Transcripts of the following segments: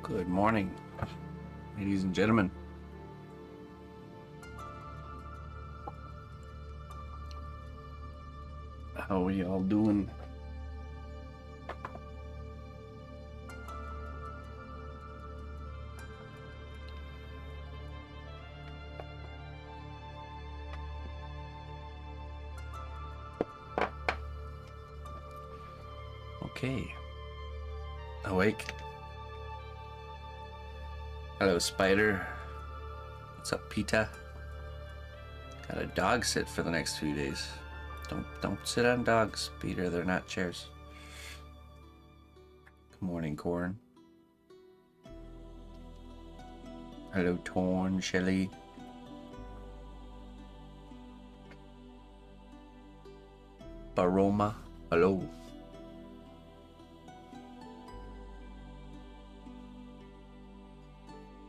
Good morning, ladies and gentlemen. How are we all doing? Okay. Awake. Hello, Spider. What's up, Pita? Got a dog sit for the next few days. Don't sit on dogs, Peter. They're not chairs. Good morning, Corn. Hello, Torn, Shelly. Baroma. Hello.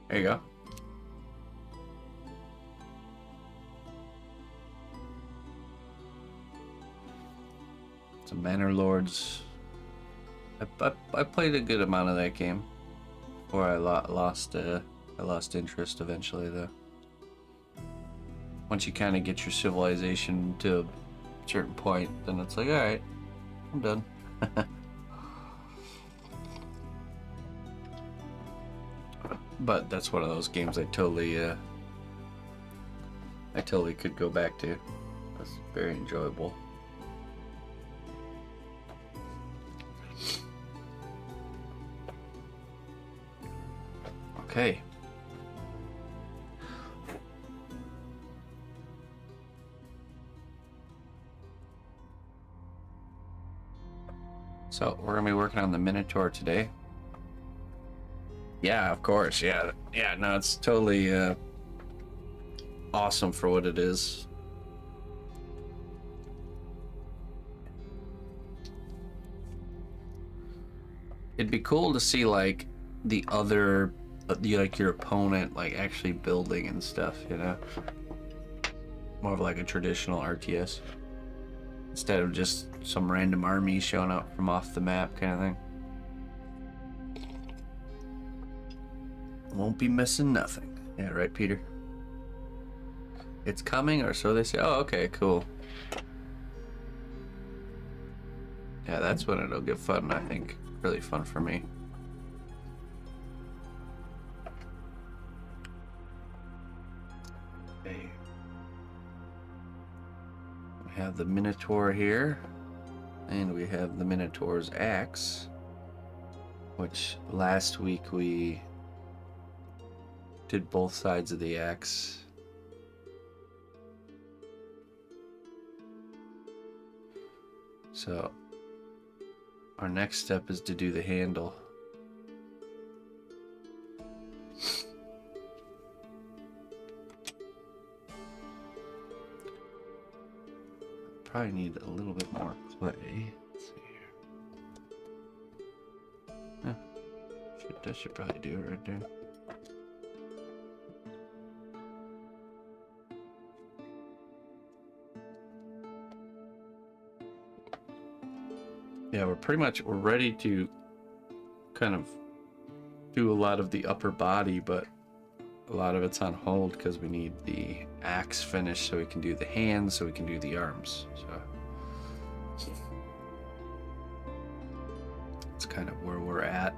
There you go. Some Manor Lords. I played a good amount of that game before I lost interest eventually, though. Once you kind of get your civilization to a certain point, then it's like, all right, I'm done. But that's one of those games I totally could go back to. That's very enjoyable. Okay. So we're gonna be working on the Minotaur today. Yeah, of course. Yeah. No, it's totally awesome for what it is. It'd be cool to see like the other, like your opponent, like actually building and stuff. You know, more of like a traditional RTS instead of just some random army showing up from off the map kind of thing. Won't be missing nothing. Yeah, right, Peter? It's coming, or so they say. Oh, okay, cool. Yeah, that's when it'll get fun, I think. Really fun for me. Okay. We have the Minotaur here. And we have the Minotaur's axe. Which last week we did both sides of the axe. So our next step is to do the handle. Probably need a little bit more clay. Let's see here. That should probably do it right there. Yeah, we're ready to kind of do a lot of the upper body, but a lot of it's on hold because we need the axe finished so we can do the hands, so we can do the arms. So it's kind of where we're at.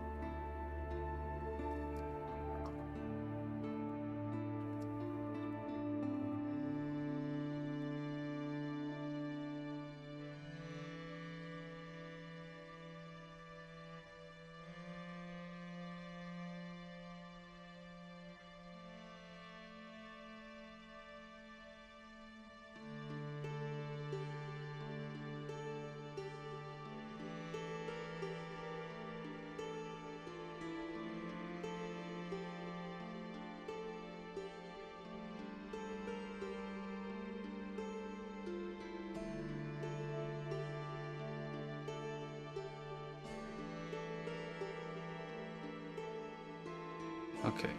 Okay.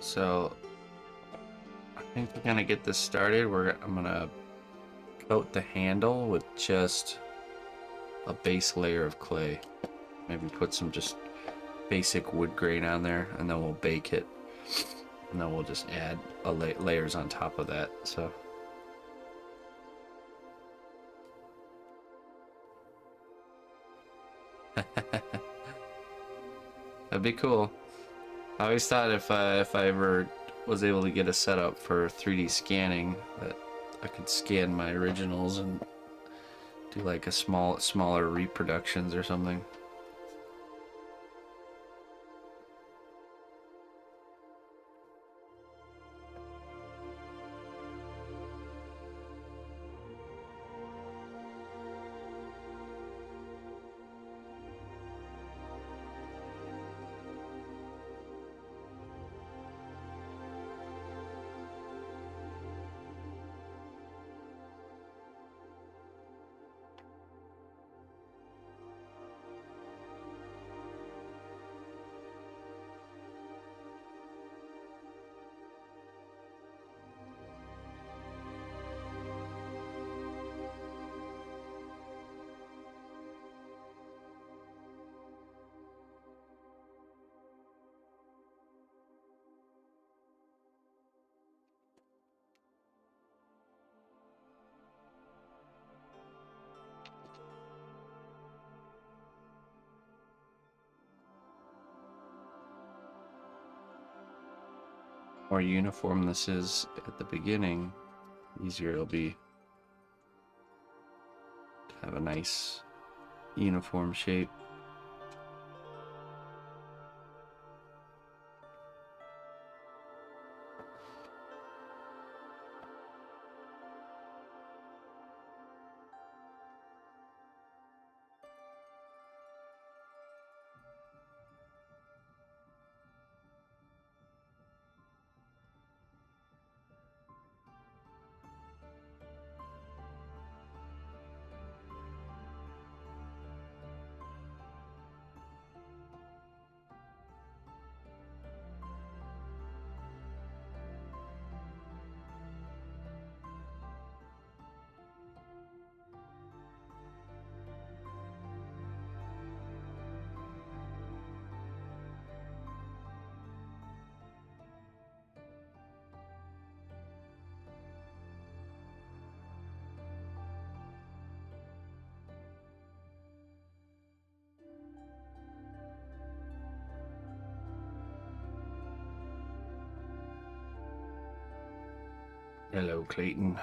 So I think we're gonna get this started. I'm gonna coat the handle with just a base layer of clay. Maybe put some just basic wood grain on there, and then we'll bake it, and then we'll just add layers on top of that. So that'd be cool. I always thought if I ever was able to get a setup for 3D scanning, that I could scan my originals and do like a smaller reproductions or something. More uniform this is at the beginning, easier it'll be to have a nice uniform shape. Hello, Clayton.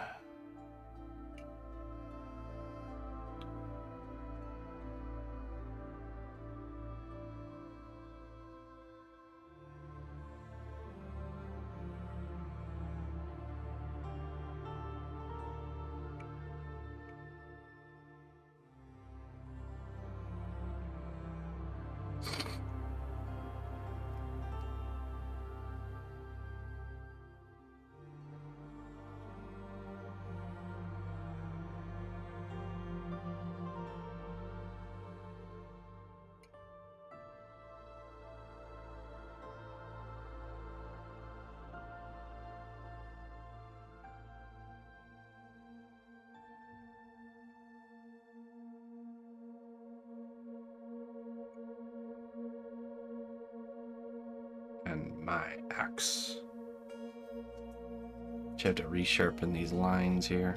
And my axe. You have to resharpen these lines here.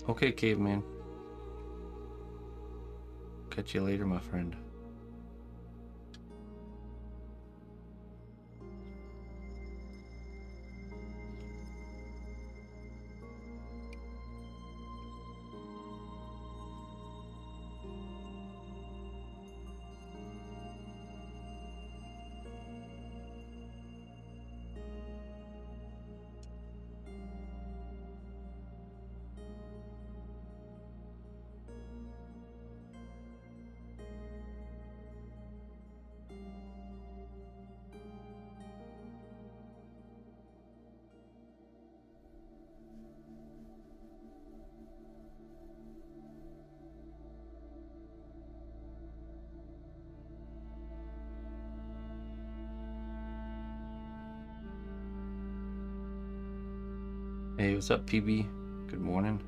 Okay, caveman. Catch you later, my friend. Hey, what's up, PB? Good morning.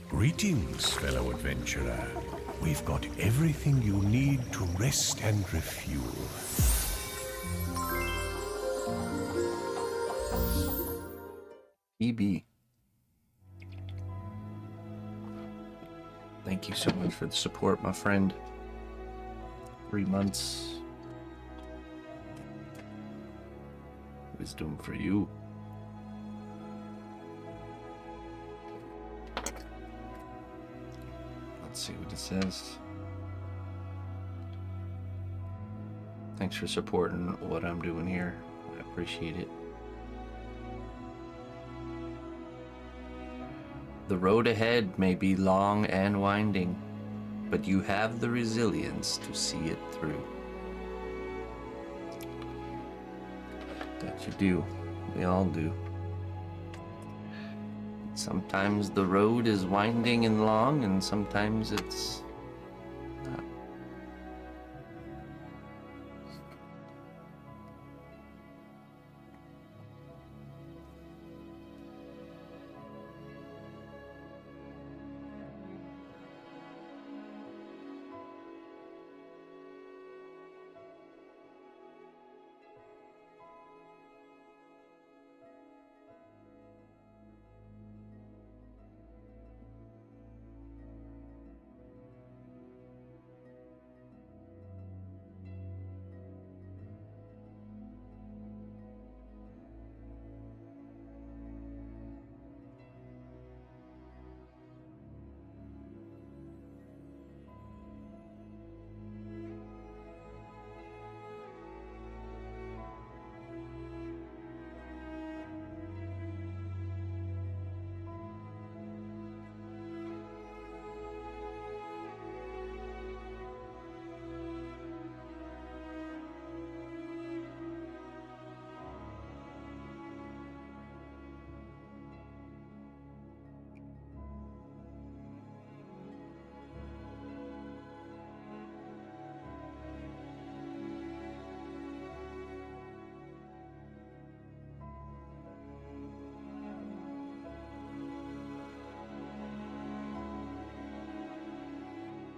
Greetings, fellow adventurer. We've got everything you need to rest and refuel. EB. Thank you so much for the support, my friend. 3 months. Wisdom for you. Let's see what it says. Thanks for supporting what I'm doing here. I appreciate it. The road ahead may be long and winding, but you have the resilience to see it through. That you do. We all do. Sometimes the road is winding and long, and sometimes it's not.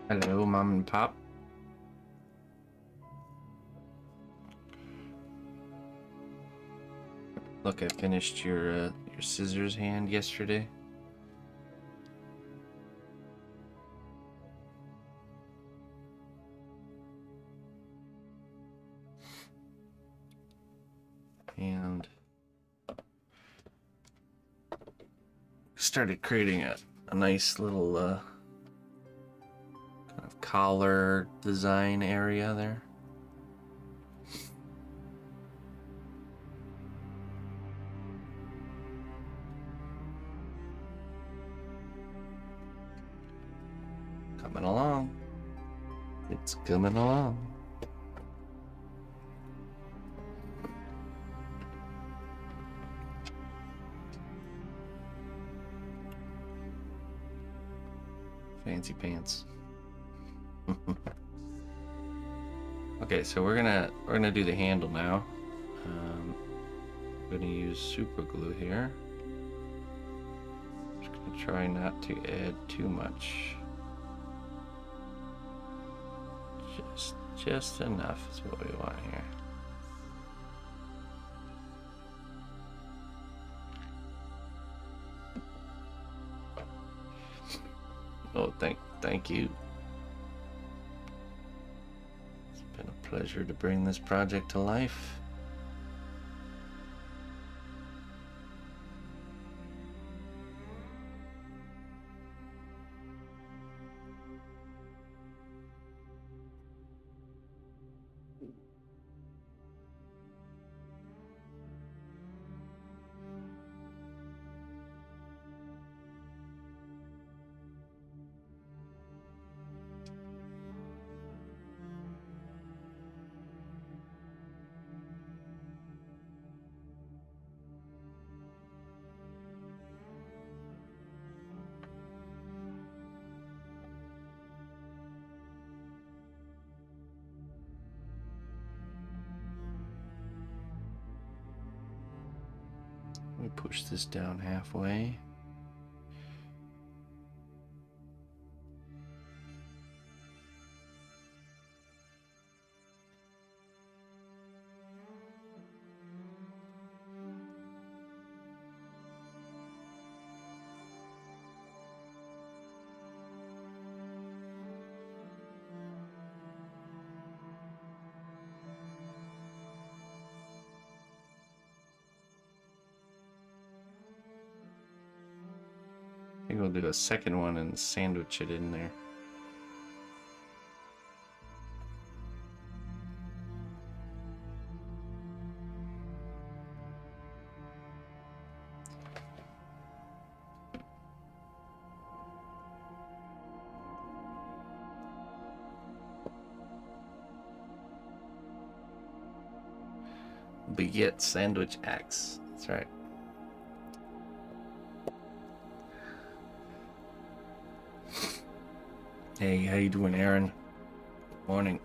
Hello, Mom and Pop. Look, I finished your scissors hand yesterday. And started creating a nice little kind of collar design area there. Coming along. It's coming along. Fancy pants. Okay, so we're gonna do the handle now. I'm gonna use super glue here. Just gonna try not to add too much. Just enough is what we want here. Oh, thank you. It's been a pleasure to bring this project to life. Let me push this down halfway. I think we'll do a second one and sandwich it in there. Baguette sandwich axe. That's right. Hey, how you doing, Aaron? Morning.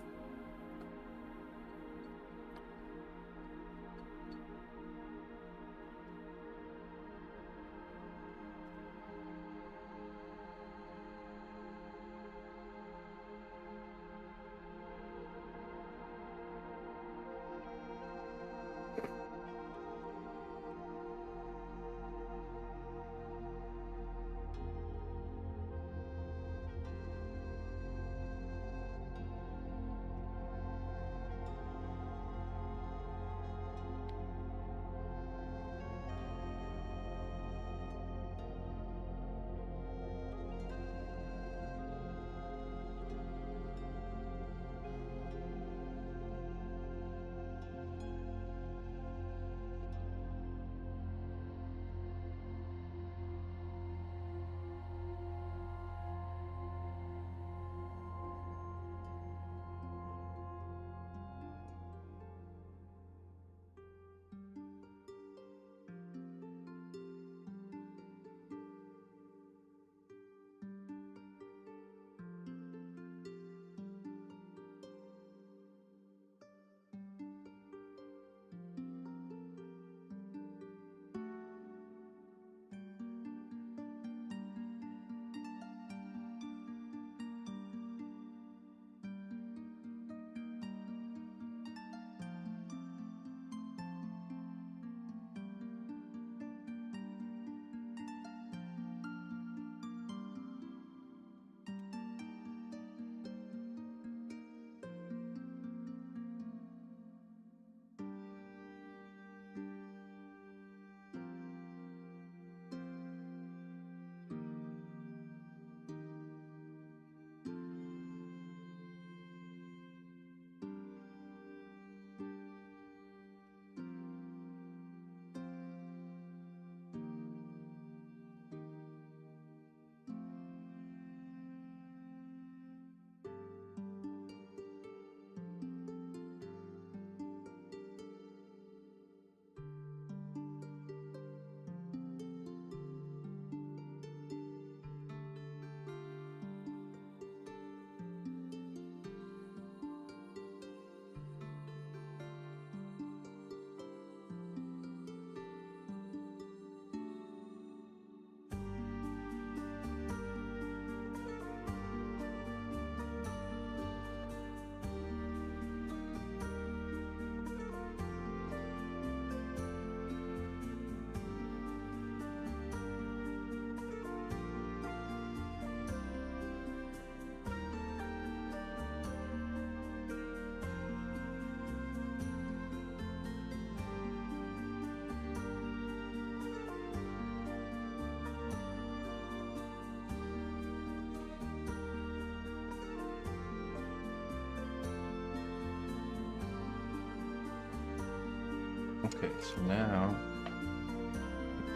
Okay, so now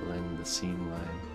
blend the seam line.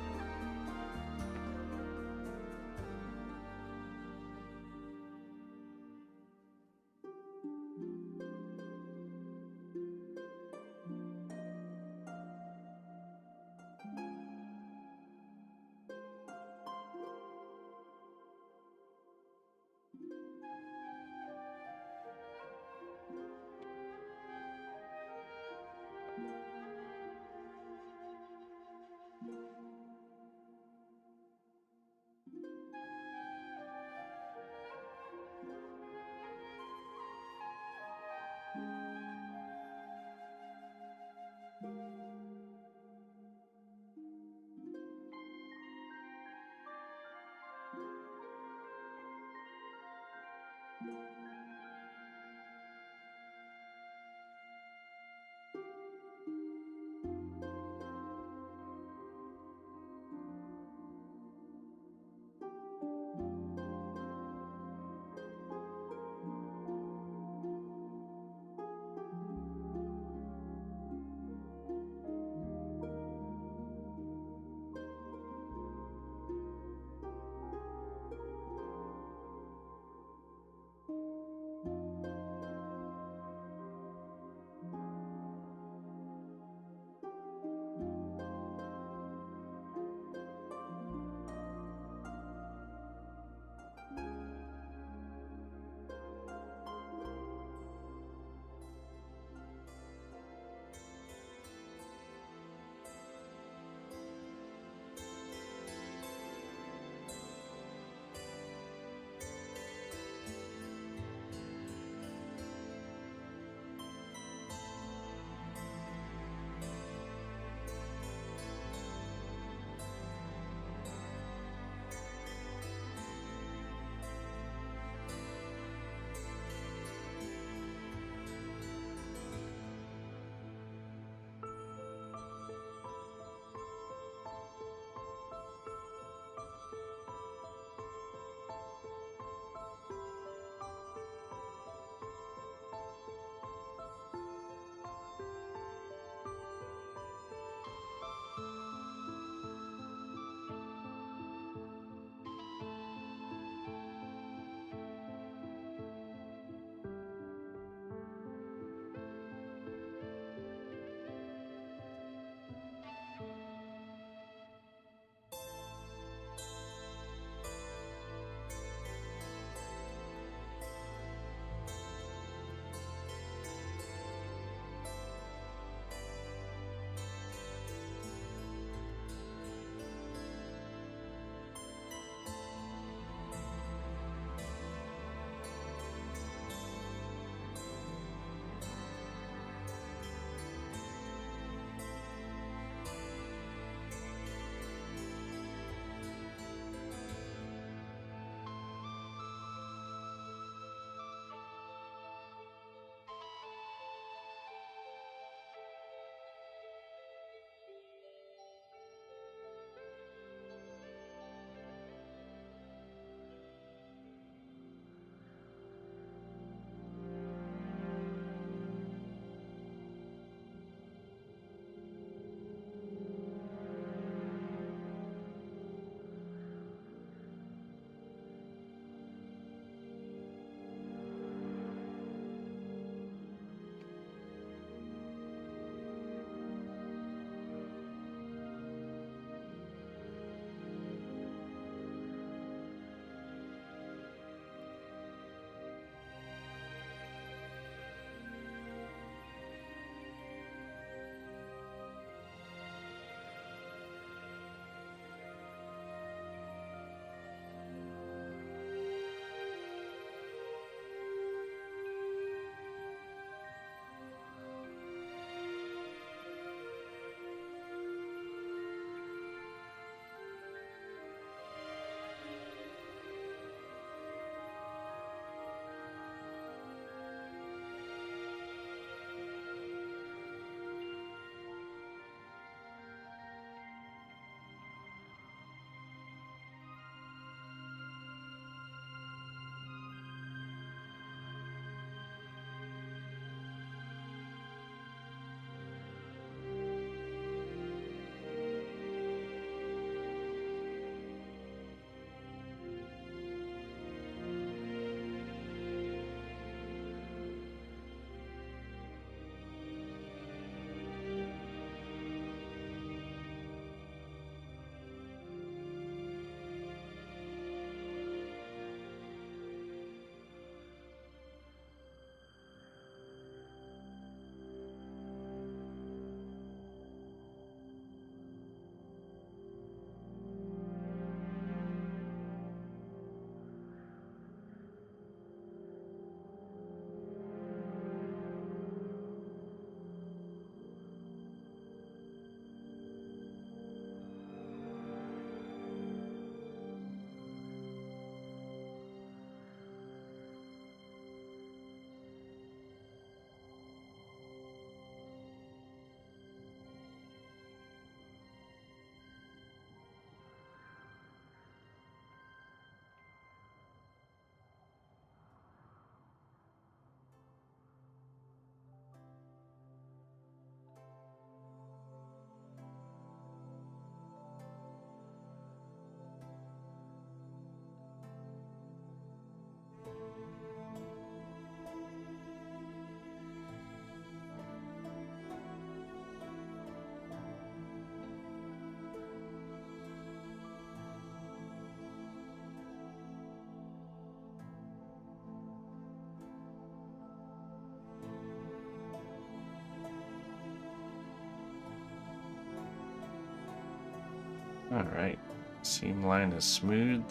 Alright. Seam line is smooth.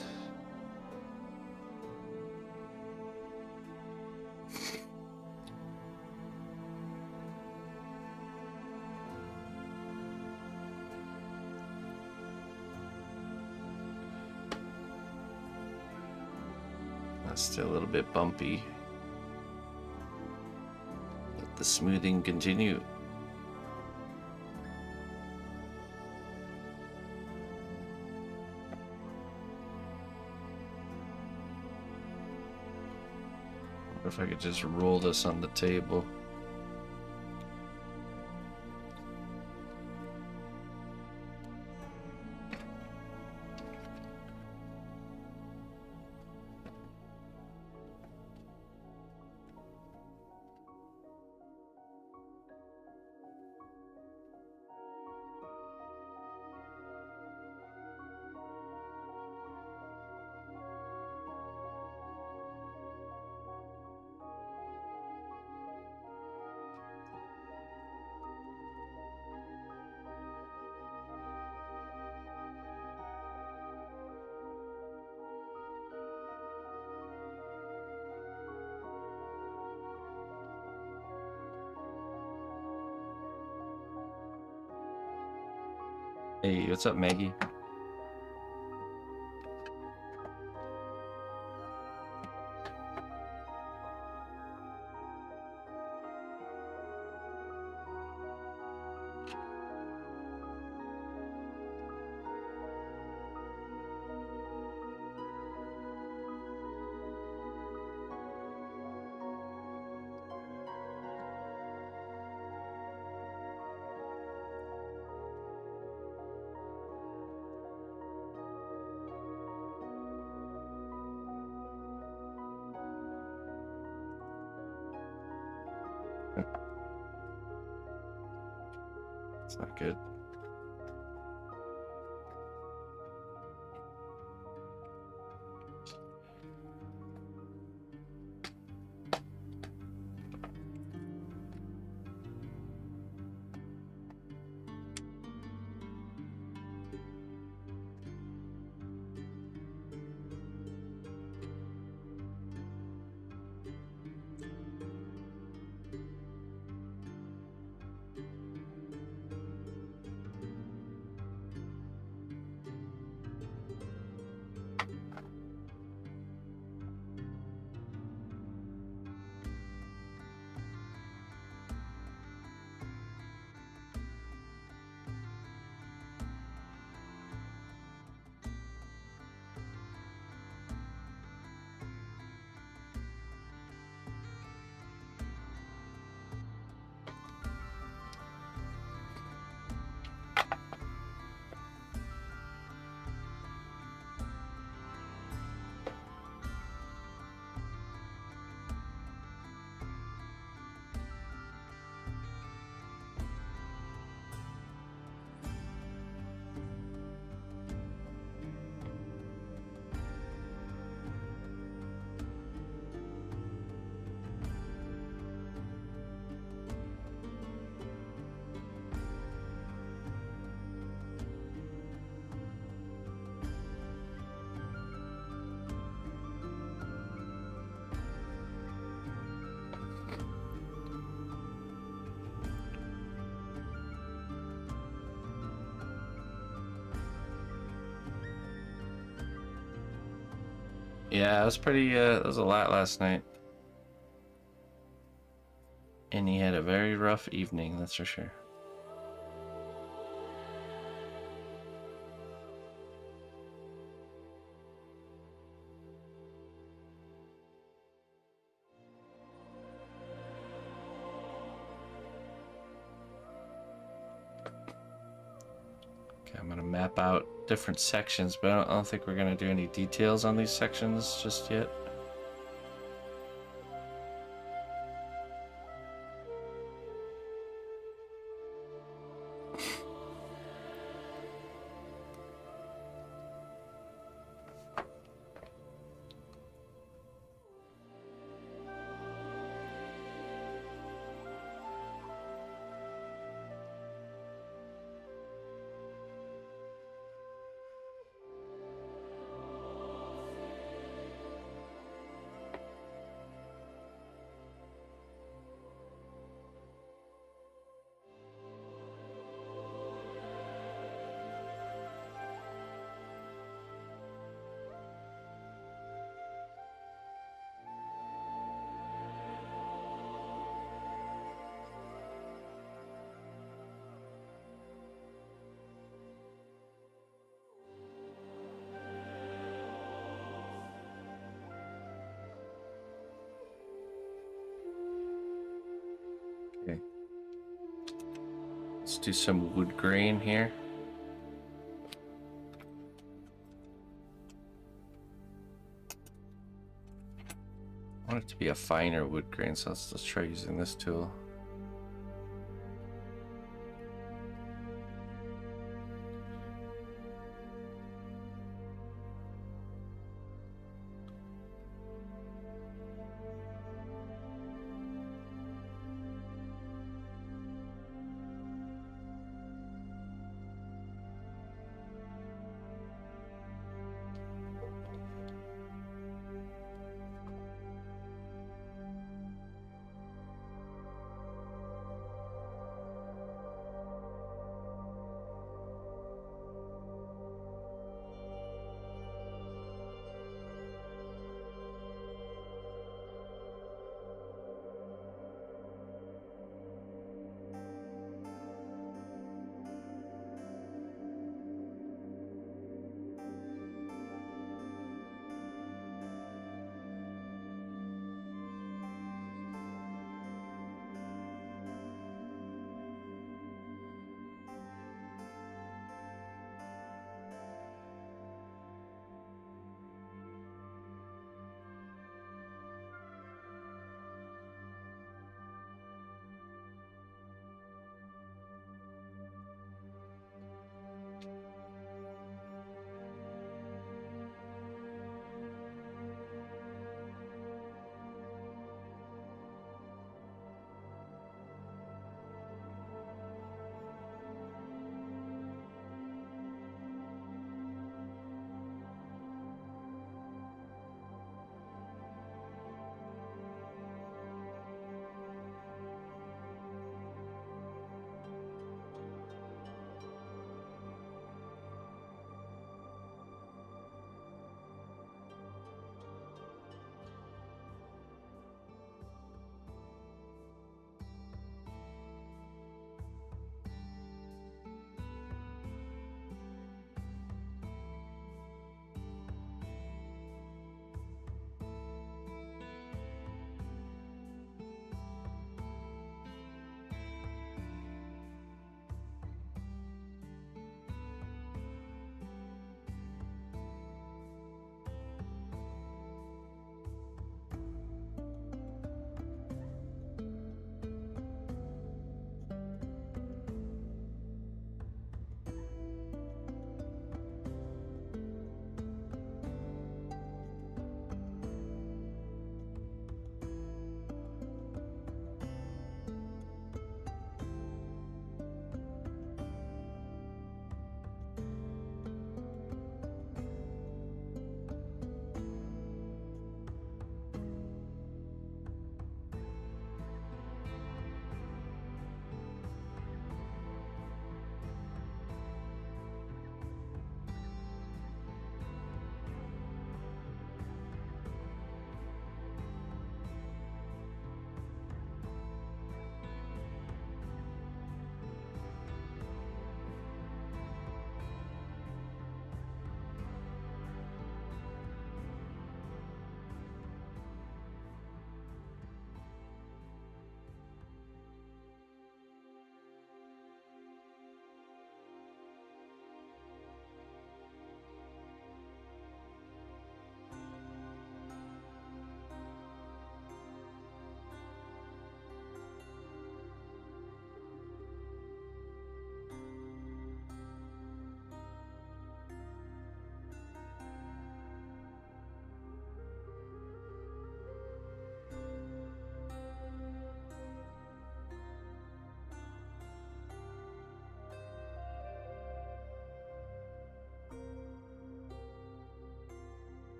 That's still a little bit bumpy. Let the smoothing continue. What if I could just roll this on the table? Hey, what's up, Maggie? It's not good. Yeah, it was pretty, it was a lot last night. And he had a very rough evening, that's for sure. Okay, I'm gonna map out different sections, but I don't think we're gonna do any details on these sections just yet. Okay. Let's do some wood grain here. I want it to be a finer wood grain, so let's try using this tool.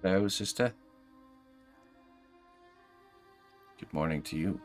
Hello, sister. Good morning to you.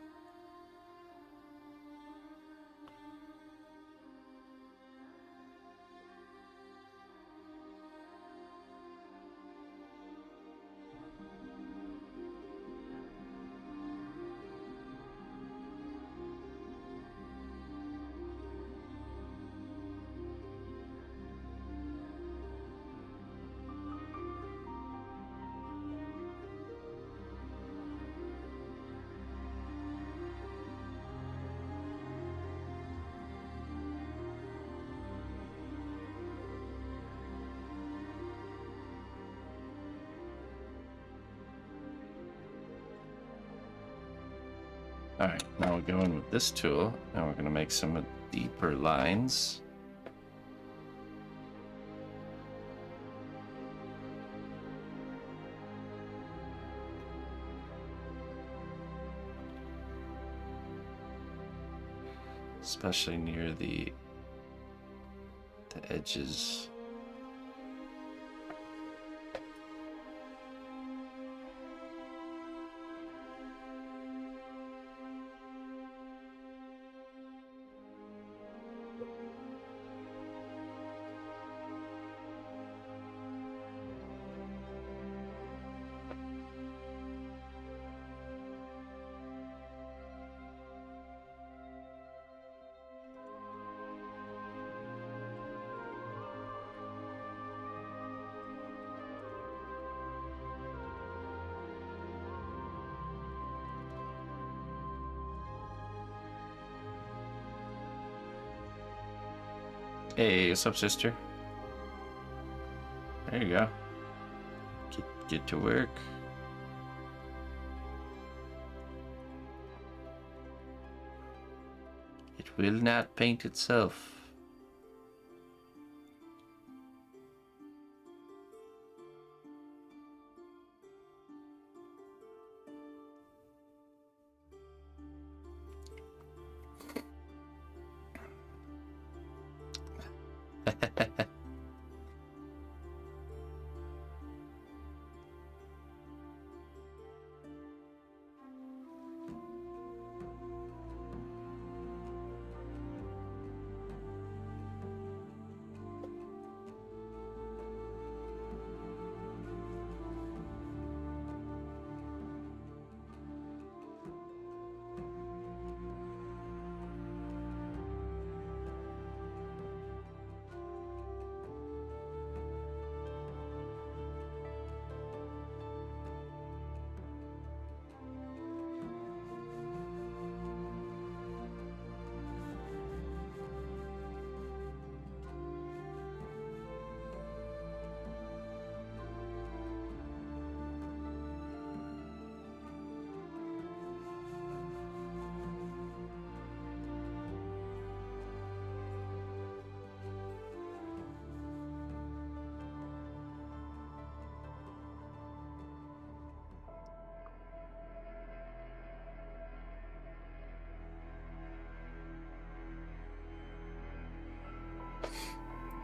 Alright, now we're going with this tool, and we're going to make some deeper lines. Especially near the edges. Hey, what's up, sister? There you go. Get to work. It will not paint itself.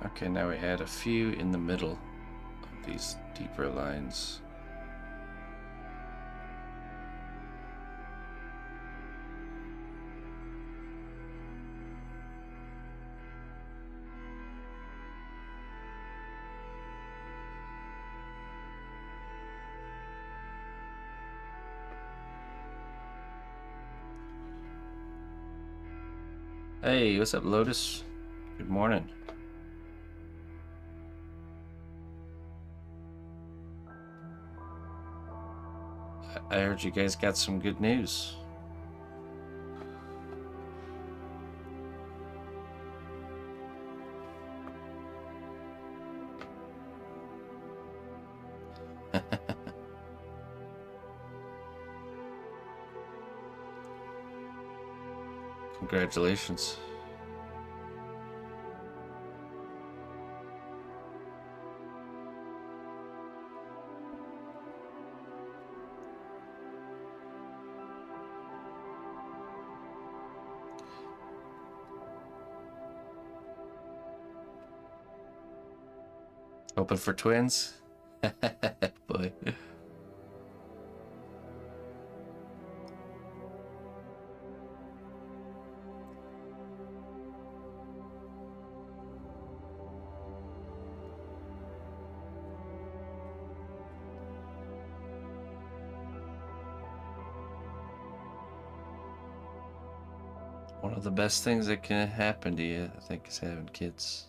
Okay, now we add a few in the middle of these deeper lines. Hey, what's up, Lotus? Good morning. I heard you guys got some good news. Congratulations. Hoping for twins? Boy. One of the best things that can happen to you, I think, is having kids.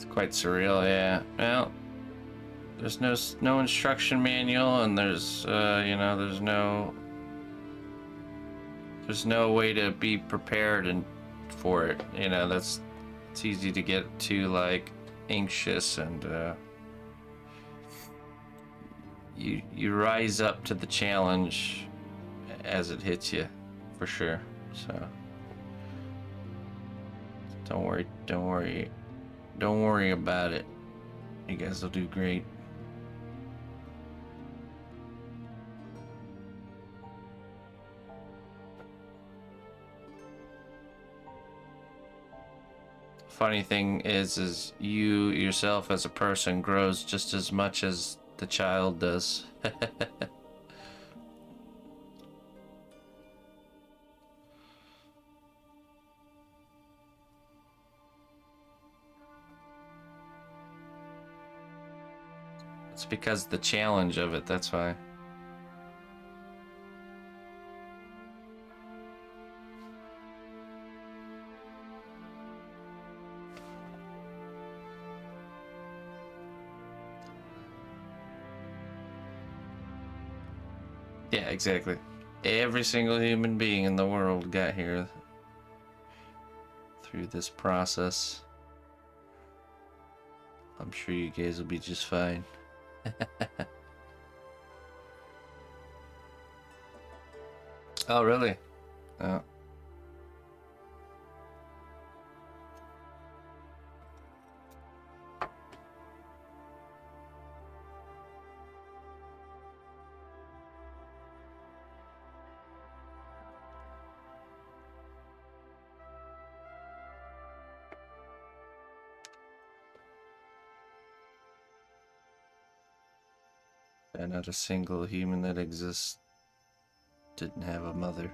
quite surreal, yeah. Well, there's no instruction manual, and there's you know, there's no way to be prepared and for it. You know, it's easy to get too like anxious, and you rise up to the challenge as it hits you, for sure. So don't worry about it. You guys will do great. Funny thing is you yourself as a person grows just as much as the child does. It's because the challenge of it, that's why. Yeah, exactly. Every single human being in the world got here through this process. I'm sure you guys will be just fine. Oh, really? Oh. And not a single human that exists didn't have a mother.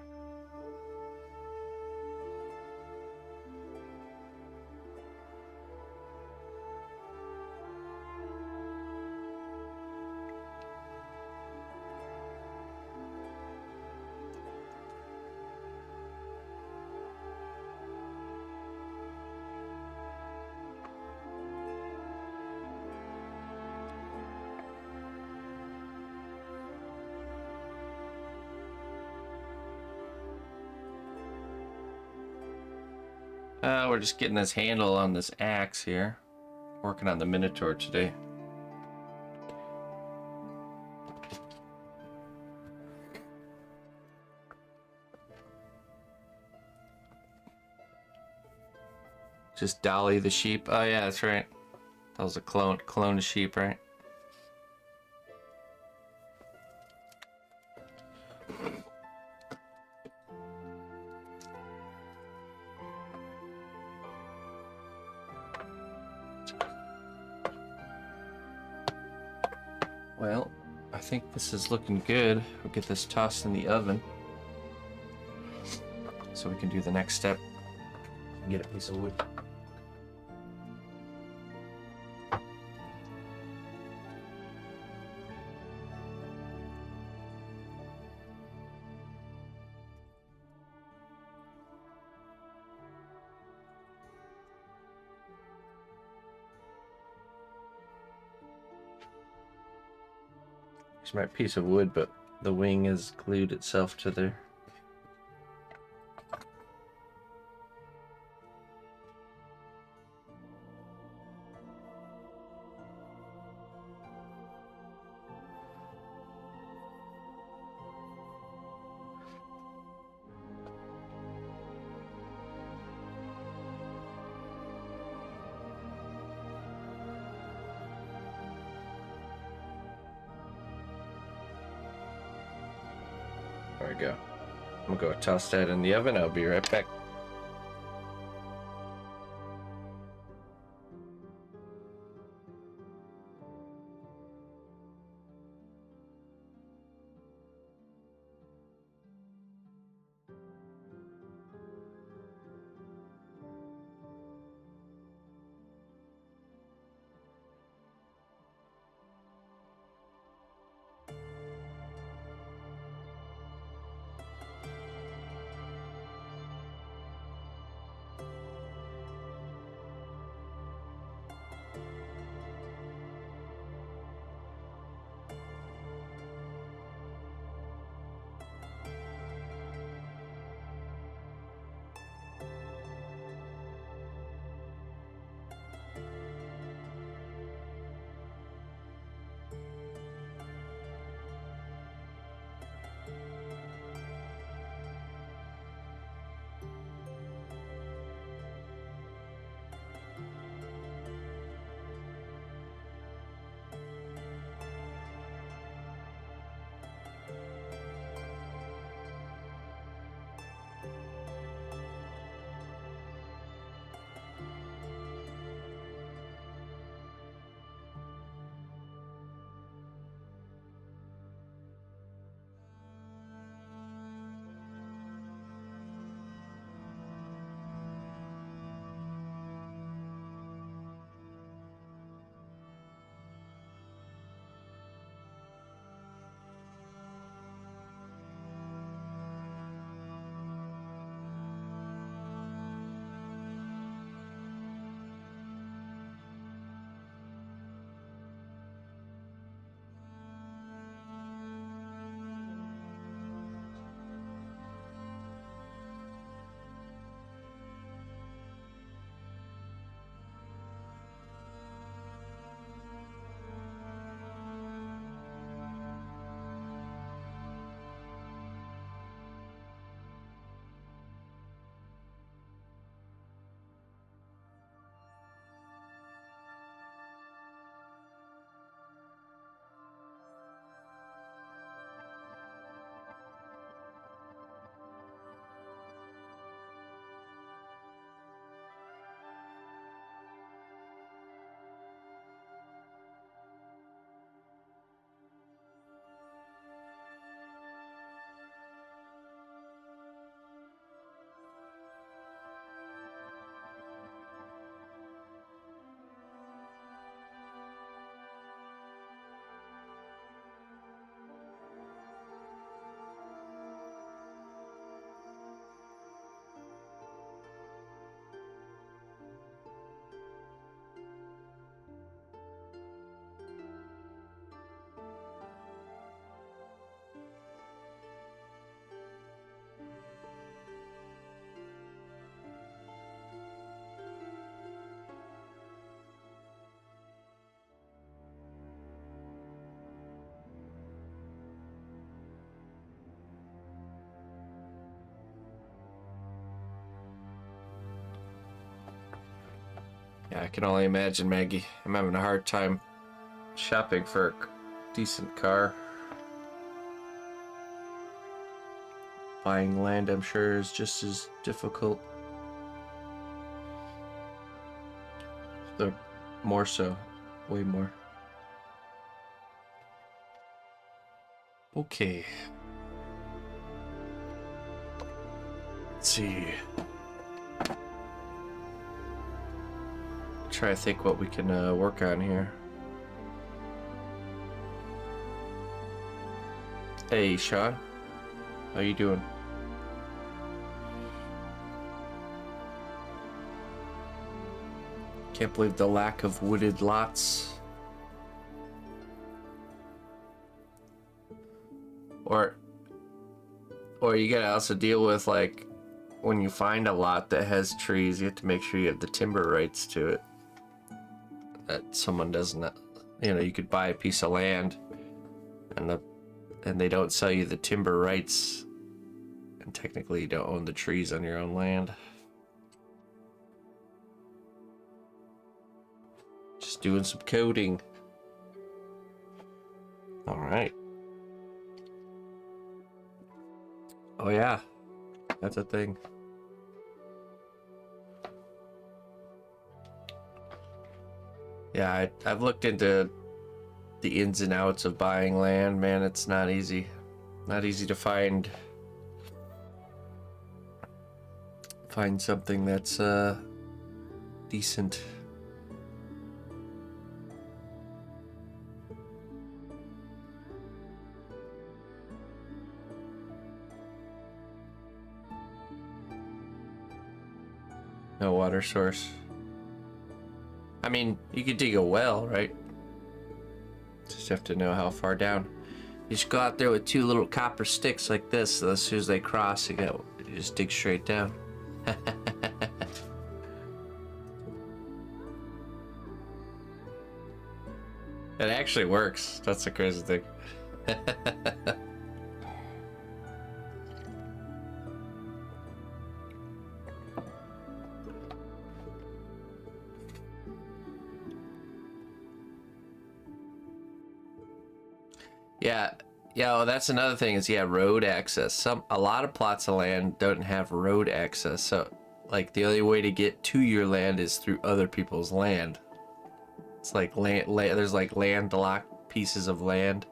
We're just getting this handle on this axe here. Working on the Minotaur today. Just Dolly the sheep. Oh yeah, that's right. That was a clone sheep, right? Well, I think this is looking good. We'll get this tossed in the oven so we can do the next step and get a piece of wood. Here's my piece of wood, but the wing has glued itself to there. There we go. I'm gonna go toss that in the oven. I'll be right back. Yeah, I can only imagine, Maggie. I'm having a hard time shopping for a decent car. Buying land, I'm sure, is just as difficult. They're more so. Way more. Okay. Let's see. Try to think what we can work on here. Hey, Sean. How you doing? Can't believe the lack of wooded lots. Or you gotta also deal with, like, when you find a lot that has trees, you have to make sure you have the timber rights to it. That someone doesn't, you know, you could buy a piece of land and they don't sell you the timber rights, and technically you don't own the trees on your own land. Just doing some coding. All right. Oh yeah, that's a thing. Yeah, I've looked into the ins and outs of buying land. Man, it's not easy. Not easy to find something that's decent. No water source. I mean, you could dig a well, right? Just have to know how far down. You just go out there with two little copper sticks like this, so as soon as they cross, you just dig straight down. It actually works. That's the crazy thing. Yeah, well, that's another thing is, yeah, road access. A lot of plots of land don't have road access, so like the only way to get to your land is through other people's land. It's like there's like landlocked pieces of land.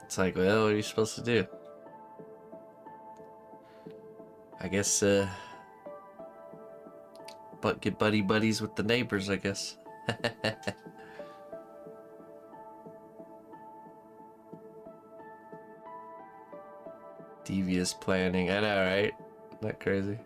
It's like, well, what are you supposed to do? I guess but get buddies with the neighbors, I guess. Devious planning. I know, right? Isn't that crazy?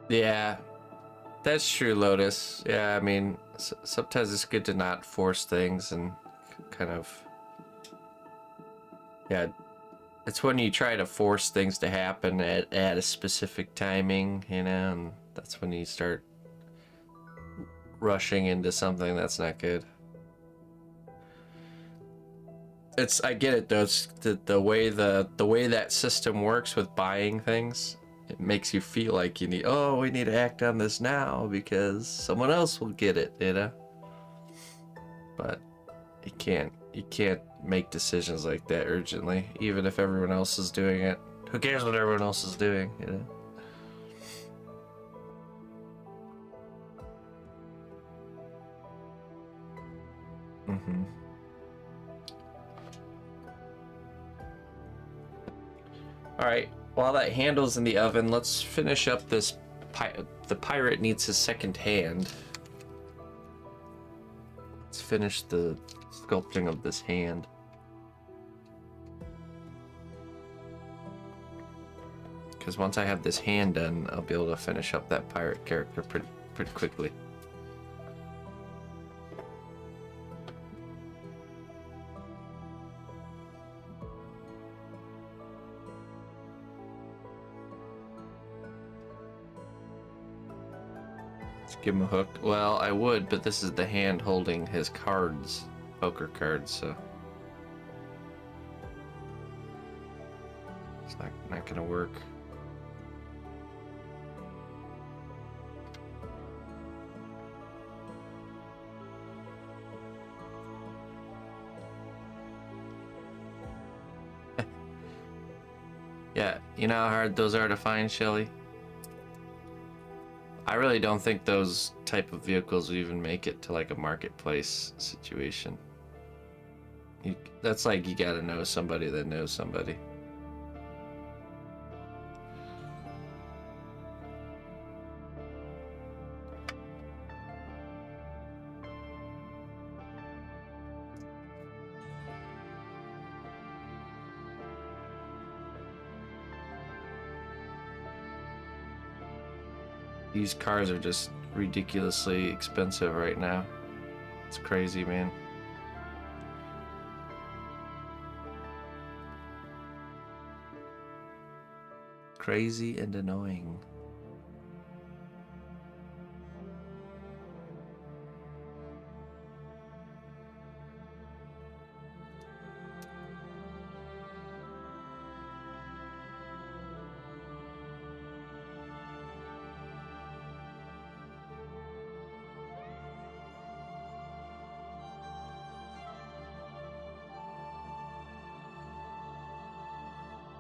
Yeah, that's true, Lotus. Yeah, I mean, sometimes it's good to not force things and kind of... Yeah, it's when you try to force things to happen at a specific timing, you know, and that's when you start rushing into something that's not good. I get it though. It's the way that system works with buying things. It makes you feel like we need to act on this now because someone else will get it, you know. But you can't make decisions like that urgently, even if everyone else is doing it. Who cares what everyone else is doing, you know? Mm-hmm. All right. While that handle's in the oven, let's finish up this. The pirate needs his second hand. Let's finish the sculpting of this hand. Because once I have this hand done, I'll be able to finish up that pirate character pretty quickly. Let's give him a hook. Well, I would, but this is the hand holding his cards, poker cards, so it's not gonna work. Yeah, you know how hard those are to find, Shelly? I really don't think those type of vehicles would even make it to like a marketplace situation. That's like you gotta know somebody that knows somebody. These cars are just ridiculously expensive right now. It's crazy, man. Crazy and annoying.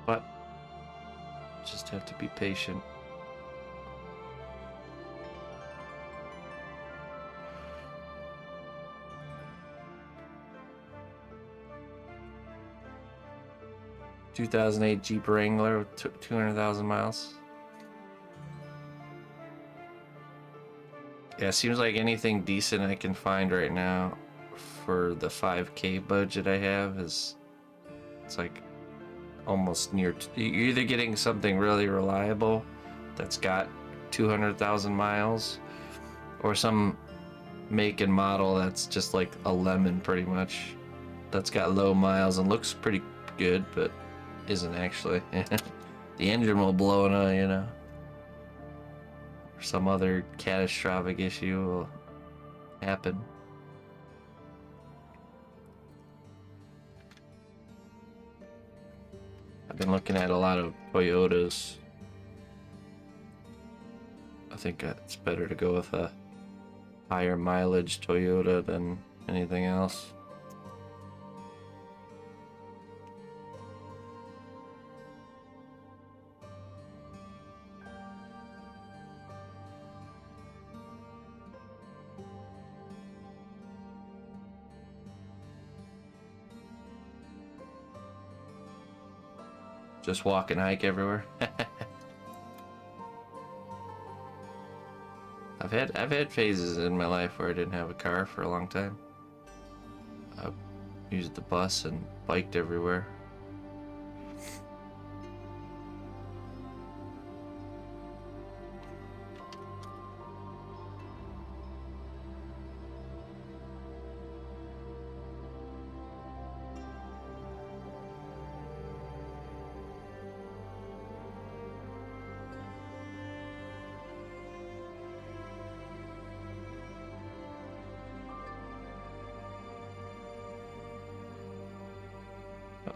But just have to be patient. A 2008 Jeep Wrangler with 200,000 miles. Yeah, seems like anything decent I can find right now for the 5K budget I have is, it's like almost near. You're either getting something really reliable that's got 200,000 miles, or some make and model that's just like a lemon pretty much, that's got low miles and looks pretty good but isn't actually. The engine will blow it on, you know, or some other catastrophic issue will happen. I've been looking at a lot of Toyotas. I think it's better to go with a higher mileage Toyota than anything else. Just walk and hike everywhere. I've had phases in my life where I didn't have a car for a long time. I used the bus and biked everywhere.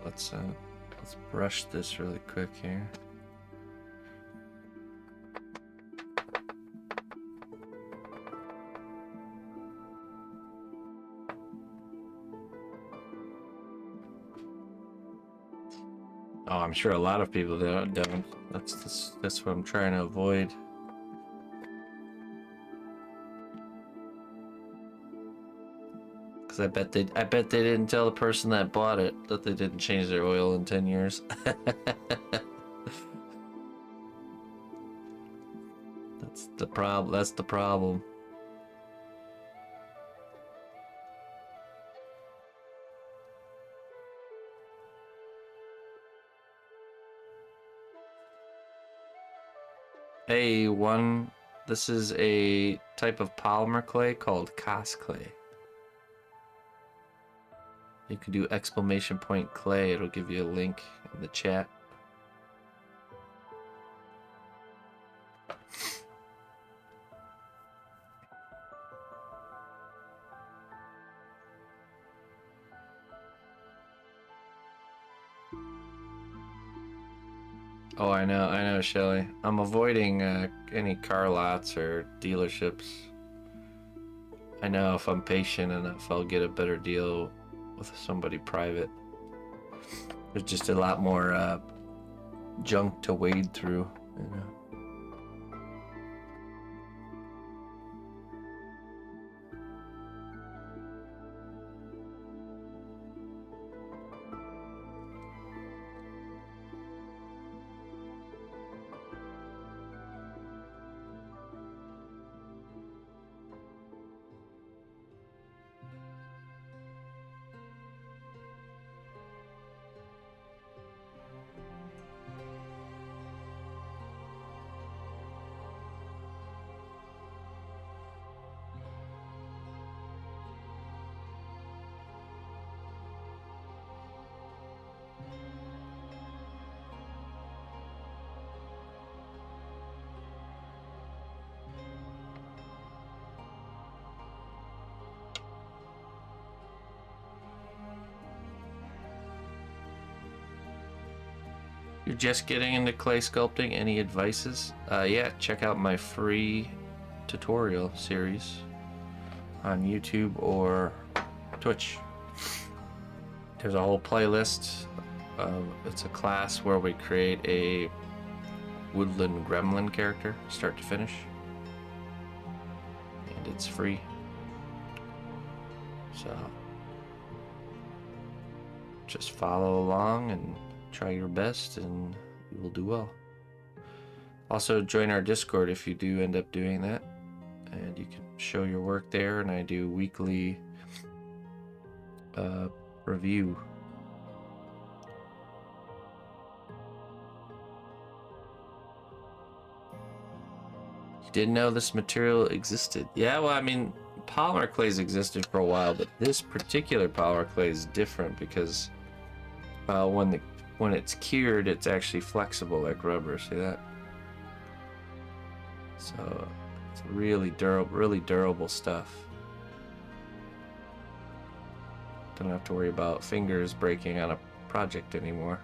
Let's brush this really quick here. Oh, I'm sure a lot of people don't. That's what I'm trying to avoid. Because I bet they didn't tell the person that bought it that they didn't change their oil in 10 years. That's the problem. Hey, this is a type of polymer clay called Cos clay. You can do !point clay. It'll give you a link in the chat. Oh, I know, Shelly. I'm avoiding any car lots or dealerships. I know if I'm patient enough, I'll get a better deal with somebody private. There's just a lot more junk to wade through, you know. You're just getting into clay sculpting, any advices? Yeah, check out my free tutorial series on YouTube or Twitch. There's a whole playlist. It's a class where we create a woodland gremlin character, start to finish. And it's free. So just follow along and try your best and you will do well. Also join our Discord if you do end up doing that, and you can show your work there, and I do weekly review. You didn't know this material existed? Yeah, well, I mean, polymer clays existed for a while, but this particular polymer clay is different because when it's cured, it's actually flexible like rubber. See that? So it's really durable stuff. Don't have to worry about fingers breaking on a project anymore.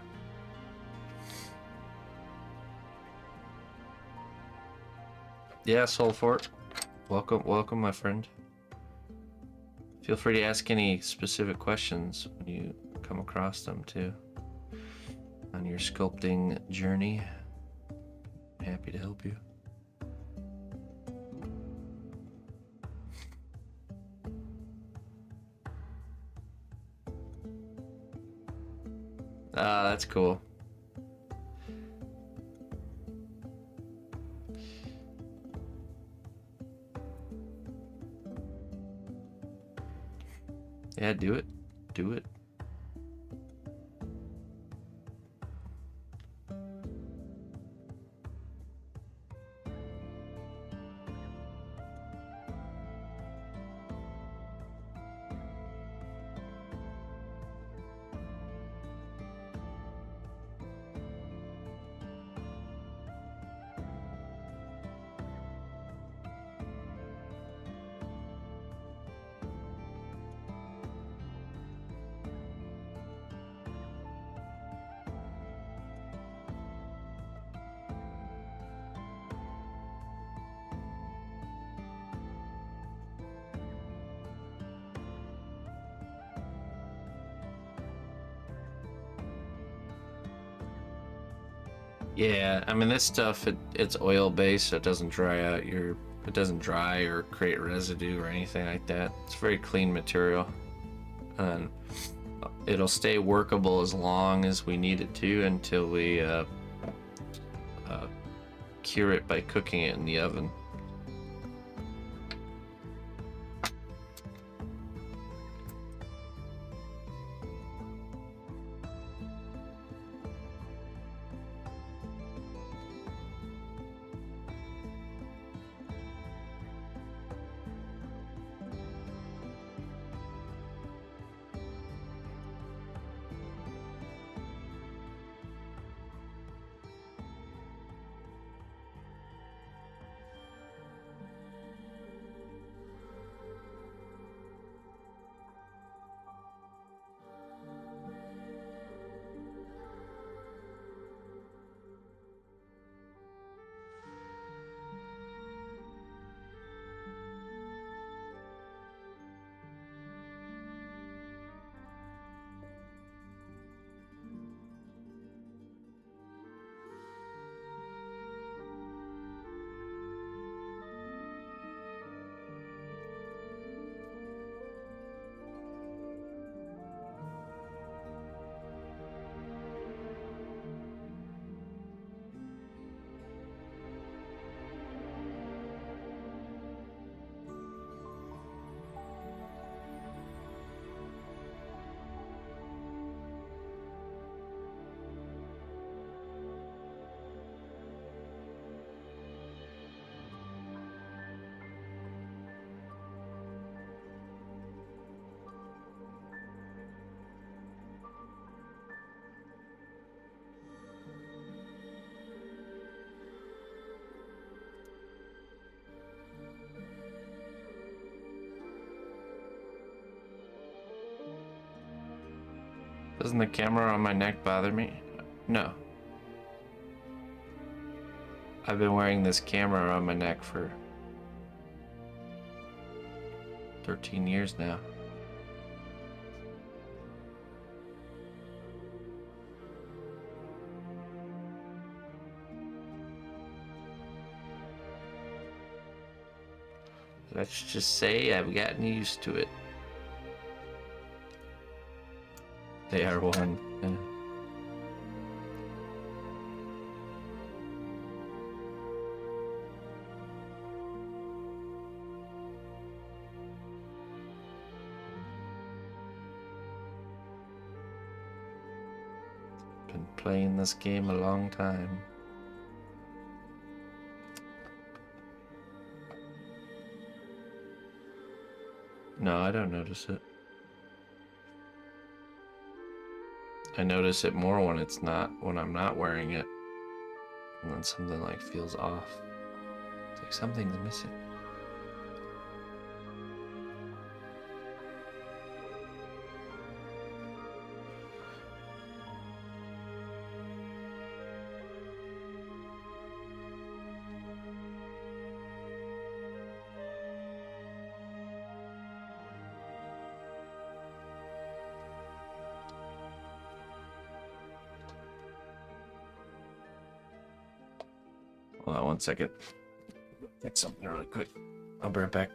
Yeah, Soulfort. Welcome, my friend. Feel free to ask any specific questions when you come across them too. On your sculpting journey, I'm happy to help you. Ah, that's cool. Yeah, do it. Do it. Yeah, I mean this stuff, it's oil based, so it doesn't dry out it doesn't dry or create residue or anything like that. It's very clean material, and it'll stay workable as long as we need it to until we cure it by cooking it in the oven. Doesn't the camera on my neck bother me? No. I've been wearing this camera on my neck for 13 years now. Let's just say I've gotten used to it. They are one. Yeah. Been playing this game a long time. No, I don't notice it. I notice it more when I'm not wearing it. And then something like feels off. It's like something's missing. Hold on 1 second. Get something really quick. I'll be right back.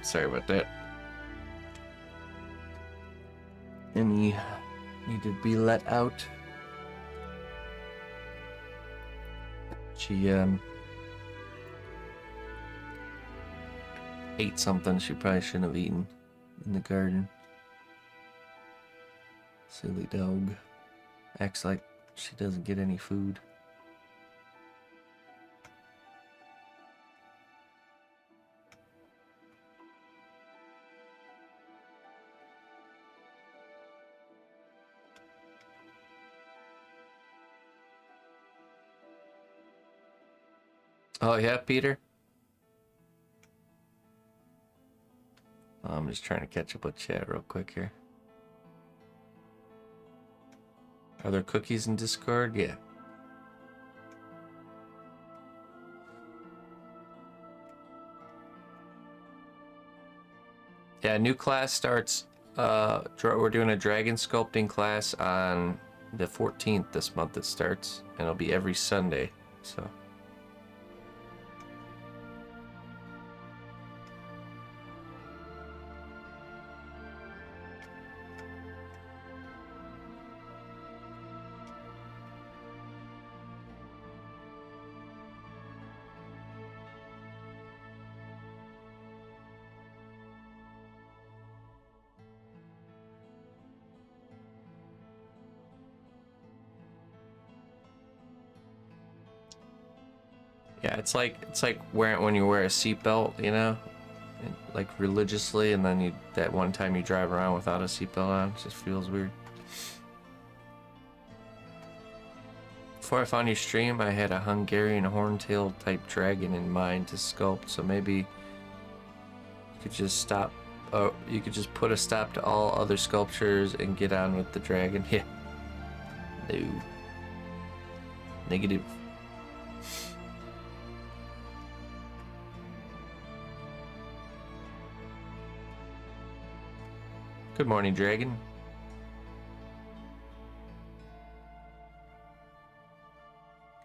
Sorry about that. Any need to be let out. She ate something she probably shouldn't have eaten in the garden. Silly dog. Acts like she doesn't get any food. Oh yeah, Peter? I'm just trying to catch up with chat real quick here. Are there cookies in Discord? Yeah. Yeah, new class starts. We're doing a dragon sculpting class on the 14th this month. It starts, and it'll be every Sunday. So. Yeah, it's like when you wear a seatbelt, you know, like religiously, and then that one time you drive around without a seatbelt on, it just feels weird. Before I found your stream, I had a Hungarian horntail type dragon in mind to sculpt, so maybe you could just stop. Oh, you could just put a stop to all other sculptures and get on with the dragon. Yeah. No. Negative. Good morning, dragon.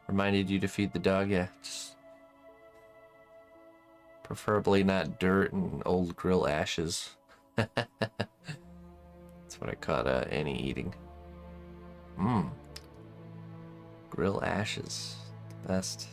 Reminded you to feed the dog? Yeah, just preferably not dirt and old grill ashes. That's what I caught Annie eating. Grill ashes. Best.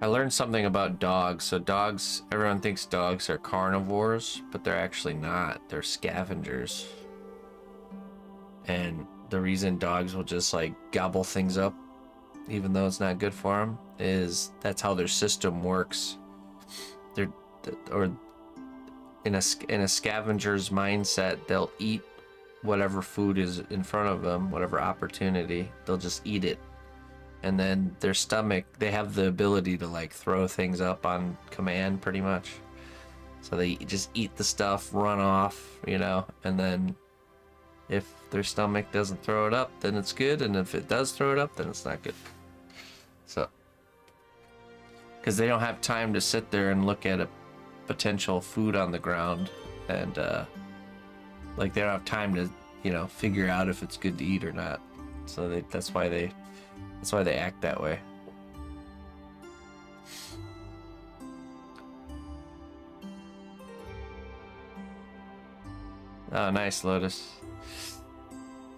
I learned something about dogs. So dogs, everyone thinks dogs are carnivores, but they're actually not. They're scavengers. And the reason dogs will just like gobble things up, even though it's not good for them, is that's how their system works. Or in a scavenger's mindset, they'll eat whatever food is in front of them, whatever opportunity, they'll just eat it. And then their stomach, they have the ability to like throw things up on command pretty much. So they just eat the stuff, run off, you know, and then if their stomach doesn't throw it up, then it's good. And if it does throw it up, then it's not good. So, because they don't have time to sit there and look at a potential food on the ground and like they don't have time to, you know, figure out if it's good to eat or not. So that's why they act that way. Oh, nice, Lotus.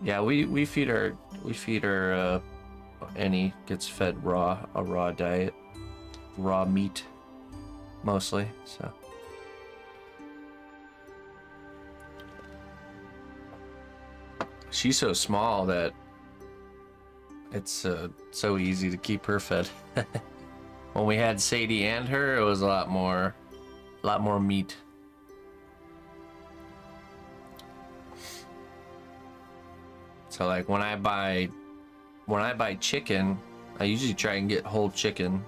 Yeah, we feed our Annie gets fed a raw diet, raw meat mostly. So she's so small that it's so easy to keep her fed. When we had Sadie and her, it was a lot more meat. So like when I buy chicken, I usually try and get a whole chicken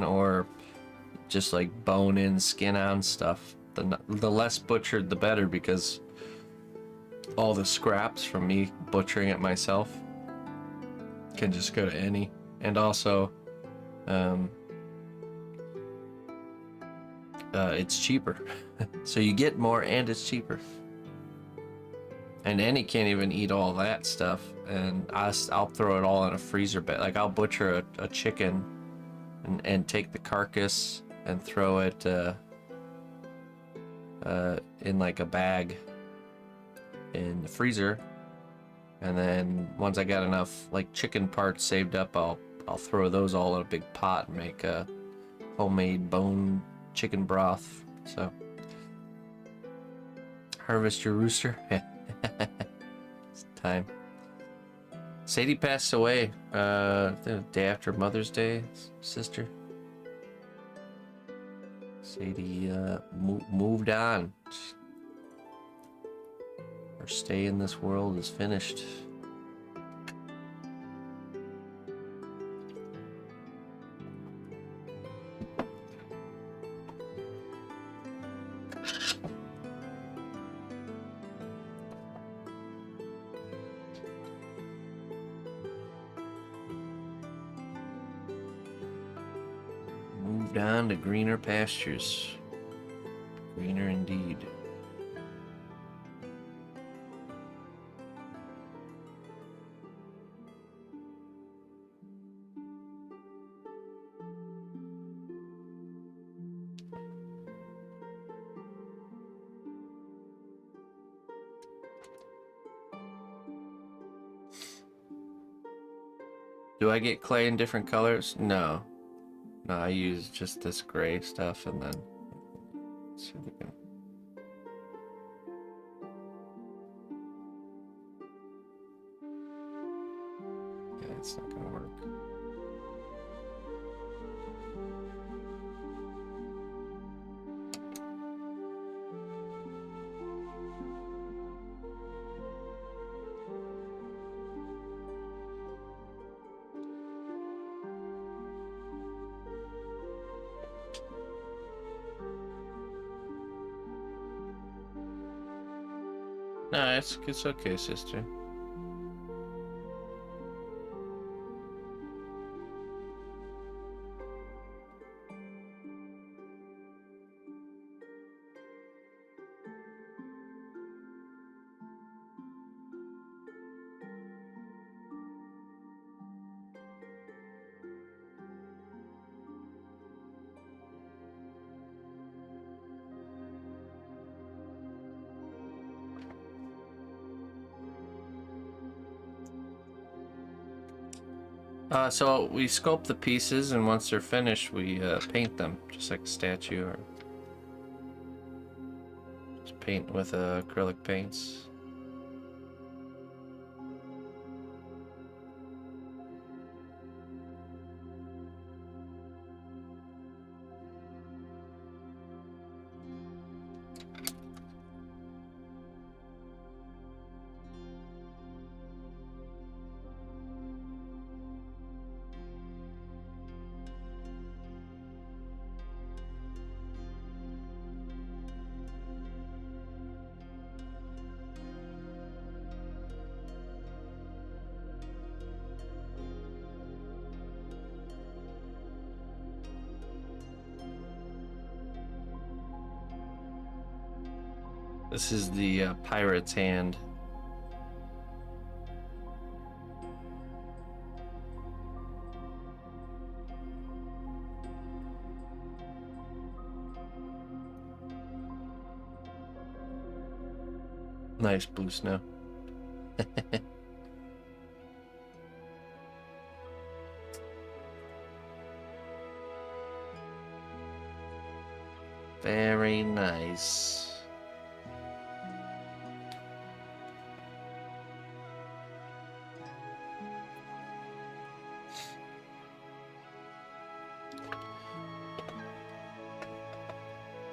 or just like bone in, skin on stuff. The less butchered the better, because all the scraps from me butchering it myself can just go to Annie. And also it's cheaper. So you get more and it's cheaper. And Annie can't even eat all that stuff, and I'll throw it all in a freezer bed. Like I'll butcher a chicken and take the carcass and throw it in like a bag in the freezer, and then once I got enough like chicken parts saved up, I'll throw those all in a big pot and make a homemade bone chicken broth. So harvest your rooster. It's time. Sadie passed away the day after Mother's Day, sister. Sadie moved on. Her stay in this world is finished. Moved on to greener pastures. Greener indeed. Do I get clay in different colors? No. No, I use just this gray stuff and then let's see if we can. Yeah, it's not gonna work. No, it's okay, sister. So we sculpt the pieces, and once they're finished, we paint them, just like a statue, or just paint with acrylic paints. This is the pirate's hand. Nice blue snow. Very nice.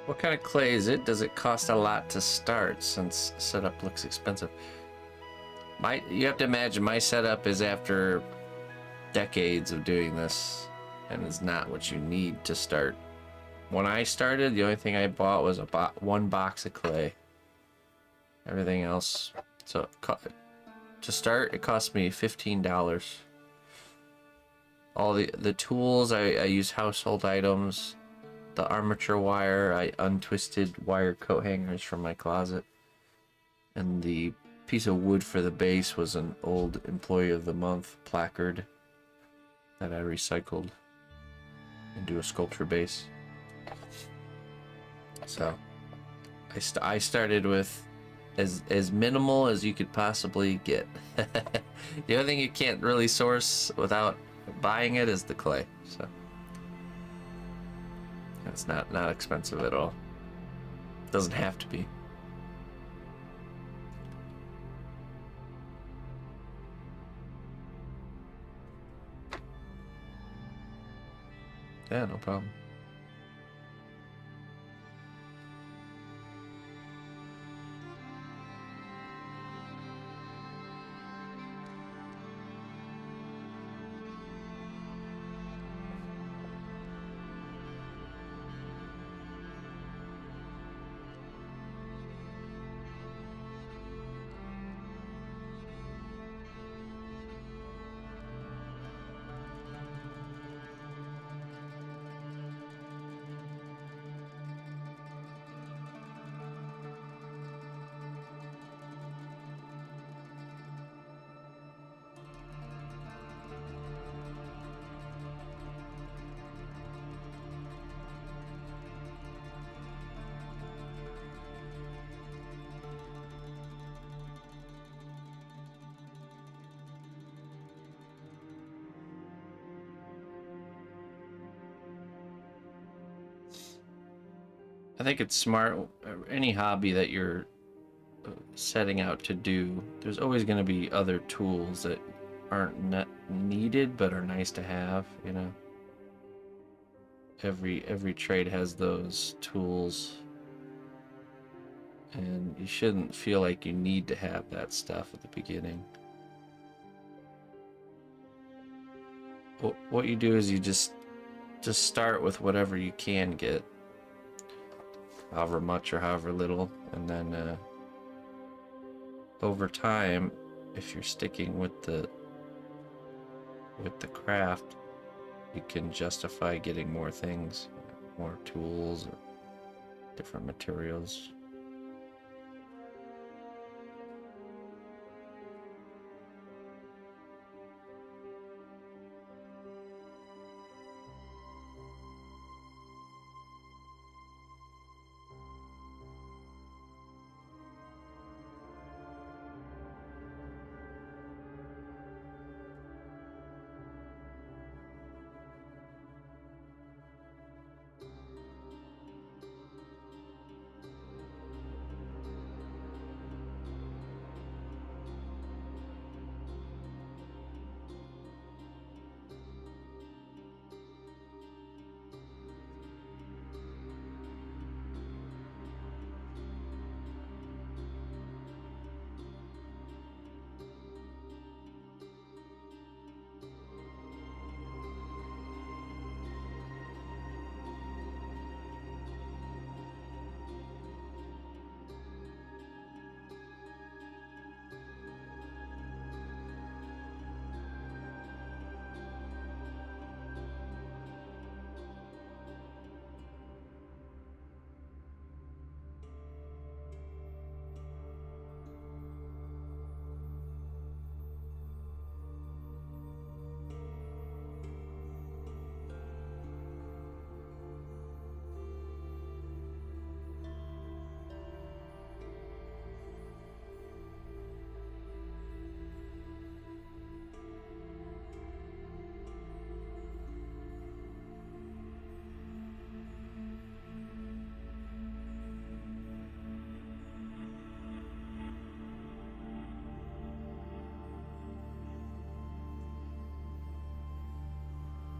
What kind of clay is it? Does it cost a lot to start since setup looks expensive? You have to imagine my setup is after decades of doing this and is not what you need to start. When I started, the only thing I bought was one box of clay. Everything else, so to start, it cost me $15. All the tools, I use household items. The armature wire, I untwisted wire coat hangers from my closet. And the piece of wood for the base was an old Employee of the Month placard that I recycled into a sculpture base. So I started with as minimal as you could possibly get. The only thing you can't really source without buying it is the clay. So it's not expensive at all. Doesn't have to be. Yeah, no problem. I think it's smart. Any hobby that you're setting out to do, there's always going to be other tools that aren't needed but are nice to have. You know, every trade has those tools, and you shouldn't feel like you need to have that stuff at the beginning. What you do is you just start with whatever you can get, however much or however little, and then over time, if you're sticking with the craft, you can justify getting more things, more tools, or different materials.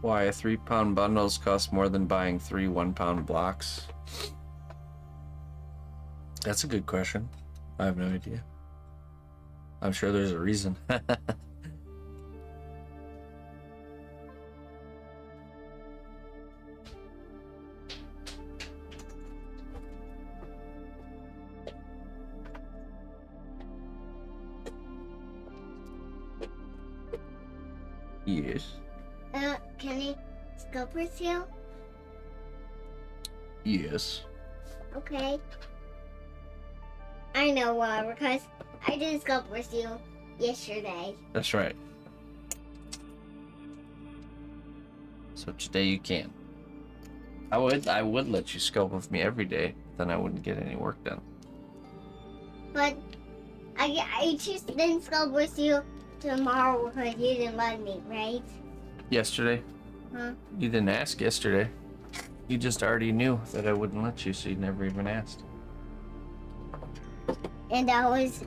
Why 3-pound bundles cost more than buying 3 1-pound blocks? That's a good question. I have no idea. I'm sure there's a reason. Yes. Can I sculpt with you? Yes. Okay. I know why, because I did sculpt seal yesterday. That's right. So today you can. I would let you sculpt with me every day, then I wouldn't get any work done. But I just didn't sculpt you tomorrow because you didn't let me, right? Yesterday? Huh? You didn't ask yesterday. You just already knew that I wouldn't let you, so you never even asked. And that was,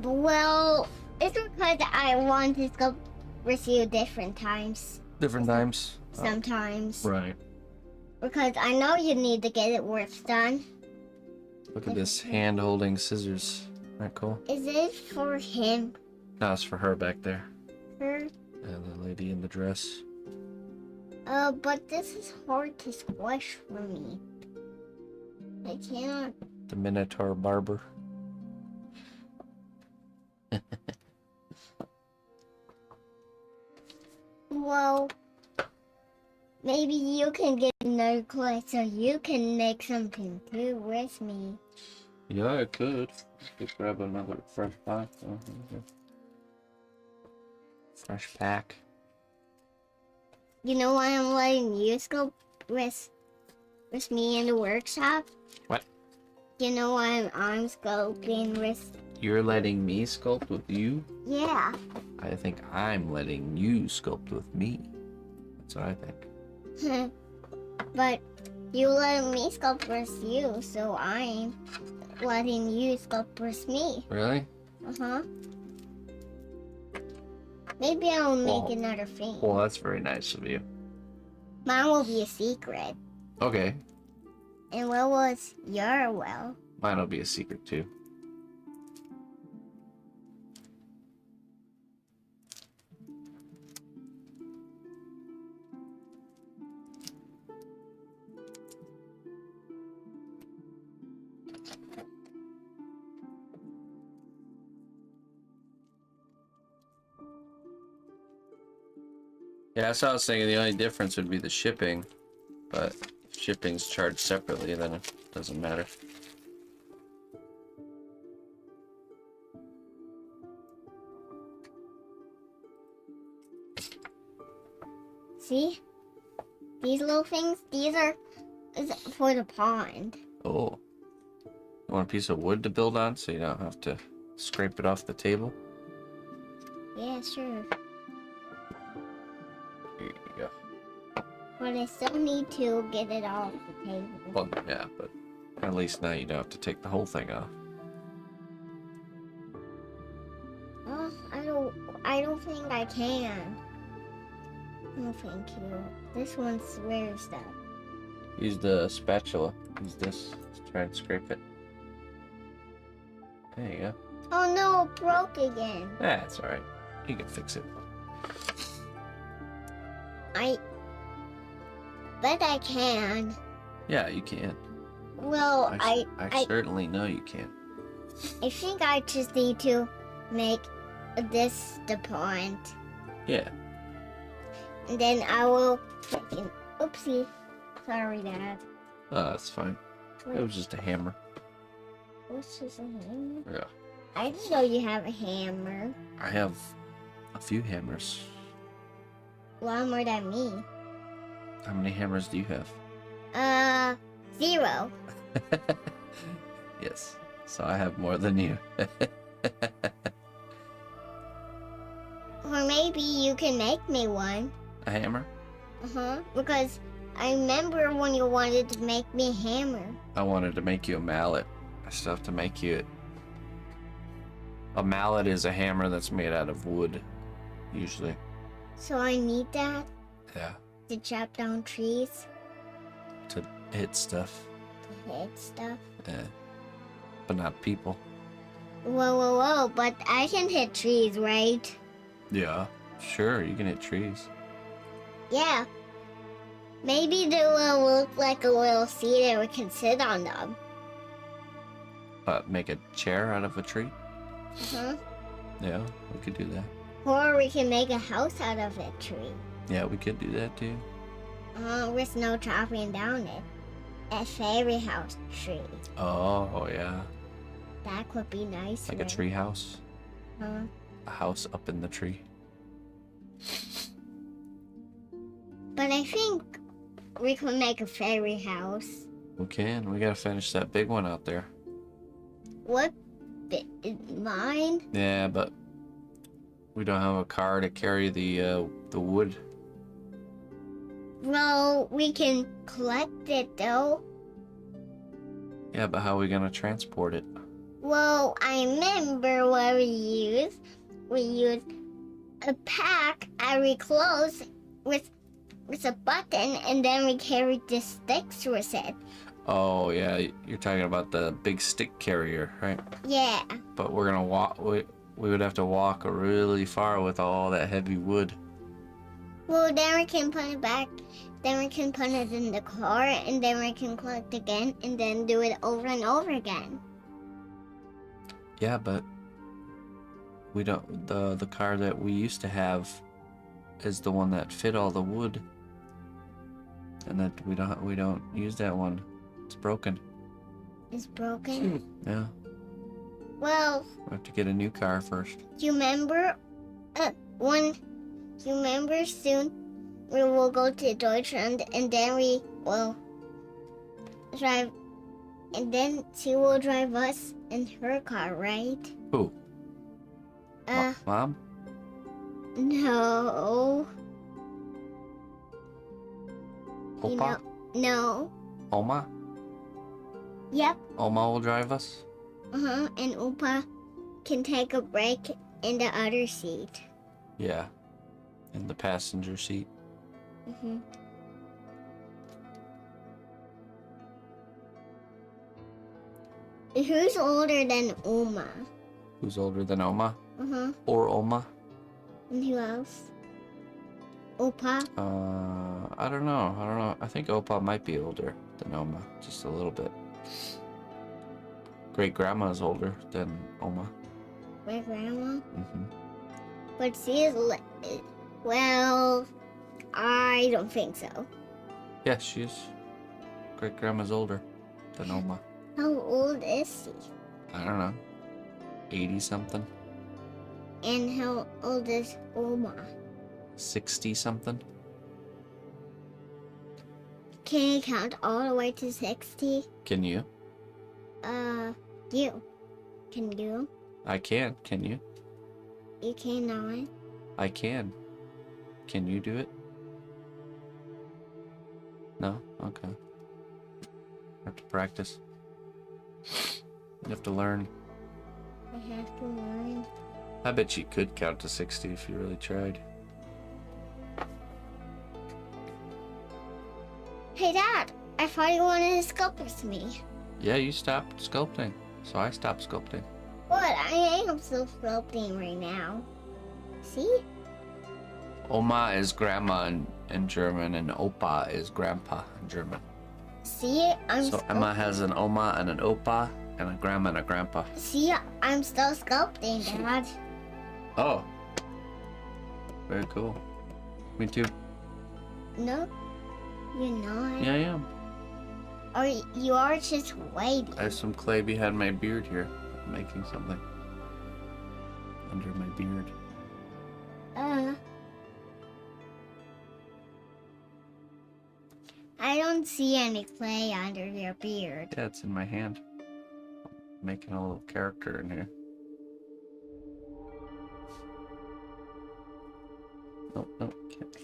well, it's because I want to sculpt you different times. Different times? Sometimes. Right. Because I know you need to get it work done. Look at this hand-holding scissors. Isn't that cool? Is it for him? No, it's for her back there. Her? And the lady in the dress. But this is hard to squish for me. I cannot. The Minotaur barber. Well, maybe you can get another clay so you can make something too with me. Yeah, I could. Just grab another fresh pack. Fresh pack. You know why I'm letting you sculpt with me in the workshop? What? You know why I'm sculpting with? You're letting me sculpt with you? Yeah. I think I'm letting you sculpt with me. That's what I think. But you let me sculpt with you, so I'm letting you sculpt with me. Really? Uh-huh. Maybe I'll make Well- another thing. Well, that's very nice of you. Mine will be a secret. Okay. And what was your will? Mine will be a secret too. Yeah, that's what I was thinking. The only difference would be the shipping, but if shipping's charged separately, then it doesn't matter. See? These little things, these are is for the pond. Oh. You want a piece of wood to build on so you don't have to scrape it off the table? Yeah, sure. Here you go. But I still need to get it off the table. Well, yeah, but at least now you don't have to take the whole thing off. Oh, I don't think I can. No, thank you. This one's rare stuff. Use the spatula. Use this to try and scrape it. There you go. Oh no, it broke again. That's alright. You can fix it. I bet I can. Yeah, you can. Well, I I certainly know you can. think I just need to make this the pond. Yeah. And then I will freaking oopsie. Sorry, Dad. Oh, that's fine. It was just a hammer. What's just a hammer? Yeah. I didn't know you have a hammer. I have a few hammers. A lot more than me. How many hammers do you have? 0. Yes. So I have more than you. Or maybe you can make me one. A hammer? Uh-huh. Because I remember when you wanted to make me a hammer. I wanted to make you a mallet. I still have to make you it. A mallet is a hammer that's made out of wood, usually. So I need that Yeah. to chop down trees, To hit stuff. to hit stuff. Yeah. But not people. Whoa. But I can hit trees, right? Yeah. Sure, you can hit trees. Yeah. Maybe they will look like a little seat and we can sit on them. Make a chair out of a tree? Uh-huh. Yeah, we could do that. Or we can make a house out of a tree. Yeah, we could do that too. With no chopping down it. A fairy house tree. Oh, yeah. That could be nice. Like a tree house. Huh? A house up in the tree. But I think we could make a fairy house. We can. We gotta finish that big one out there. What? Mine? Yeah, but we don't have a car to carry the wood. Well, we can collect it though. Yeah, but how are we gonna transport it? Well, I remember what we used. We used a pack and we close with a button, and then we carried the sticks with it. Oh yeah, you're talking about the big stick carrier, right? Yeah. But we're gonna walk. We would have to walk really far with all that heavy wood. Well, then we can put it back. Then we can put it in the car, and then we can collect again, and then do it over and over again. Yeah, but we don't. The car that we used to have is the one that fit all the wood, and that we don't use that one. It's broken. It's broken. Yeah, Well, we have to get a new car first. you remember you remember soon we will go to Deutschland, and then we will drive, and then she will drive us in her car, right? Who? Uh, Mom? no. You Opa? know, no. Oma? Yep. Oma will drive us? And Opa can take a break in the other seat. Yeah. In the passenger seat. Who's older than Oma? Who's older than Oma? Uh-huh. Or Oma? And who else? Opa? I don't know. I think Opa might be older than Oma. Just a little bit. Great grandma is older than Oma. My grandma? Mm-hmm. But she is, well, I don't think so. Yeah, she is. Great grandma's older than Oma. How old is she? I don't know. 80 something? And how old is Oma? 60 something? Can you count all the way to 60? Can you? You. Can you? I can. Can you? You cannot. I can. Can you do it? No? Okay. Have to practice. You have to learn. I have to learn. I bet you could count to 60 if you really tried. Hey, Dad! I thought you wanted to sculpt with me. Yeah, you stopped sculpting. So I stopped sculpting. But I am still sculpting right now. See? Oma is grandma in German, and Opa is grandpa in German. See? So Emma has an Oma and an Opa, and a grandma and a grandpa. See, I'm still sculpting, Dad. Oh. Very cool. Me too. No, you're not. Yeah, I am. Or you are just waiting. I have some clay behind my beard here. I'm making something. Under my beard. I don't see any clay under your beard. Yeah, it's in my hand. I'm making a little character in here. Nope, can't.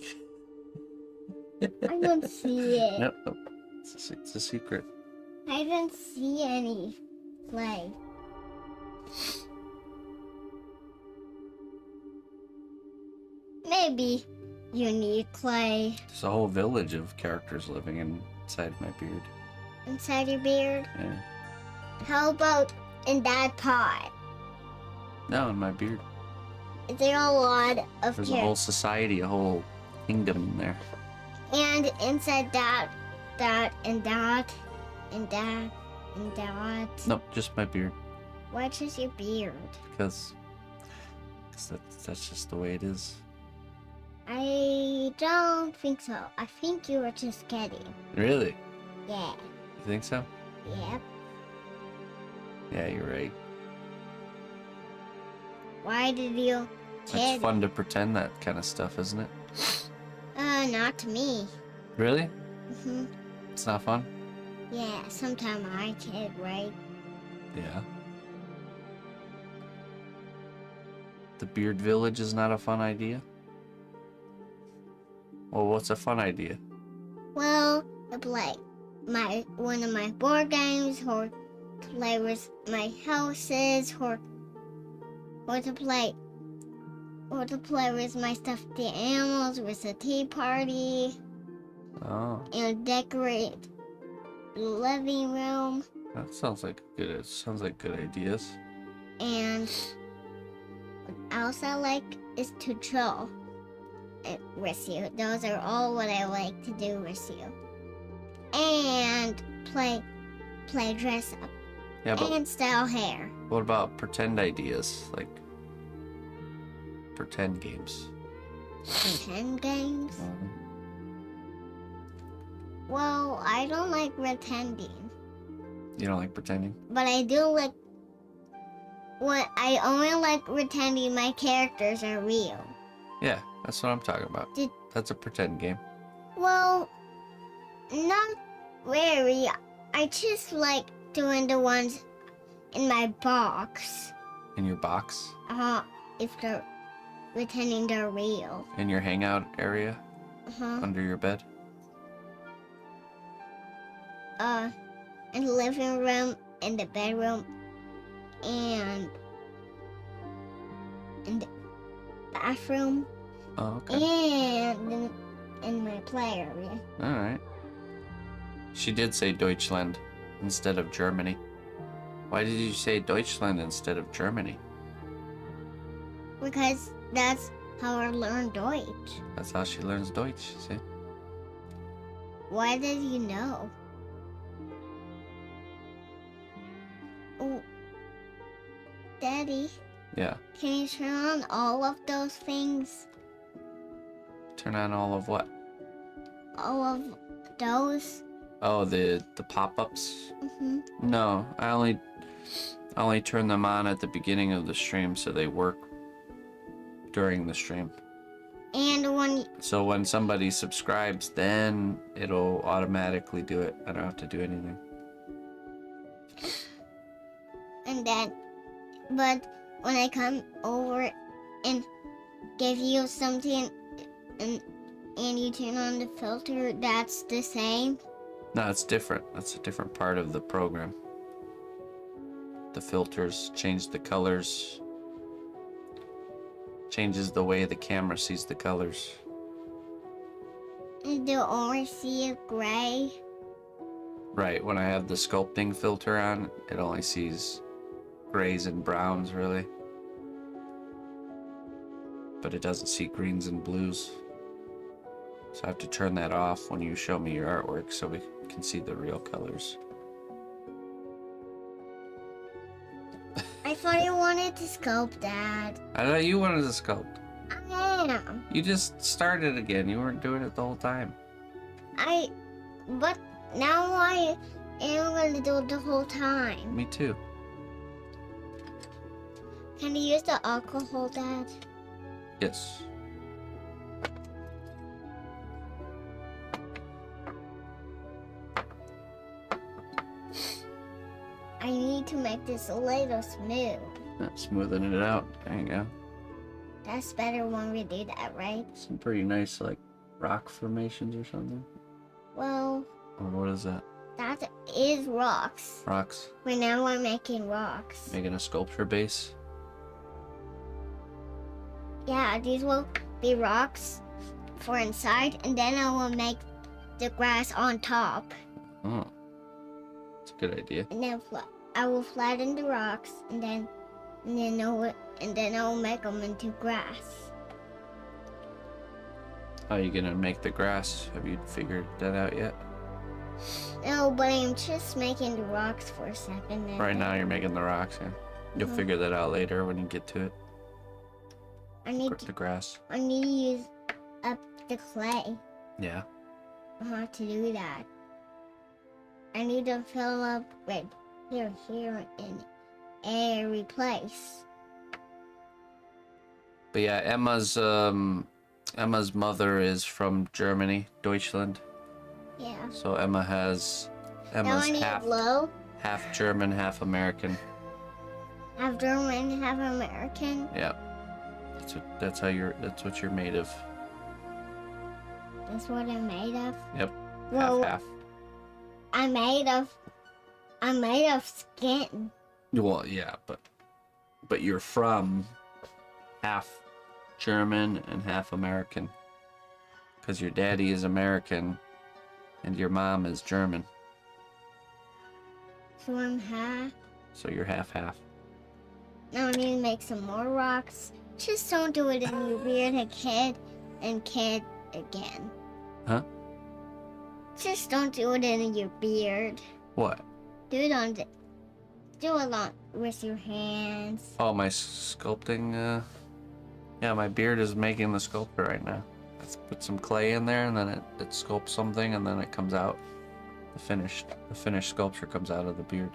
I don't see it. Nope. It's a secret. I don't see any clay. Maybe you need clay There's a whole village of characters living inside my beard. inside your beard. Yeah. How about in that pot? No, in my beard. Is there a lot of There's a whole society, a whole kingdom in there. And inside that, and that, and that, and that. Nope, just my beard. Why just your beard? Because that's just the way it is. I don't think so. I think you were just kidding. Really? Yeah. You think so? Yep. Yeah, you're right. Why did you It's kid? fun to pretend that kind of stuff, isn't it? Not to me. Really? Hmm. It's not fun? Yeah, sometimes I kid, right? Yeah. The Beard Village is not a fun idea? Well, what's a fun idea? Well, to play one of my board games, or to play with my houses, or to play with my stuffed animals, with a tea party, Oh, and decorate the living room. that sounds like good. It sounds like good ideas. And what else I like is to draw with you. Those are all what I like to do with you. And play dress up Yeah, but and style hair. what about pretend ideas? Like pretend games? Pretend games. Well, I don't like pretending, You don't like pretending? but I do like. I only like pretending my characters are real. Yeah, that's what I'm talking about. That's a pretend game. Well, not very. I just like doing the ones in my box. In your box? If they're pretending they're real. In your hangout area? Under your bed? In the living room, in the bedroom, and in the bathroom, Oh, okay. and in my play area. Alright. She did say Deutschland instead of Germany. Why did you say Deutschland instead of Germany? Because that's how I learned Deutsch. That's how she learns Deutsch, see? Why did you know? Oh, Daddy, Yeah. can you turn on all of those things? Turn on all of what? All of those? Oh, the pop-ups? Mm-hmm. No, I only turn them on at the beginning of the stream so they work during the stream. And So when somebody subscribes, then it'll automatically do it. I don't have to do anything. but when I come over and give you something and you turn on the filter, that's the same? No, it's different. That's a different part of the program. The filters change the colors. Changes the way the camera sees the colors. And they'll only see it gray? Right, when I have the sculpting filter on, it only sees grays and browns, really. But it doesn't see greens and blues. So I have to turn that off when you show me your artwork so we can see the real colors. I thought you wanted to sculpt that. I thought you wanted to sculpt. I am. You just started again. You weren't doing it the whole time. But now I am going to do it the whole time. Me too. Can you use the alcohol, Dad? Yes. I need to make this a little smooth. Smoothing it out. There you go. That's better when we do that, right? Some pretty nice, like, rock formations or something. Well, Or what is that? that is rocks. Rocks? Right now we're making rocks. Making a sculpture base? Yeah, these will be rocks for inside, and then I will make the grass on top. Oh. It's a good idea. And then I will flatten the rocks, and then I will make them into grass. How are you gonna make the grass? Have you figured that out yet? No, but I'm just making the rocks for a second. And Right now you're making the rocks, yeah. You'll figure that out later when you get to it. I need to The grass. use up the clay. Yeah. To do that. I need to fill up with here, and every place. But yeah, Emma's mother is from Germany, Deutschland. Yeah. So Emma's Now I need low. half German, half American. Half German, half American. Yeah. That's what you're made of. That's what I'm made of. Yep. Well, Half. I'm made of skin. Well, yeah, but you're from half German and half American. Because your daddy is American and your mom is German. So I'm half. So you're half. Now I need to make some more rocks. Just don't do it in your beard again and kid again. Huh? Just don't do it in your beard. What? Do it on with your hands. Oh, my sculpting, yeah, my beard is making the sculpture right now. Let's put some clay in there and then it sculpts something and then it comes out. The finished sculpture comes out of the beard.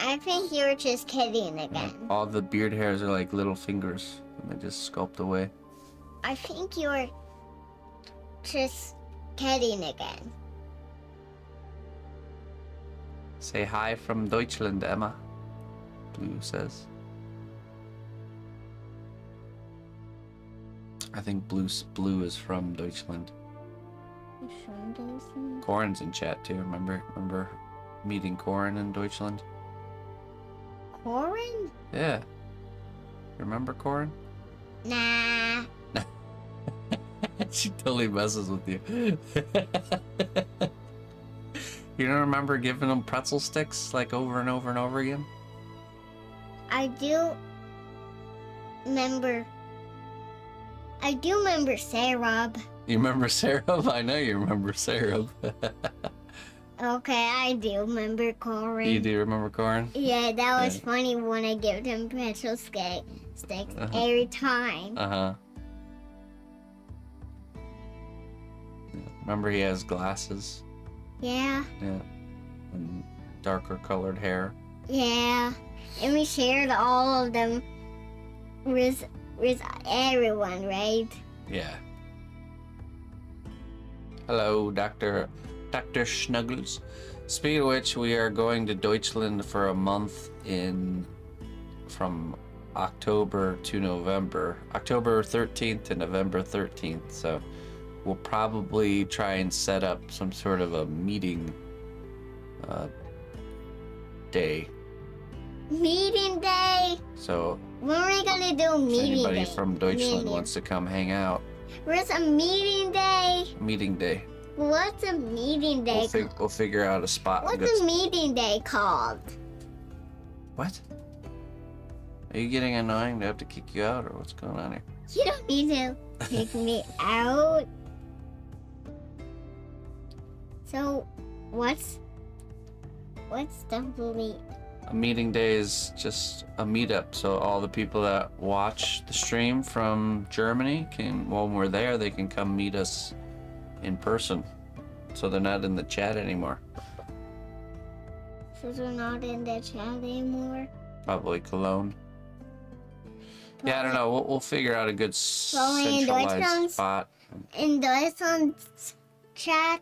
I think you're just kidding again. All the beard hairs are like little fingers and they just sculpt away. I think you're just kidding again. Say hi from Deutschland, Emma. Blue says. I think Blue is from Deutschland. Corin's in chat too. Remember meeting Corin in Deutschland? Corin? Yeah. You remember Corin? Nah. She totally messes with you. You don't remember giving them pretzel sticks like over and over and over again? I do remember Sarah. You remember Sarah? I know you remember Sarah. Okay, I do remember Corin. You do remember Corin? Yeah, that was Yeah. funny when I gave him pretzel sticks every time. Uh-huh. Remember he has glasses? Yeah, Yeah. And darker colored hair. yeah. And we shared all of them with everyone, right? Yeah. Hello, Dr. Schnuggles. Speaking of which, we are going to Deutschland for a month from October to November. October 13th to November 13th. So we'll probably try and set up some sort of a meeting day. Meeting day. So When are we gonna do if meeting anybody day? from Deutschland Meeting. wants to come hang out, Where's a meeting day? meeting day. What's a meeting day called? We'll figure out a spot. and What's get a meeting day called? What? Are you getting annoying? Do I have to kick you out or what's going on here? You don't need to kick me out. So, what's the meet? A meeting day is just a meetup, so all the people that watch the stream from Germany can, when we're there, they can come meet us in person. So they're not in the chat anymore. So they're not in the chat anymore? Probably Cologne. Yeah, I don't know. We'll figure out a good Probably in centralized Deutschland. spot. In Deutschland's chat?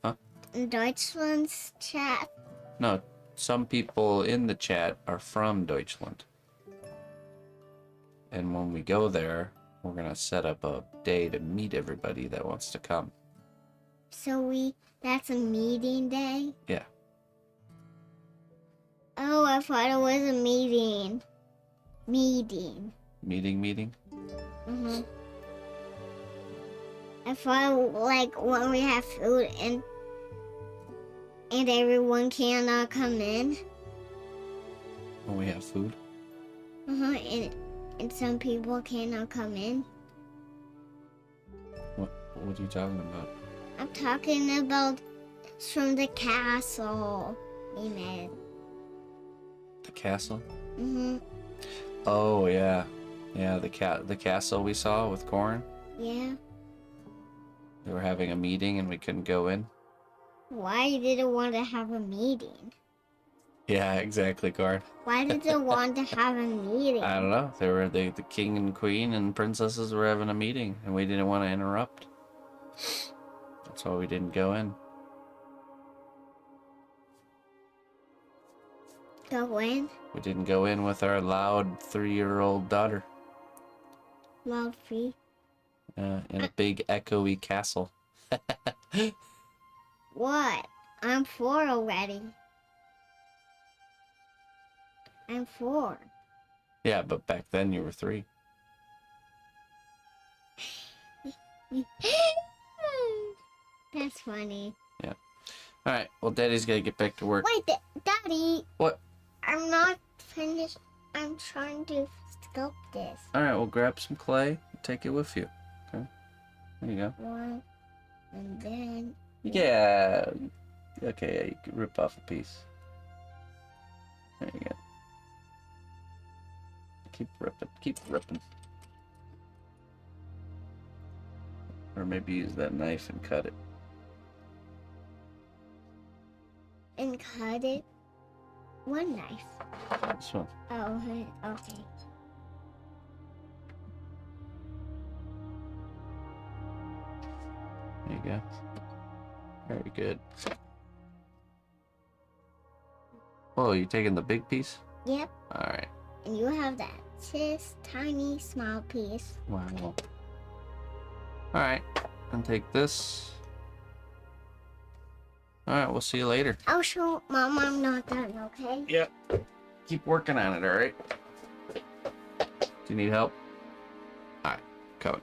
Huh? In Deutschland's chat? No, some people in the chat are from Deutschland. And when we go there, we're going to set up a day to meet everybody that wants to come. So that's a meeting day? Yeah. Oh, I thought it was a meeting. Meeting. Meeting? Mm-hmm. I thought like when we have food and everyone cannot come in. When we have food? Uh-huh. And some people cannot come in. What are you talking about? I'm talking about from the castle we made. The castle? Mm-hmm. Oh, yeah. Yeah, the castle we saw with Corin. Yeah. They were having a meeting and we couldn't go in. Why did it want to have a meeting? Yeah, exactly, Card. Why did they want to have a meeting? I don't know. They were the king and queen and princesses were having a meeting, and we didn't want to interrupt. That's why we didn't go in. Go in? We didn't go in with our loud 3-year-old daughter Loud free. in a big echoey castle. What? I'm 4 already. I'm 4. Yeah, but back then you were 3. That's funny. Yeah. All right. Well, Daddy's gotta get back to work. Wait, Daddy. What? I'm not finished. I'm trying to sculpt this. All right. Well, grab some clay and take it with you. Okay. There you go. One, and then. Yeah. Okay. Yeah, you can rip off a piece. There you go. Keep ripping. Keep ripping. Or maybe use that knife and cut it. And cut it. One knife. This one. Oh, okay. There you go. Very good. Oh, you taking the big piece? Yep. All right. And you have that tiny small piece. Wow. All right. And take this. All right. We'll see you later. I'll show Mom I'm not done, okay? Yeah. Keep working on it, all right? Do you need help? All right. Coming.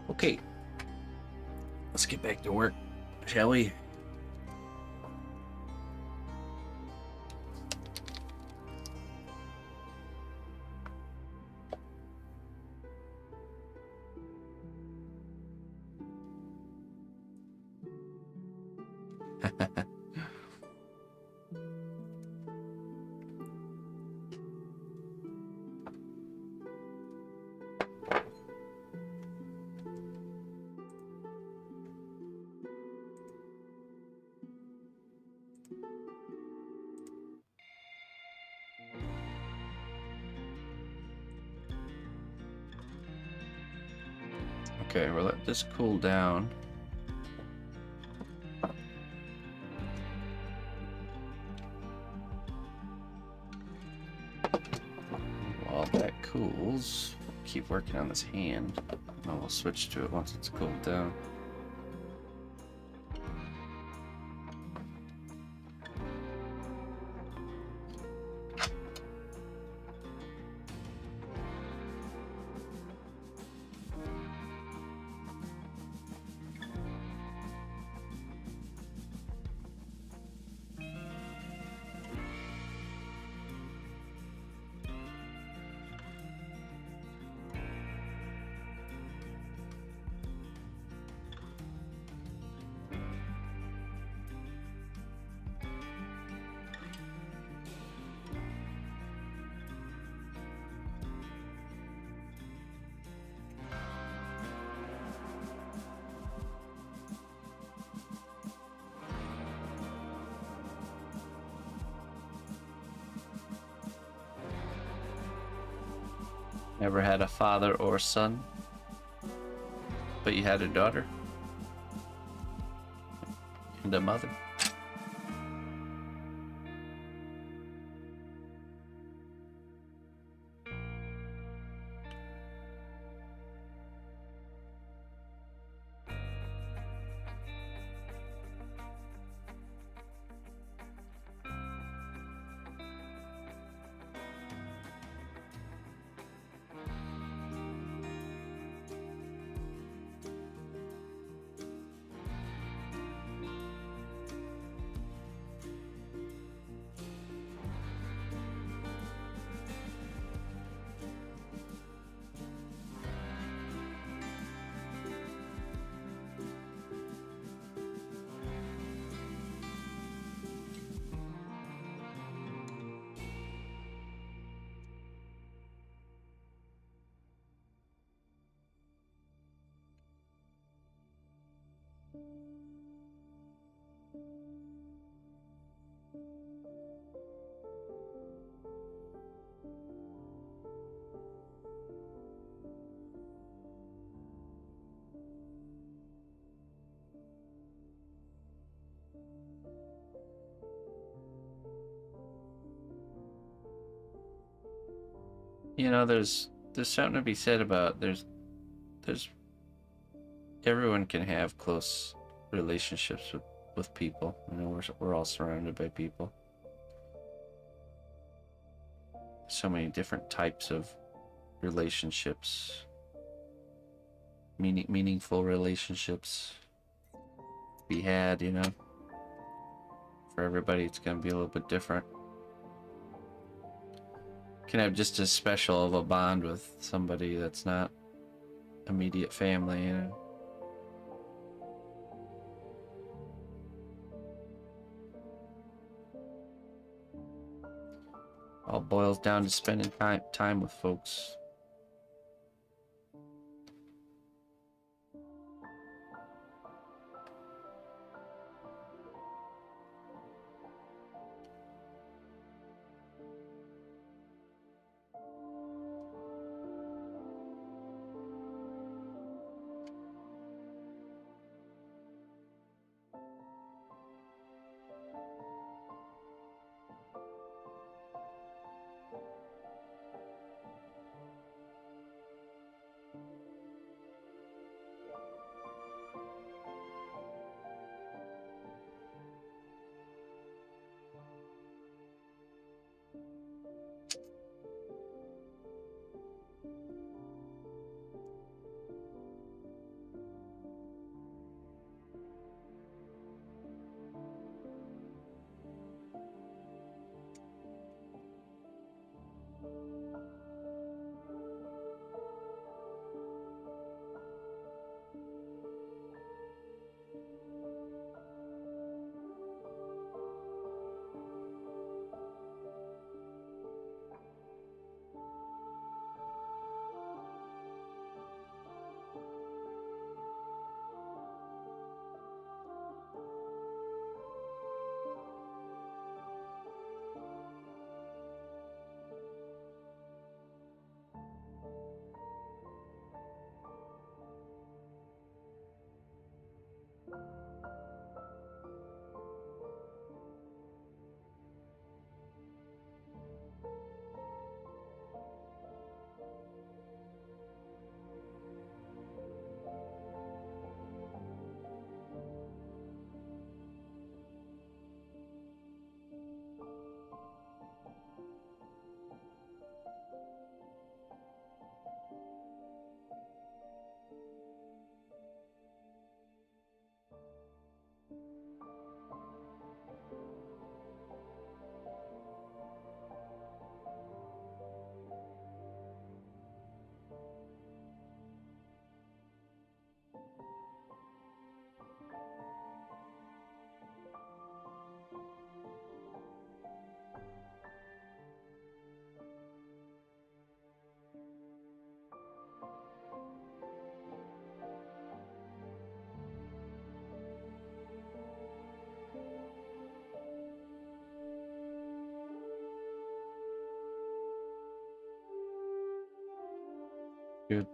Okay. Let's get back to work, shall we? Okay, we'll let this cool down. While that cools, keep working on this hand. And we'll switch to it once it's cooled down. Never had a father or son, but you had a daughter and a mother. You know, there's something to be said about there's everyone can have close relationships with people. You know, we're all surrounded by people. So many different types of relationships, meaningful relationships be had. You know, for everybody, it's gonna be a little bit different. Can have just as special of a bond with somebody that's not immediate family, you know. All boils down to spending time with folks. Good.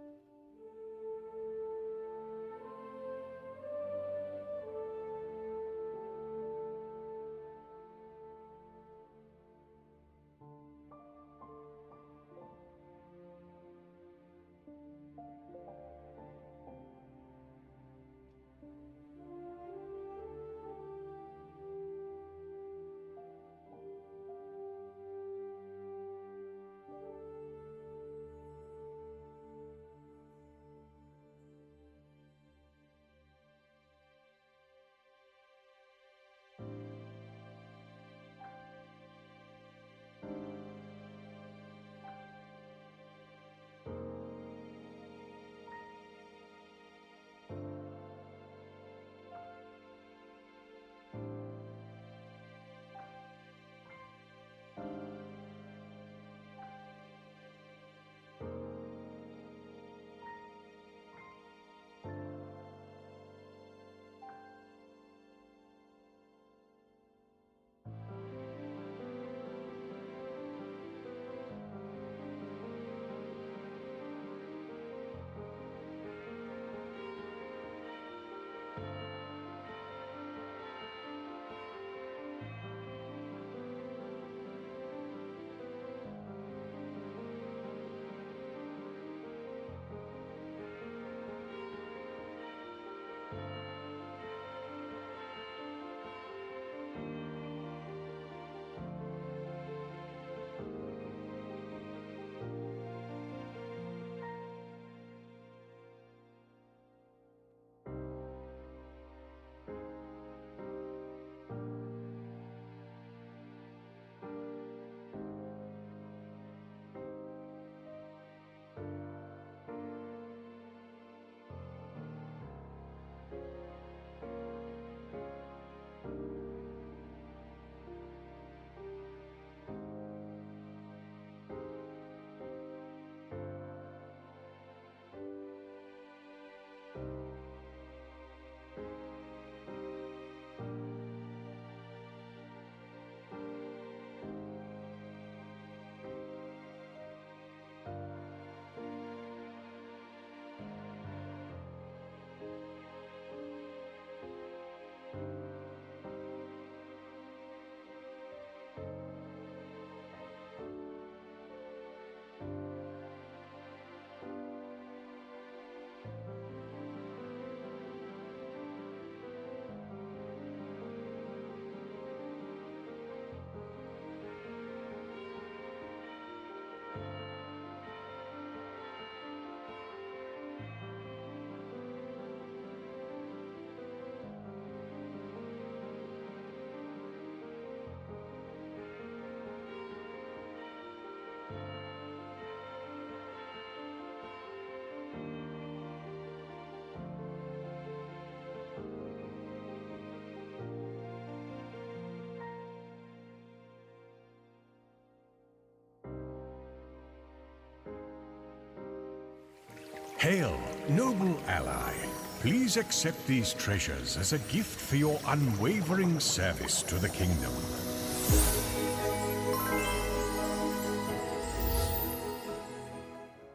Hail, noble ally. Please accept these treasures as a gift for your unwavering service to the kingdom.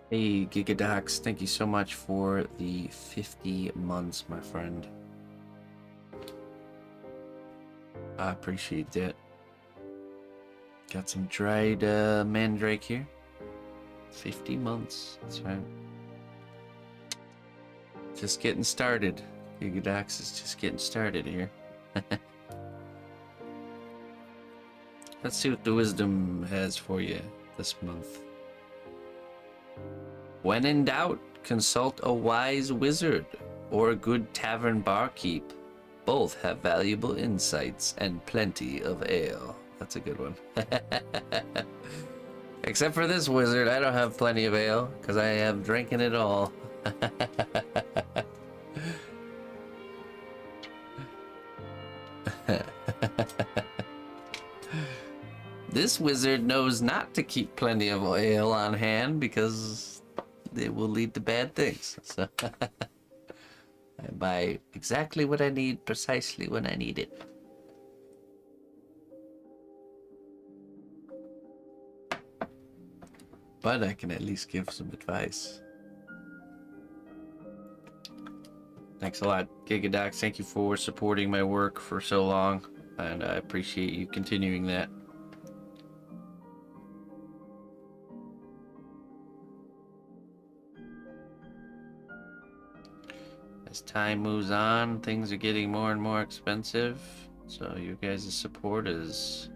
Hey, Gigadox, thank you so much for the 50 months, my friend. I appreciate that. Got some dried mandrake here. 50 months, that's right. Just getting started. Gigadox is just getting started here. Let's see what the wisdom has for you this month. When in doubt, consult a wise wizard or a good tavern barkeep. Both have valuable insights and plenty of ale. That's a good one. Except for this wizard, I don't have plenty of ale because I have drinking it all. This wizard knows not to keep plenty of ale on hand because it will lead to bad things. So I buy exactly what I need, precisely when I need it. But I can at least give some advice. Thanks a lot, Gigadox. Thank you for supporting my work for so long, and I appreciate you continuing that. As time moves on, things are getting more and more expensive, so you guys' support is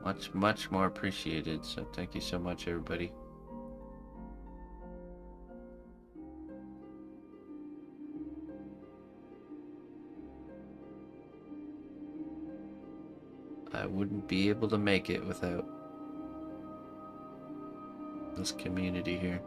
much, much more appreciated. So thank you so much, everybody. I wouldn't be able to make it without this community here.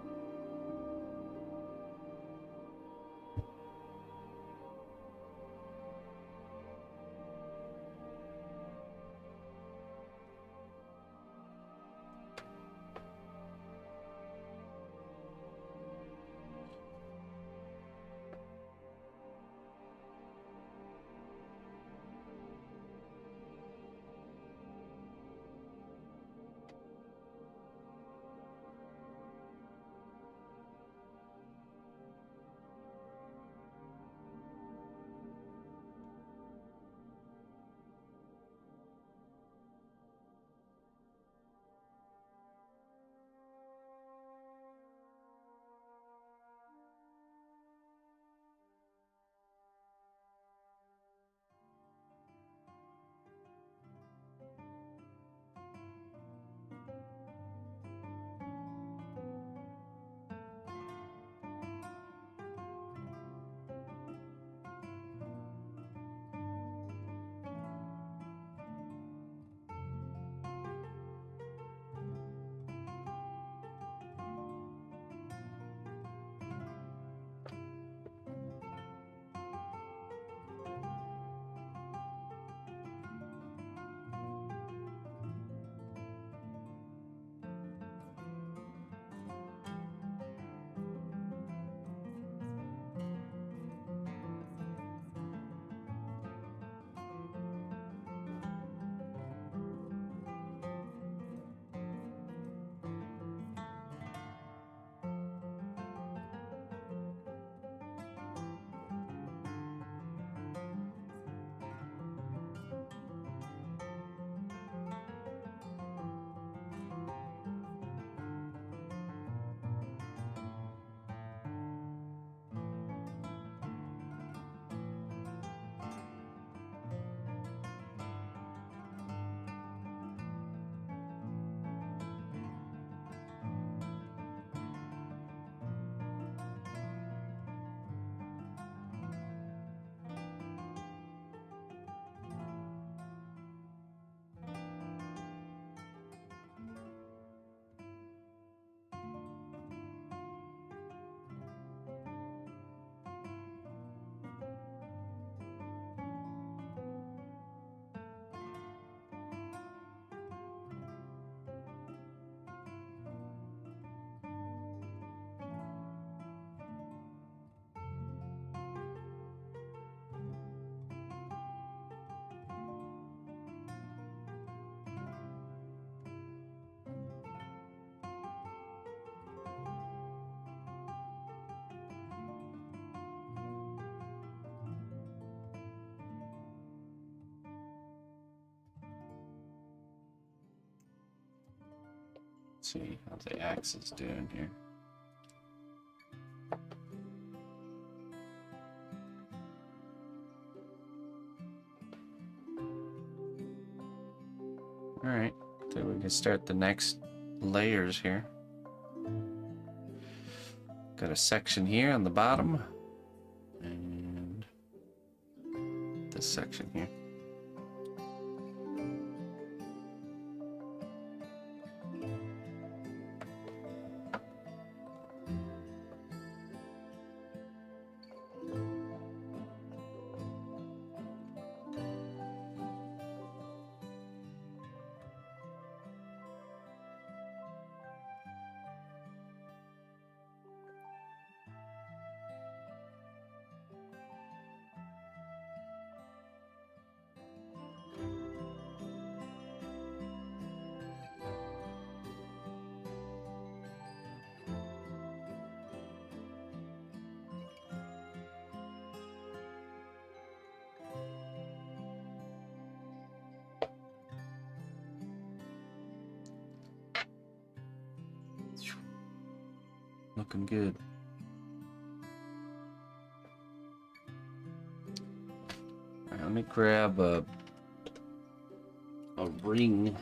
See how the axe is doing here. Alright, so we can start the next layers here. Got a section here on the bottom, and this section here. Looking good. Alright, let me grab a ring.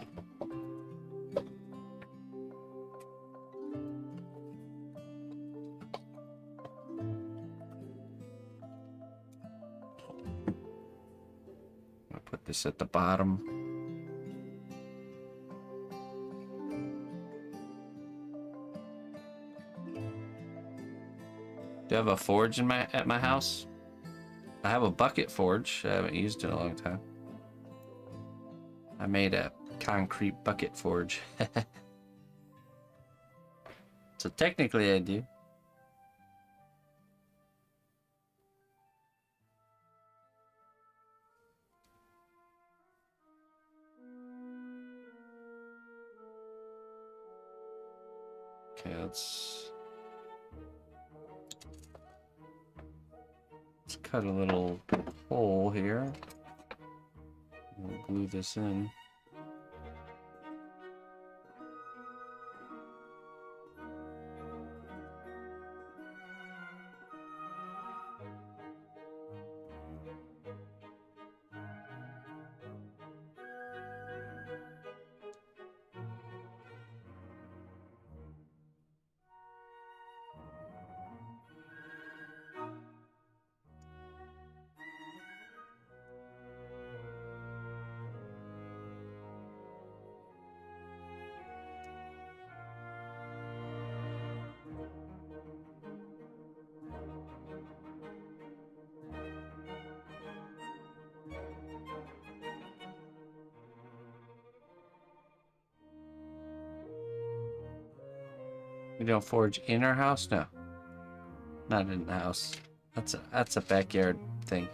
I'll put this at the bottom. Do you have a forge at my house? I have a bucket forge. I haven't used it in a long time. I made a concrete bucket forge. So technically I do. Okay, let's cut a little hole here. We'll glue this in. We don't forge in our house? No. Not in the house. That's a backyard thing.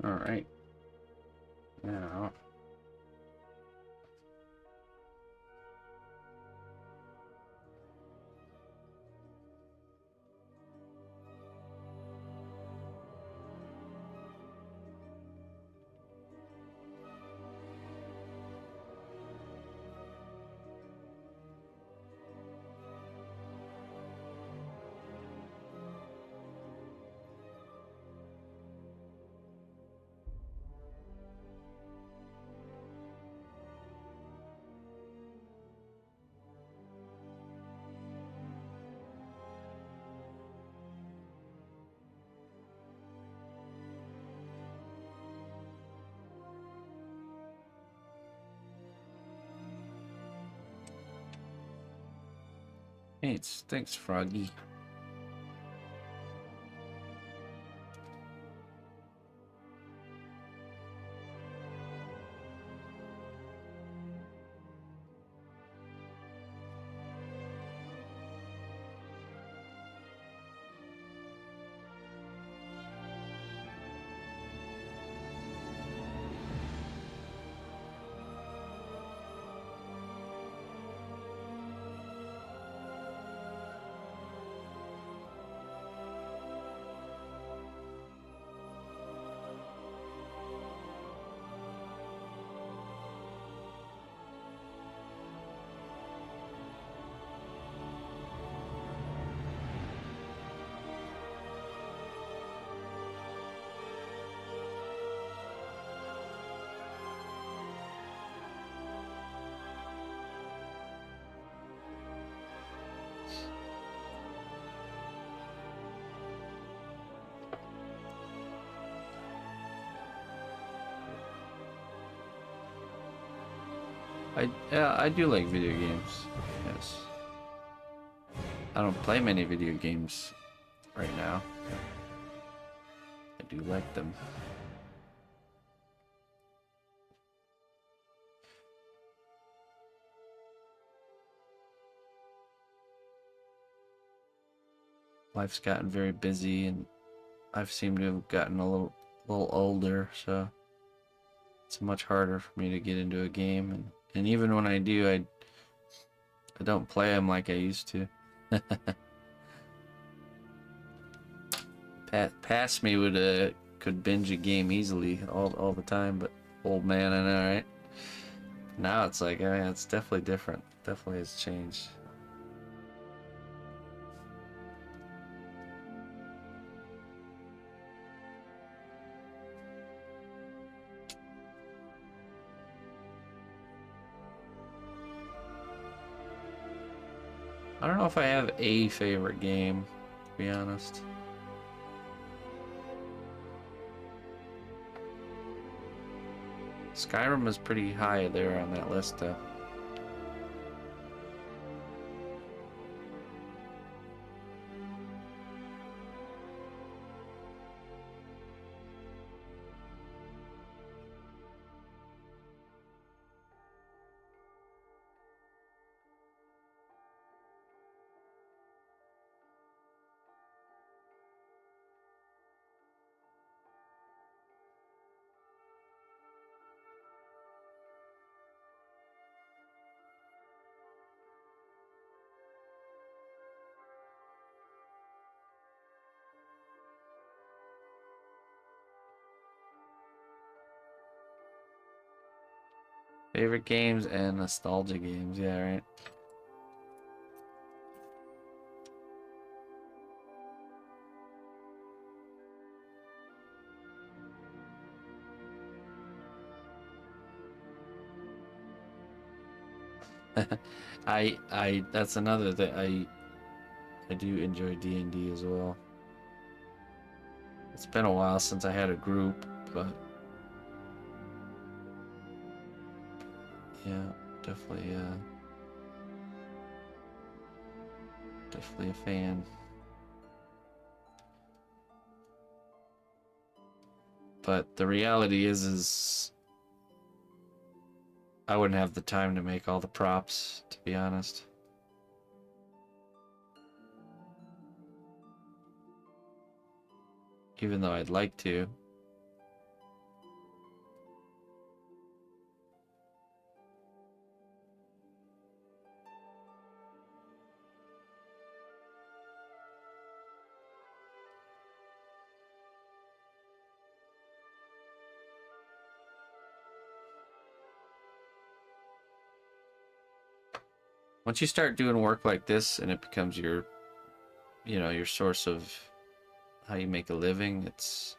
All right. Now, thanks, Froggy. I do like video games. Yes. I don't play many video games right now. I do like them. life's gotten very busy, and I've seemed to have gotten a little older, so it's much harder for me to get into a game. And even when I do, I don't play them like I used to. Past me would could binge a game easily all the time, but old man, I know, right? Now it's like, yeah, it's definitely different. Definitely has changed. I don't know if I have a favorite game, to be honest. Skyrim is pretty high there on that list, though. Favorite games and nostalgia games, yeah, right? That's another thing. I do enjoy D&D as well. It's been a while since I had a group, but yeah, definitely definitely a fan. But the reality is I wouldn't have the time to make all the props, to be honest. Even though I'd like to. Once you start doing work like this and it becomes your, your source of how you make a living, it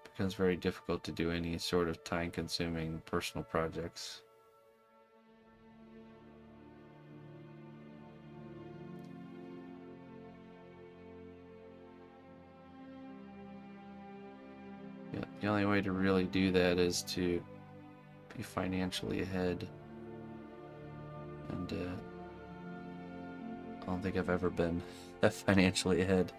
becomes very difficult to do any sort of time-consuming personal projects. Yeah, the only way to really do that is to be financially ahead. And I don't think I've ever been financially ahead.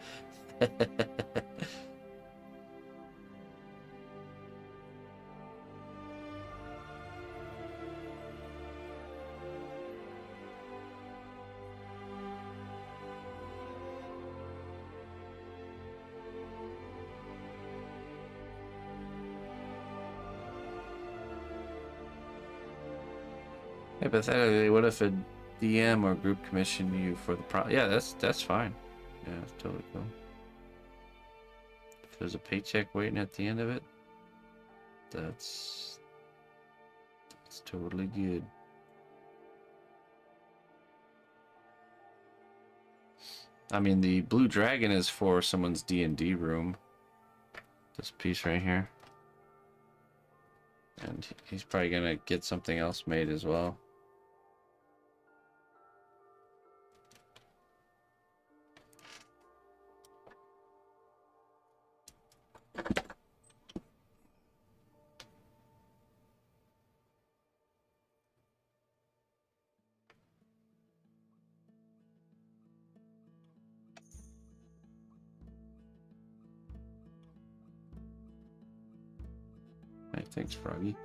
Hypothetically, what if a DM or group commissioned you for the Yeah, that's fine. Yeah, that's totally cool. If there's a paycheck waiting at the end of it, that's totally good. I mean, the blue dragon is for someone's D&D room. This piece right here. And he's probably gonna get something else made as well. Hey, thanks, Froggy.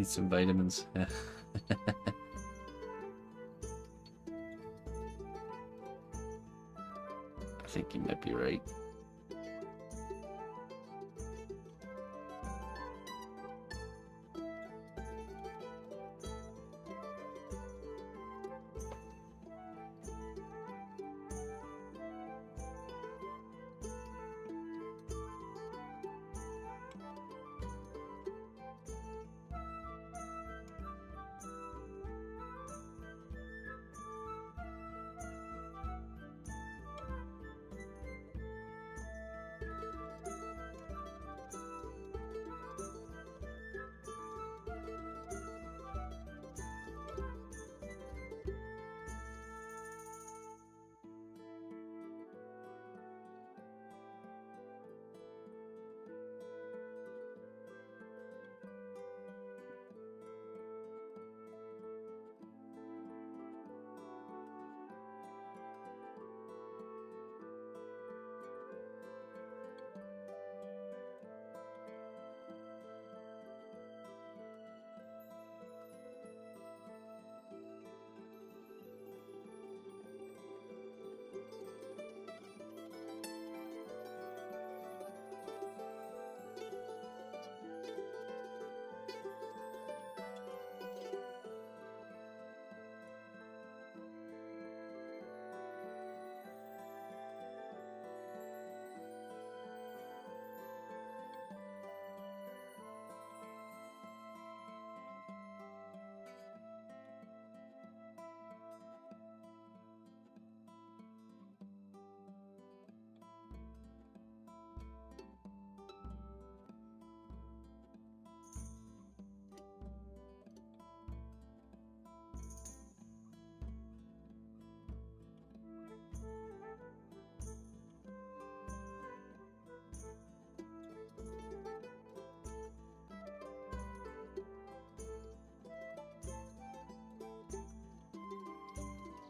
Need some vitamins. I think you might be right.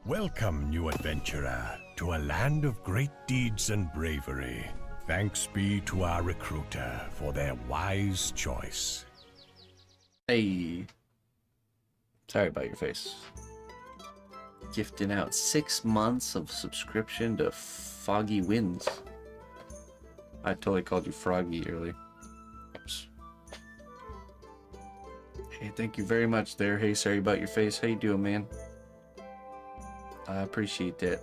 Welcome, new adventurer, to a land of great deeds and bravery. Thanks be to our recruiter for their wise choice. Hey. Sorry about your face. Gifting out 6 months of subscription to Foggy Winds. I totally called you Froggy earlier. Oops. Hey, thank you very much there. Hey, sorry about your face. How you doing, man? I appreciate that.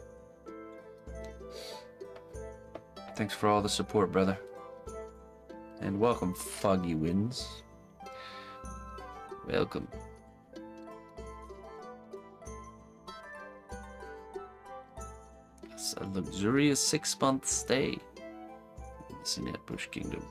Thanks for all the support, brother. And welcome, Foggy Winds. Welcome. It's a luxurious 6-month stay in the cnotbusch Kingdom.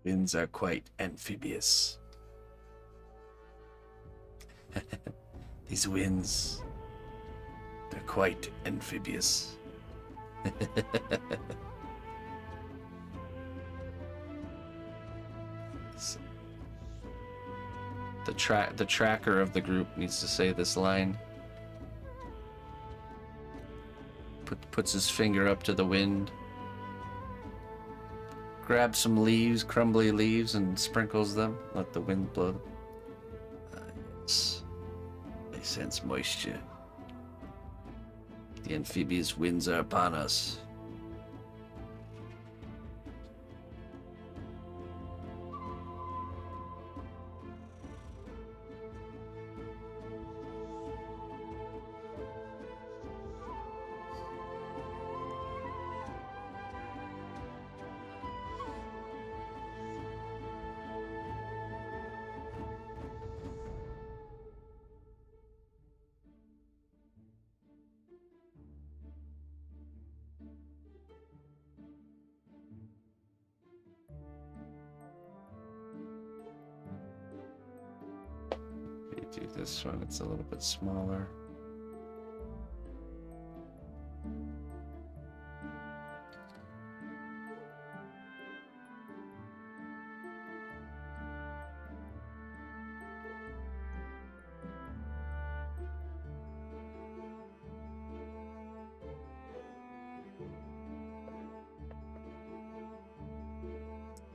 Winds are quite amphibious. These winds, they're quite amphibious. The tracker of the group needs to say this line. Puts his finger up to the wind. Grab some leaves, crumbly leaves, and sprinkles them. Let the wind blow them. Yes. They sense moisture. The amphibious winds are upon us. Do this one, it's a little bit smaller.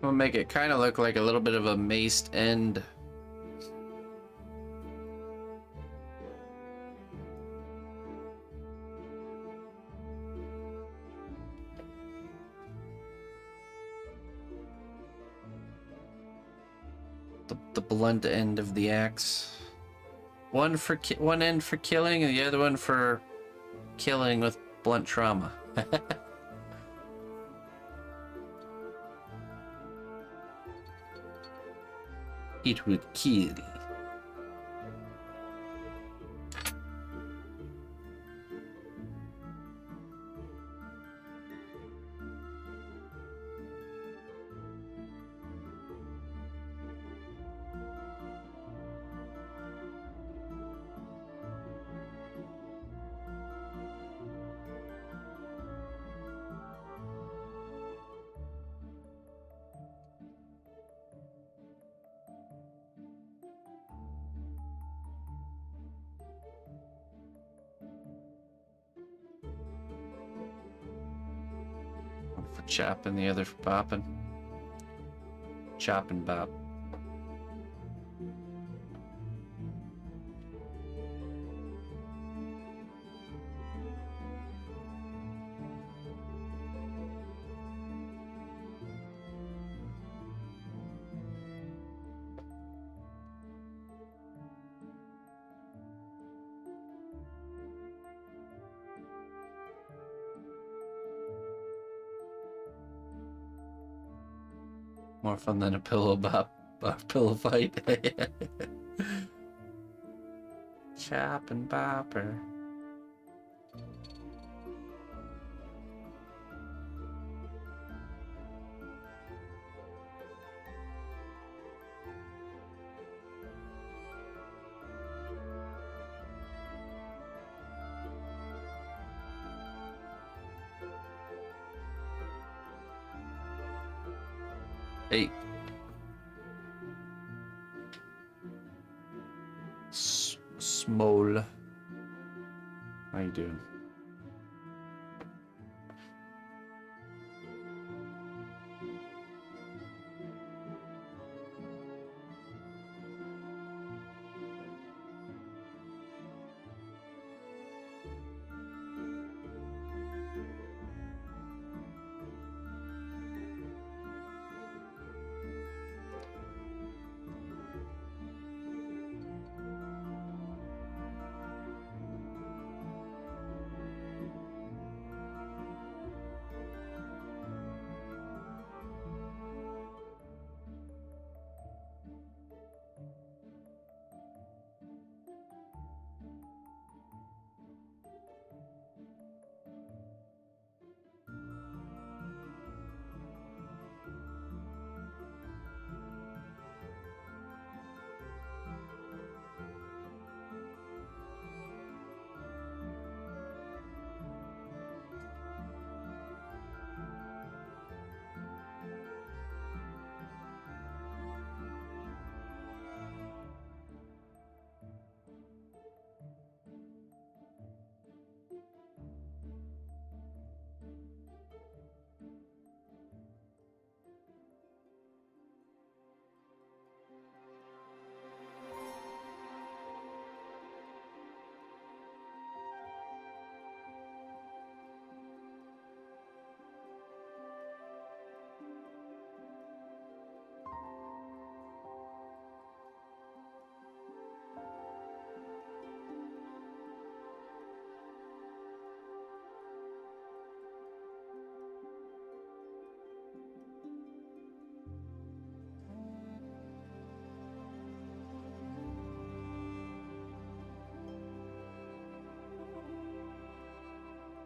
We'll make it kind of look like a little bit of a maced end. The blunt end of the axe. One end for killing, and the other one for killing with blunt trauma. It would kill. One for chopping, the other for popping. Chop and bop. More fun than a pillow bop, pillow fight. Chop and bopper. Hey. Small. How you doing?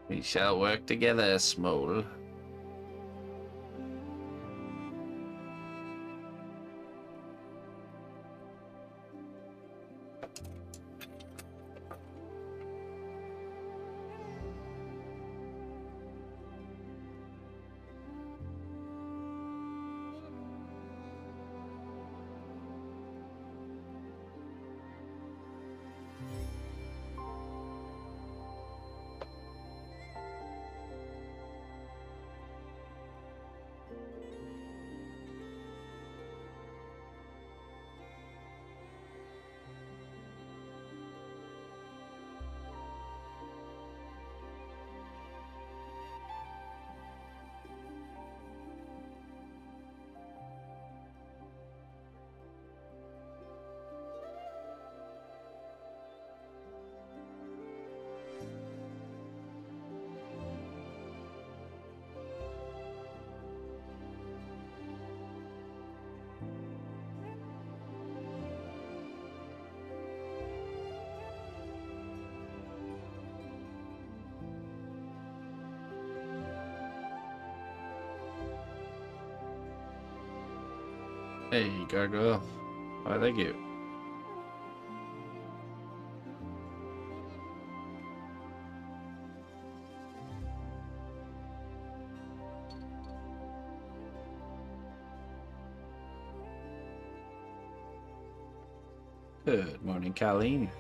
We shall work together, Smole. Hey, Gargoyle. Oh, thank you. Good morning, Colleen.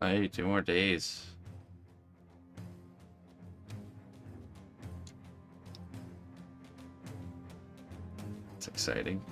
Hey, 2 more days. It's exciting.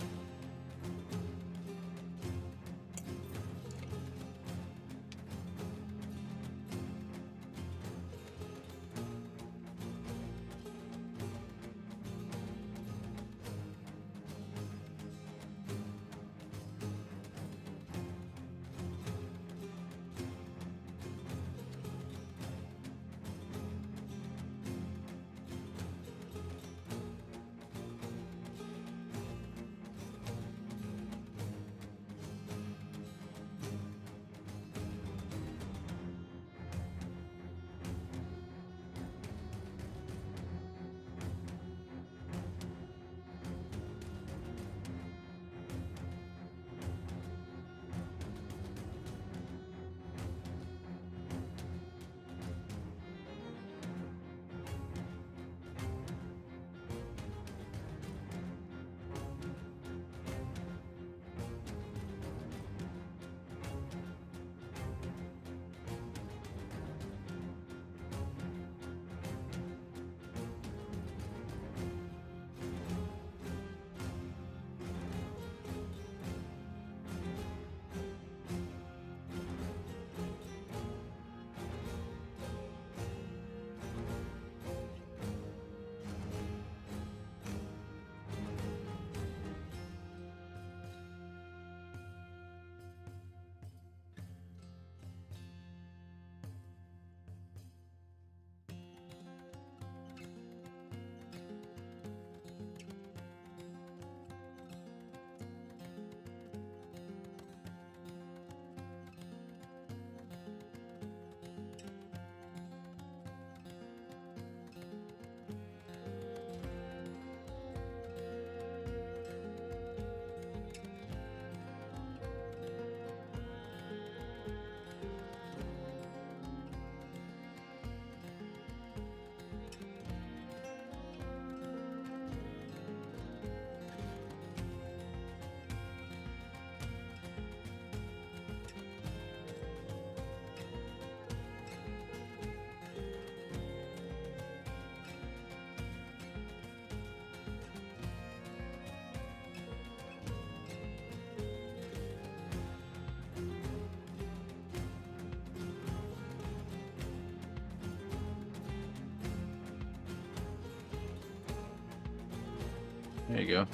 There you go.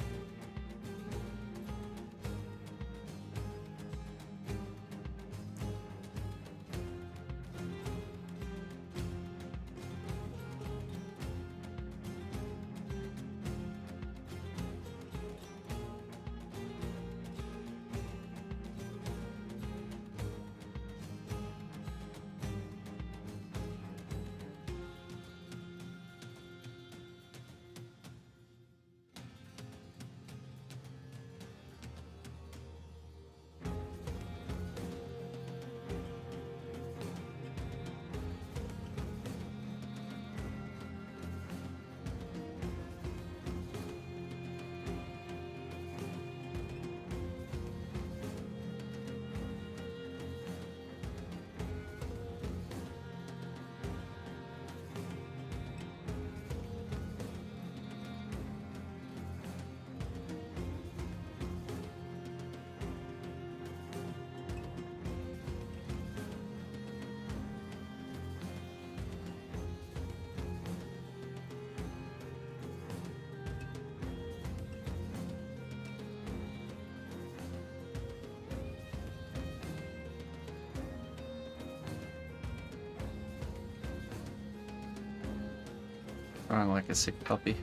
Crying like a sick puppy.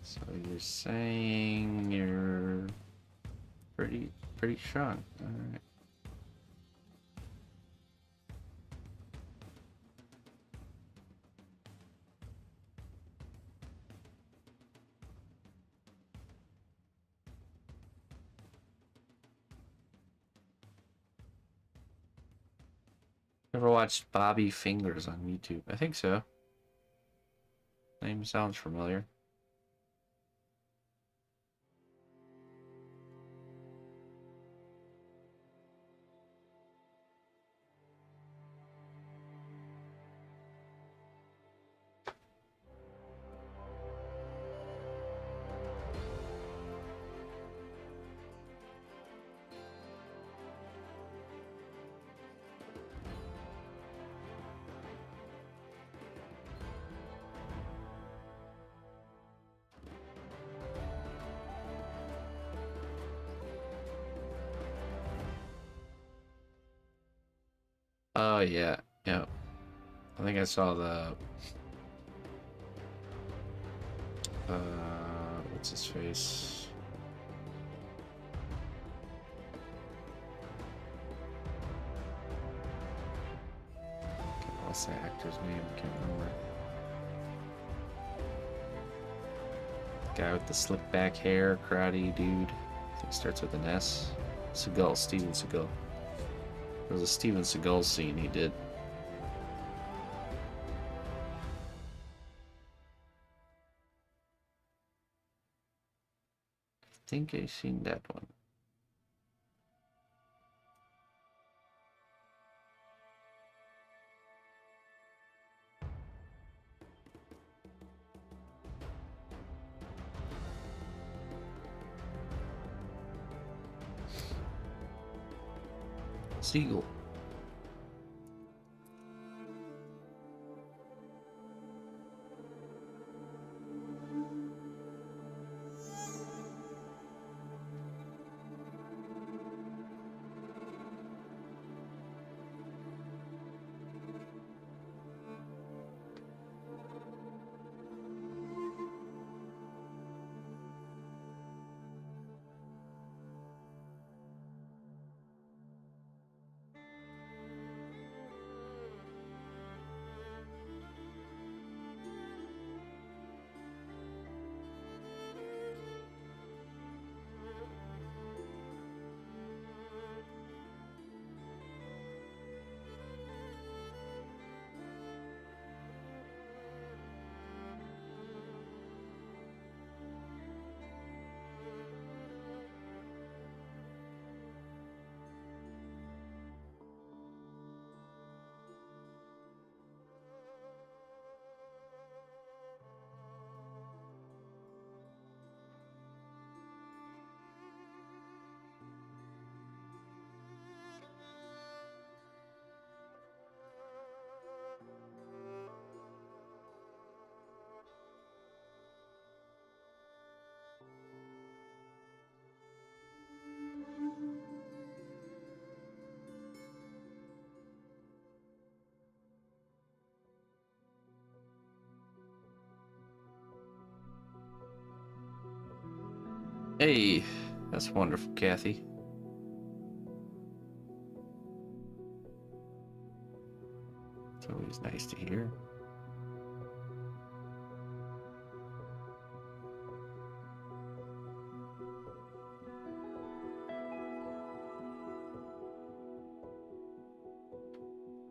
So you're saying you're pretty strong. All right. Ever watched Bobby Fingers on YouTube? I think so. Name sounds familiar. Oh yeah, yeah. I think I saw the what's his face? What's the actor's name? Can't remember. Guy with the slick back hair, karate dude. I think starts with an S. Seagal, Steven Seagal. There was a Steven Seagal scene he did. I think I've seen that one. Seagull. Hey, that's wonderful, Kathy. It's always nice to hear.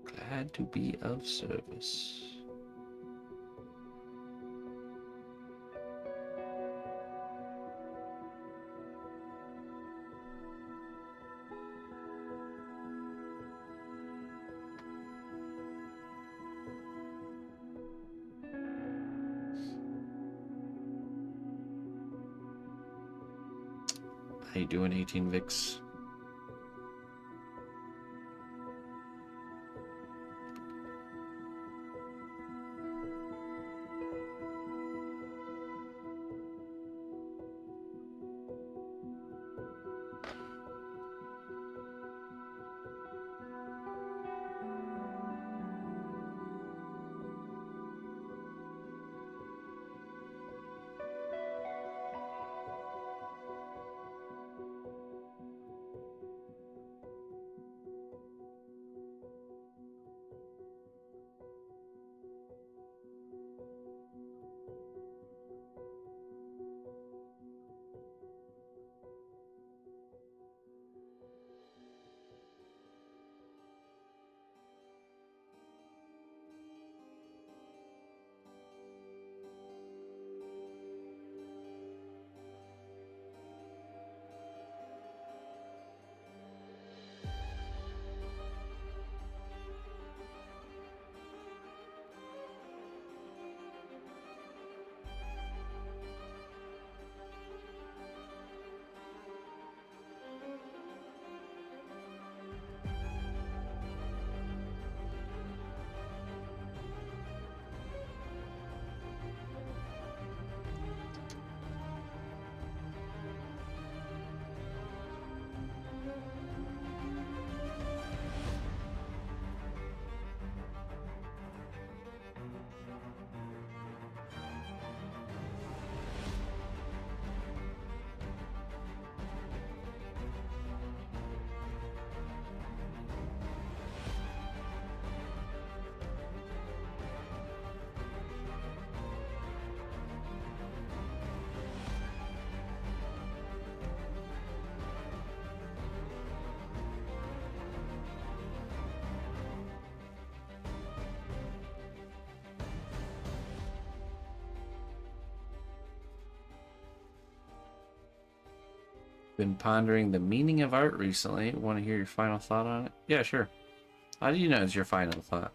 Glad to be of service. How you doing, 18 Vix? Been pondering the meaning of art recently. Want to hear your final thought on it? Yeah, sure. How do you know it's your final thought?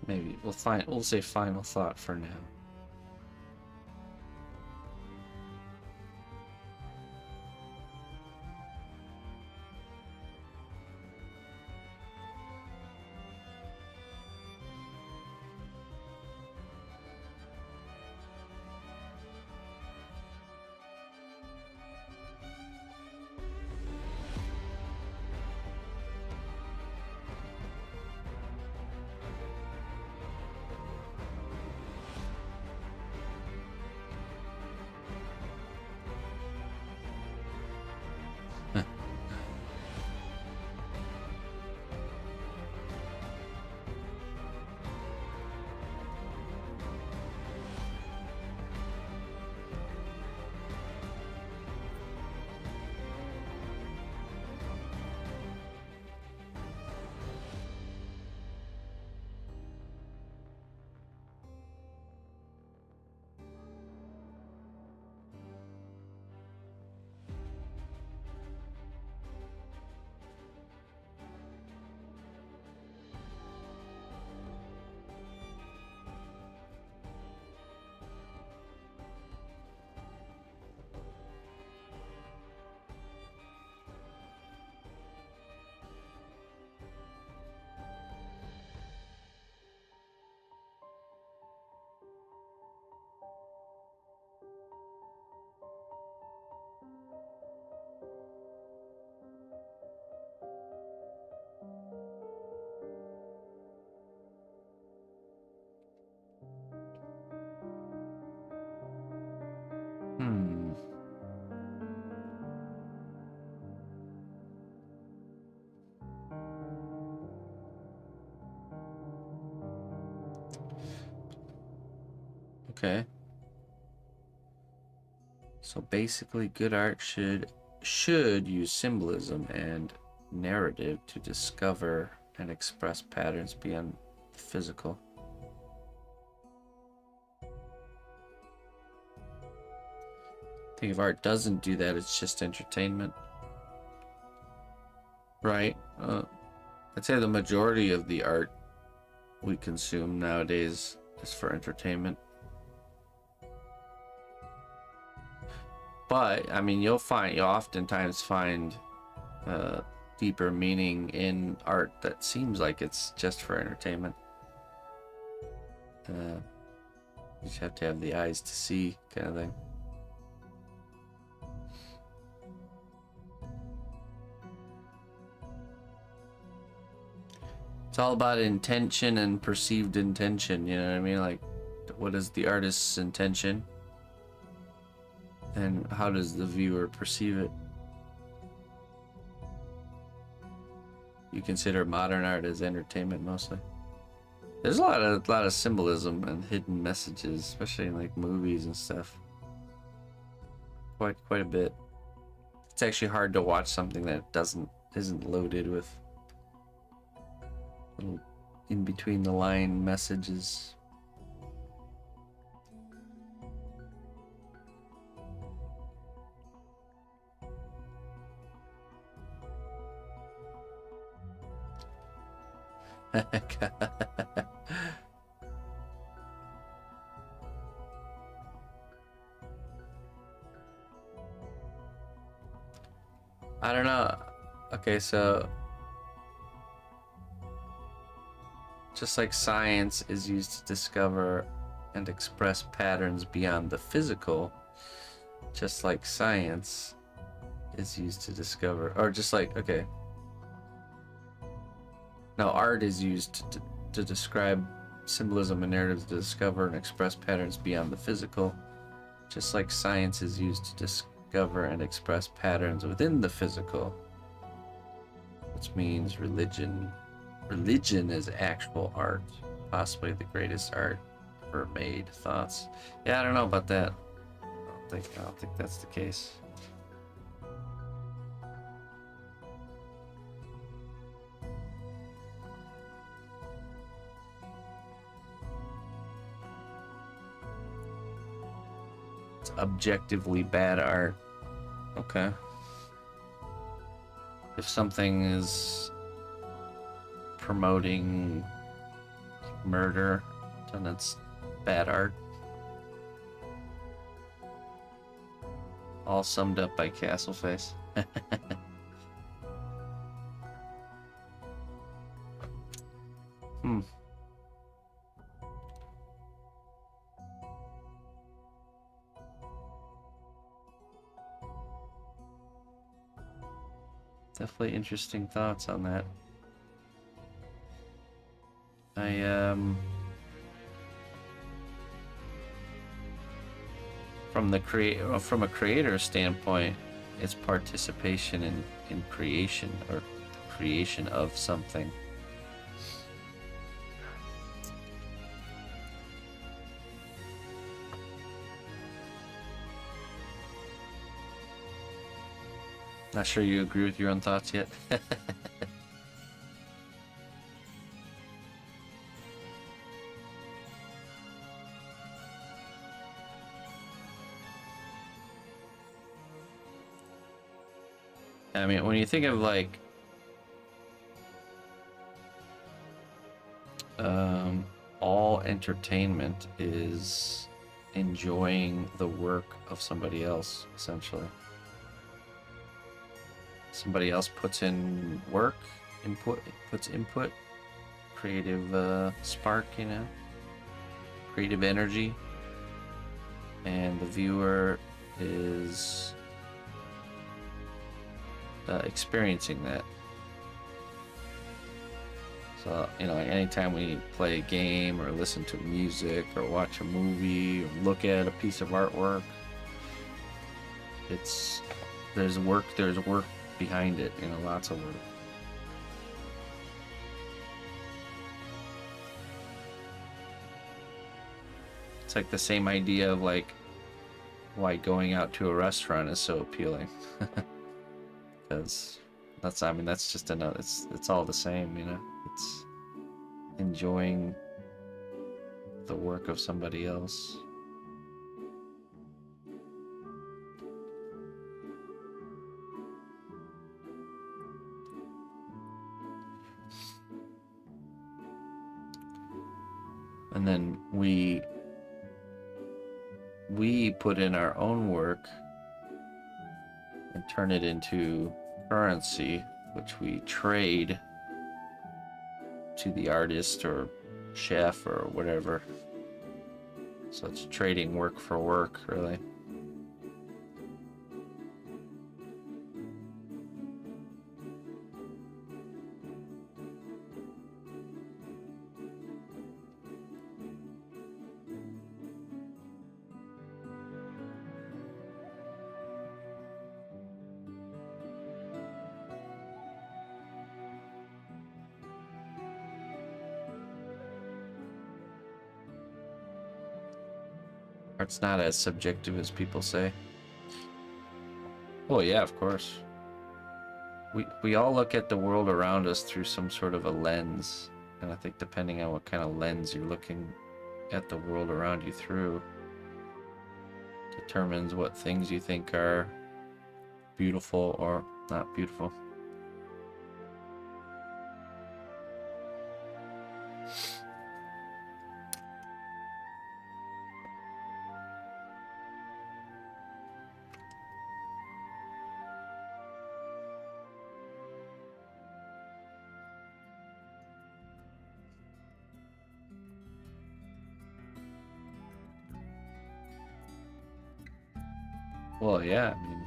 Maybe we'll say final thought for now. Okay. So basically, good art should use symbolism and narrative to discover and express patterns beyond the physical. I think if art doesn't do that, it's just entertainment. Right? I'd say the majority of the art we consume nowadays is for entertainment. But, I mean, you'll oftentimes find deeper meaning in art that seems like it's just for entertainment. You just have to have the eyes to see, kind of thing. It's all about intention and perceived intention, you know what I mean? Like, what is the artist's intention? And how does the viewer perceive it? You consider modern art as entertainment mostly. There's a lot of symbolism and hidden messages, especially in like movies and stuff. Quite a bit. It's actually hard to watch something that isn't loaded with little in between the line messages. I don't know. Okay, so just like science is used to discover and express patterns beyond the physical, just like science is used to discover, or just like, okay. Now, art is used to describe symbolism and narratives to discover and express patterns beyond the physical, just like science is used to discover and express patterns within the physical, which means religion is actual art, possibly the greatest art ever made. Thoughts? Yeah, I don't know about that. I don't think that's the case. It's objectively bad art. Okay. If something is promoting murder, then it's bad art. All summed up by Castleface. Definitely interesting thoughts on that. From a creator standpoint, it's participation in creation, or creation of something. Not sure you agree with your own thoughts yet. I mean, when you think of like all entertainment is enjoying the work of somebody else, essentially. Somebody else puts in work, puts input, creative spark, you know, creative energy, and the viewer is experiencing that. So, you know, like anytime we play a game or listen to music or watch a movie or look at a piece of artwork, there's work behind it, you know, lots of work. It's like the same idea of like why going out to a restaurant is so appealing. Because that's, I mean, that's just another, it's all the same, you know? It's enjoying the work of somebody else. And then we put in our own work and turn it into currency, which we trade to the artist or chef or whatever. So it's trading work for work, really. Art's not as subjective as people say. Well, yeah, of course. We all look at the world around us through some sort of a lens, and I think depending on what kind of lens you're looking at the world around you through determines what things you think are beautiful or not beautiful. Well, yeah, I mean,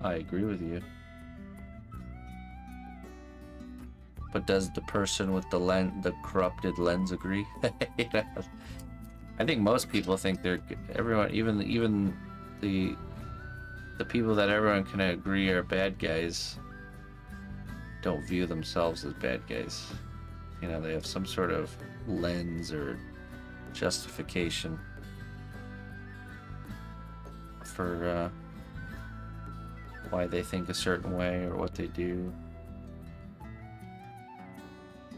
I agree with you. But does the person with the corrupted lens agree? You know? I think most people think they're everyone, even the people that everyone can agree are bad guys, don't view themselves as bad guys. You know, they have some sort of lens or justification for why they think a certain way or what they do.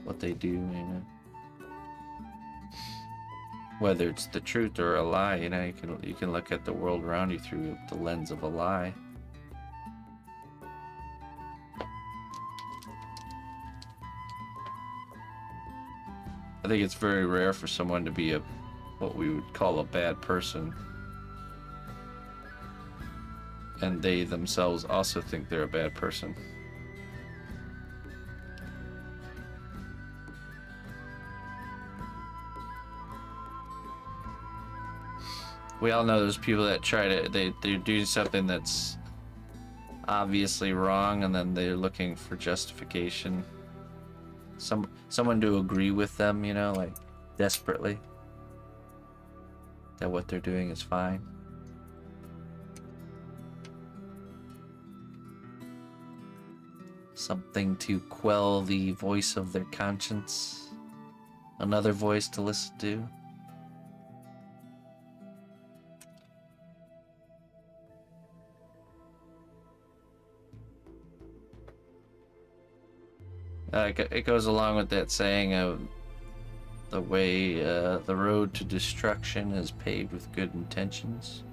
You know. Whether it's the truth or a lie, you know, you can look at the world around you through the lens of a lie. I think it's very rare for someone to be what we would call a bad person, and they themselves also think they're a bad person. We all know those people that try to, they do something that's obviously wrong, and then they're looking for justification. Someone to agree with them, you know, like desperately, that what they're doing is fine. Something to quell the voice of their conscience. Another voice to listen to. It goes along with that saying of the way the road to destruction is paved with good intentions.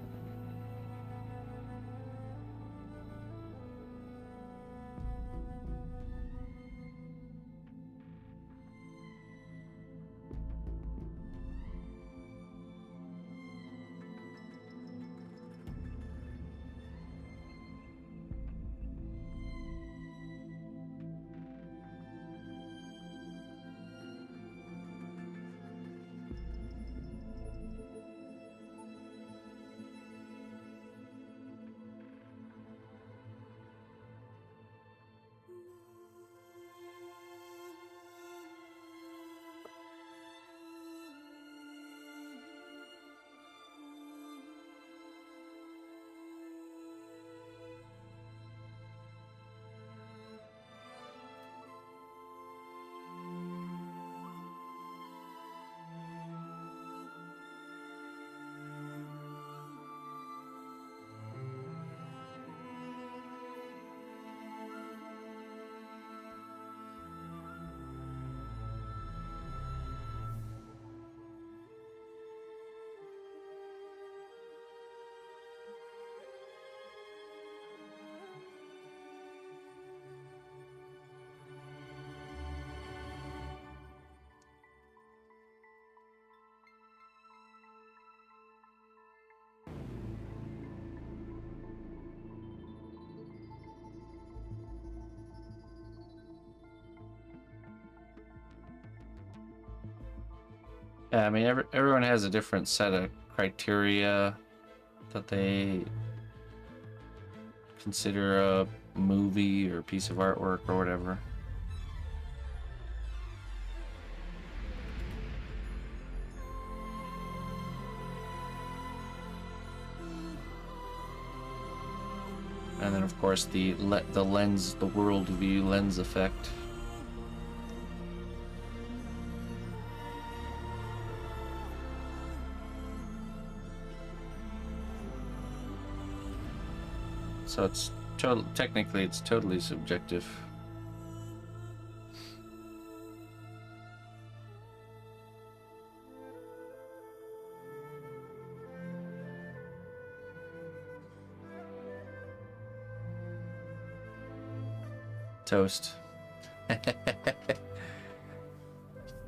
Yeah, I mean, everyone has a different set of criteria that they consider a movie or piece of artwork or whatever. And then, of course, the lens, the worldview lens effect. So it's technically it's totally subjective. Toast.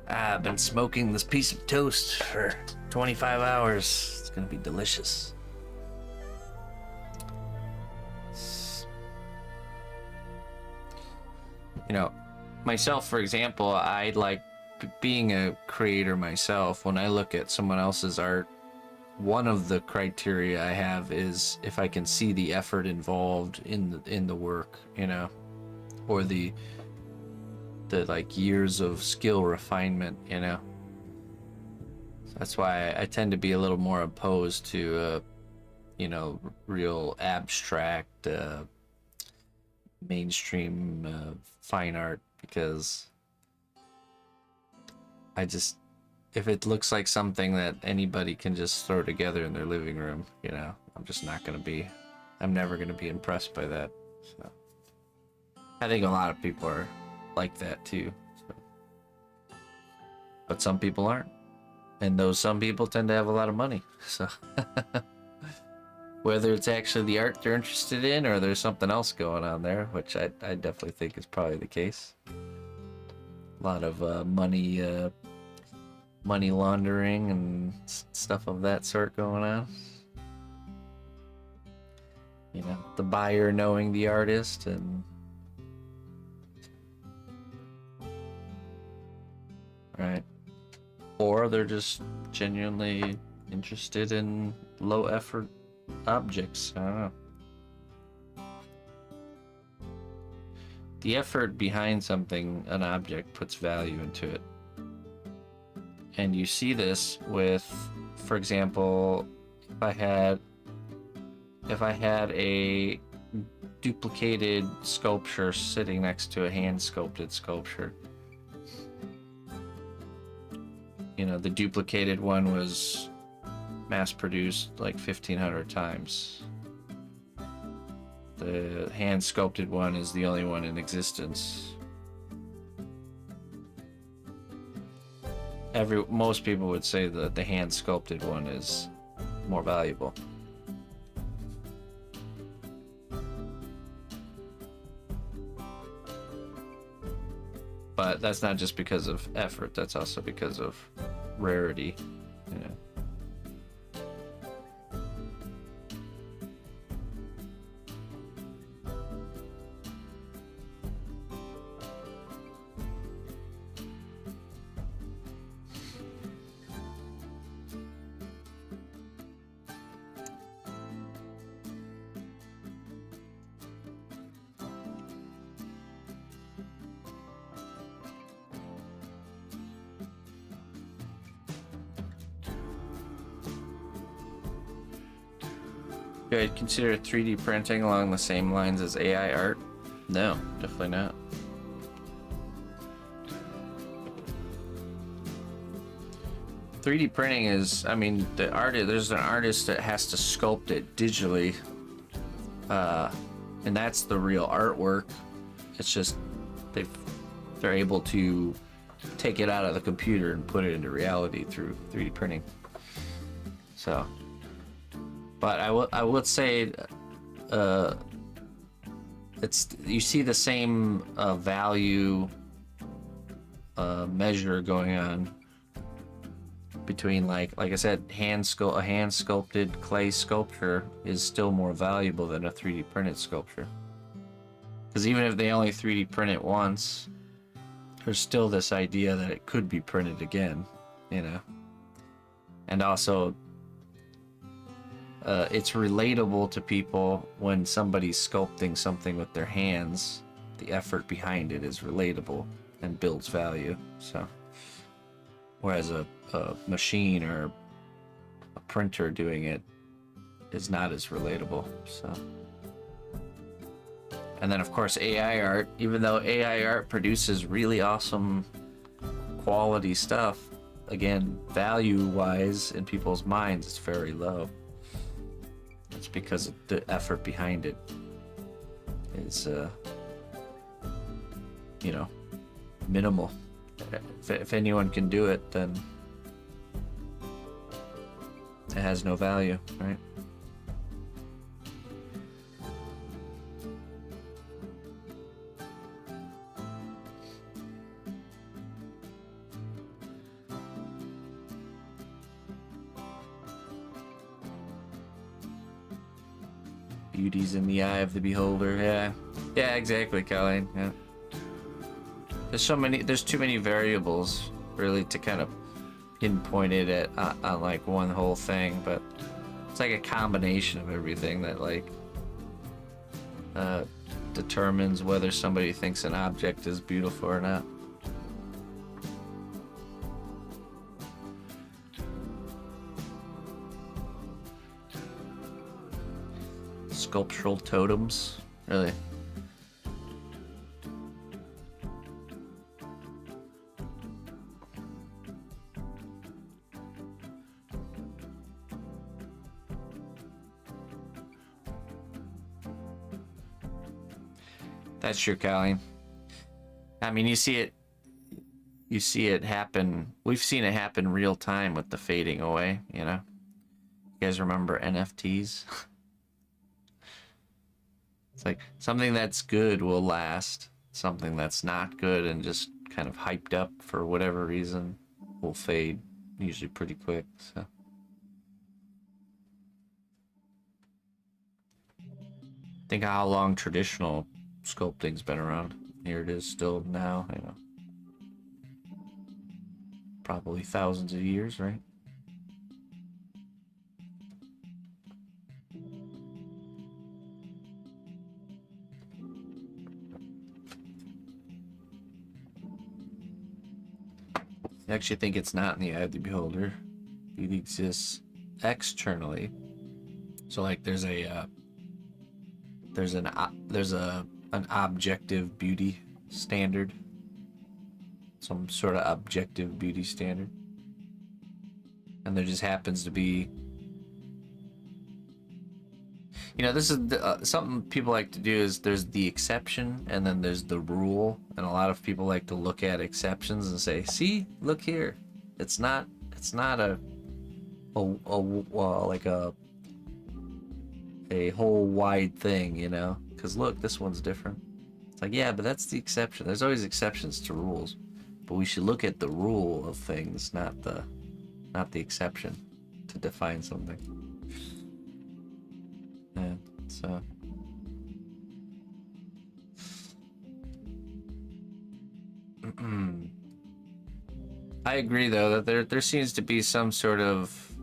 I've been smoking this piece of toast for 25 hours. It's gonna be delicious. You know, myself, for example, I like being a creator myself. When I look at someone else's art, one of the criteria I have is if I can see the effort involved in the work, you know, or the like years of skill refinement, you know. So that's why I tend to be a little more opposed to you know, real abstract mainstream fine art, because I just, if it looks like something that anybody can just throw together in their living room, you know, I'm never gonna be impressed by that. So I think a lot of people are like that too, so. But some people aren't, and those some people tend to have a lot of money, so whether it's actually the art they're interested in or there's something else going on there, which I definitely think is probably the case. A lot of money laundering and stuff of that sort going on. You know, the buyer knowing the artist, and right, or they're just genuinely interested in low effort objects. I don't know. The effort behind something, an object, puts value into it. And you see this with, for example, if I had a duplicated sculpture sitting next to a hand sculpted sculpture. You know, the duplicated one was mass produced like 1,500 times. The hand sculpted one is the only one in existence. Most people would say that the hand sculpted one is more valuable. But that's not just because of effort, that's also because of rarity, you know. I'd consider 3D printing along the same lines as AI art? No, definitely not. .3D printing is, I mean, there's an artist that has to sculpt it digitally, and that's the real artwork. It's just they're able to take it out of the computer and put it into reality through 3D printing. So. But I would say, you see the same value measure going on between, like I said, a hand sculpted clay sculpture is still more valuable than a 3D printed sculpture. Because even if they only 3D print it once, there's still this idea that it could be printed again, you know. And also, it's relatable to people when somebody's sculpting something with their hands. The effort behind it is relatable and builds value. So, whereas a machine or a printer doing it is not as relatable. So, and then of course AI art. Even though AI art produces really awesome quality stuff, again, value-wise in people's minds, it's very low. It's because of the effort behind it is, you know, minimal. If anyone can do it, then it has no value, right? Beauty's in the eye of the beholder. Yeah, exactly, Colleen. Yeah. There's too many variables really to kind of pinpoint it at on like one whole thing, but it's like a combination of everything that like determines whether somebody thinks an object is beautiful or not. Sculptural totems, really. That's true, Colleen. I mean, you see it happen. We've seen it happen real time with the fading away, you know? You guys remember NFTs? It's like something that's good will last. Something that's not good and just kind of hyped up for whatever reason will fade, usually pretty quick. So think of how long traditional sculpting's been around. Here it is still now, you know. Probably thousands of years, right? I actually think it's not in the eye of the beholder. Beauty exists externally. So like there's an objective beauty standard. Some sort of objective beauty standard. And there just happens to be, you know, this is something people like to do is there's the exception and then there's the rule, and a lot of people like to look at exceptions and say, see, look here, it's not a whole wide thing, you know, because look, this one's different. It's like, yeah, but that's the exception. There's always exceptions to rules, but we should look at the rule of things, not the exception to define something. Yeah, so I agree though that there seems to be some sort of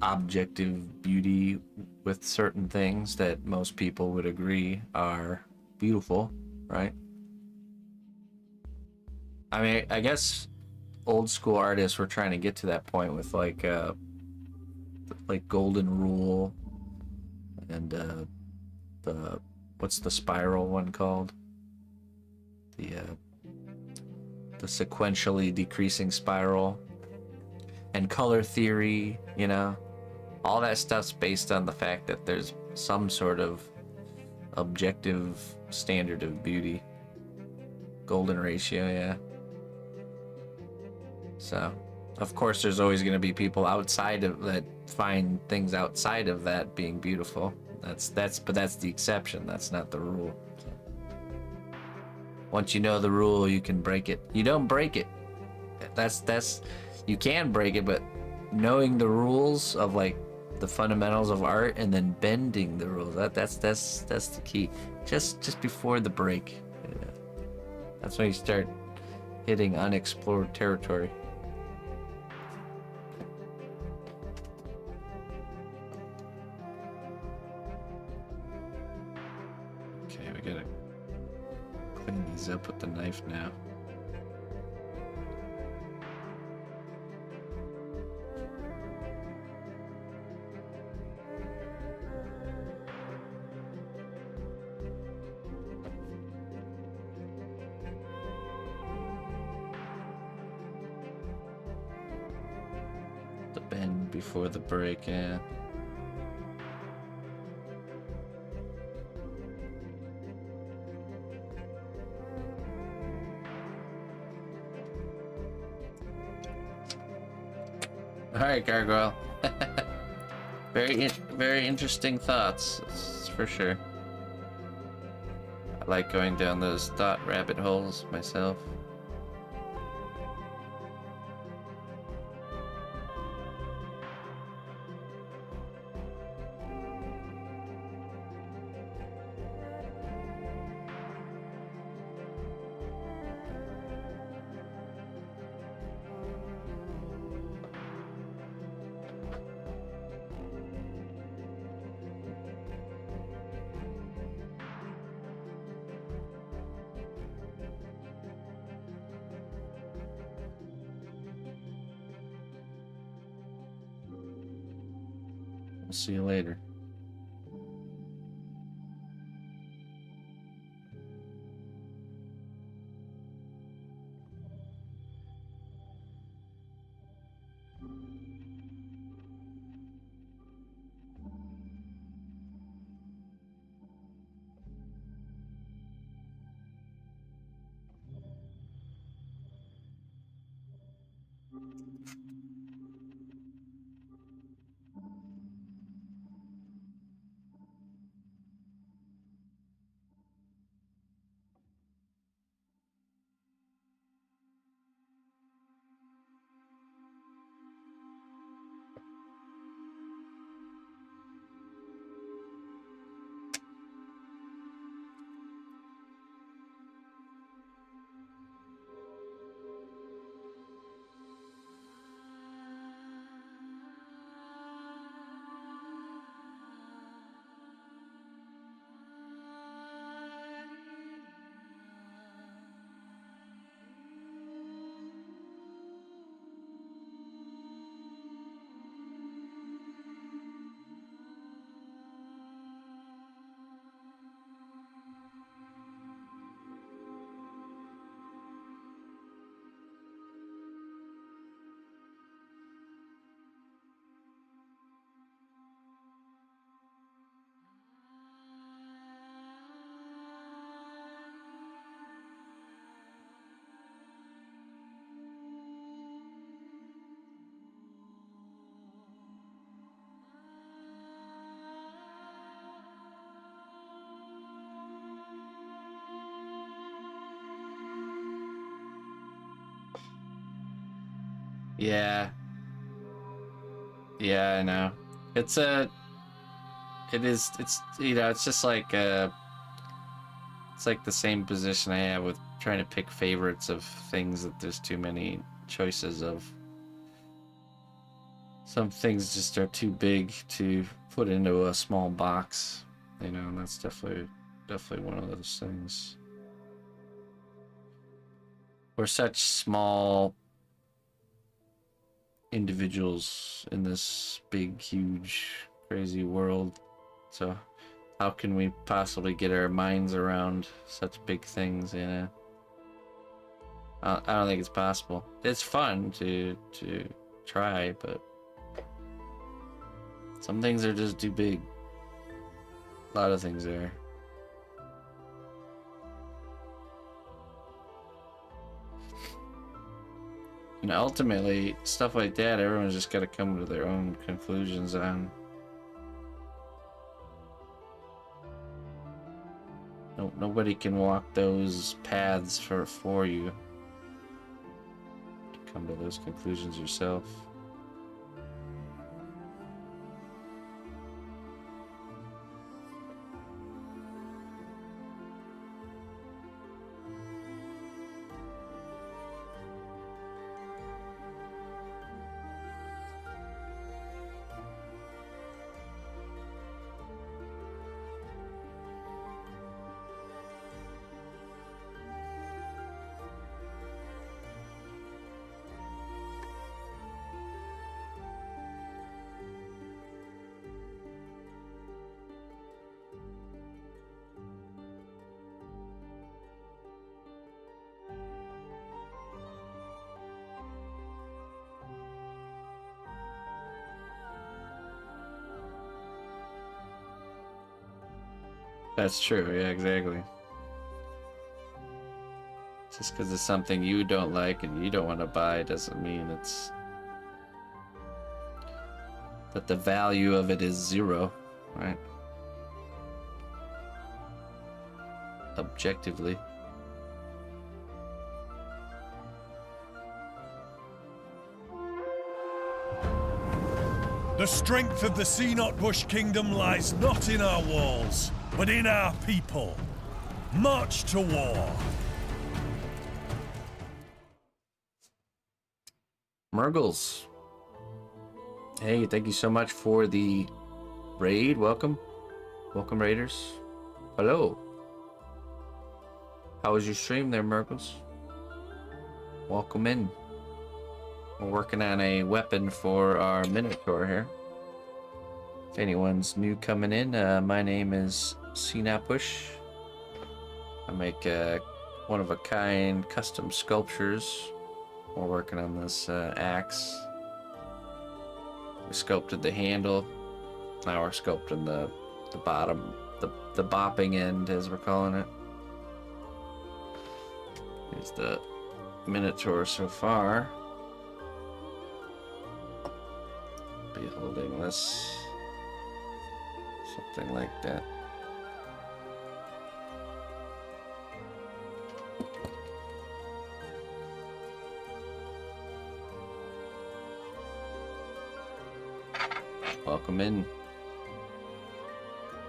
objective beauty with certain things that most people would agree are beautiful, right? I mean, I guess old school artists were trying to get to that point with like golden rule and the what's the spiral one called? The sequentially decreasing spiral and color theory, you know, all that stuff's based on the fact that there's some sort of objective standard of beauty. Golden ratio, yeah. So, of course, there's always going to be people outside of that find things outside of that being beautiful. But that's the exception. That's not the rule. Once you know the rule, you can break it. You don't break it. You can break it, but knowing the rules of like the fundamentals of art and then bending the rules, that's the key. Just before the break, yeah. That's when you start hitting unexplored territory. Okay, we gotta clean these up with the knife now. The bend before the break, yeah. All right, Gargoyle. Very interesting thoughts, that's for sure. I like going down those thought rabbit holes myself. I'll see you later. Yeah. Yeah, I know. It's it's you know, it's just like it's like the same position I have with trying to pick favorites of things that there's too many choices of. Some things just are too big to put into a small box, you know, and that's definitely one of those things. We're such small individuals in this big, huge, crazy world. So how can we possibly get our minds around such big things, you know? I don't think it's possible. It's fun to try, but some things are just too big. A lot of things are. And ultimately, stuff like that, everyone's just got to come to their own conclusions on. No, nobody can walk those paths for you. Come to those conclusions yourself. That's true, yeah, exactly. Just because it's something you don't like and you don't want to buy doesn't mean it's that the value of it is zero, right? Objectively. The strength of the cnotbusch kingdom lies not in our walls, but in our people. March to war. Murgles. Hey, thank you so much for the raid. Welcome. Welcome, Raiders. Hello. How was your stream there, Murgles? Welcome in. We're working on a weapon for our Minotaur here. If anyone's new coming in, my name is cnotbusch. I make one-of-a-kind custom sculptures. We're working on this axe. We sculpted the handle. Now we're sculpting the bottom, the bopping end, as we're calling it. Here's the Minotaur so far. Be holding this, something like that. Welcome in.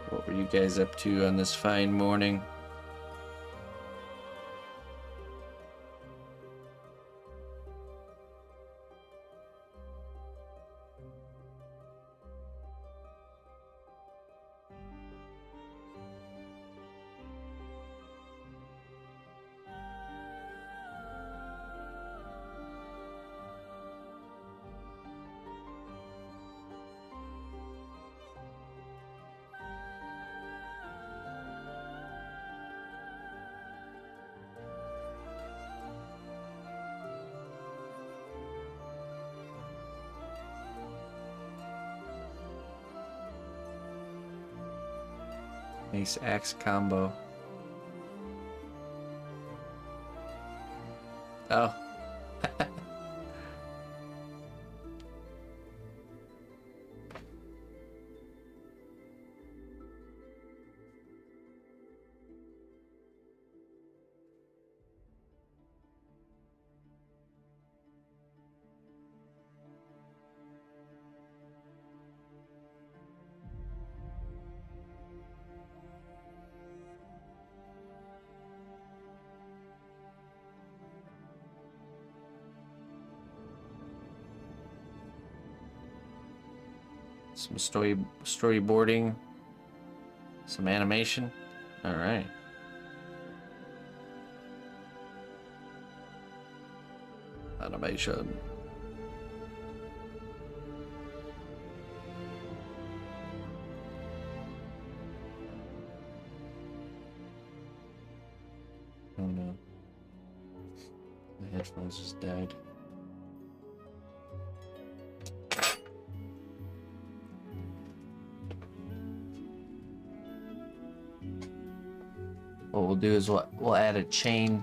What were you guys up to on this fine morning? Nice axe combo. Oh. Some storyboarding, some animation. All right. Animation. Oh no. My headphones just died. What we'll do is we'll add a chain.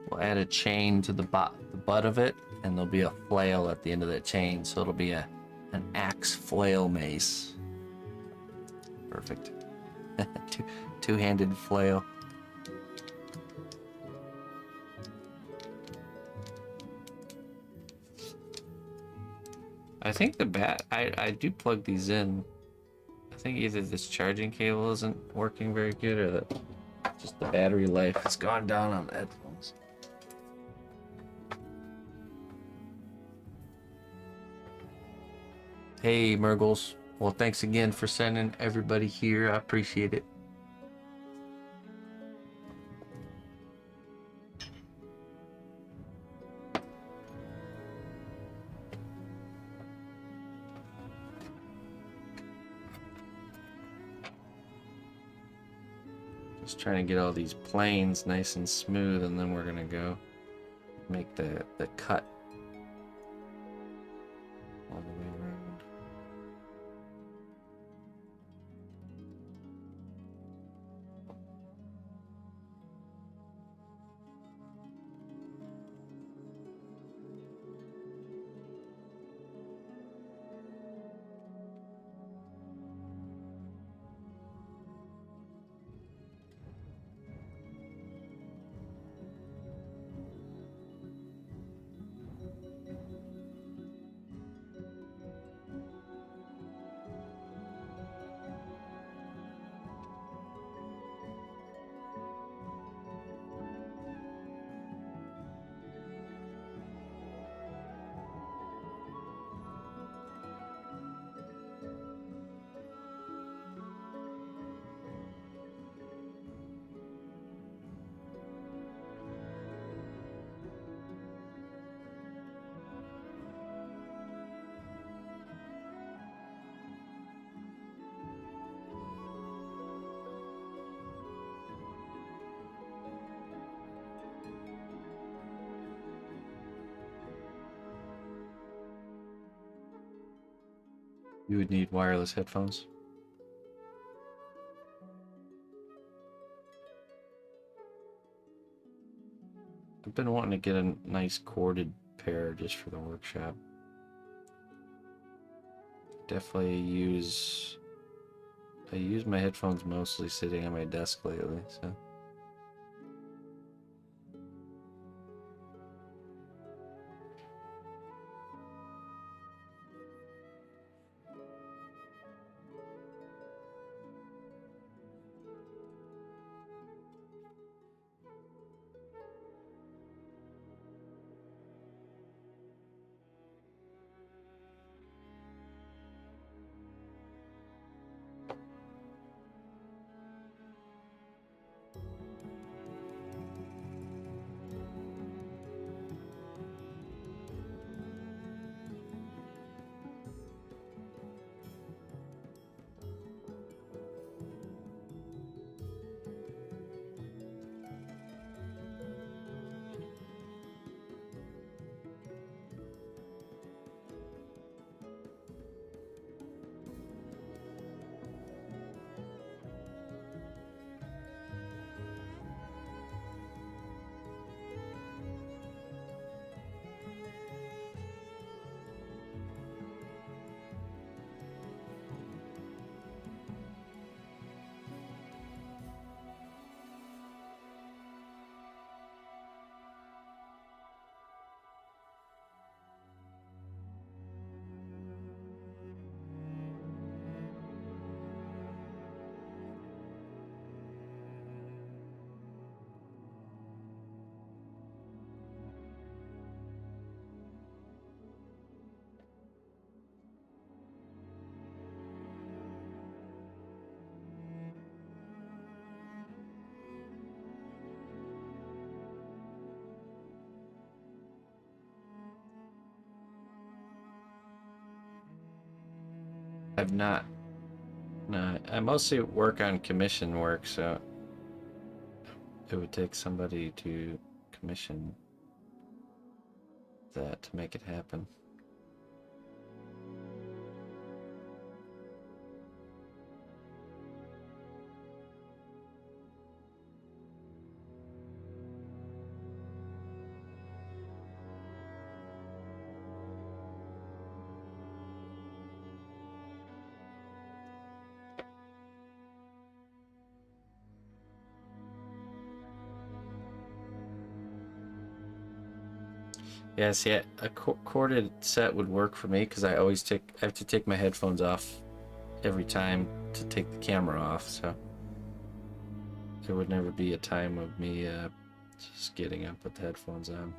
We'll add a chain to the butt of it, and there'll be a flail at the end of that chain, so it'll be an axe flail mace. Perfect. Two-handed flail. I think I do plug these in. I think either this charging cable isn't working very good, or that just the battery life has gone down on the headphones. Hey, Murgles. Well, thanks again for sending everybody here. I appreciate it. Just trying to get all these planes nice and smooth, and then we're gonna go make the cut all the way around. You would need wireless headphones. I've been wanting to get a nice corded pair just for the workshop. Definitely I use my headphones mostly sitting on my desk lately, so. I've not. No, I mostly work on commission work, so it would take somebody to commission that to make it happen. Yeah, see, a corded set would work for me because I have to take my headphones off every time to take the camera off, so there would never be a time of me just getting up with the headphones on.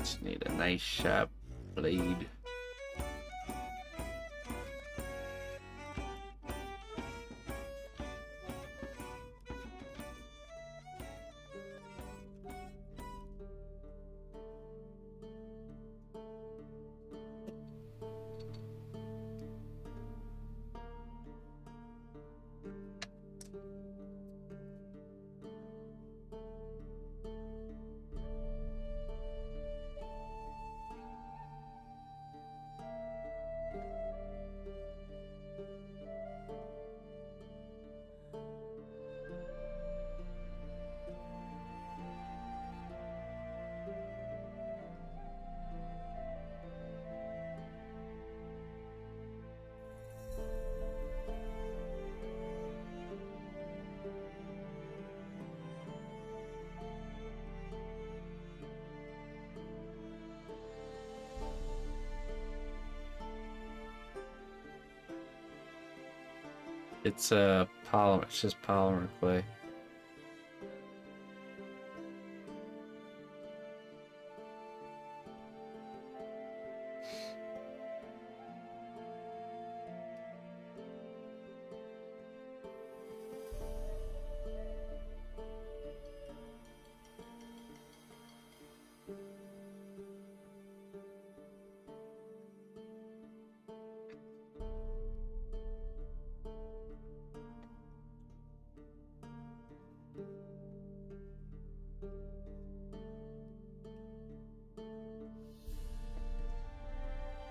Just need a nice sharp blade. It's polymer. It's just polymer clay.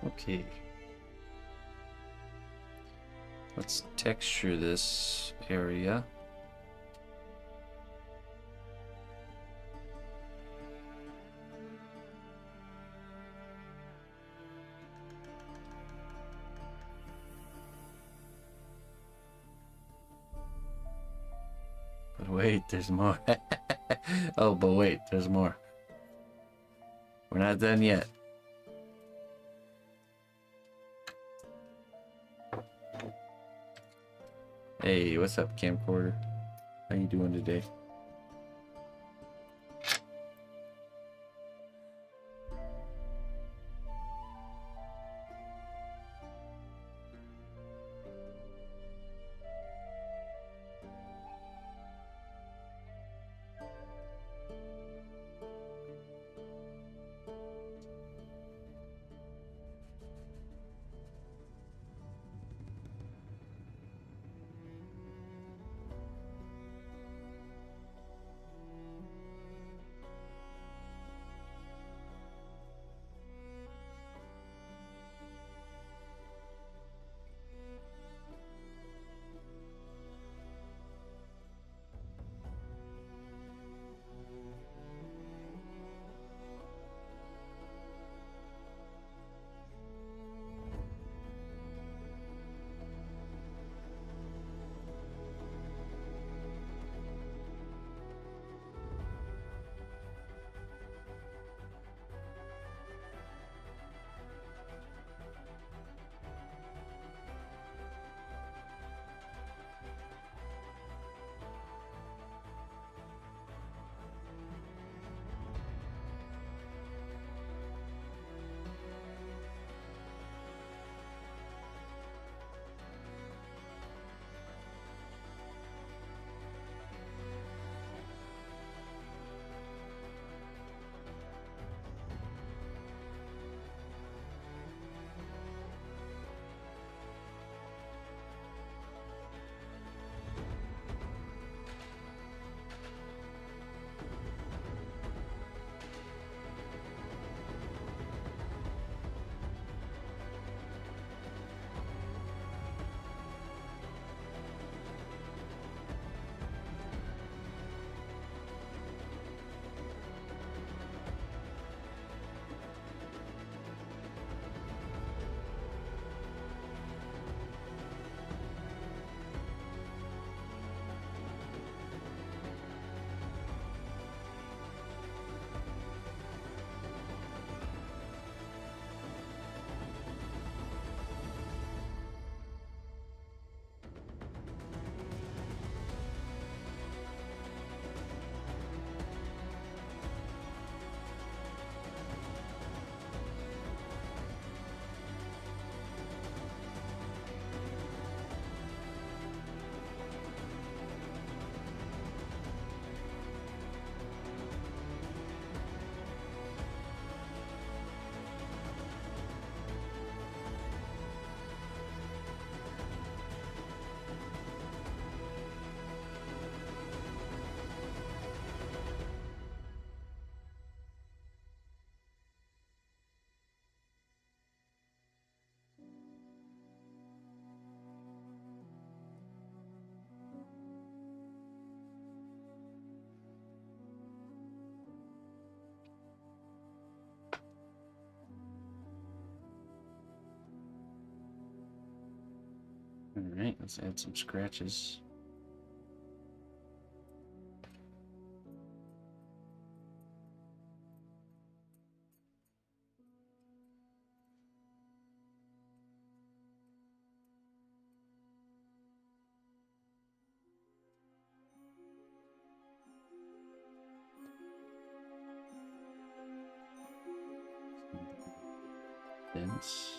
Okay. Let's texture this area. But wait, there's more. Oh, but wait, there's more. We're not done yet. Hey, what's up, camcorder? How you doing today? Alright, let's add some scratches. Dense.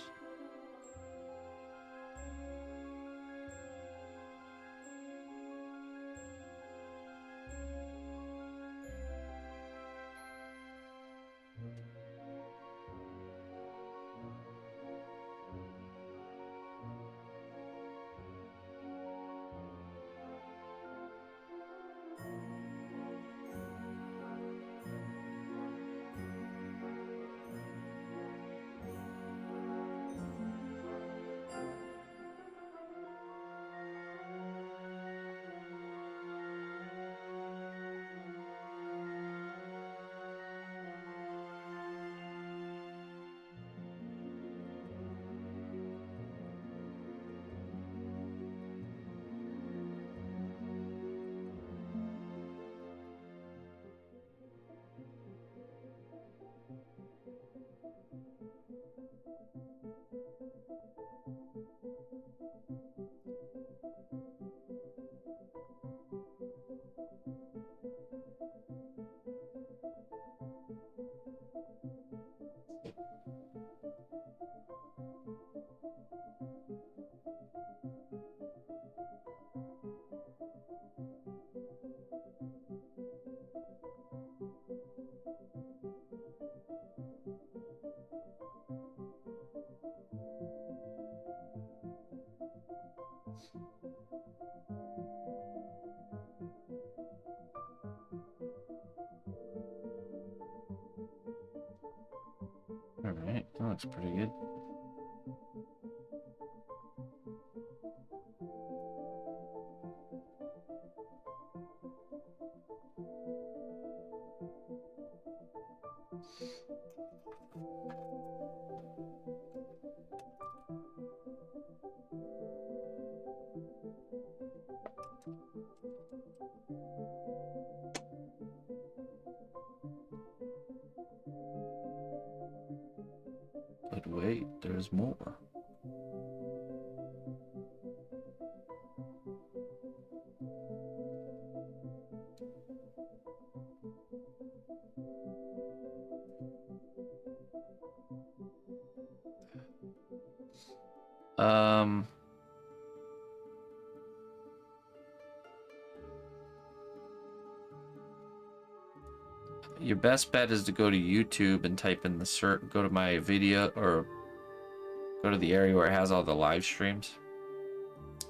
Alright, that looks pretty good. But wait, there's more. Your best bet is to go to YouTube and type in the go to my video, or go to the area where it has all the live streams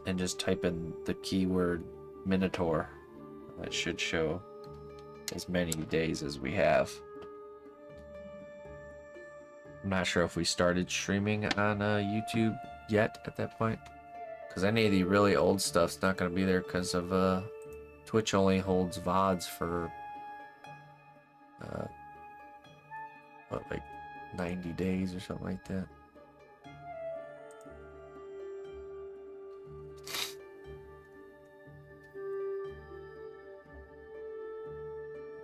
and just type in the keyword Minotaur. That should show as many days as we have. I'm not sure if we started streaming on YouTube yet at that point, because any of the really old stuff's not going to be there because of Twitch only holds VODs for what, like 90 days or something like that.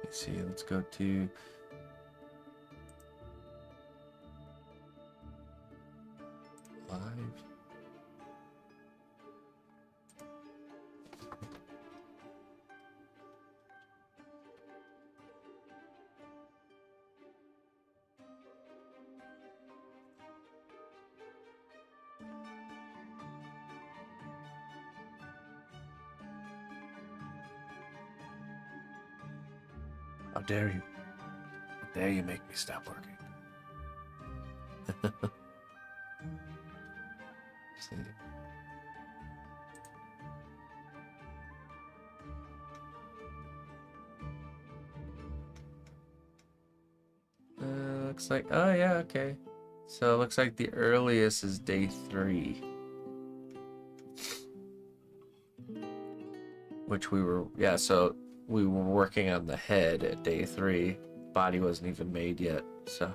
Let's see, let's go to live. How dare you? How dare you make me stop working? See. Looks like, oh yeah, okay. So it looks like the earliest is day 3. Which we were, yeah, so we were working on the head at day 3. Body wasn't even made yet, so.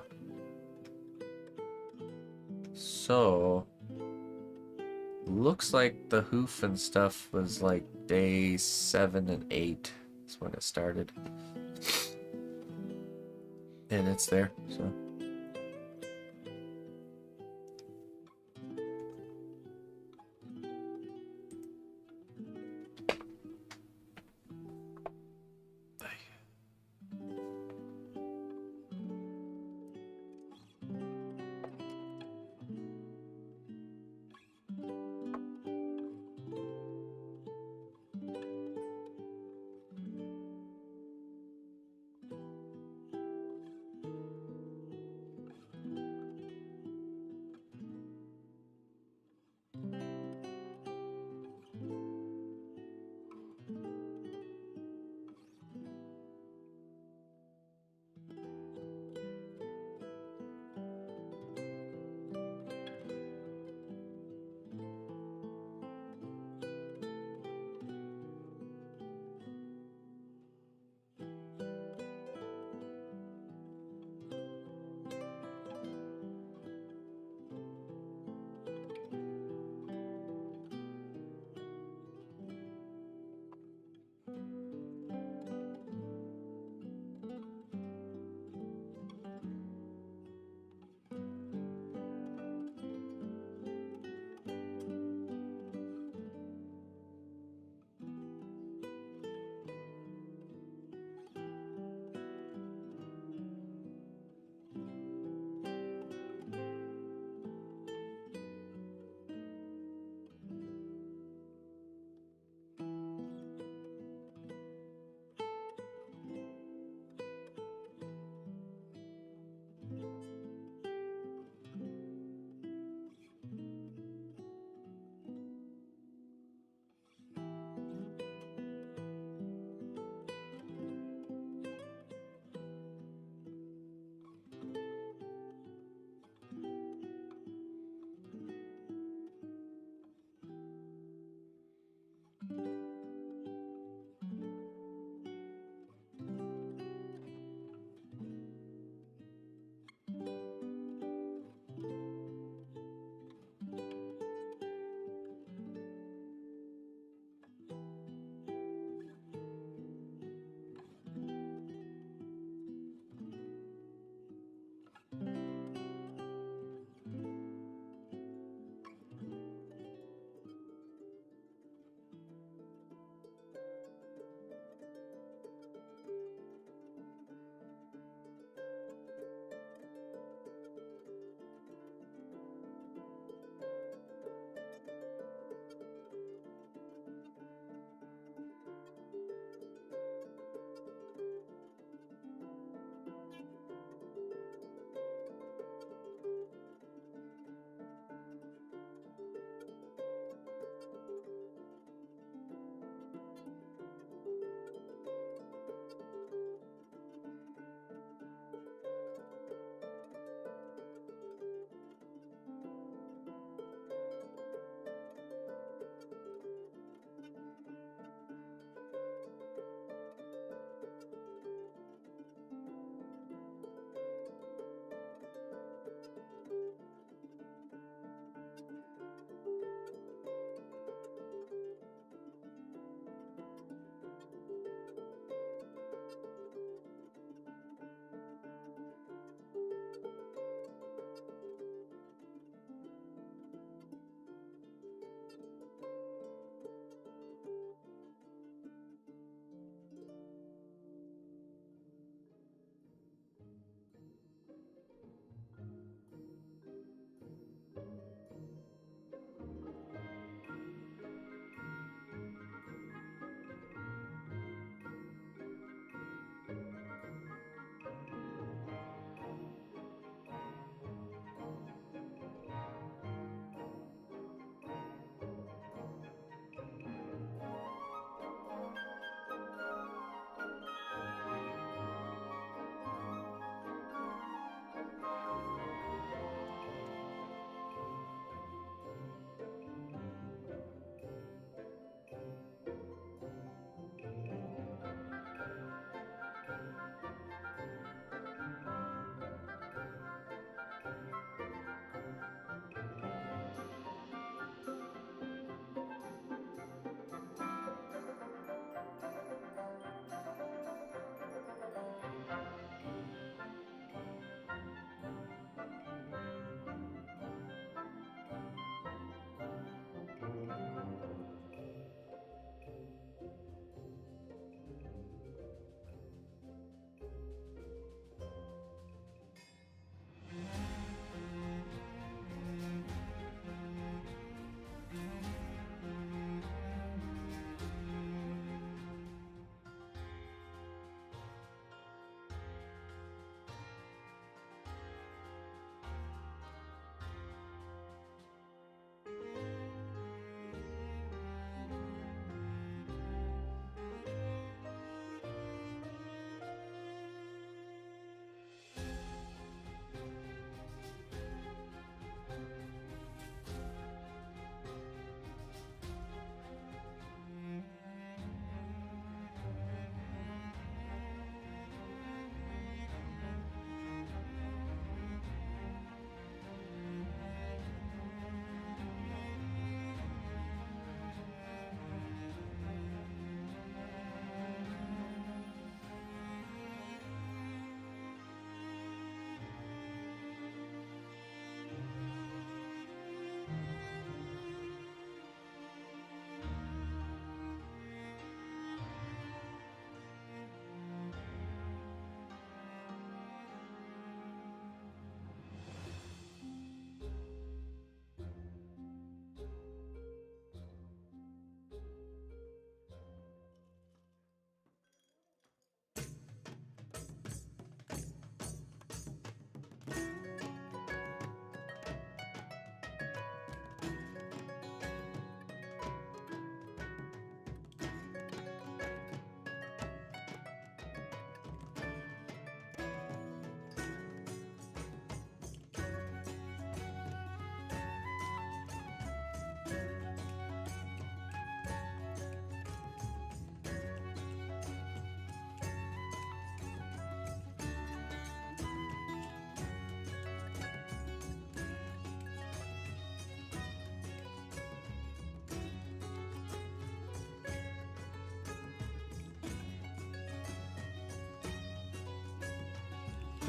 Looks like the hoof and stuff was like day 7 and 8 is when it started. And it's there, so.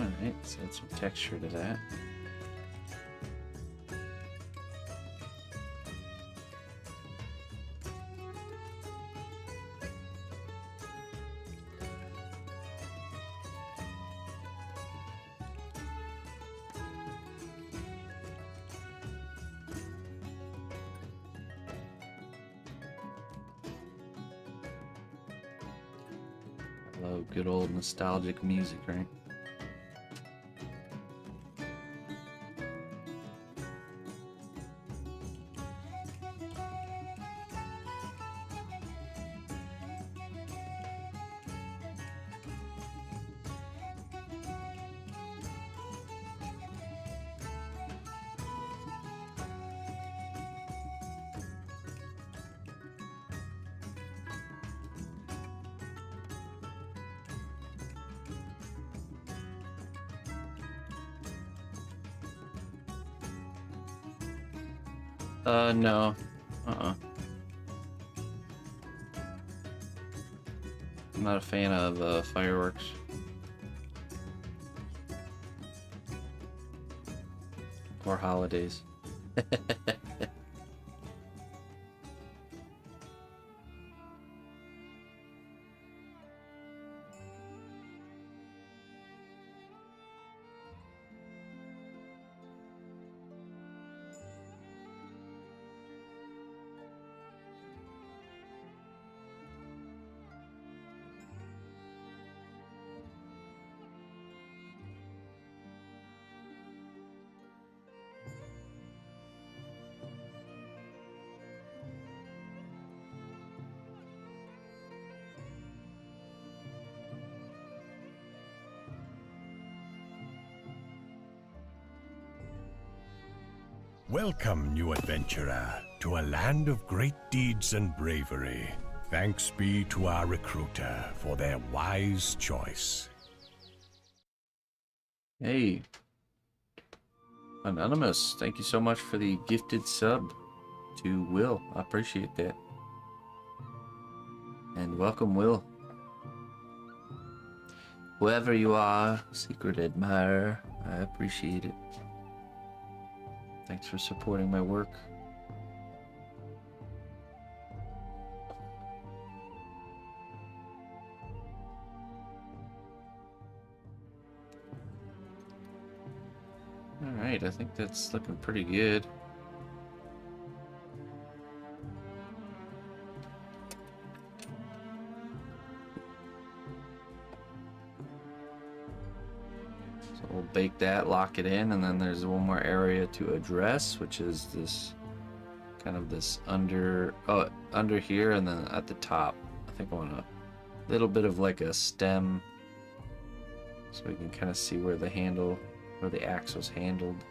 Alright, let's add some texture to that. Hello, good old nostalgic music, right? No. I'm not a fan of fireworks. Or holidays. Welcome, new adventurer, to a land of great deeds and bravery. Thanks be to our recruiter for their wise choice. Hey. Anonymous, thank you so much for the gifted sub to Will. I appreciate that. And welcome, Will. Whoever you are, secret admirer, I appreciate it. Thanks for supporting my work. Alright, I think that's looking pretty good. We'll bake that, lock it in, and then there's one more area to address, which is this kind of this under here, and then at the top. I think I want a little bit of like a stem, so we can kind of see where the handle, where the axle's handled.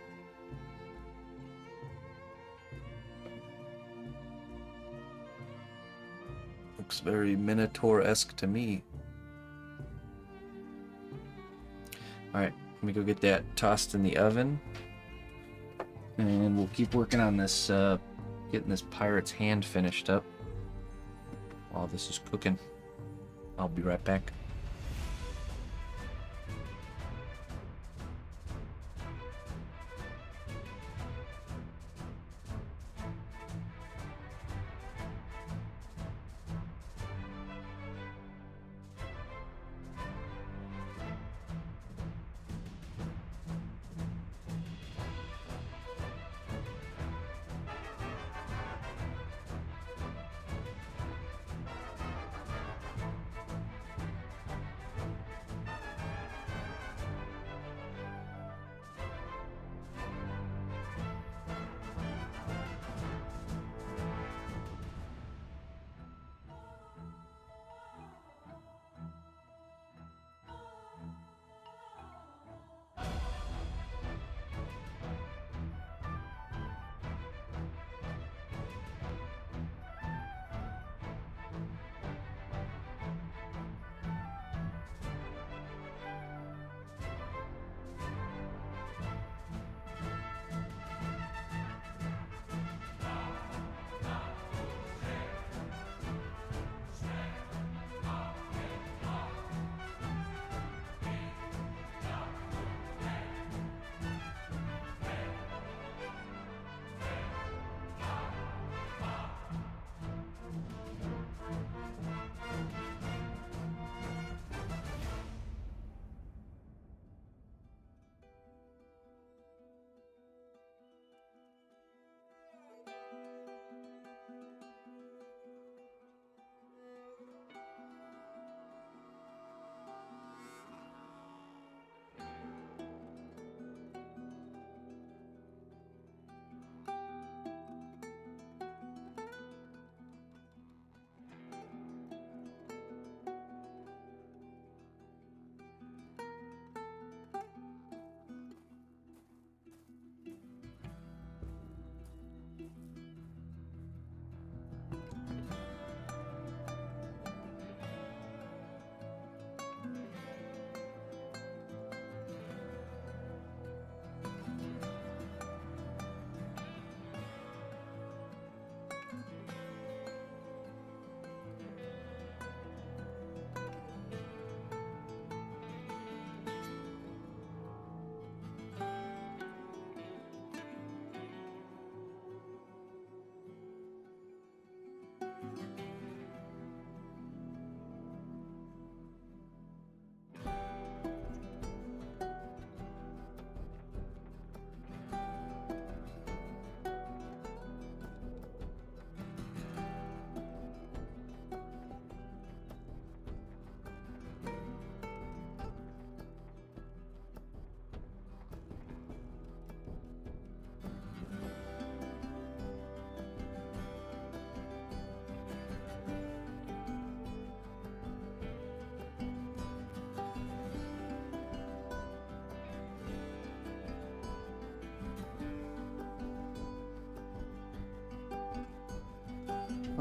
Looks very Minotaur-esque to me. Alright. Let me go get that tossed in the oven, and we'll keep working on this, getting this pirate's hand finished up while this is cooking. I'll be right back.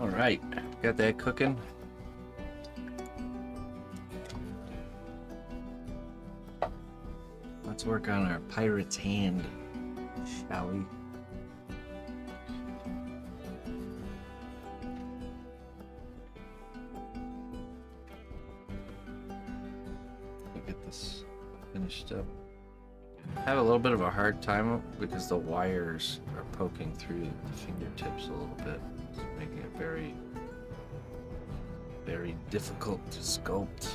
All right, got that cooking. Let's work on our pirate's hand, shall we? Get this finished up. I have a little bit of a hard time because the wires are poking through the fingertips a little bit, making it very, very difficult to sculpt.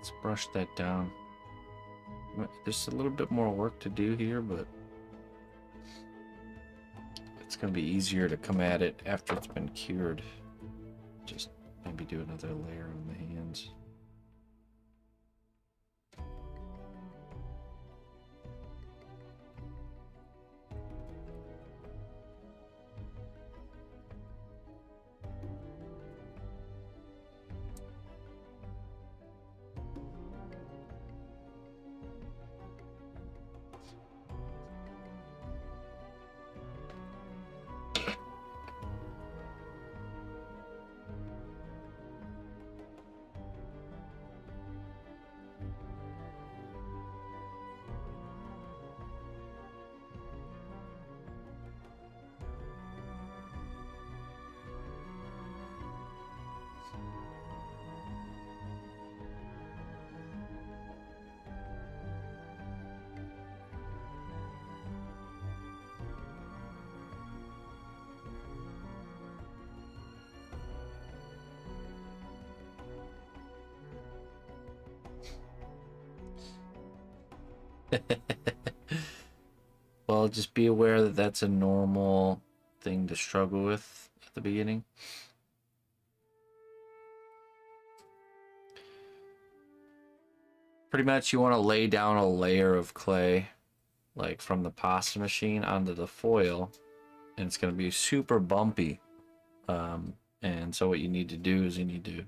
Let's brush that down. There's a little bit more work to do here, but it's going to be easier to come at it after it's been cured. Just maybe do another layer on the hands. Well, just be aware that that's a normal thing to struggle with at the beginning. Pretty much you want to lay down a layer of clay, like from the pasta machine onto the foil, and it's going to be super bumpy. And so what you need to do is you need to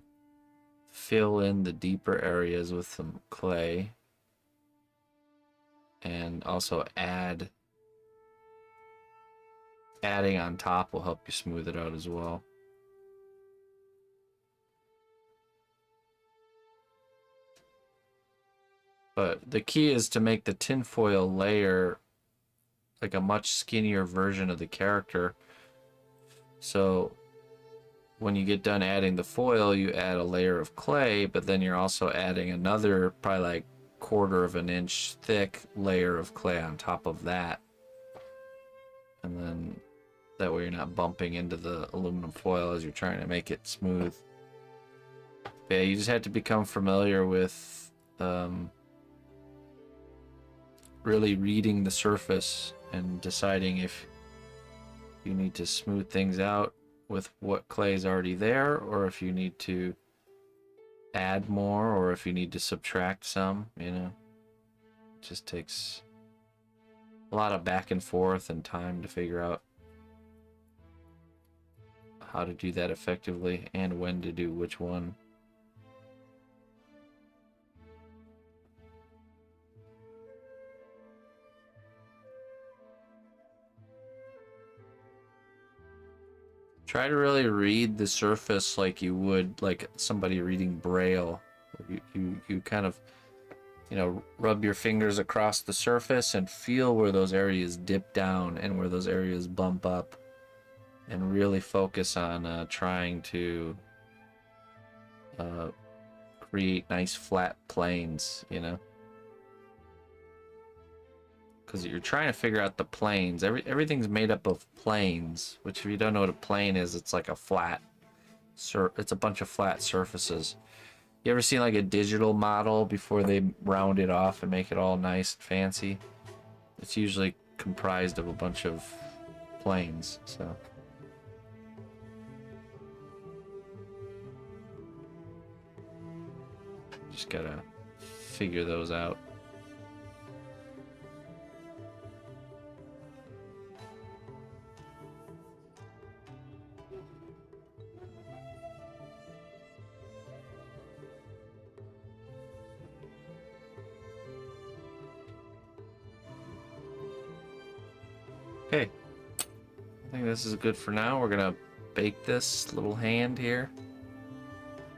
fill in the deeper areas with some clay, and also adding on top will help you smooth it out as well. But the key is to make the tinfoil layer like a much skinnier version of the character. So when you get done adding the foil, you add a layer of clay, but then you're also adding another probably like 1/4 of an inch thick layer of clay on top of that. And then that way you're not bumping into the aluminum foil as you're trying to make it smooth. Yeah, you just have to become familiar with really reading the surface and deciding if you need to smooth things out with what clay is already there, or if you need to add more, or if you need to subtract some, you know. It just takes a lot of back and forth and time to figure out how to do that effectively and when to do which one. Try to really read the surface like you would like somebody reading Braille. You kind of, you know, rub your fingers across the surface and feel where those areas dip down and where those areas bump up, and really focus on trying to create nice flat planes, you know. Because you're trying to figure out the planes. Everything's made up of planes, which if you don't know what a plane is, it's like a flat, it's a bunch of flat surfaces. You ever seen like a digital model before they round it off and make it all nice and fancy? It's usually comprised of a bunch of planes, so. Just gotta figure those out. Okay, I think this is good for now. We're gonna bake this little hand here,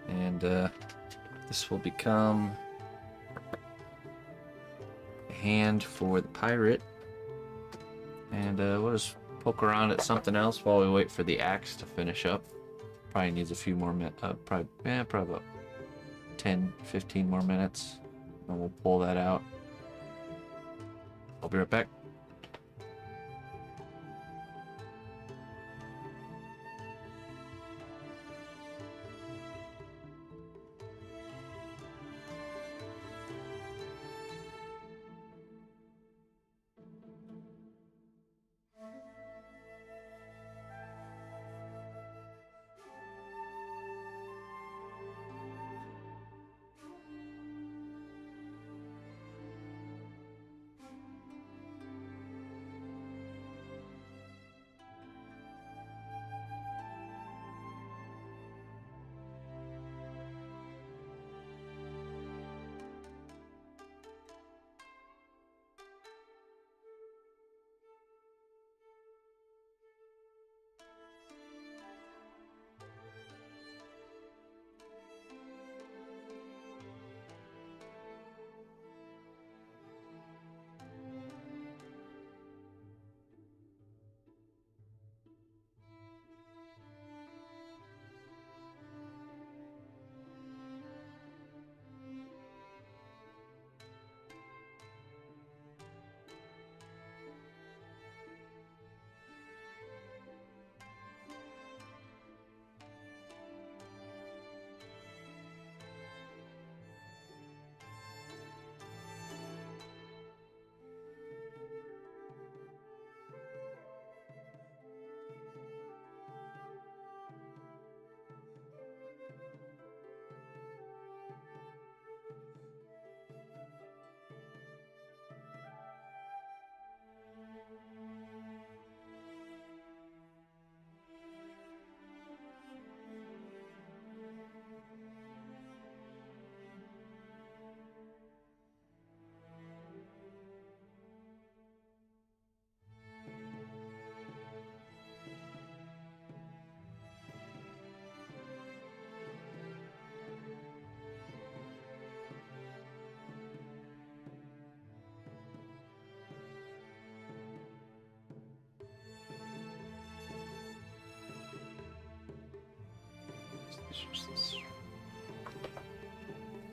and this will become a hand for the pirate. And we'll just poke around at something else while we wait for the axe to finish up. Probably needs a few more minutes, probably about 10-15 more minutes, and we'll pull that out. I'll be right back.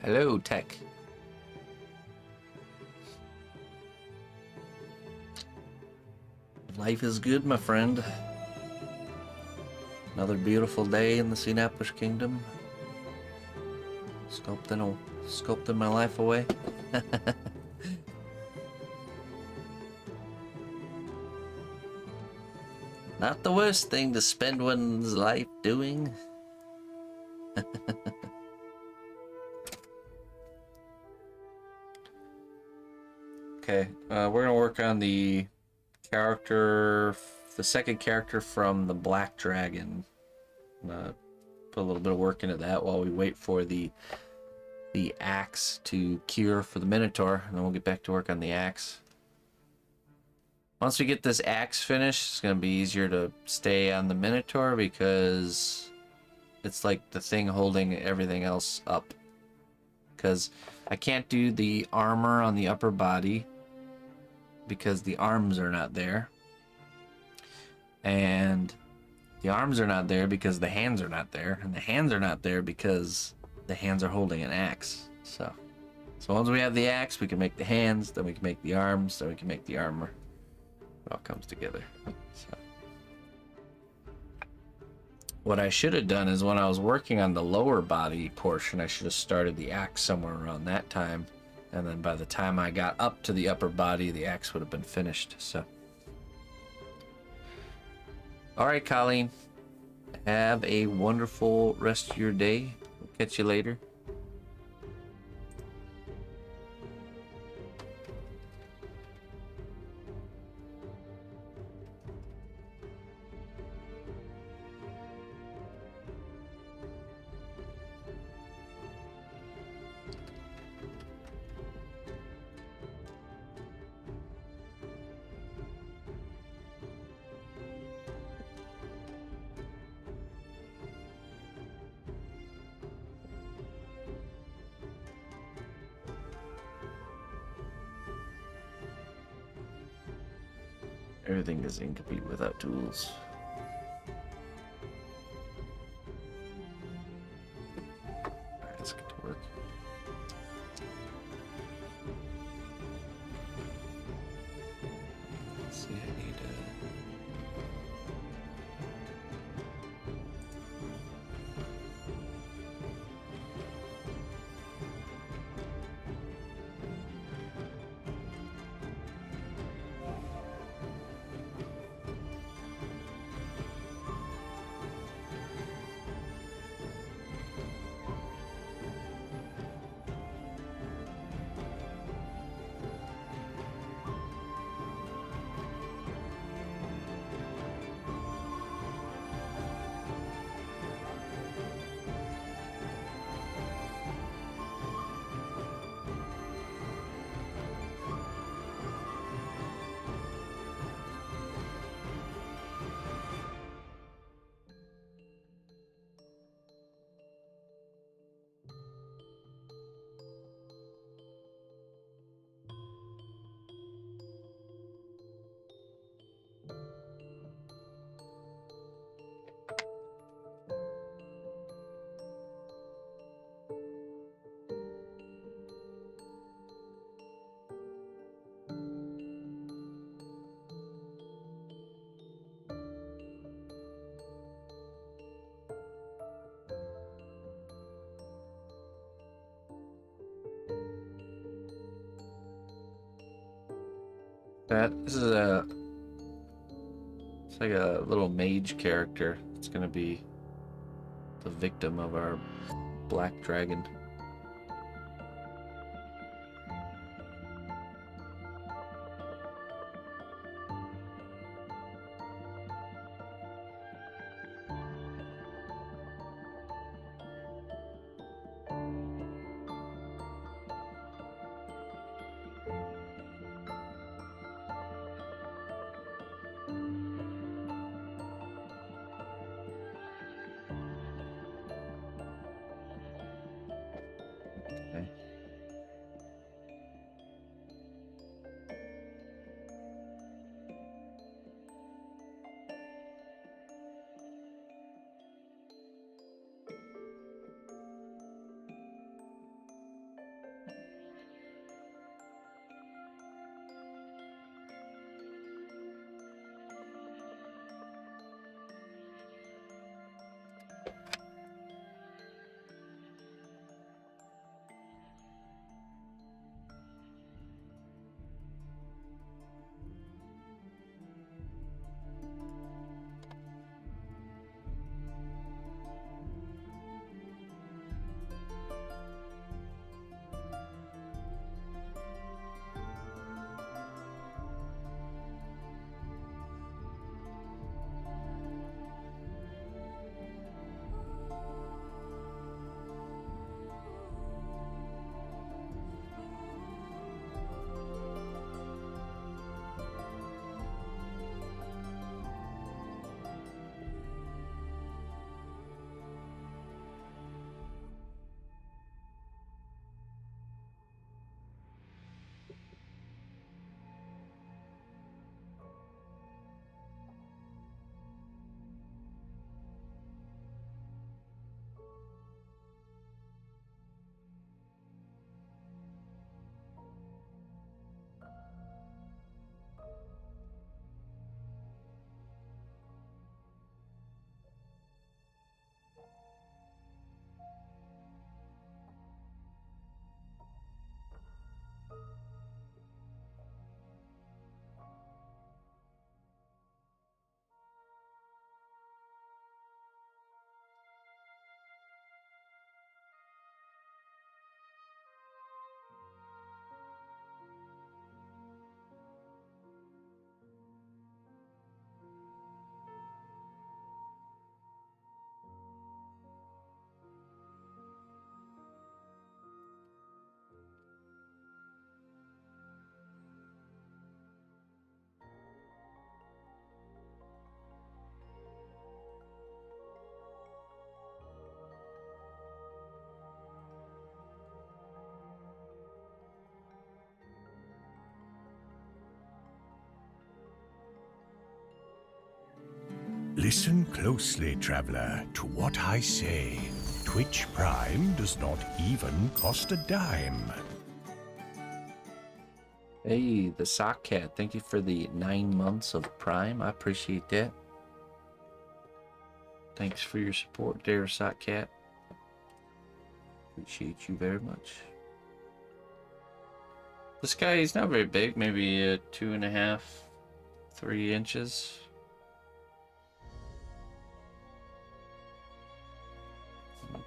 Hello, Tech. Life is good, my friend. Another beautiful day in the cnotbusch kingdom. Sculpting my life away. Not the worst thing to spend one's life doing. Okay, we're gonna work on the character, the second character from the Black Dragon. Put a little bit of work into that while we wait for the axe to cure for the Minotaur, and then we'll get back to work on the axe. Once we get this axe finished, it's gonna be easier to stay on the Minotaur because it's like the thing holding everything else up. Because I can't do the armor on the upper body because the arms are not there. And the arms are not there because the hands are not there. And the hands are not there because the hands are holding an axe. So once we have the axe, we can make the hands, then we can make the arms, then we can make the armor. It all comes together. So what I should have done is when I was working on the lower body portion, I should have started the axe somewhere around that time. And then by the time I got up to the upper body, the axe would have been finished. So, all right, Colleen, have a wonderful rest of your day. We'll catch you later. Everything is incomplete without tools. Alright, let's get to work. Let's see, I need This is it's like a little mage character. It's gonna be the victim of our black dragon. Listen closely, traveler, to what I say. Twitch Prime does not even cost a dime. Hey, the sock cat. Thank you for the 9 months of Prime. I appreciate that. Thanks for your support there, sock cat. Appreciate you very much. This guy, he's not very big. Maybe 2.5, 3 inches.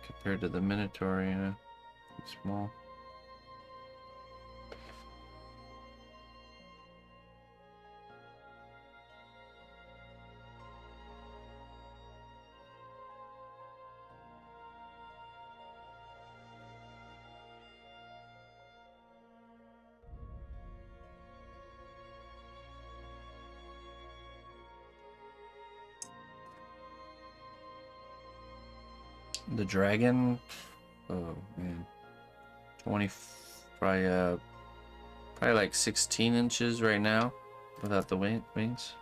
Compared to the Minotaur, you know, it's small. The dragon, oh man, 20, probably like 16 inches right now, without the wings.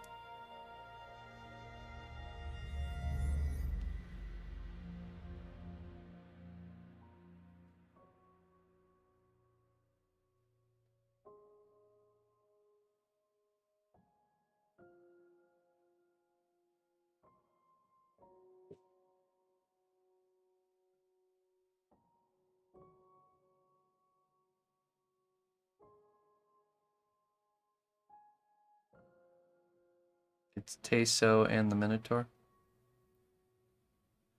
It's Teso and the Minotaur.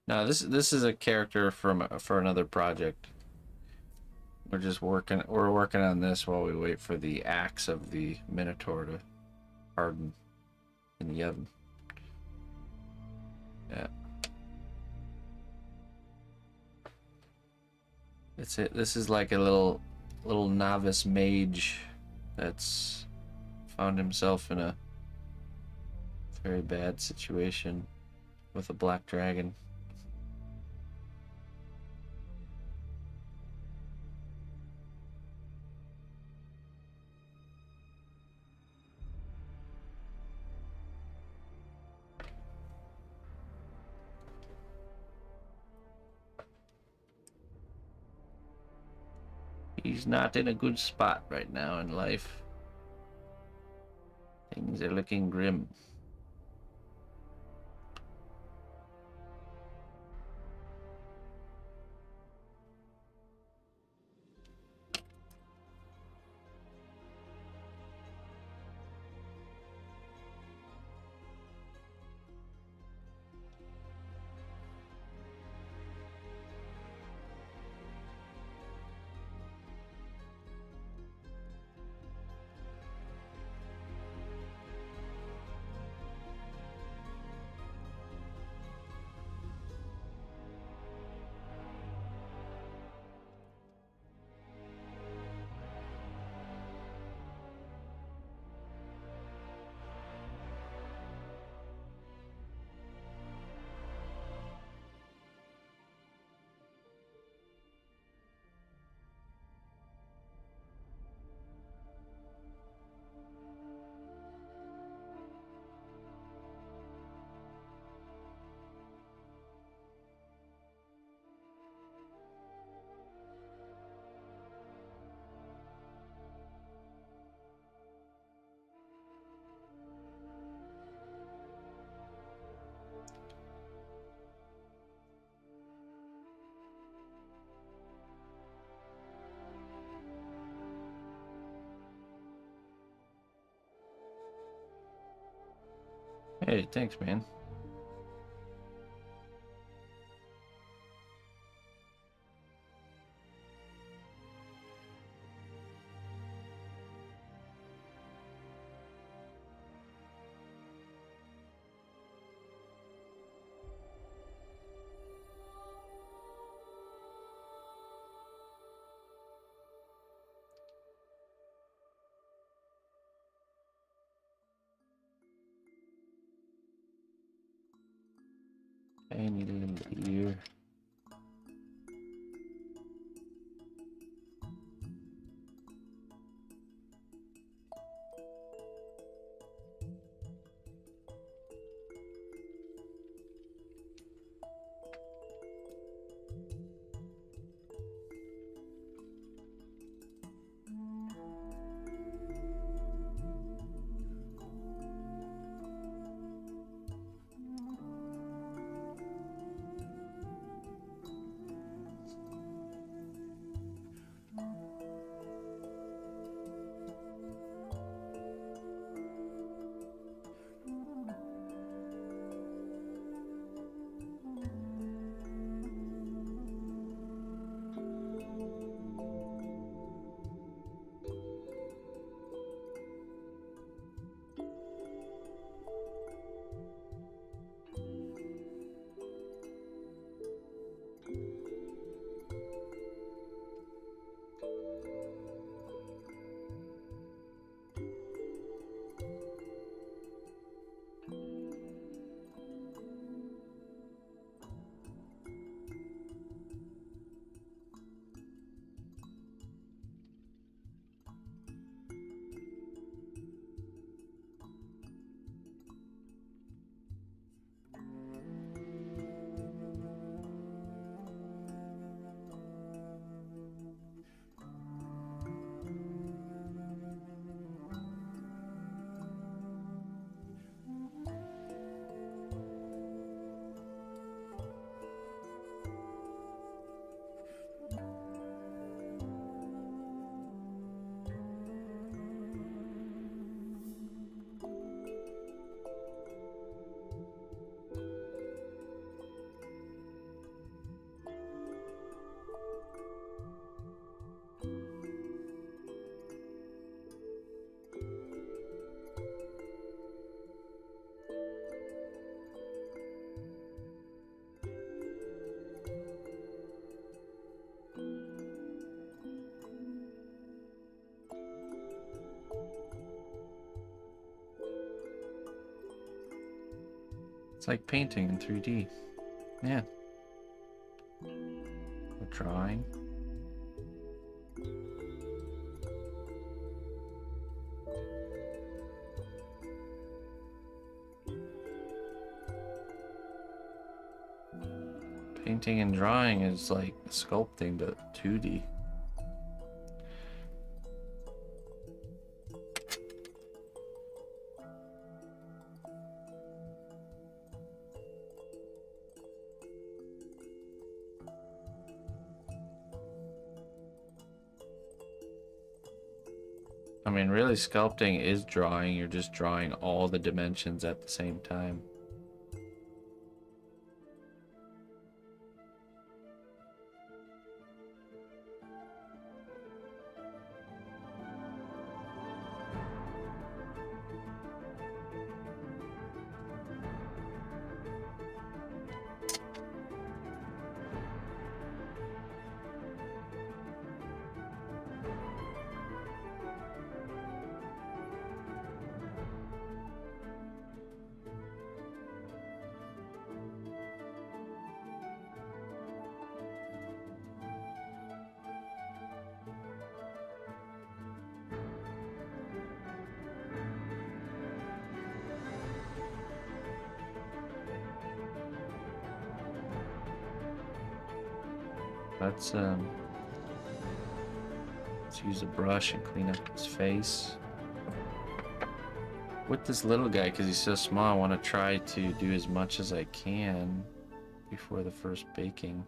No, this is a character for another project. We're working on this while we wait for the axe of the Minotaur to harden in the oven. Yeah. That's it. This is like a little novice mage that's found himself in a very bad situation with a black dragon. He's not in a good spot right now in life. Things are looking grim. Hey, thanks, man. I need a little ear. It's like painting in 3D. Yeah. Or drawing. Painting and drawing is like sculpting, but 2D. I mean, really, sculpting is drawing. You're just drawing all the dimensions at the same time. Let's use a brush and clean up his face. With this little guy, because he's so small, I want to try to do as much as I can before the first baking.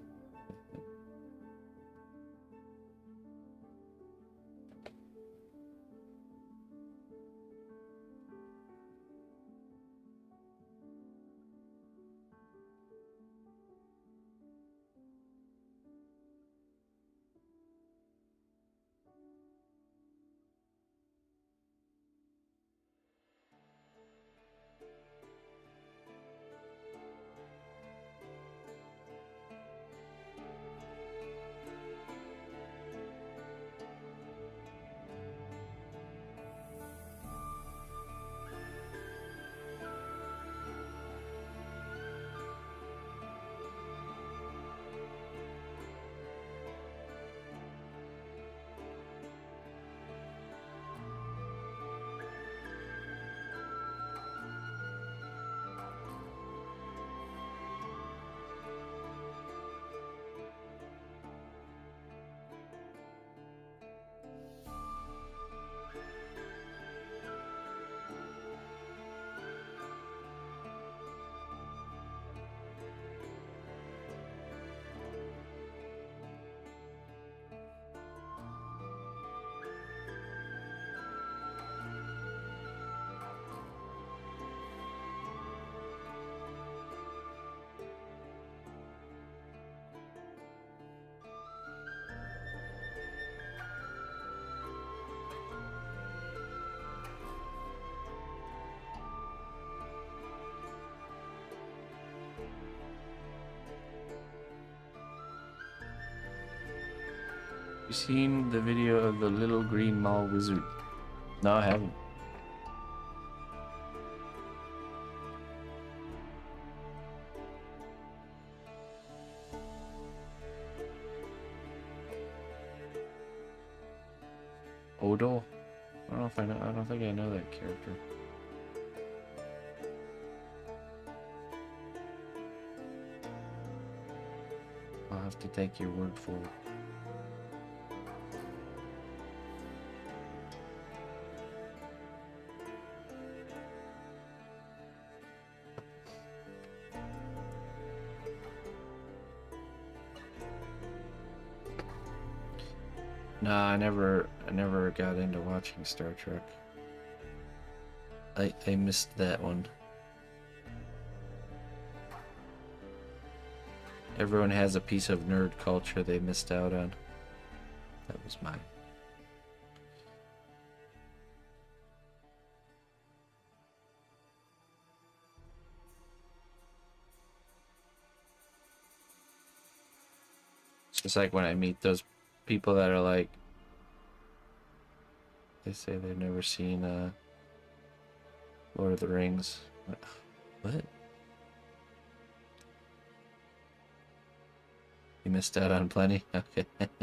You seen the video of the little green mall wizard? No, I haven't. Odo? I don't know if I know. I don't think I know that character. I'll have to take your word for it. No, I never got into watching Star Trek. I missed that one. Everyone has a piece of nerd culture they missed out on. That was mine. It's just like when I meet those people that are like, they say they've never seen Lord of the Rings. What? You missed out on plenty? Okay. Let's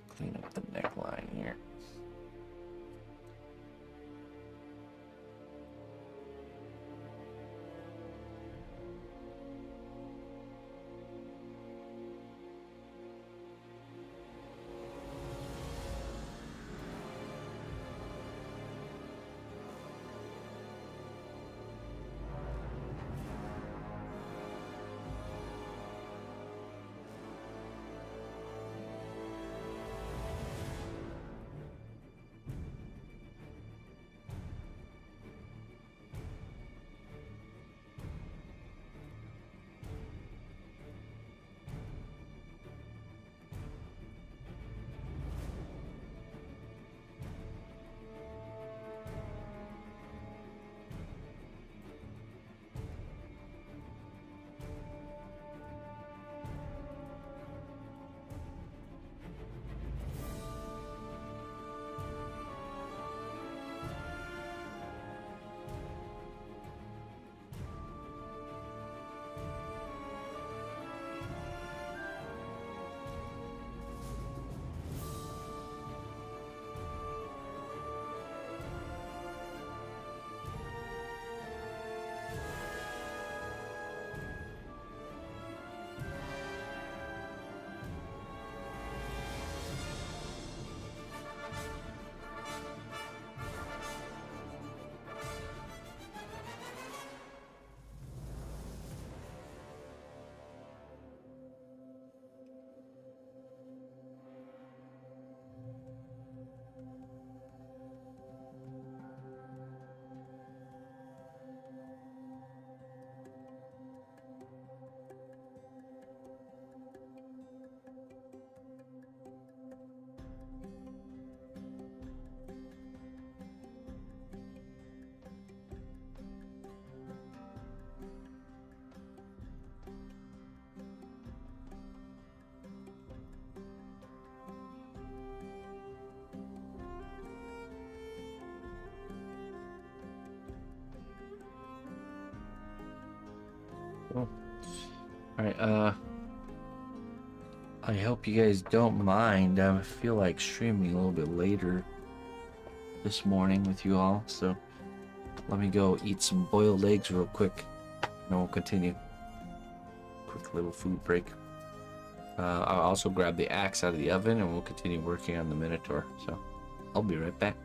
clean up the neckline here. Cool. Alright, I hope you guys don't mind. I feel like streaming a little bit later this morning with you all, so let me go eat some boiled eggs real quick, and then we'll continue. Quick little food break. I'll also grab the axe out of the oven and we'll continue working on the Minotaur, so I'll be right back.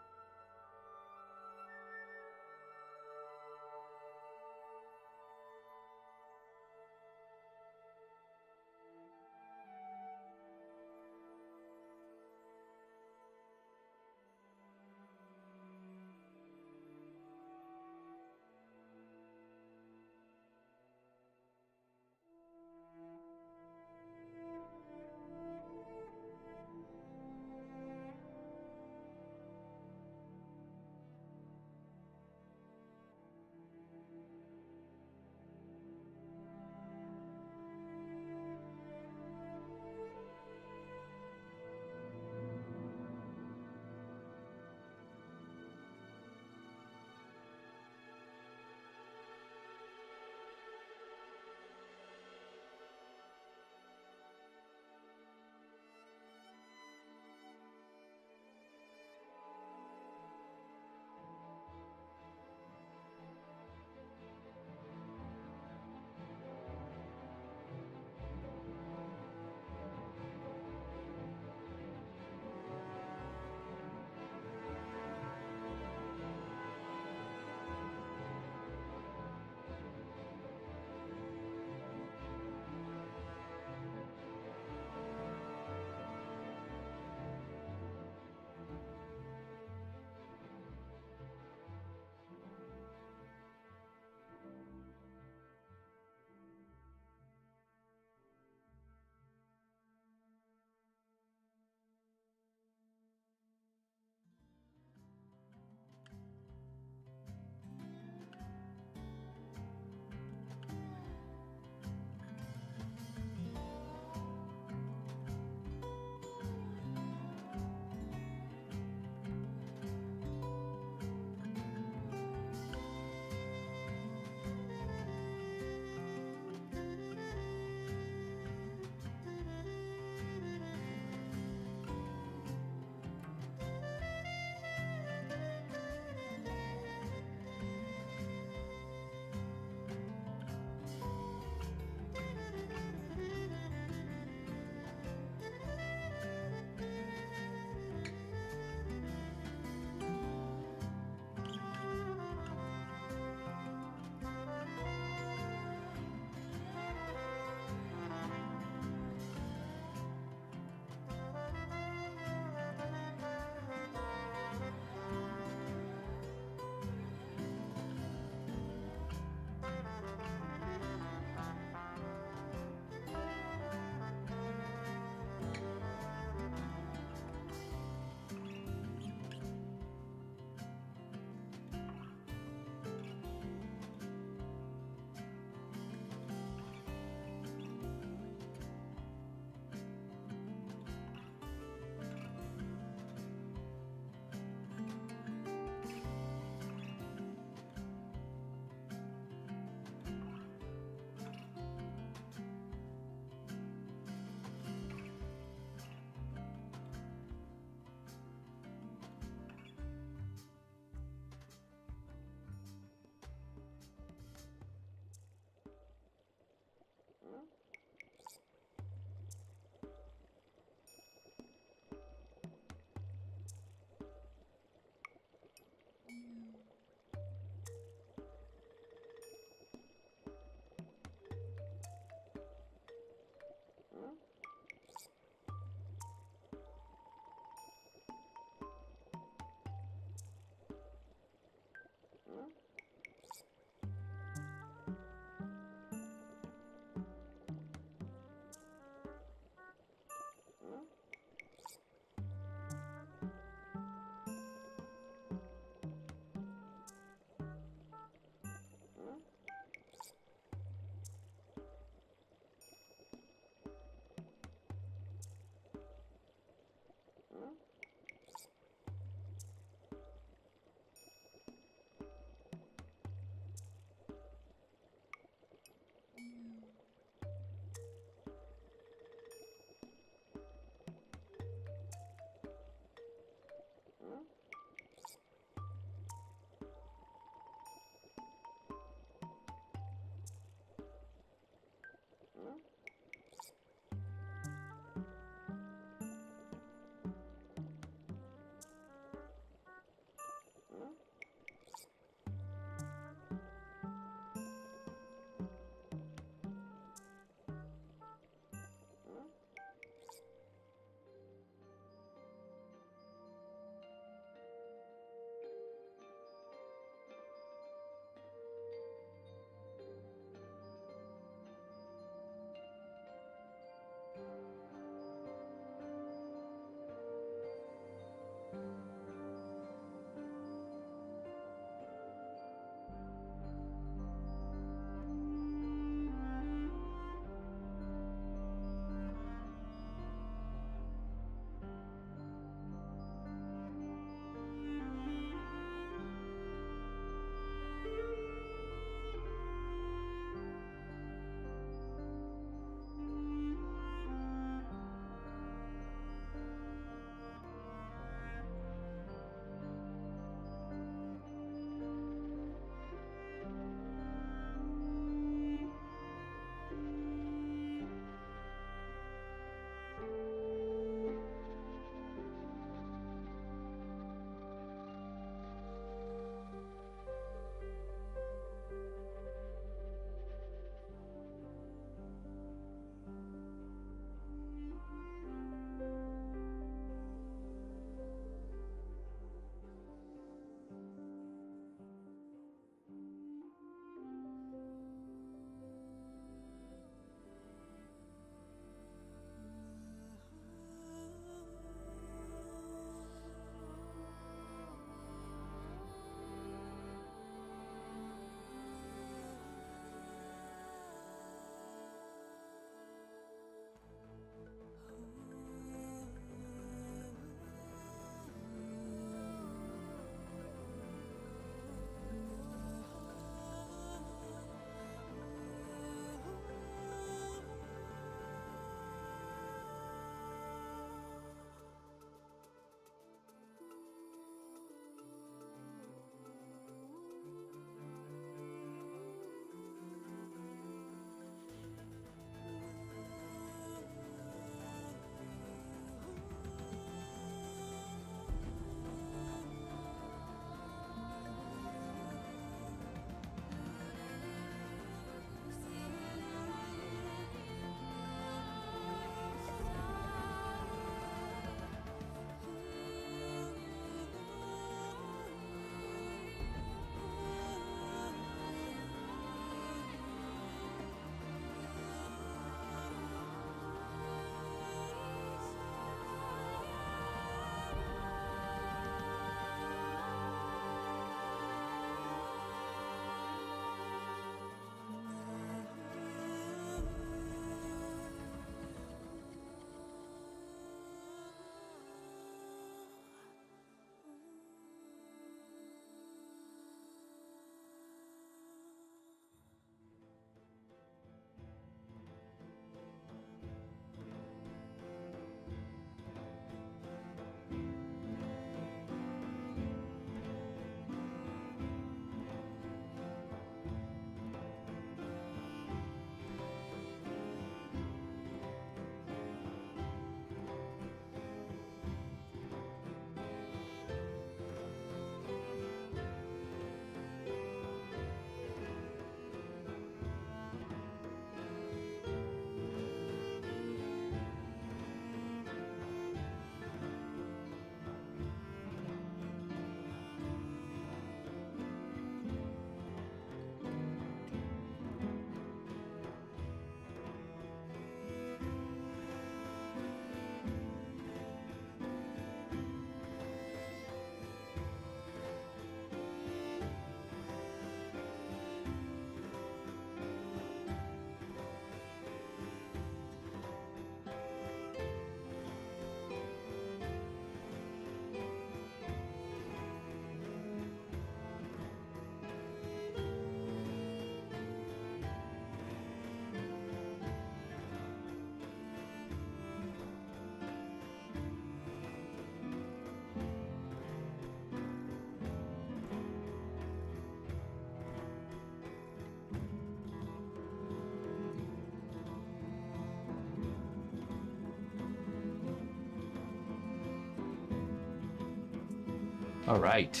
All right.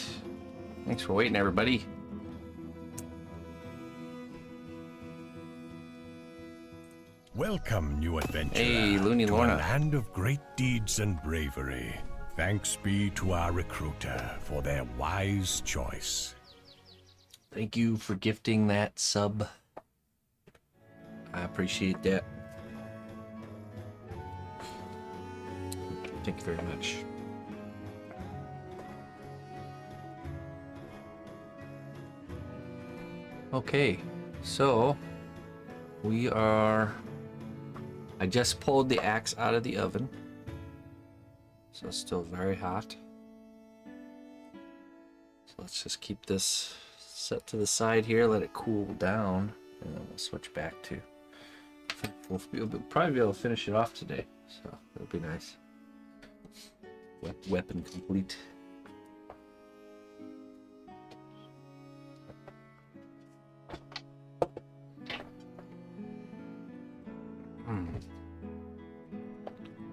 Thanks for waiting, everybody. Welcome, new adventurer, Hey, Looney to Lorna. a land of great deeds and bravery. Thanks be to our recruiter for their wise choice. Thank you for gifting that sub. I appreciate that. Thank you very much. Okay, so we are... I just pulled the axe out of the oven. So it's still very hot. So let's just keep this set to the side here, let it cool down, and then we'll switch back to... We'll probably be able to finish it off today, so it'll be nice. Weapon complete.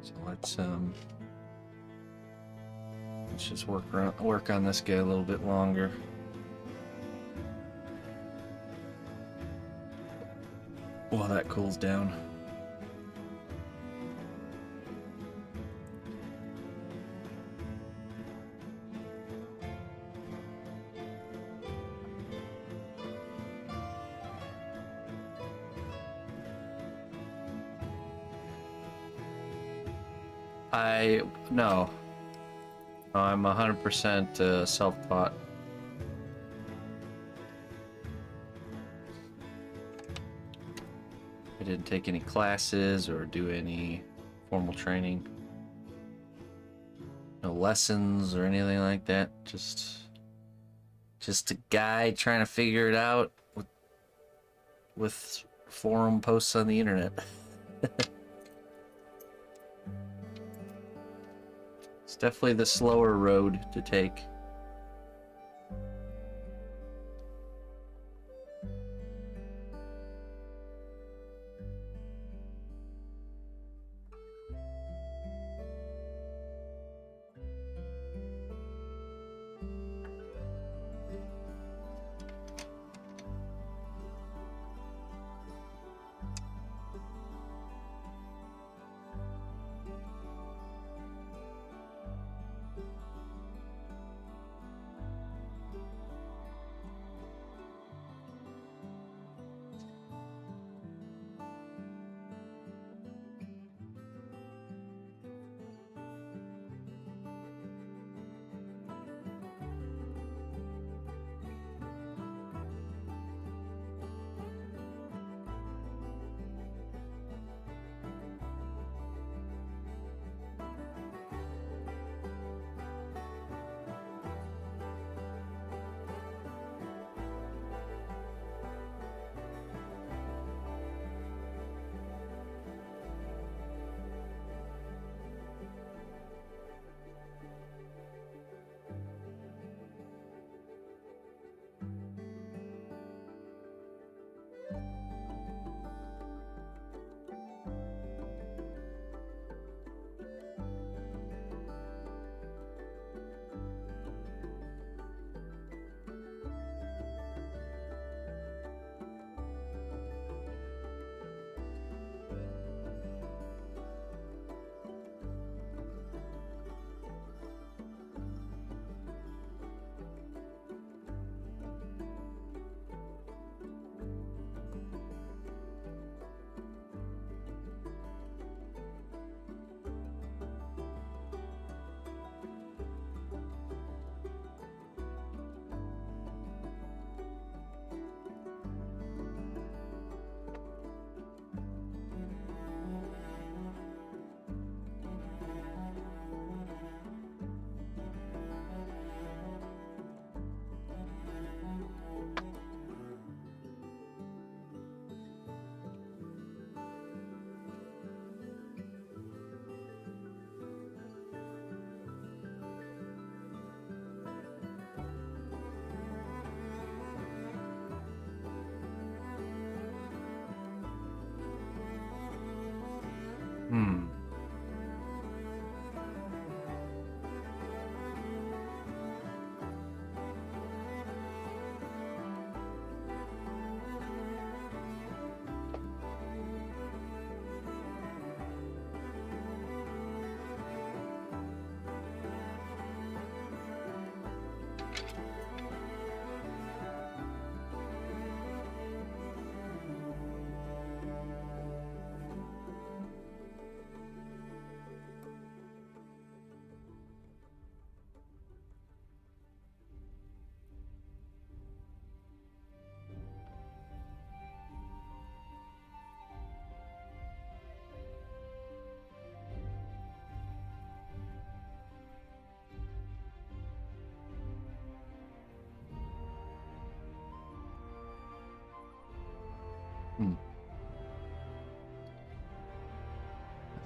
So let's just work on this guy a little bit longer. While that cools down. No, I'm 100% self-taught. I didn't take any classes or do any formal training. No lessons or anything like that. Just a guy trying to figure it out with forum posts on the internet. It's definitely the slower road to take.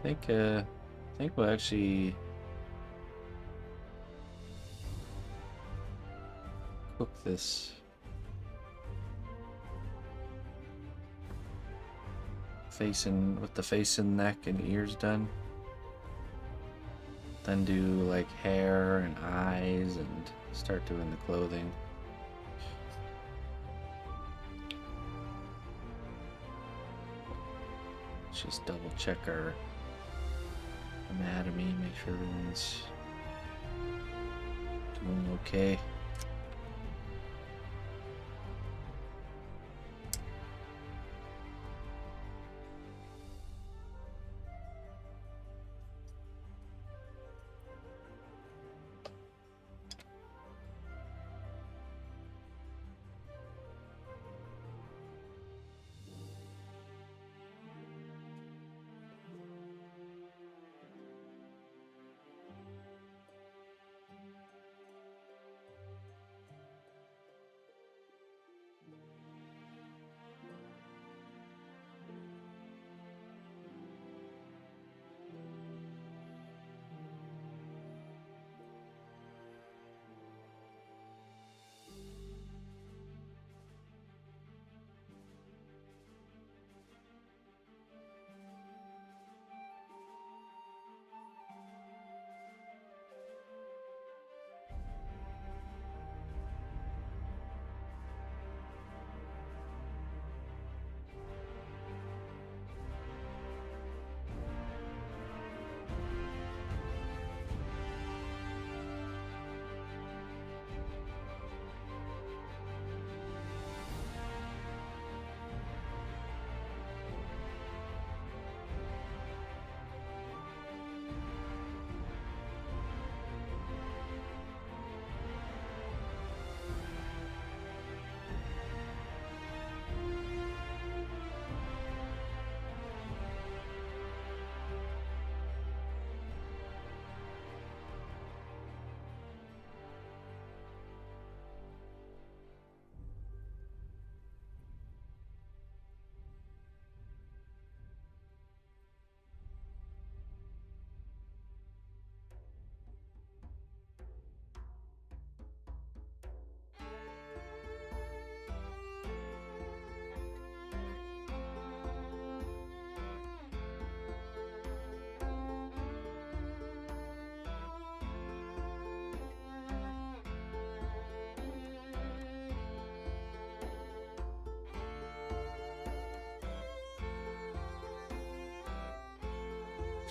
I think we'll actually cook this. With the face and neck and ears done. Then do like hair and eyes and start doing the clothing. Let's just double check our anatomy, make sure everyone's doing okay.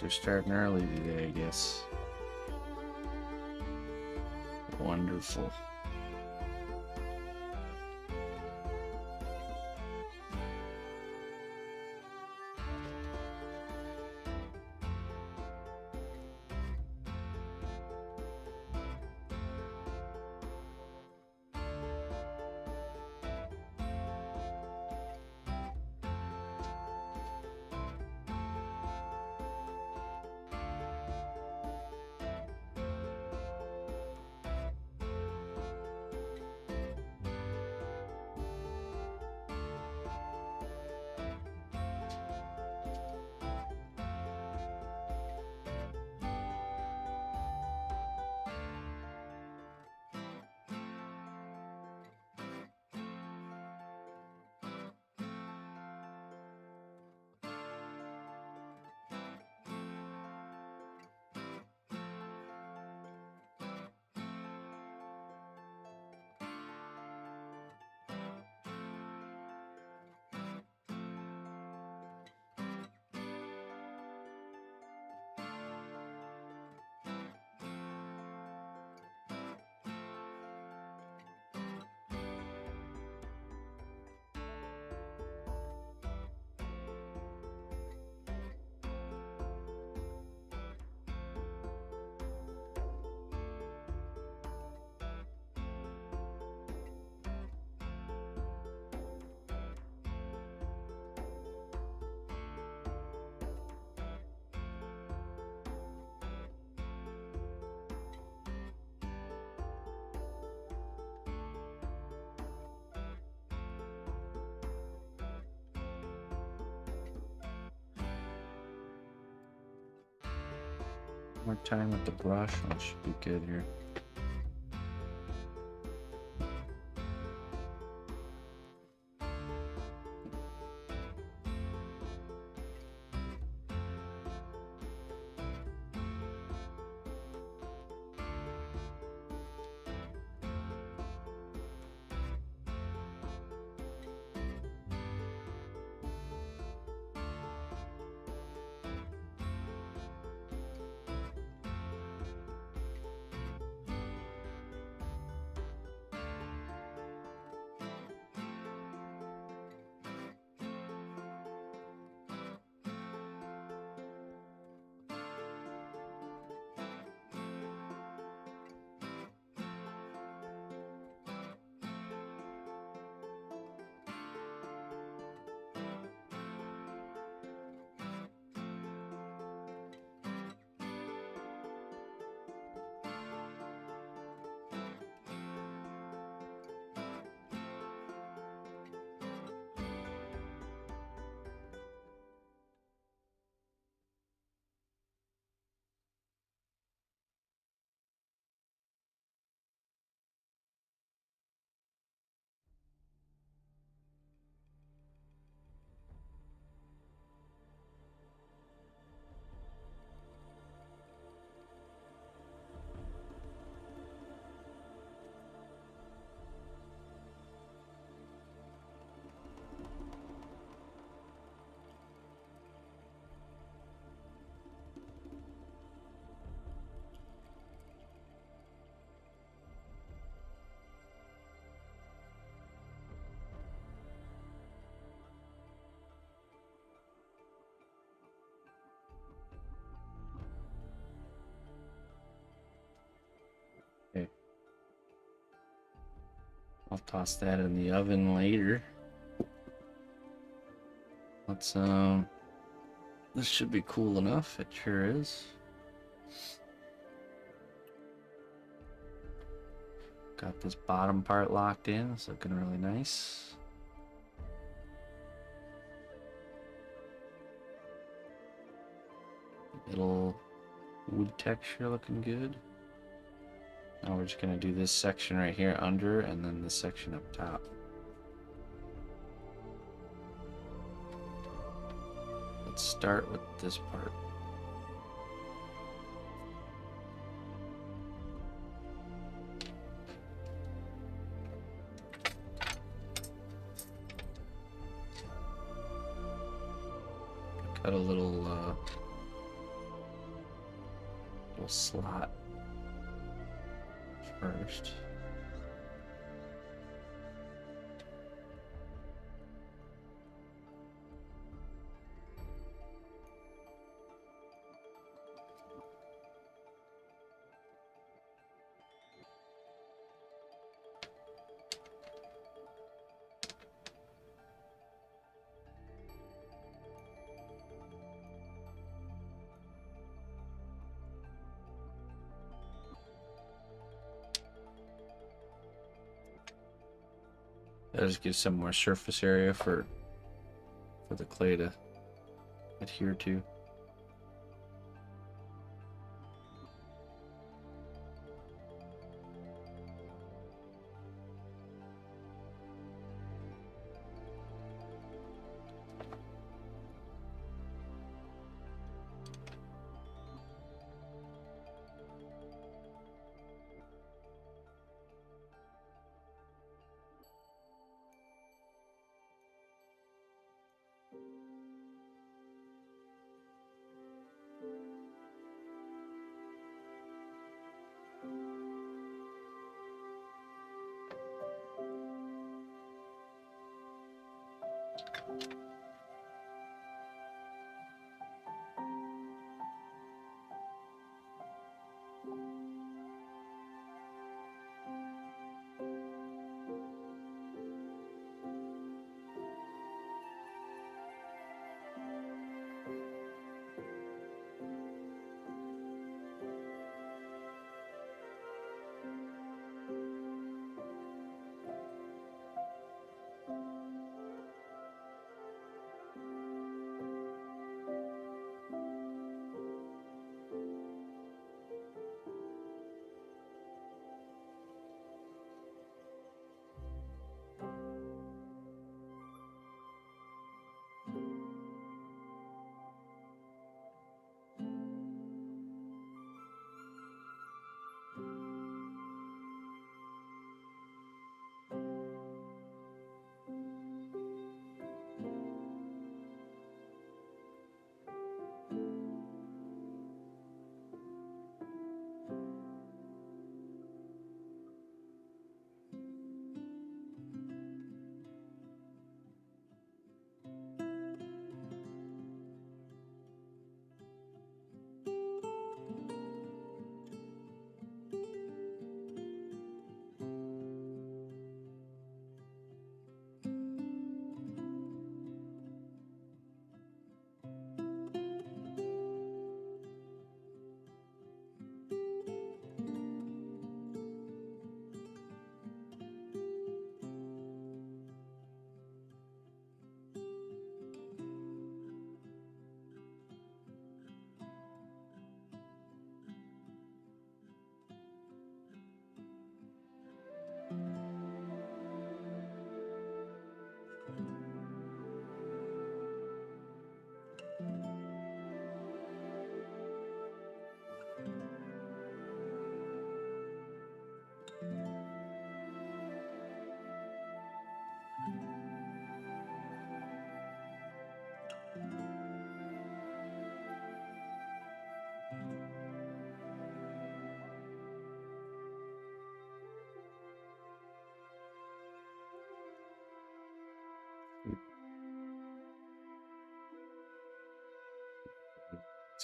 We're starting early today, I guess. Wonderful. More time with the brush, and it should be good here. Okay. I'll toss that in the oven later. Let's this should be cool enough. It sure is. Got this bottom part locked in. It's looking really nice. Middle wood texture looking good. Now we're just gonna do this section right here under, and then this section up top. Let's start with this part. Cut a little slot first. That just gives some more surface area for the clay to adhere to.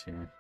here.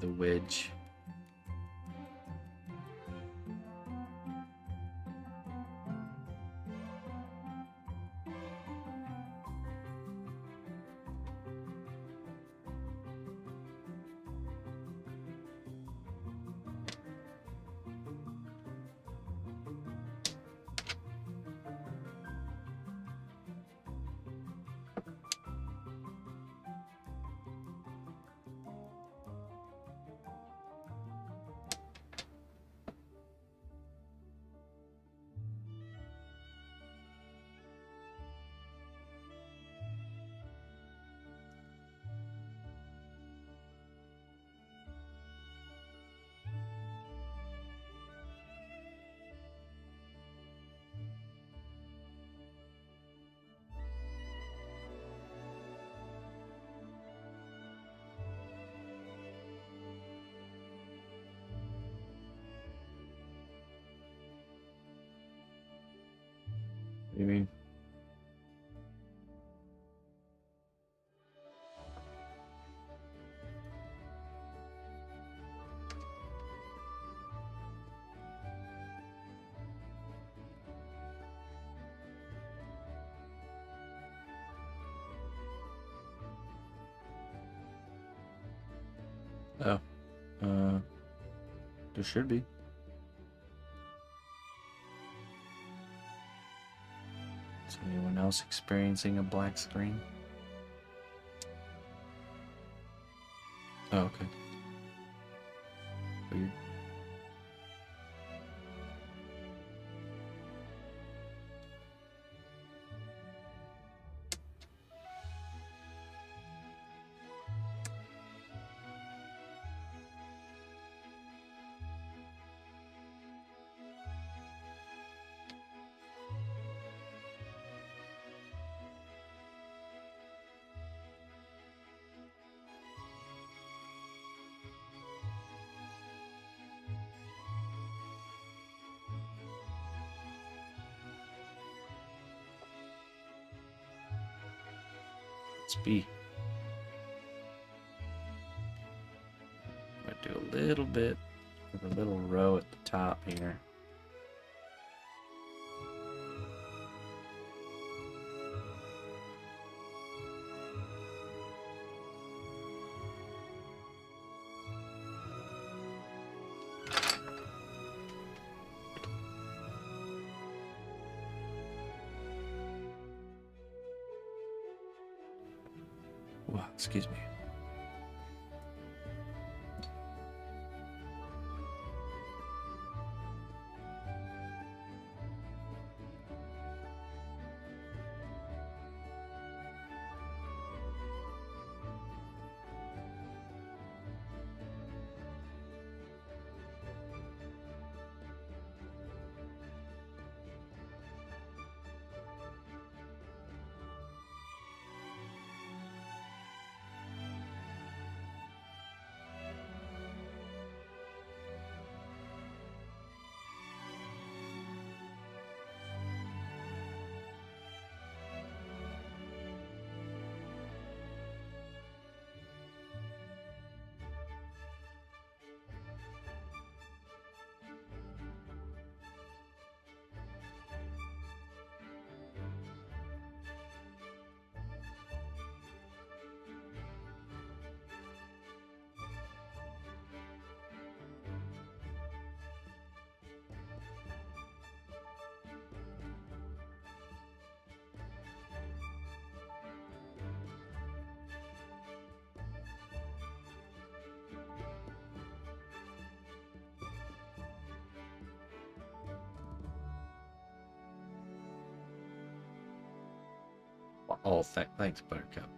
The wedge. What do you mean? Oh, there should be. Is anyone else experiencing a black screen? Oh, okay. Weird. Let's be. I'm gonna do a little bit of a little row at the top here. Wow, excuse me. Oh, thanks, Buttercup.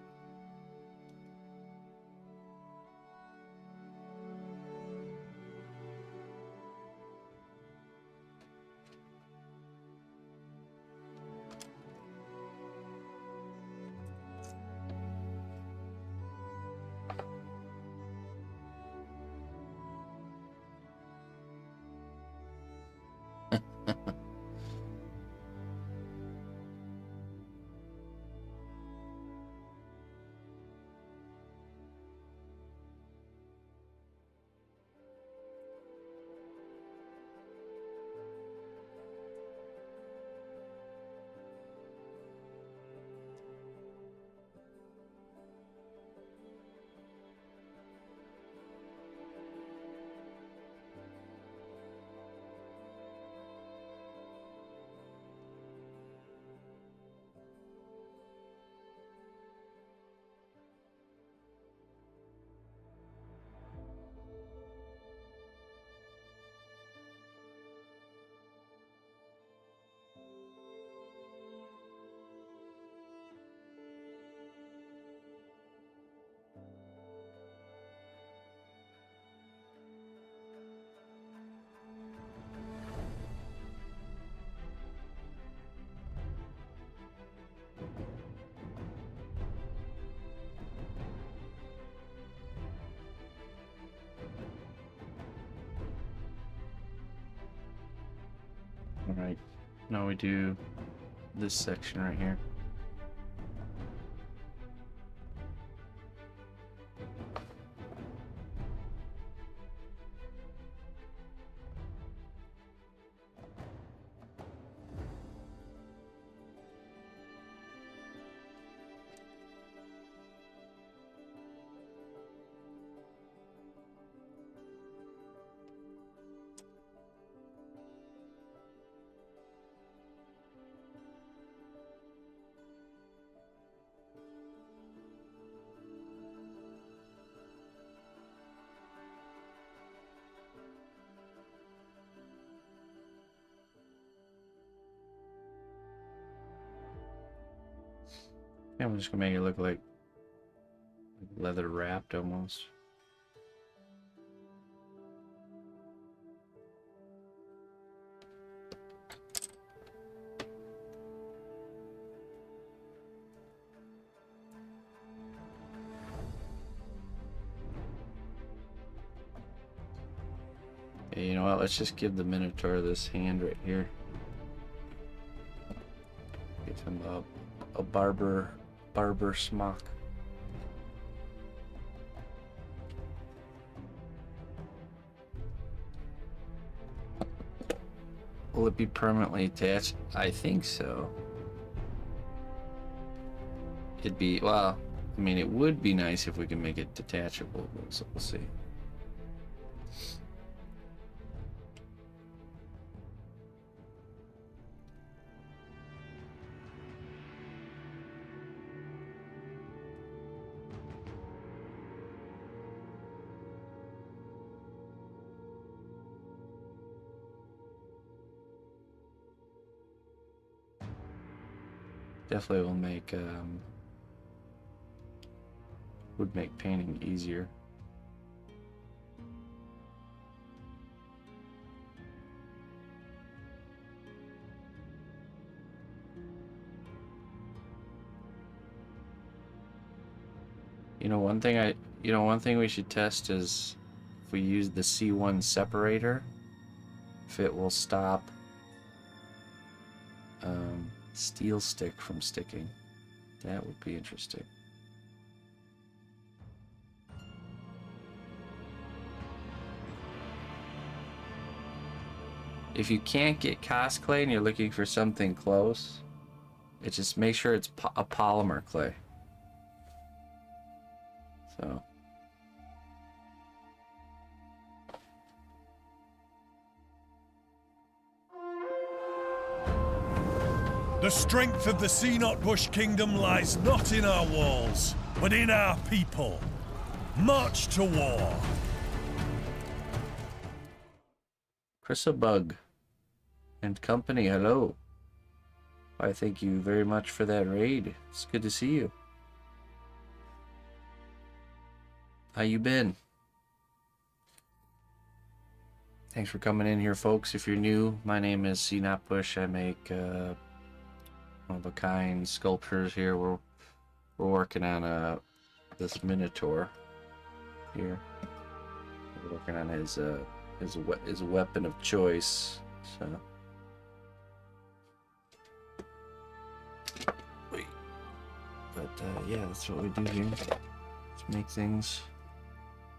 All right, now we do this section right here. Yeah, I'm just gonna make it look like leather wrapped almost. Okay, you know what? Let's just give the Minotaur this hand right here. Give him a barber smock. Will it be permanently attached? I think so. It'd be, well, I mean, it would be nice if we can make it detachable, but so we'll see. Definitely will make would make painting easier. One thing we should test is if we use the C1 separator, if it will stop steel stick from sticking. That would be interesting. If you can't get cast clay and you're looking for something close, just make sure it's a polymer clay. So. The strength of the cnotbusch kingdom lies not in our walls, but in our people. March to war. Bug and company, hello. I thank you very much for that raid. It's good to see you. How you been? Thanks for coming in here, folks. If you're new, my name is cnotbusch. I make one-of-a-kind sculptures here. We're working on this Minotaur here. We're working on his weapon of choice. So wait, but yeah, that's what we do here. Let's make things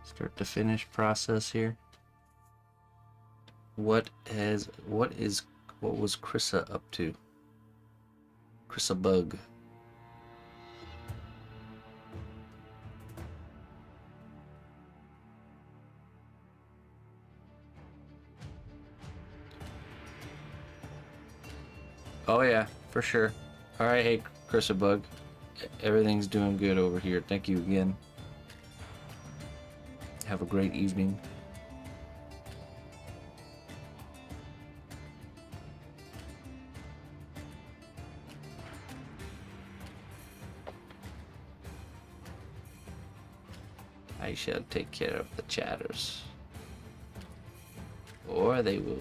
start to finish process here. What was Krissa up to? Krissa Bug. Oh yeah, for sure. All right, hey Krissa Bug. Everything's doing good over here. Thank you again. Have a great evening. I shall take care of the chatters, or they will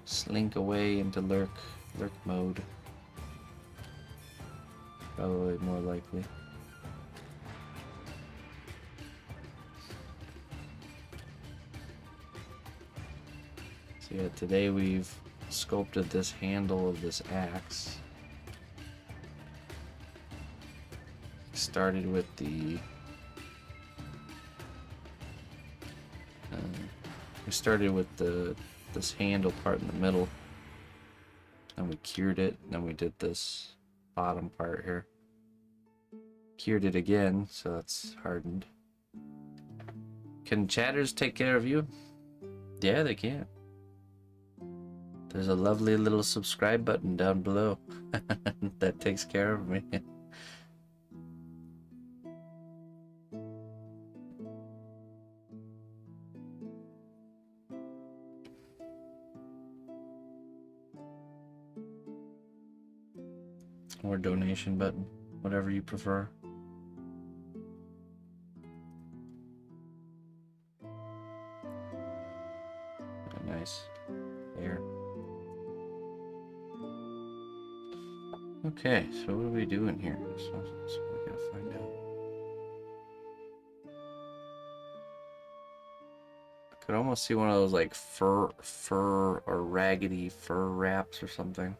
slink away into lurk mode. Probably more likely. So yeah, today we've sculpted this handle of this axe. Started with the this handle part in the middle, and we cured it, and then we did this bottom part here. Cured it again, so it's hardened. Can chatters take care of you? Yeah, they can. There's a lovely little subscribe button down below that takes care of me. Or donation button, whatever you prefer. Nice. There. Okay, so what are we doing here? So we gotta find out. I could almost see one of those like fur or raggedy fur wraps or something.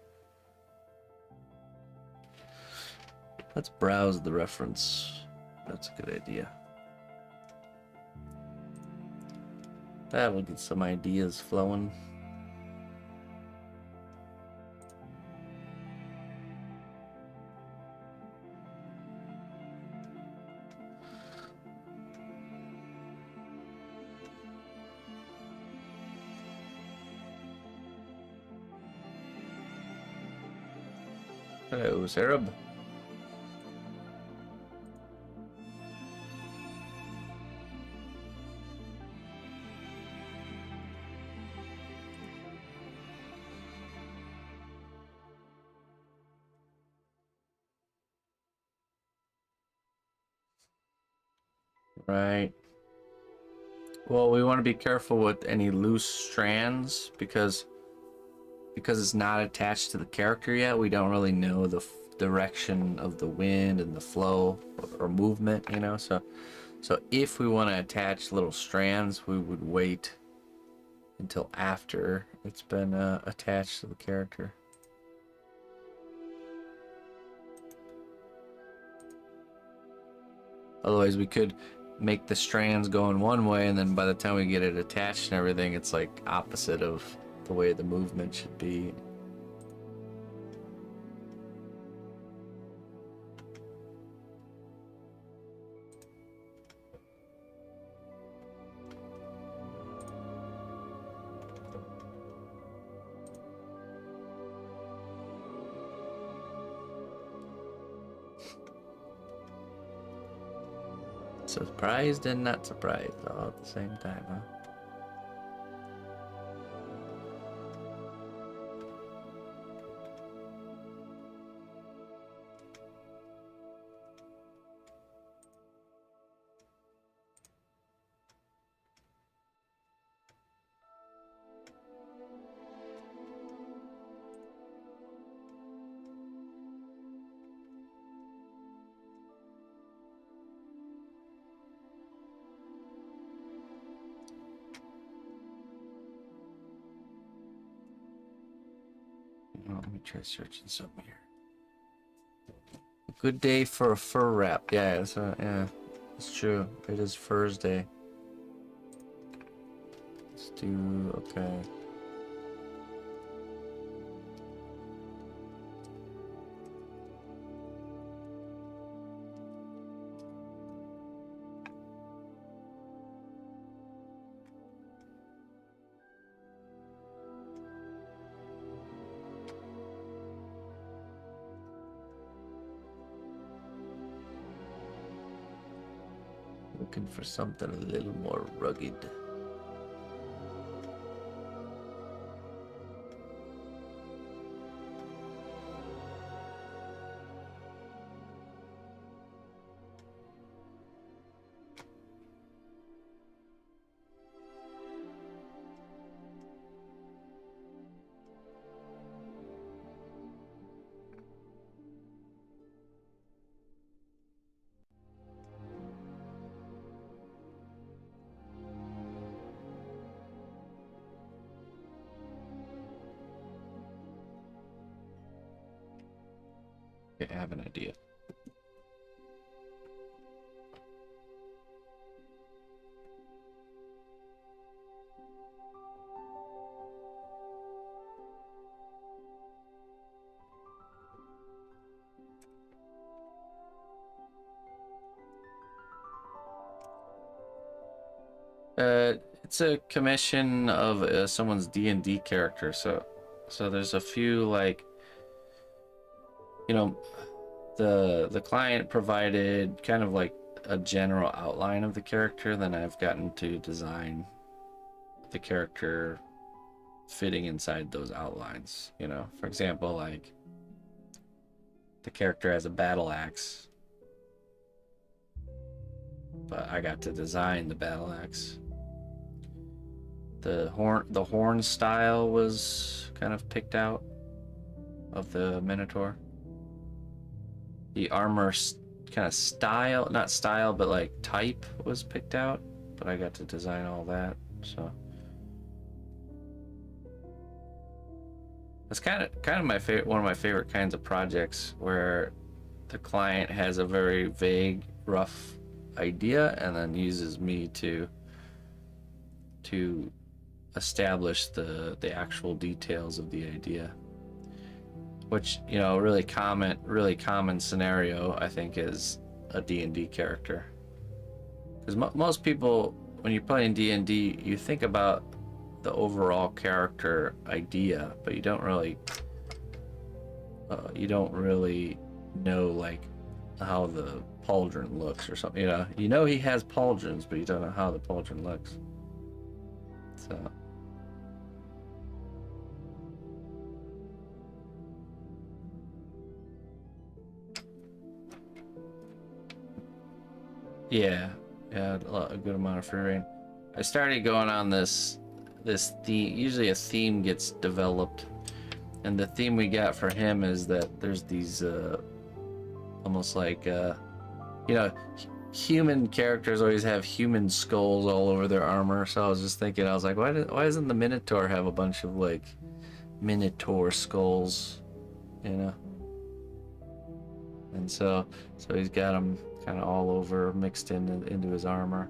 Let's browse the reference. That's a good idea. That will get some ideas flowing. Hello, Sarab. Right. Well, we want to be careful with any loose strands because it's not attached to the character yet. We don't really know the direction of the wind and the flow or movement, you know. So if we want to attach little strands, we would wait until after it's been attached to the character. Otherwise, we could make the strands going one way, and then by the time we get it attached and everything, it's like opposite of the way the movement should be. Surprised and not surprised all at the same time, huh? Oh, let me try searching something here. A good day for a fur wrap. Yeah, yeah, it's true. It is Furs Day. Let's do okay. Looking for something a little more rugged. Okay, I have an idea. It's a commission of someone's D&D character, so there's a few, like, you know, the client provided kind of like a general outline of the character, then I've gotten to design the character fitting inside those outlines, you know. For example, like the character has a battle axe, but I got to design the battle axe. The horn style was kind of picked out of the Minotaur. The armor kind of style, not style, but like type was picked out, but I got to design all that. So that's kind of my favorite, one of my favorite kinds of projects, where the client has a very vague, rough idea and then uses me to establish the actual details of the idea, which, you know, really common scenario, I think, is a D&D character, because most people, when you're playing D&D, you think about the overall character idea, but you don't really know, like, how the pauldron looks or something. You know he has pauldrons, but you don't know how the pauldron looks. So yeah, Yeah, a good amount of free reign. I started going on this theme. Usually a theme gets developed, and the theme we got for him is that there's these almost like you know, human characters always have human skulls all over their armor. So I was just thinking, I was like, why doesn't the Minotaur have a bunch of like Minotaur skulls, you know? And so he's got them kind of all over, mixed into his armor.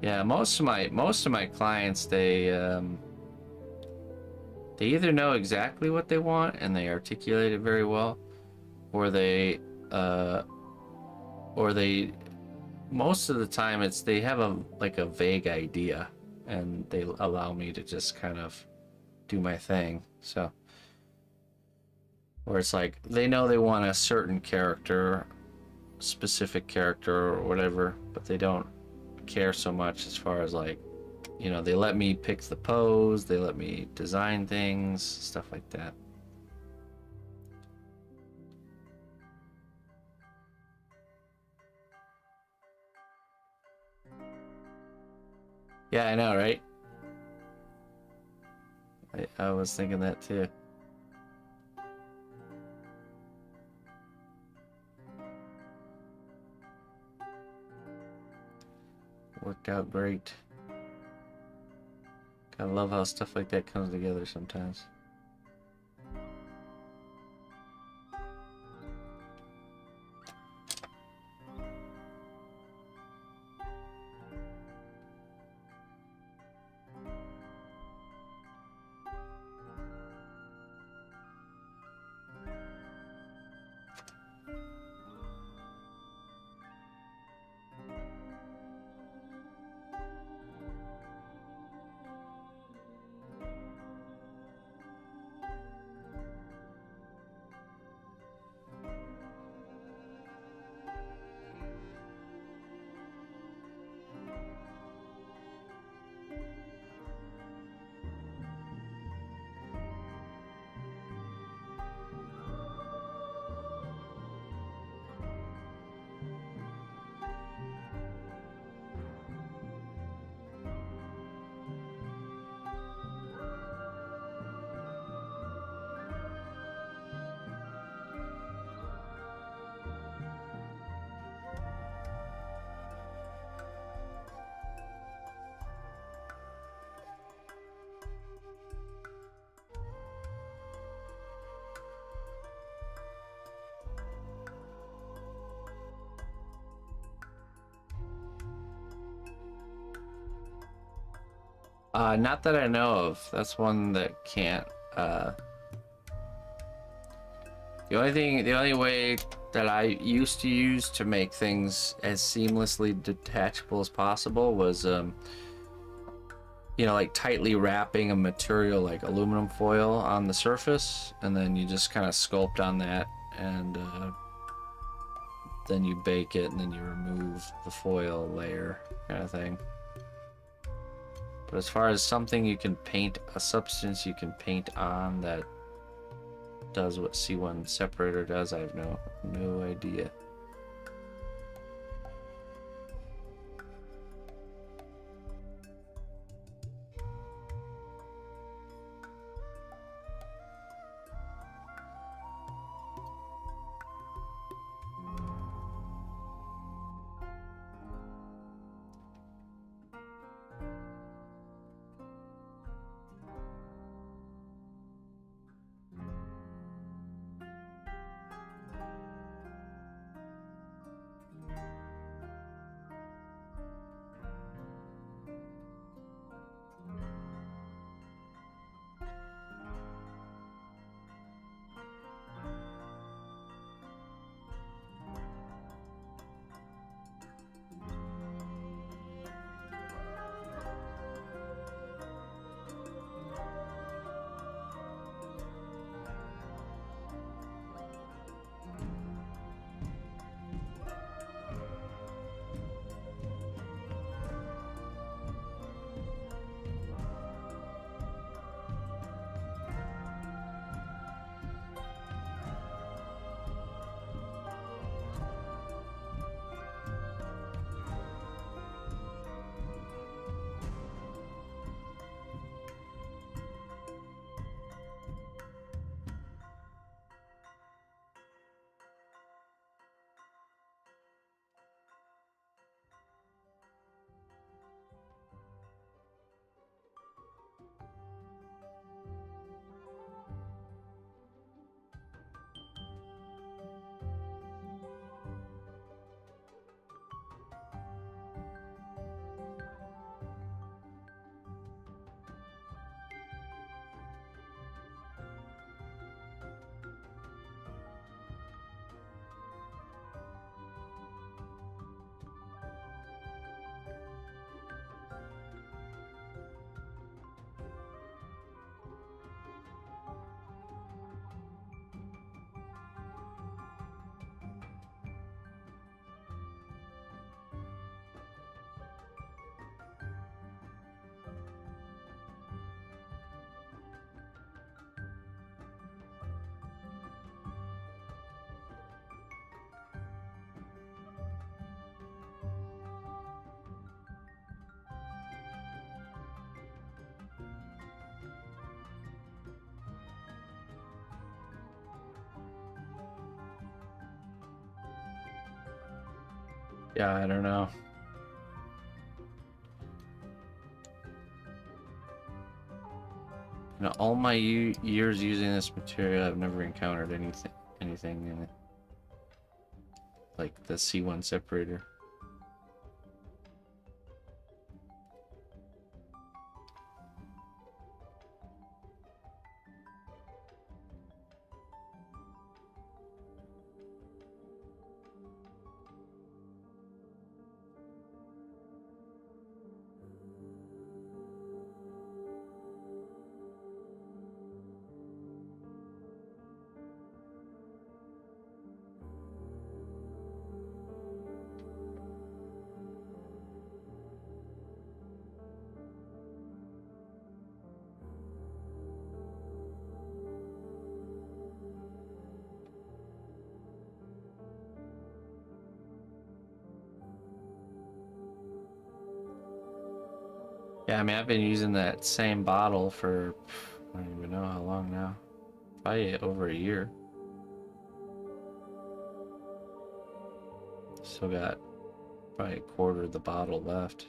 Yeah, most of my clients, they either know exactly what they want and they articulate it very well, or they most of the time they have a vague idea, and they allow me to just kind of do my thing. So, where it's like they know they want a certain character, specific character or whatever, but they don't care so much as far as like, you know, they let me pick the pose, they let me design things, stuff like that. Yeah, I know, right? I was thinking that too. Worked out great. I love how stuff like that comes together sometimes. Not that I know of. That's one that can't. The only way that I used to use to make things as seamlessly detachable as possible was, you know, like tightly wrapping a material like aluminum foil on the surface, and then you just kind of sculpt on that, and then you bake it, and then you remove the foil layer, kind of thing. But as far as something you can paint, a substance you can paint on that does what C1 separator does, I have no idea. Yeah, I don't know. You know, all my years using this material, I've never encountered anything in it. Like the C1 separator. Yeah, I mean, I've been using that same bottle for, I don't even know how long now. Probably over a year. Still got probably a quarter of the bottle left.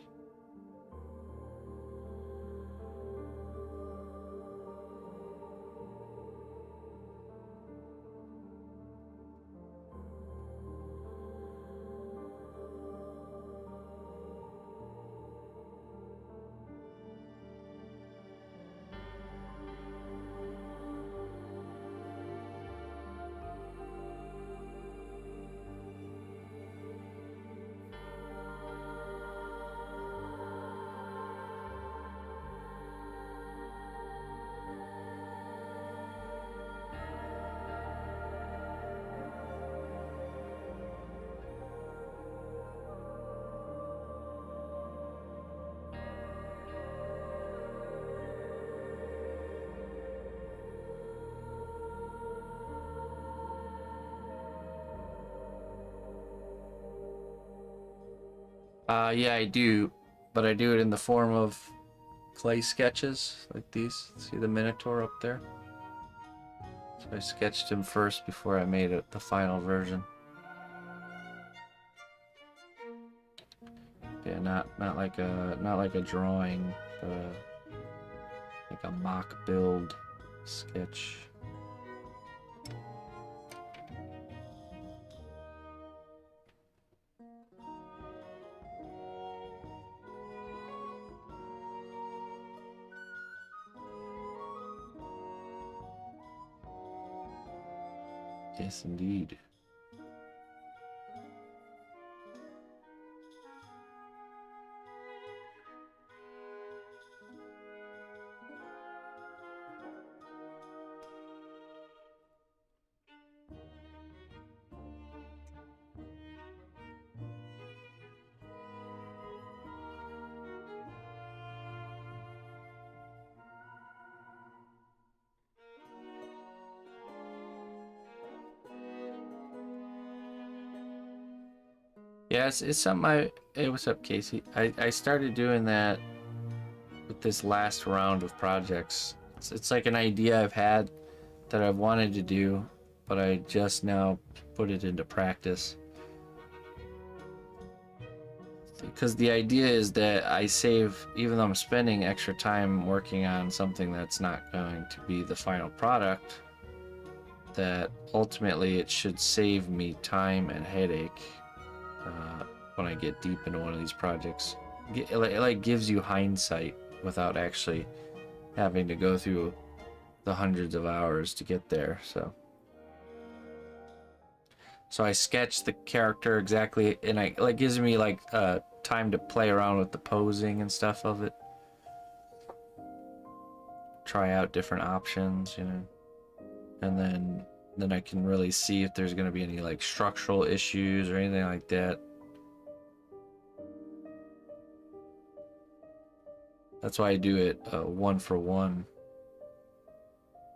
Yeah, I do, but I do it in the form of clay sketches like these. See the Minotaur up there? So I sketched him first before I made it the final version. Yeah, not like a drawing, but like a mock build sketch. Yes, indeed. Yeah, it's something hey, what's up, Casey? I started doing that with this last round of projects. It's like an idea I've had that I've wanted to do, but I just now put it into practice. Because the idea is that I save, even though I'm spending extra time working on something that's not going to be the final product, that ultimately it should save me time and headache when I get deep into one of these projects. It like gives you hindsight without actually having to go through the hundreds of hours to get there. So I sketch the character exactly, and I like gives me like time to play around with the posing and stuff of it. Try out different options, you know, and then I can really see if there's going to be any like structural issues or anything like that. That's why I do it one for one.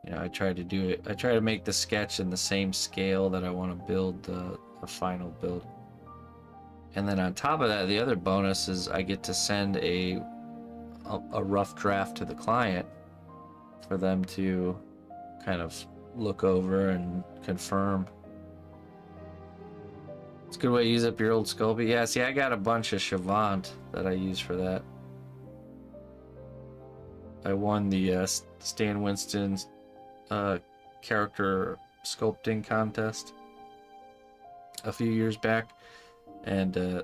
You know, I try to do it. I try to make the sketch in the same scale that I want to build the final build. And then on top of that, the other bonus is I get to send a rough draft to the client for them to kind of look over and confirm. It's a good way to use up your old Sculpey. Yeah, see, I got a bunch of Chavant that I use for that. I won the Stan Winston character sculpting contest a few years back, and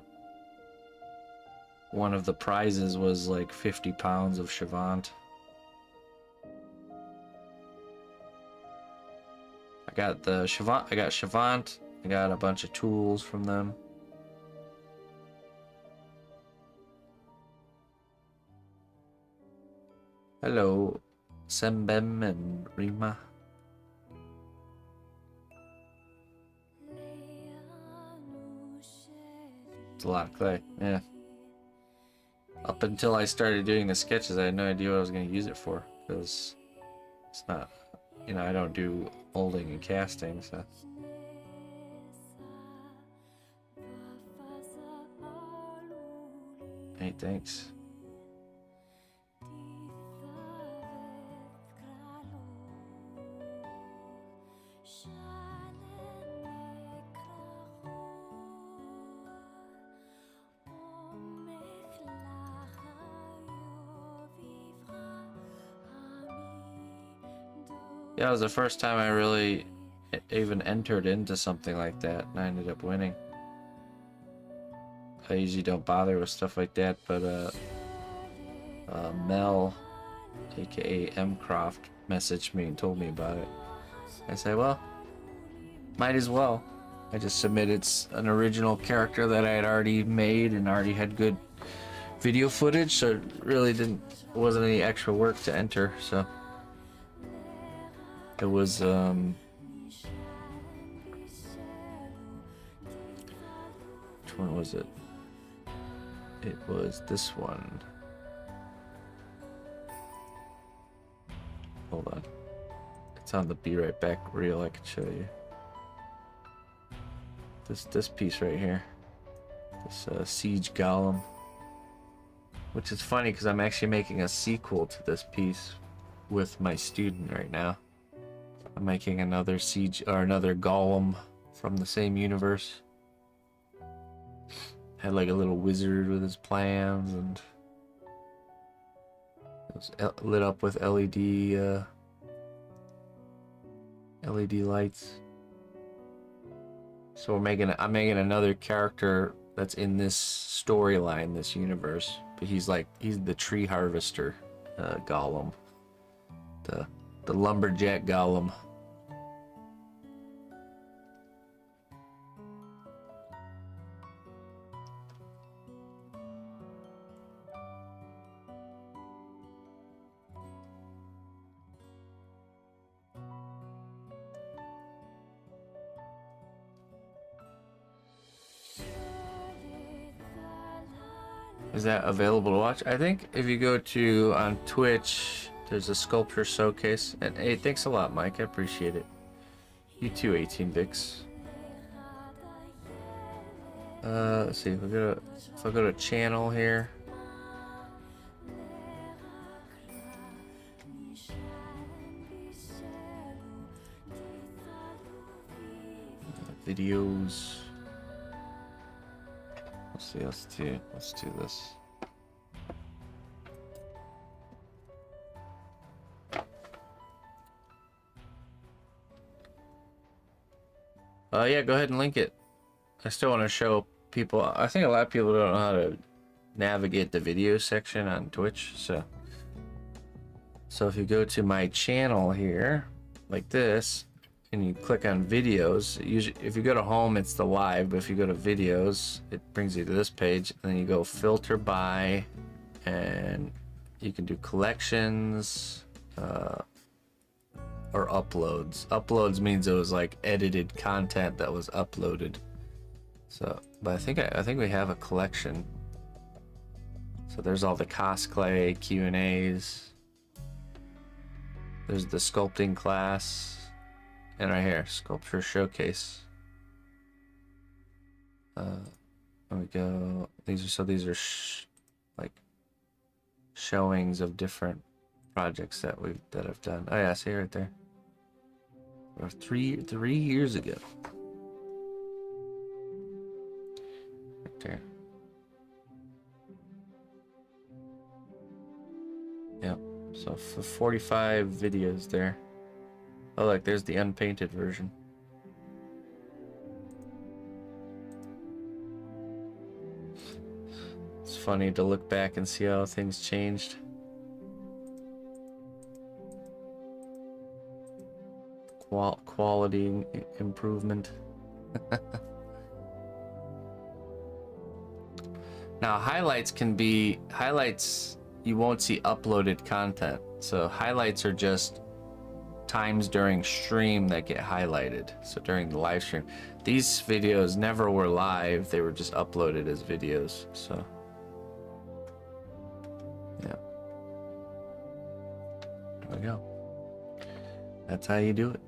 one of the prizes was like 50 pounds of Chavant. I got Chavant. I got a bunch of tools from them. Hello, Sembem and Rima. It's a lot of clay, yeah. Up until I started doing the sketches, I had no idea what I was going to use it for, because it's not, you know, I don't do molding and casting, so. Hey, thanks. Yeah, it was the first time I really even entered into something like that, and I ended up winning. I usually don't bother with stuff like that, but Mel, aka M Croft, messaged me and told me about it. I said, well, might as well. I just submitted an original character that I had already made and already had good video footage, so it really wasn't any extra work to enter, so. It was, which one was it? It was this one. Hold on. It's on the Be Right Back reel, I can show you. This piece right here. This Siege Golem. Which is funny because I'm actually making a sequel to this piece with my student right now. I'm making another siege or another golem from the same universe. Had like a little wizard with his plans, and it was lit up with LED lights. So I'm making another character that's in this storyline, this universe. But he's the tree harvester golem, the lumberjack golem. Is that available to watch? I think if you go to on Twitch, there's a sculpture showcase. And hey, thanks a lot, Mike. I appreciate it. You too, 18 Vix. Let's see. If I go to channel here. Videos. Let's do this. Yeah, go ahead and link it. I still want to show people. I think a lot of people don't know how to navigate the video section on Twitch. So if you go to my channel here, like this, and you click on videos, usually if you go to home it's the live, but if you go to videos it brings you to this page, and then you go filter by, and you can do collections or uploads. Uploads means it was like edited content that was uploaded. So but I think we have a collection. So there's all the cosplay Q&As, there's the sculpting class. And right here, sculpture showcase. There we go. These are like showings of different projects that I've done. Oh yeah, see right there. Or three years ago. There. Yep. So for 45 videos there. Oh, look, there's the unpainted version. It's funny to look back and see how things changed. Quality improvement. Now, highlights you won't see uploaded content. So highlights are just times during stream that get highlighted. So during the live stream, these videos never were live, they were just uploaded as videos. So yeah, there we go. That's how you do it.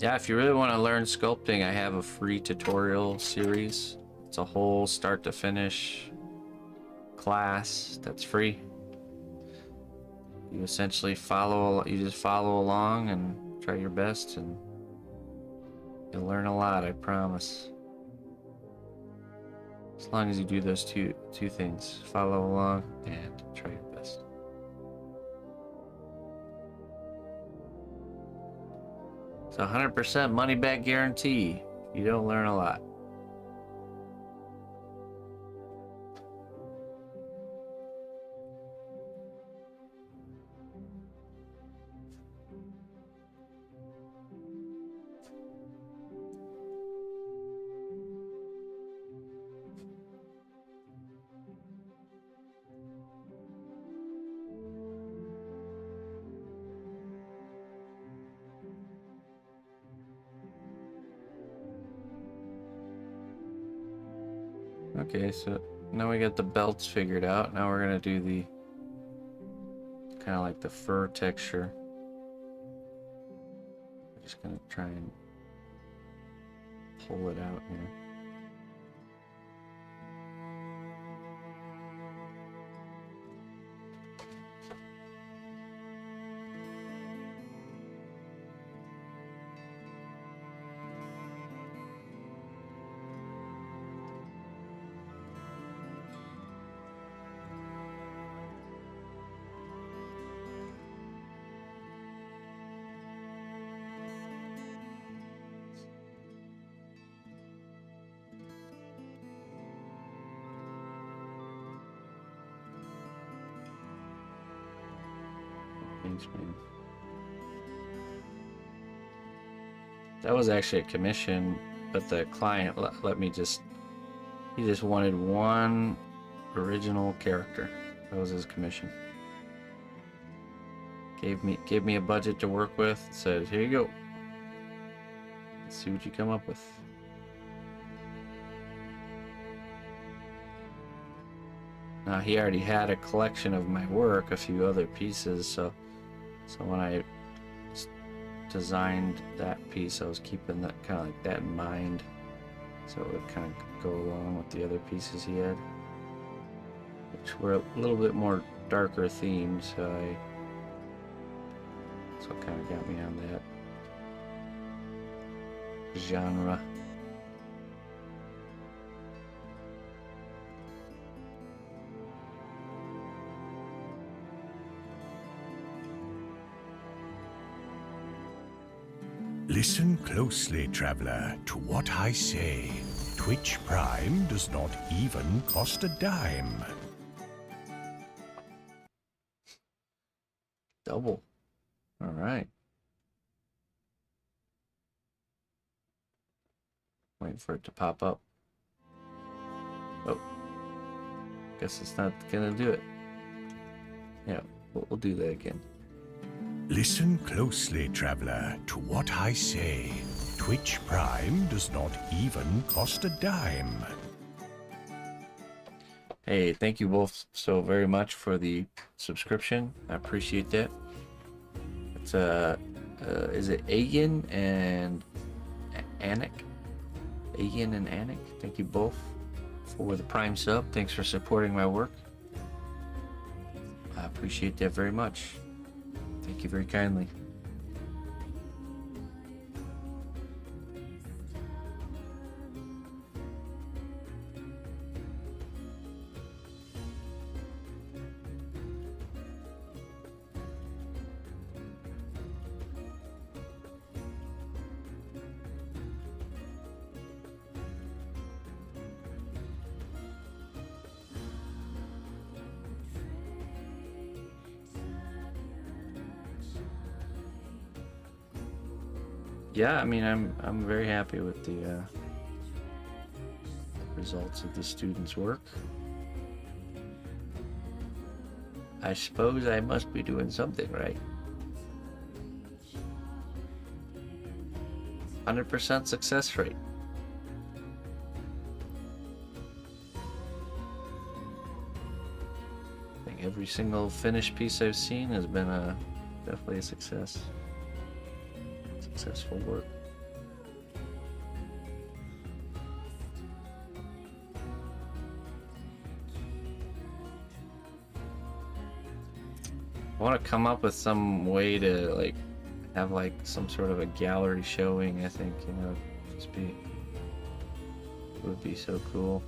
Yeah, if you really want to learn sculpting, I have a free tutorial series. It's a whole start to finish class that's free. You essentially just follow along and try your best, and you'll learn a lot, I promise. As long as you do those two things, follow along and try your best. It's 100% money back guarantee. You don't learn a lot. Okay, so now we got the belts figured out. Now we're gonna do the kind of like the fur texture. I'm just gonna try and pull it out here. That was actually a commission, but the client let me he just wanted one original character. That was his commission. Gave me a budget to work with, said, here you go. Let's see what you come up with. Now he already had a collection of my work, a few other pieces, so when I designed that piece, I was keeping that kind of like that in mind, so it would kind of go along with the other pieces he had, which were a little bit more darker themed. So it kind of got me on that genre. Listen closely, traveler, to what I say. Twitch Prime does not even cost a dime. Double. All right. Waiting for it to pop up. Oh. Guess it's not gonna do it. Yeah, we'll do that again. Listen closely, traveler, to what I say. Twitch Prime does not even cost a dime. Hey, thank you both so very much for the subscription. I appreciate that. It's is it Agan and Anik? Agan and Anik, thank you both for the Prime sub. Thanks for supporting my work. I appreciate that very much. Thank you very kindly. Yeah, I mean, I'm very happy with the results of the students' work. I suppose I must be doing something right. 100% success rate. I think every single finished piece I've seen has been definitely a success. Successful work. I want to come up with some way to like have like some sort of a gallery showing. I think, you know, just be, it would be so cool.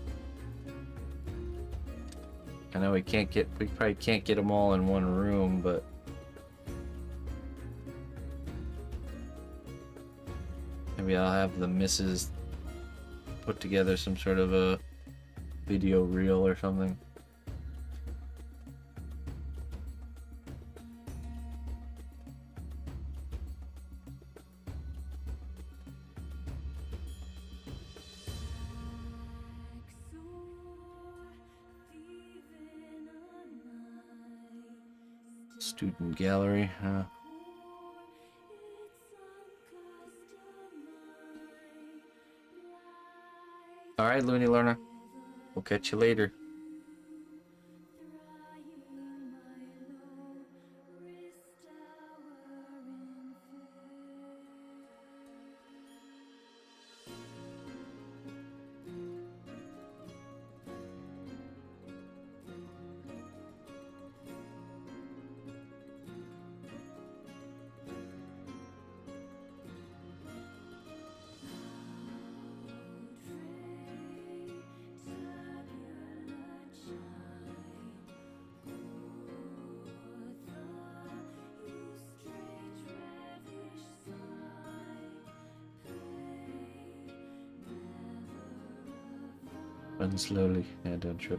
I know we probably can't get them all in one room, but maybe I'll have the missus put together some sort of a video reel or something. Student gallery, huh? Alright, Looney Learner. We'll catch you later. Run slowly. Yeah, don't trip.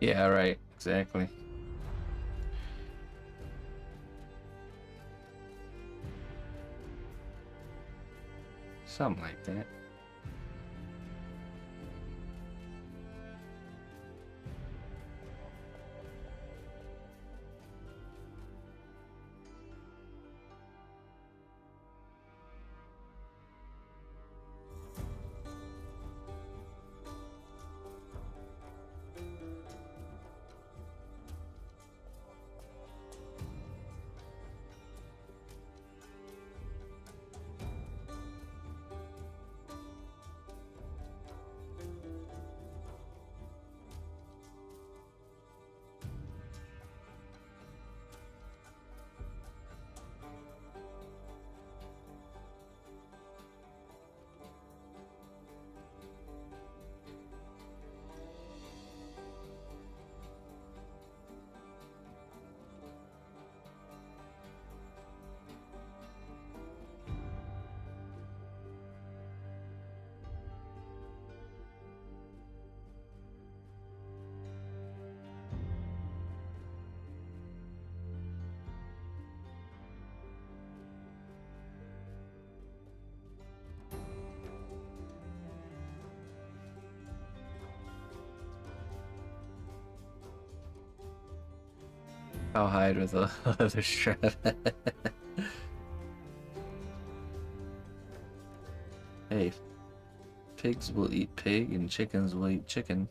Yeah, right. Exactly. Something like that. I'll hide with a leather strap. Hey, pigs will eat pig and chickens will eat chicken.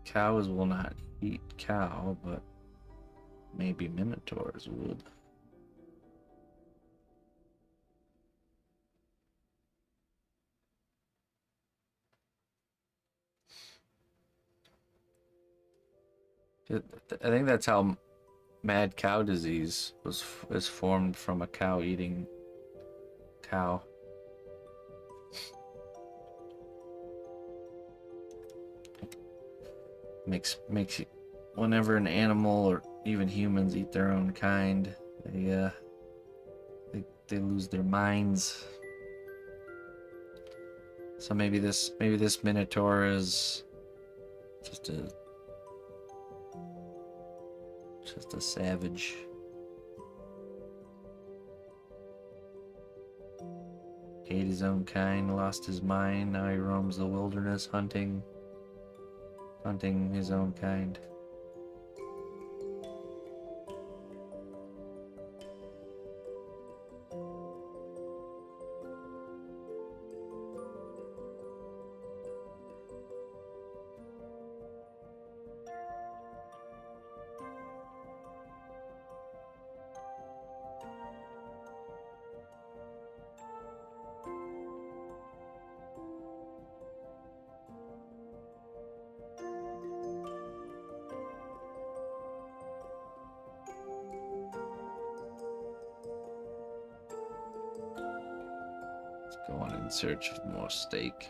Cows will not eat cow, but maybe minotaurs would. I think that's how mad cow disease is formed, from a cow eating cow. Makes you, whenever an animal or even humans eat their own kind, they lose their minds. So maybe this minotaur is just a savage. Ate his own kind, lost his mind, now he roams the wilderness hunting his own kind. Go on in search of more steak.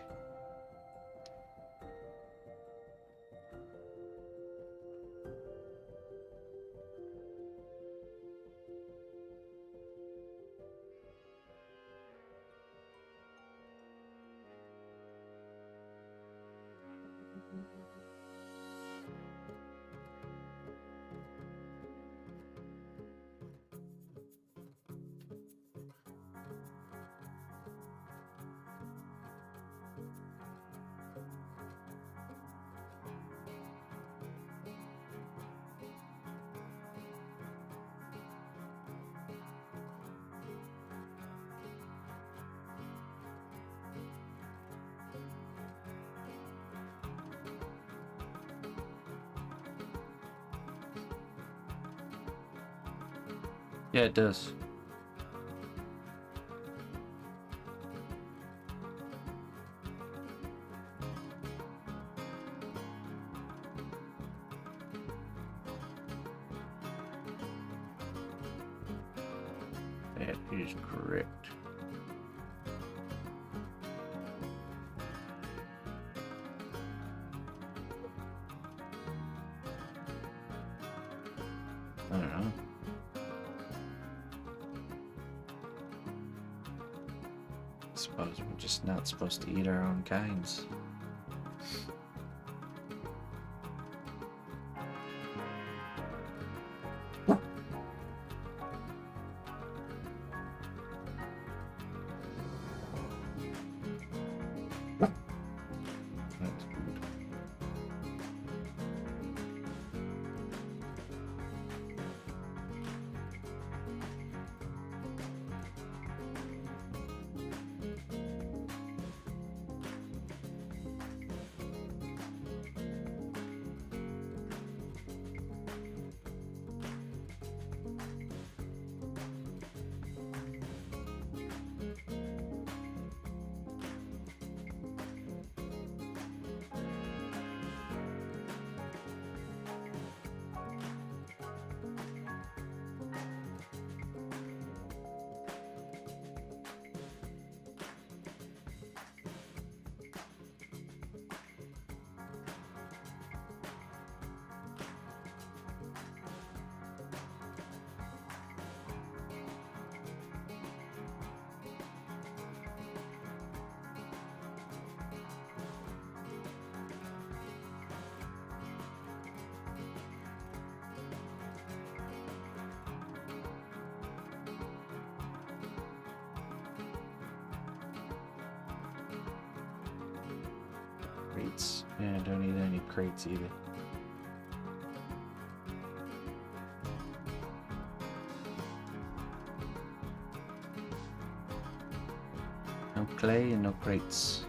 Yeah, it does. That is correct. I don't know. suppose we're just not supposed to eat our own kinds. Crates. Yeah, I don't need any crates either. No clay and no crates.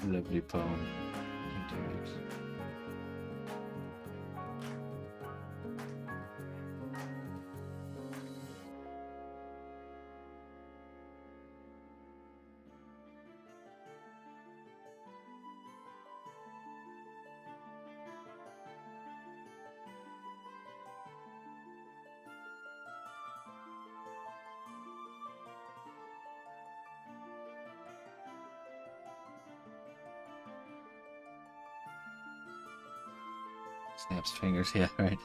Lovely poem. Indeed. Snaps fingers, yeah, right.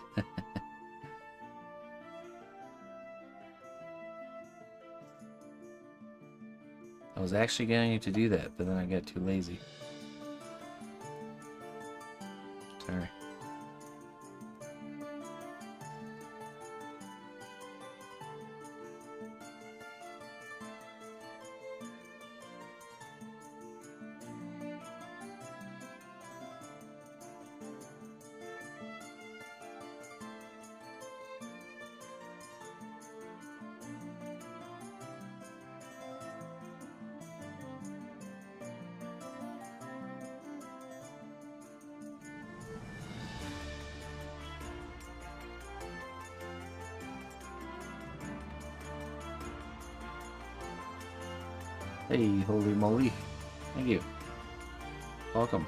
I was actually going to do that, but then I got too lazy. Sorry. Hey, holy moly. Thank you. Welcome.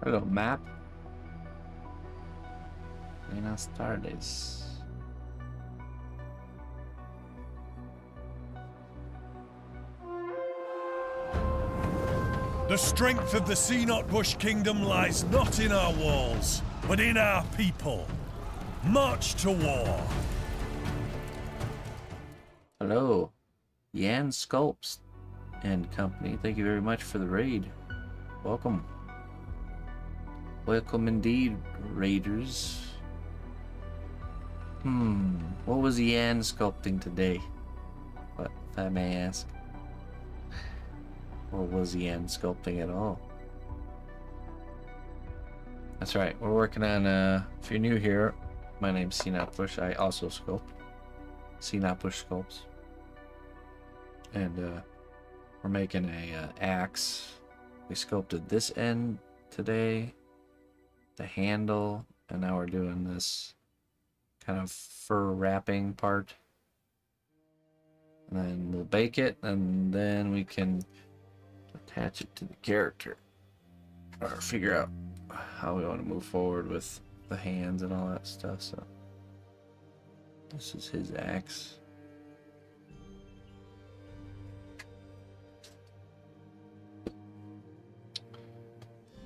Hello, map. Buenas tardes. The strength of the cnotbusch kingdom lies not in our walls, but in our people. March to war. Hello, Yan Sculpts and company. Thank you very much for the raid. Welcome. Welcome indeed, raiders. What was Yan sculpting today? What, if I may ask? Or was Yan sculpting at all? That's right, we're working on, if you're new here, my name's cnotbusch. I also sculpt. cnotbusch sculpts. And, we're making a axe. We sculpted this end today, the handle, and now we're doing this kind of fur wrapping part. And then we'll bake it, and then we can attach it to the character, or figure out how we want to move forward with the hands and all that stuff. So this is his axe.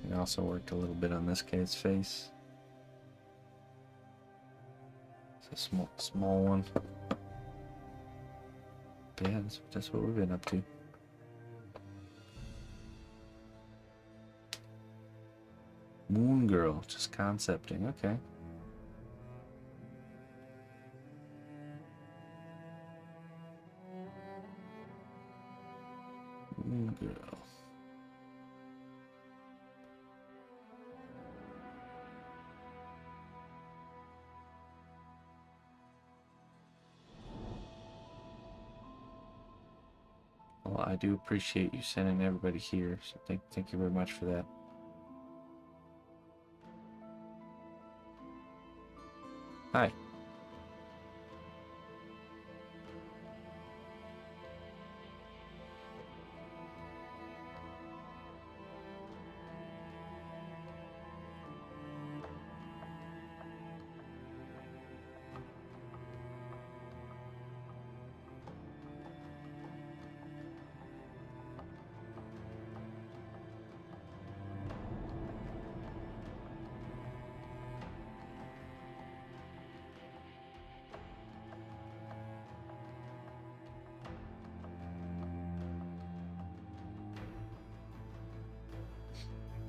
We also worked a little bit on this guy's face. It's a small one. But yeah, that's what we've been up to. Moon Girl, just concepting, okay. Moon Girl. Well, I do appreciate you sending everybody here, so thank you very much for that. Hi.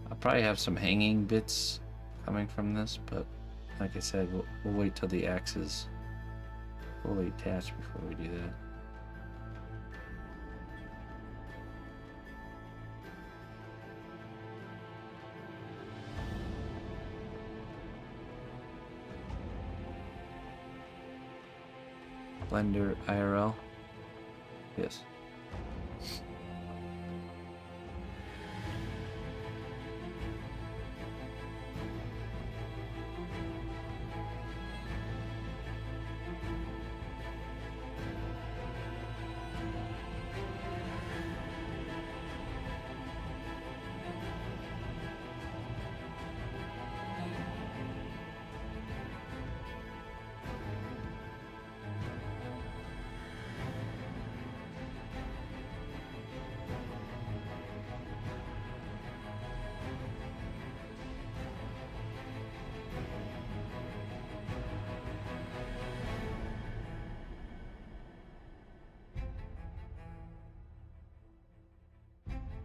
I'll probably have some hanging bits coming from this, but like I said, we'll wait till the axe is fully attached before we do that. Blender IRL? Yes.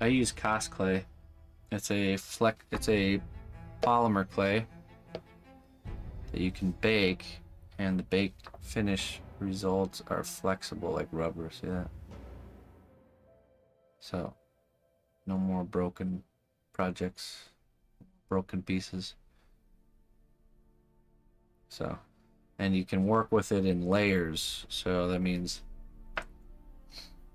I use clay. It's a polymer clay that you can bake, and the baked finish results are flexible like rubber. See that? So no more broken projects, broken pieces. So, and you can work with it in layers. So that means,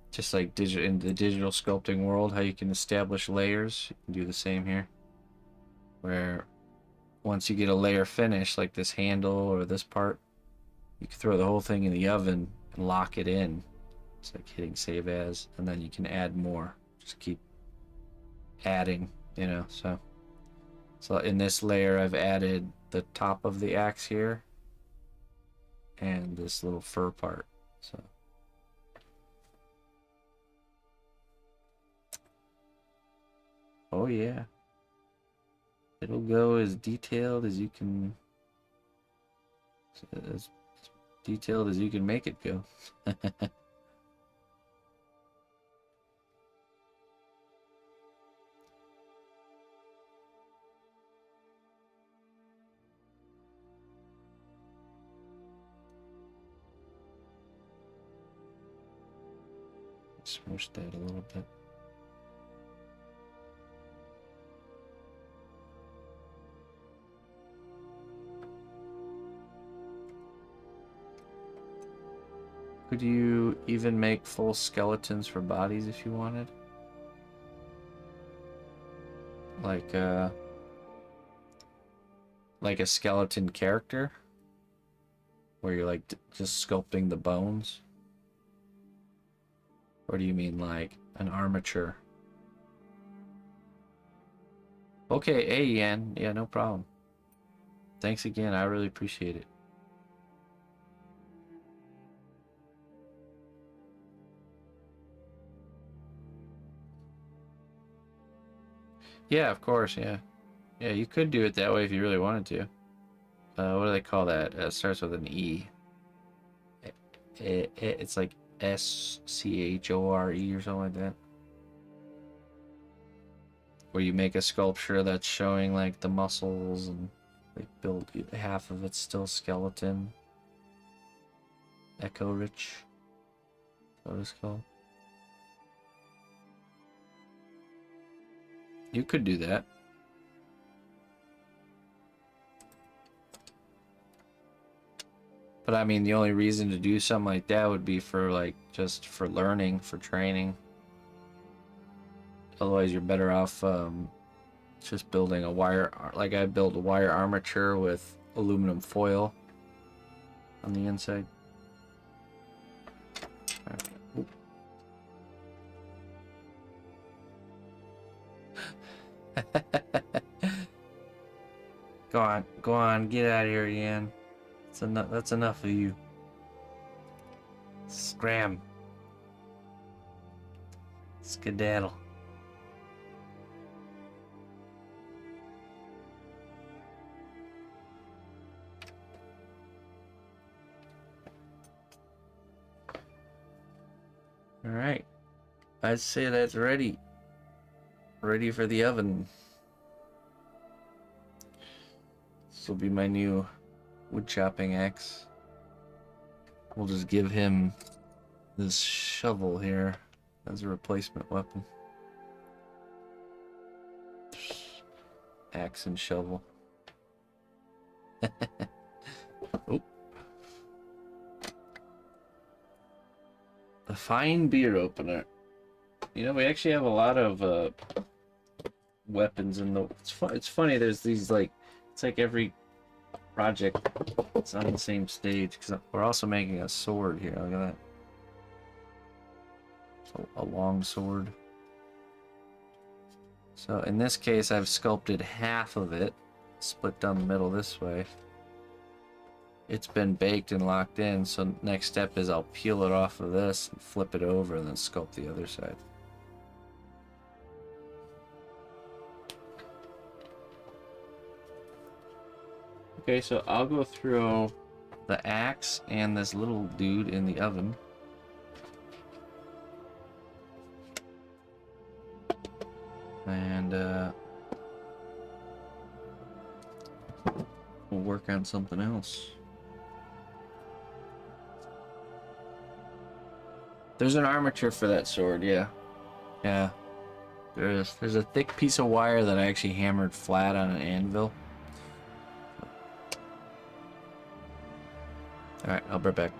just like in the digital sculpting world, how you can establish layers, you can do the same here. Where once you get a layer finished, like this handle or this part, you can throw the whole thing in the oven and lock it in. It's like hitting save as, and then you can add more. Just keep adding, you know, so So in this layer, I've added the top of the axe here and this little fur part. So oh yeah, it'll go as detailed as you can, as detailed as you can make it go. Smush that a little bit. Could you even make full skeletons for bodies if you wanted? Like a skeleton character? Where you're like just sculpting the bones? Or do you mean like an armature? Okay, hey Yan. Yeah, no problem. Thanks again, I really appreciate it. Yeah, of course, yeah. Yeah, you could do it that way if you really wanted to. What do they call that? It starts with an E. It's like SCHORE or something like that. Where you make a sculpture that's showing like the muscles and like build half of it's still skeleton. Echo rich. What it's called. You could do that. But I mean, the only reason to do something like that would be for like just for learning, for training. Otherwise, you're better off just building a wire. Like I built a wire armature with aluminum foil on the inside. Go on, get out of here, Yan. That's enough of you. Scram. Skedaddle. All right. I'd say that's ready. Ready for the oven. This will be my new wood chopping axe. We'll just give him this shovel here as a replacement weapon. Axe and shovel. Oh. A fine beer opener. You know, we actually have a lot of weapons in the... It's funny, there's these like... It's like every project it's on the same stage, because we're also making a sword here. Look at that. So a long sword. So in this case, I've sculpted half of it, split down the middle this way. It's been baked and locked in, so next step is I'll peel it off of this and flip it over and then sculpt the other side. Okay, so I'll go throw the axe and this little dude in the oven. And we'll work on something else. There's an armature for that sword, yeah. Yeah. There's a thick piece of wire that I actually hammered flat on an anvil. Alright, I'll be right back.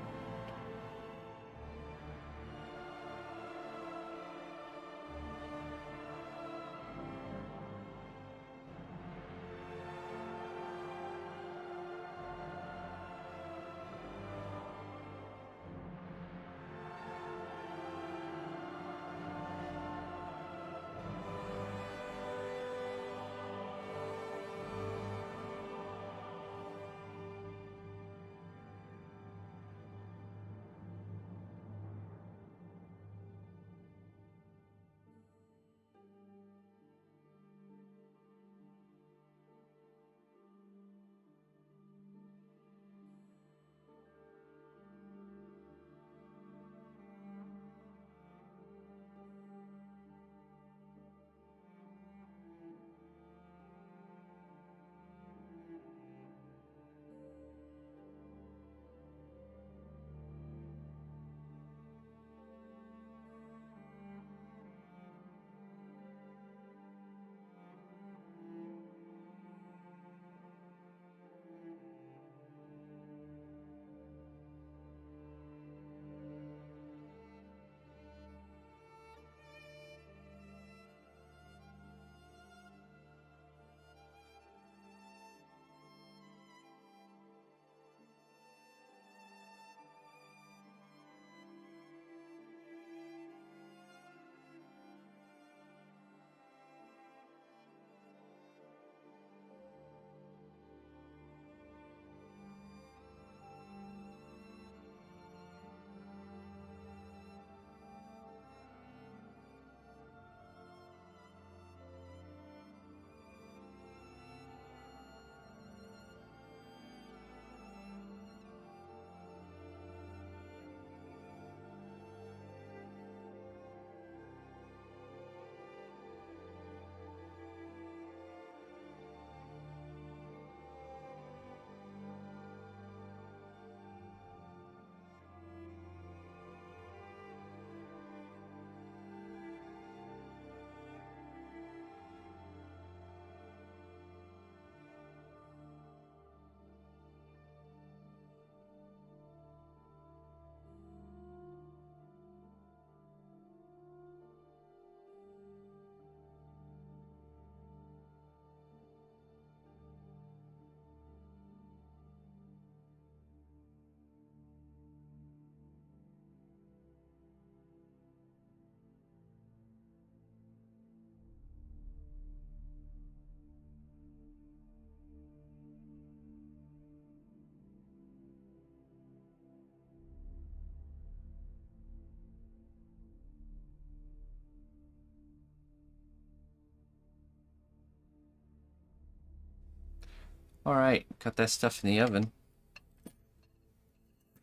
Alright, got that stuff in the oven.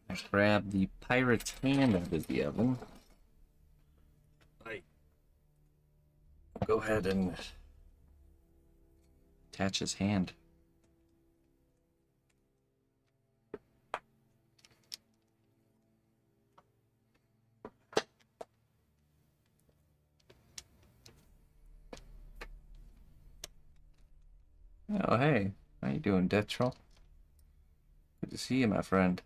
I grab the pirate's hand out of the oven. Go ahead and attach his hand. Oh, hey. How you doing, Detrol? Good to see you, my friend.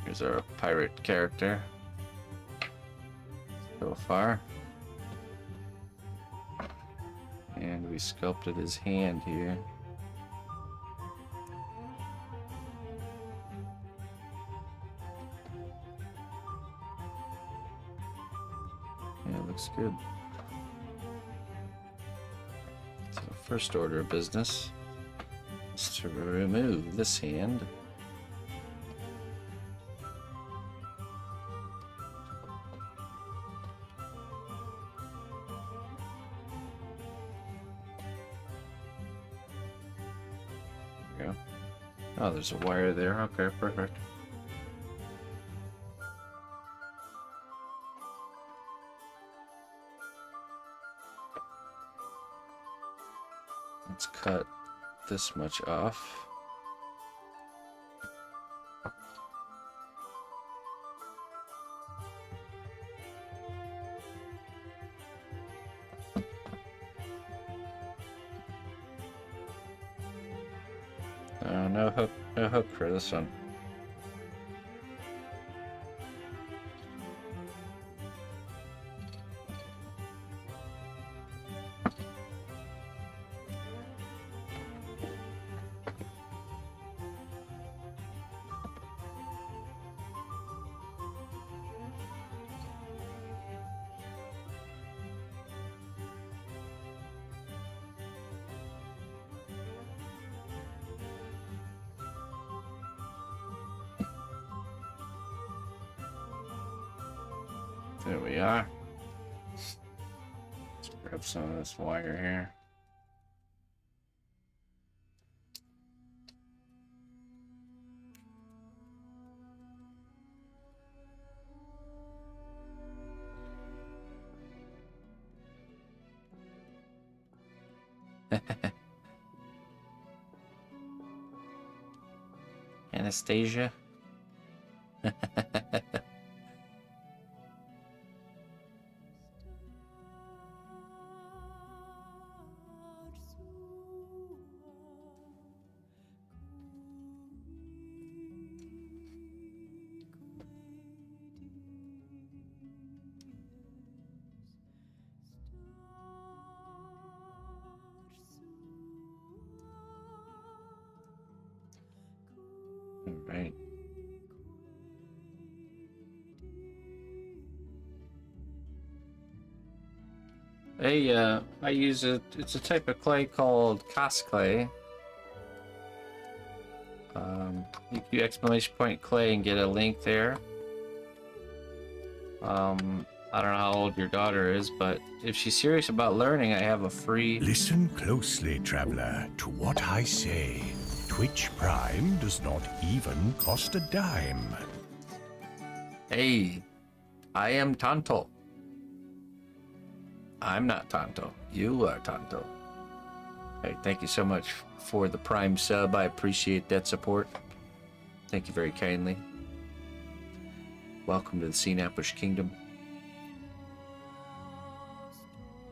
Here's our pirate character so far. And we sculpted his hand here. Yeah, looks good. So first order of business is to remove this hand. Oh, there's a wire there. Okay, perfect. Let's cut this much off. No hook for this one. There we are. Let's grab some of this wire here. Anastasia. Right. I use it's a type of clay called cast clay. You can do exclamation point clay and get a link there. I don't know how old your daughter is, but if she's serious about learning, I have a free... Listen closely, traveler, to what I say. Twitch Prime does not even cost a dime. Hey, I am Tonto. I'm not Tonto. You are Tonto. Hey, thank you so much for the Prime sub. I appreciate that support. Thank you very kindly. Welcome to the cnotbusch Kingdom.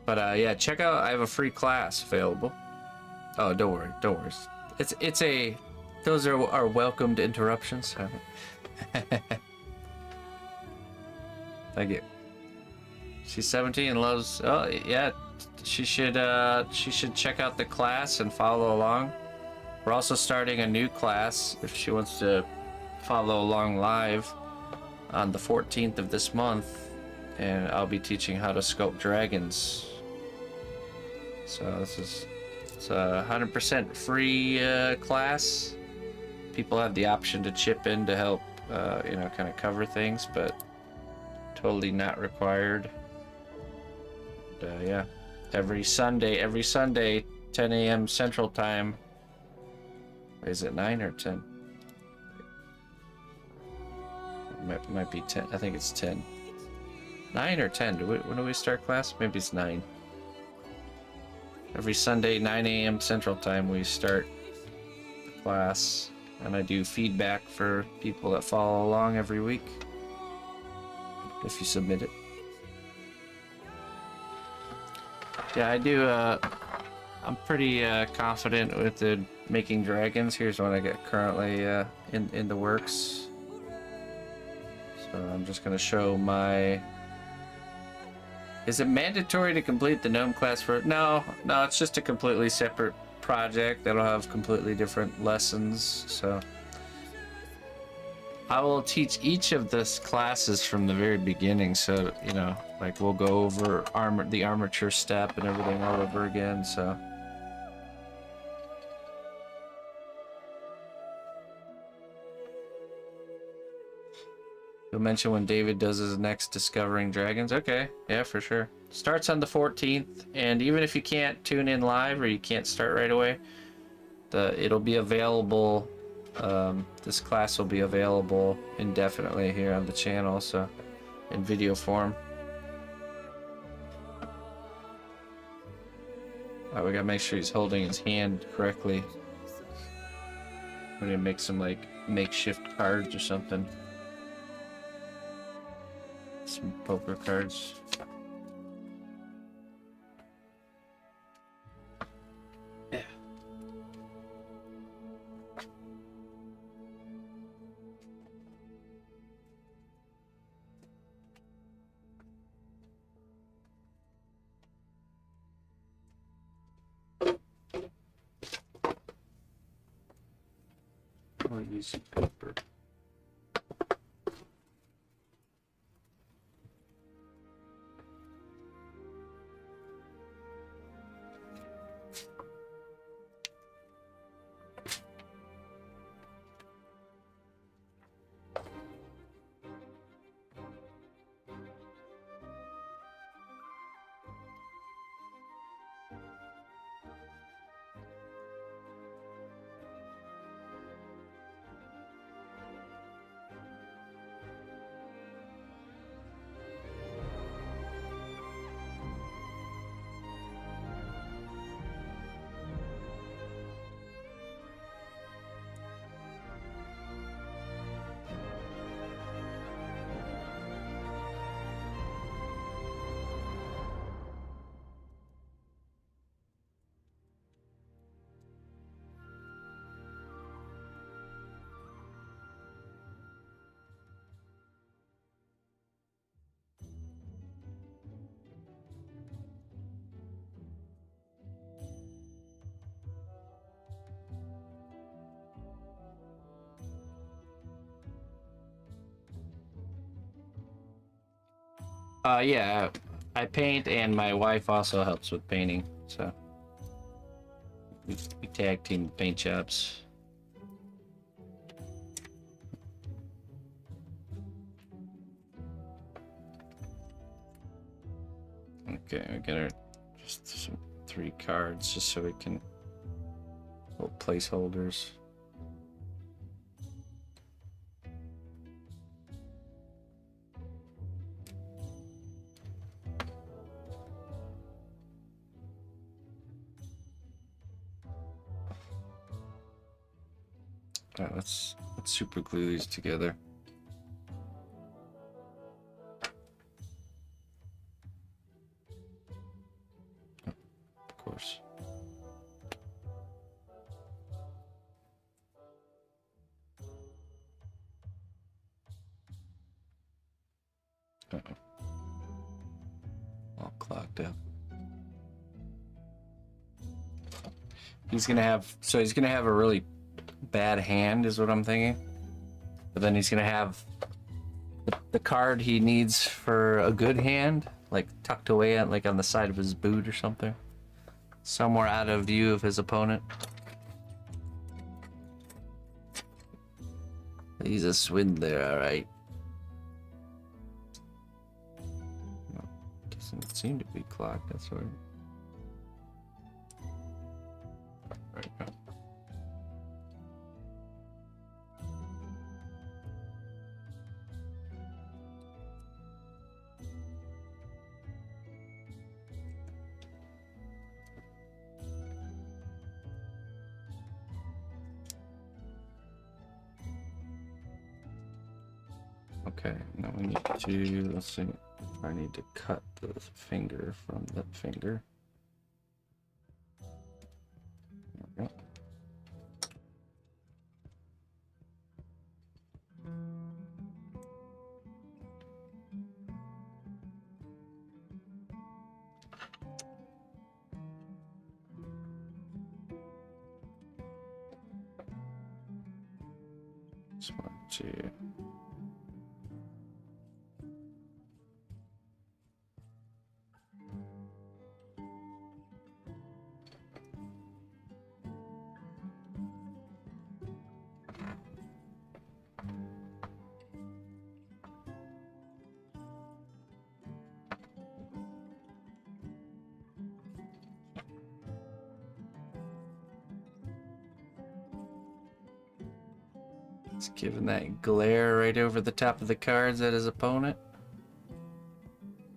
But yeah, check out. I have a free class available. Oh, don't worry. Don't worry. It's a. Those are welcomed interruptions. Thank you. She's 17 and loves. Oh yeah, she should check out the class and follow along. We're also starting a new class if she wants to follow along live on the 14th of this month, and I'll be teaching how to sculpt dragons. So it's a 100% free class. people have the option to chip in to help, you know, kind of cover things, but totally not required. And, yeah, every Sunday, 10 a.m. Central Time. Is it 9 or 10? Might be 10. I think it's 10. 9 or 10. When do we start class? Maybe it's 9. Every Sunday, 9 a.m. Central Time, we start the class, and I do feedback for people that follow along every week, if you submit it. Yeah, I do. I'm pretty confident with the making dragons. Here's one I got currently in the works. So I'm just gonna show my. Is it mandatory to complete the gnome class for? No, it's just a completely separate project that'll have completely different lessons. So I will teach each of these classes from the very beginning. So, you know, like we'll go over the armature step and everything all over again. So. You'll mention when David does his next Discovering Dragons. Okay, yeah, for sure. Starts on the 14th, and even if you can't tune in live or you can't start right away, it'll be available. This class will be available indefinitely here on the channel, so in video form. We gotta make sure he's holding his hand correctly. We're gonna make some like makeshift cards or something. Some poker cards. Yeah. I'll use some paper. Yeah, I paint, and my wife also helps with painting, so we tag team paint jobs. Okay, we get our just some 3 cards just so we can little placeholders. Alright, let's super glue these together. Oh, of course. Uh-oh. All clogged up. He's gonna have a really bad hand is what I'm thinking, but then he's gonna have the card he needs for a good hand like tucked away at, like on the side of his boot or something, somewhere out of view of his opponent. He's a swindler, alright. Doesn't seem to be clogged, that's weird. Right now. Okay, now we need to, let's see, I need to cut the finger from that finger. There we go. Just want to It's giving that glare right over the top of the cards at his opponent.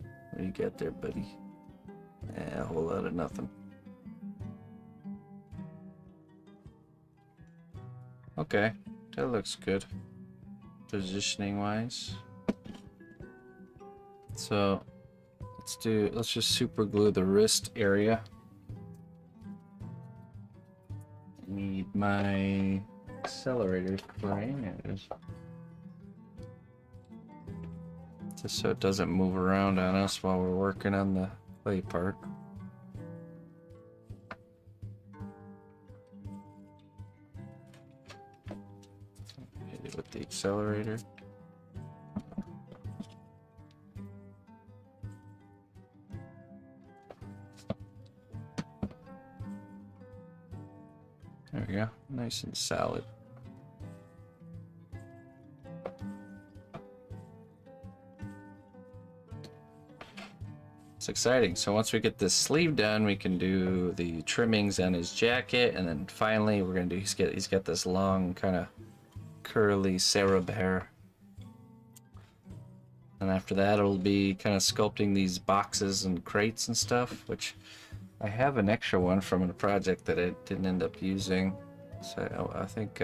What do you got there, buddy? A whole lot of nothing. Okay, that looks good. Positioning wise. So let's just super glue the wrist area. Need my accelerator frame. It is. Just so it doesn't move around on us while we're working on the clay part. Hit it with the accelerator. There we go, nice and solid. It's exciting. So once we get this sleeve done, we can do the trimmings on his jacket, and then finally we're gonna do. He's got this long kind of curly Sarab hair, and after that it'll be kind of sculpting these boxes and crates and stuff, which I have an extra one from a project that I didn't end up using. So I think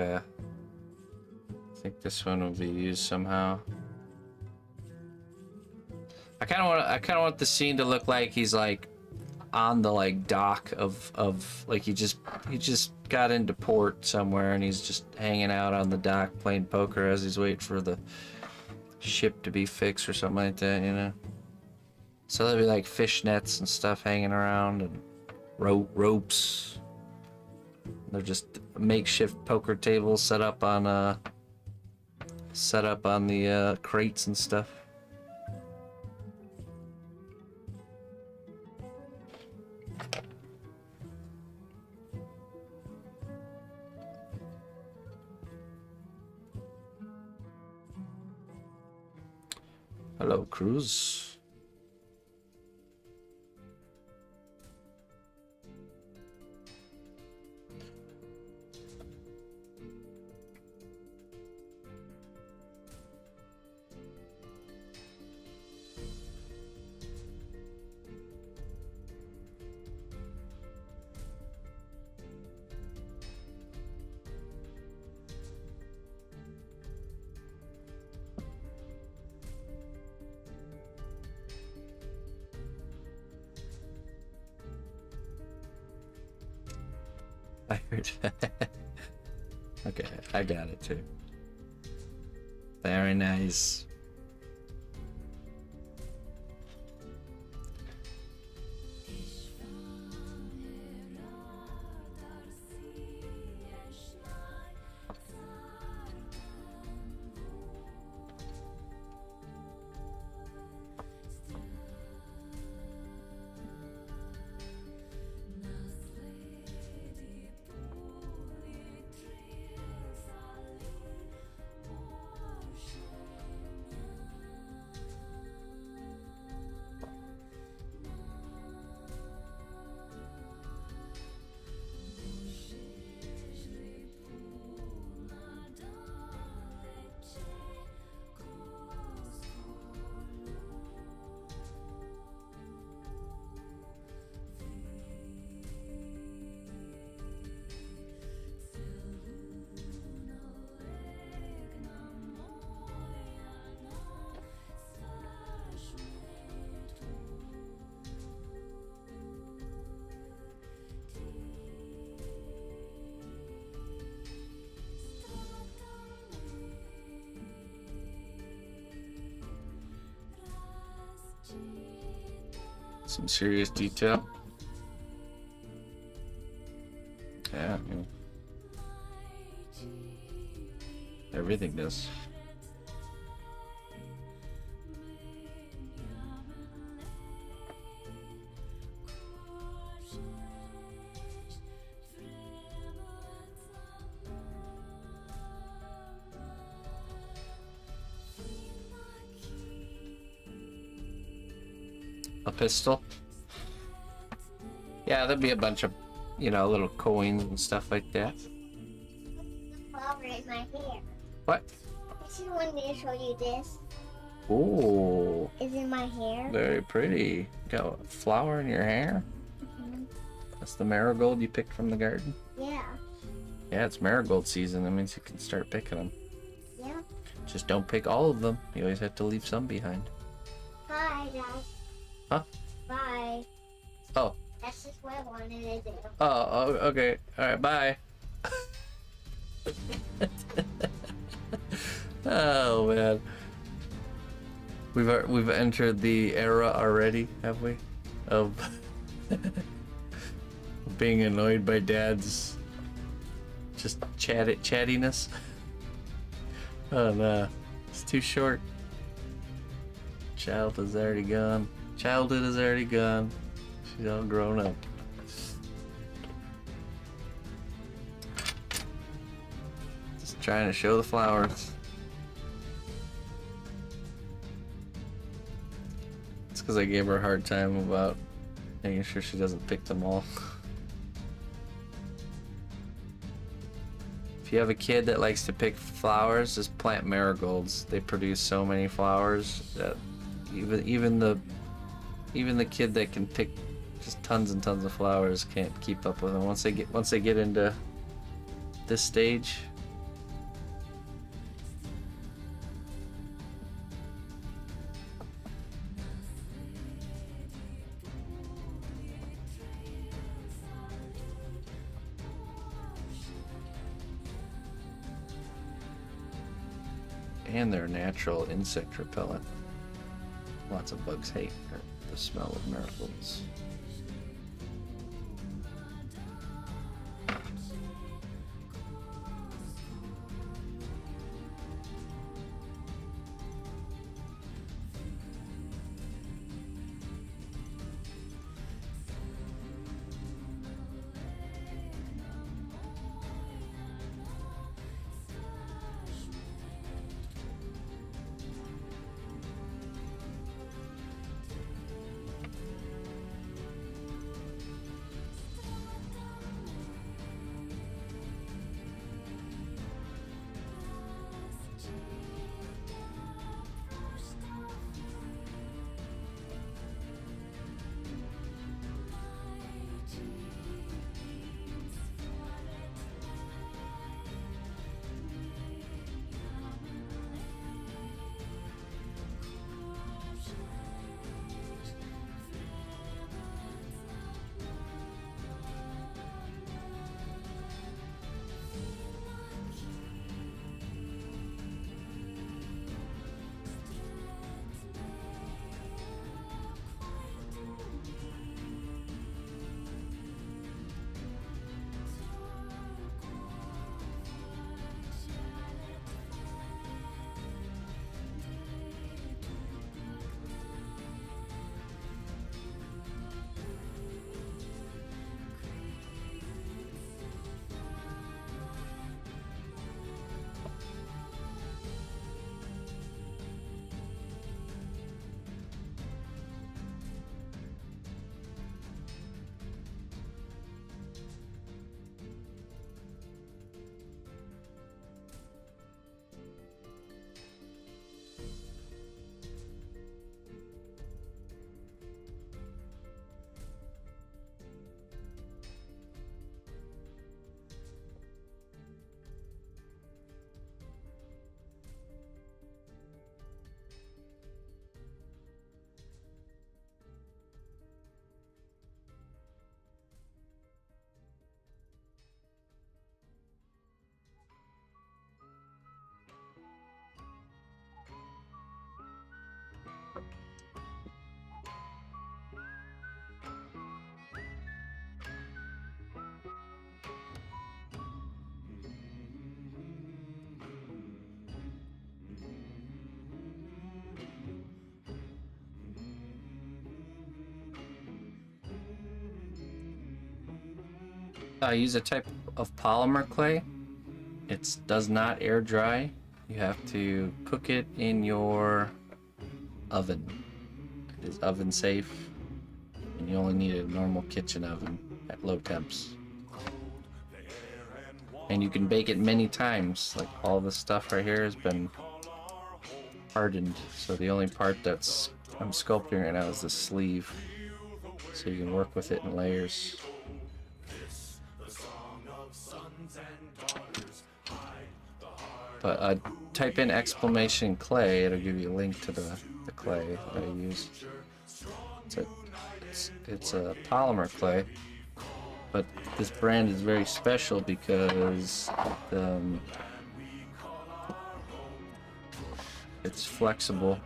this one will be used somehow. I kind of want the scene to look like he's like on the like dock of like he just got into port somewhere and he's just hanging out on the dock playing poker as he's waiting for the ship to be fixed or something like that, you know. So there'll be like fishnets and stuff hanging around and ropes. They're just makeshift poker tables set up on the crates and stuff. Hello, Cruz. I heard. Okay, I got it too. Very nice. Some serious detail. Yeah. Everything does. A pistol? Yeah, there'd be a bunch of, you know, little coins and stuff like that. The flower in my hair. What? I just wanted to show you this. Ooh, Is in my hair. very pretty. Got a flower in your hair? That's the marigold you picked from the garden? Yeah. Yeah, it's marigold season. That means you can start picking them. Yeah. Just don't pick all of them. You always have to leave some behind. Bye, guys. Huh? Bye. Oh. That's just what I wanted to do. Oh, okay. Alright, bye. Oh, man. We've entered the era already, have we? Of being annoyed by Dad's just chattiness. Oh no, it's too short. Childhood is already gone. Childhood is already gone. She's all grown up. Just trying to show the flowers. It's because I gave her a hard time about making sure she doesn't pick them all. If you have a kid that likes to pick flowers, just plant marigolds. They produce so many flowers that even the kid that can pick just tons and tons of flowers can't keep up with them. Once they get into this stage, and they're natural insect repellent. Lots of bugs hate the smell of marigolds. I use a type of polymer clay. It does not air dry. You have to cook it in your oven. It is oven safe, and you only need a normal kitchen oven at low temps. And you can bake it many times. Like all this stuff right here has been hardened. So the only part that's I'm sculpting right now is the sleeve. So you can work with it in layers. But type in exclamation clay, it'll give you a link to the clay that I use. It's a polymer clay, but this brand is very special because it's flexible.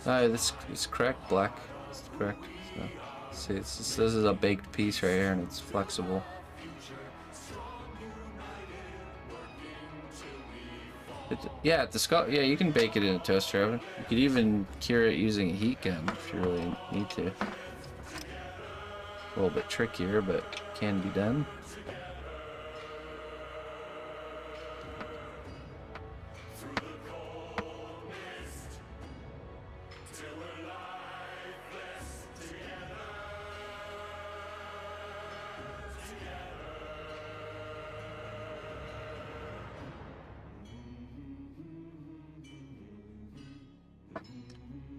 This is correct, black. It's correct. So, see, this is a baked piece right here, and it's flexible. Yeah, you can bake it in a toaster oven. You could even cure it using a heat gun if you really need to. A little bit trickier, but can be done.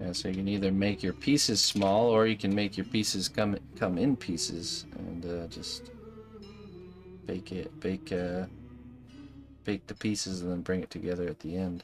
Yeah, so you can either make your pieces small, or you can make your pieces come in pieces, and just bake the pieces, and then bring it together at the end.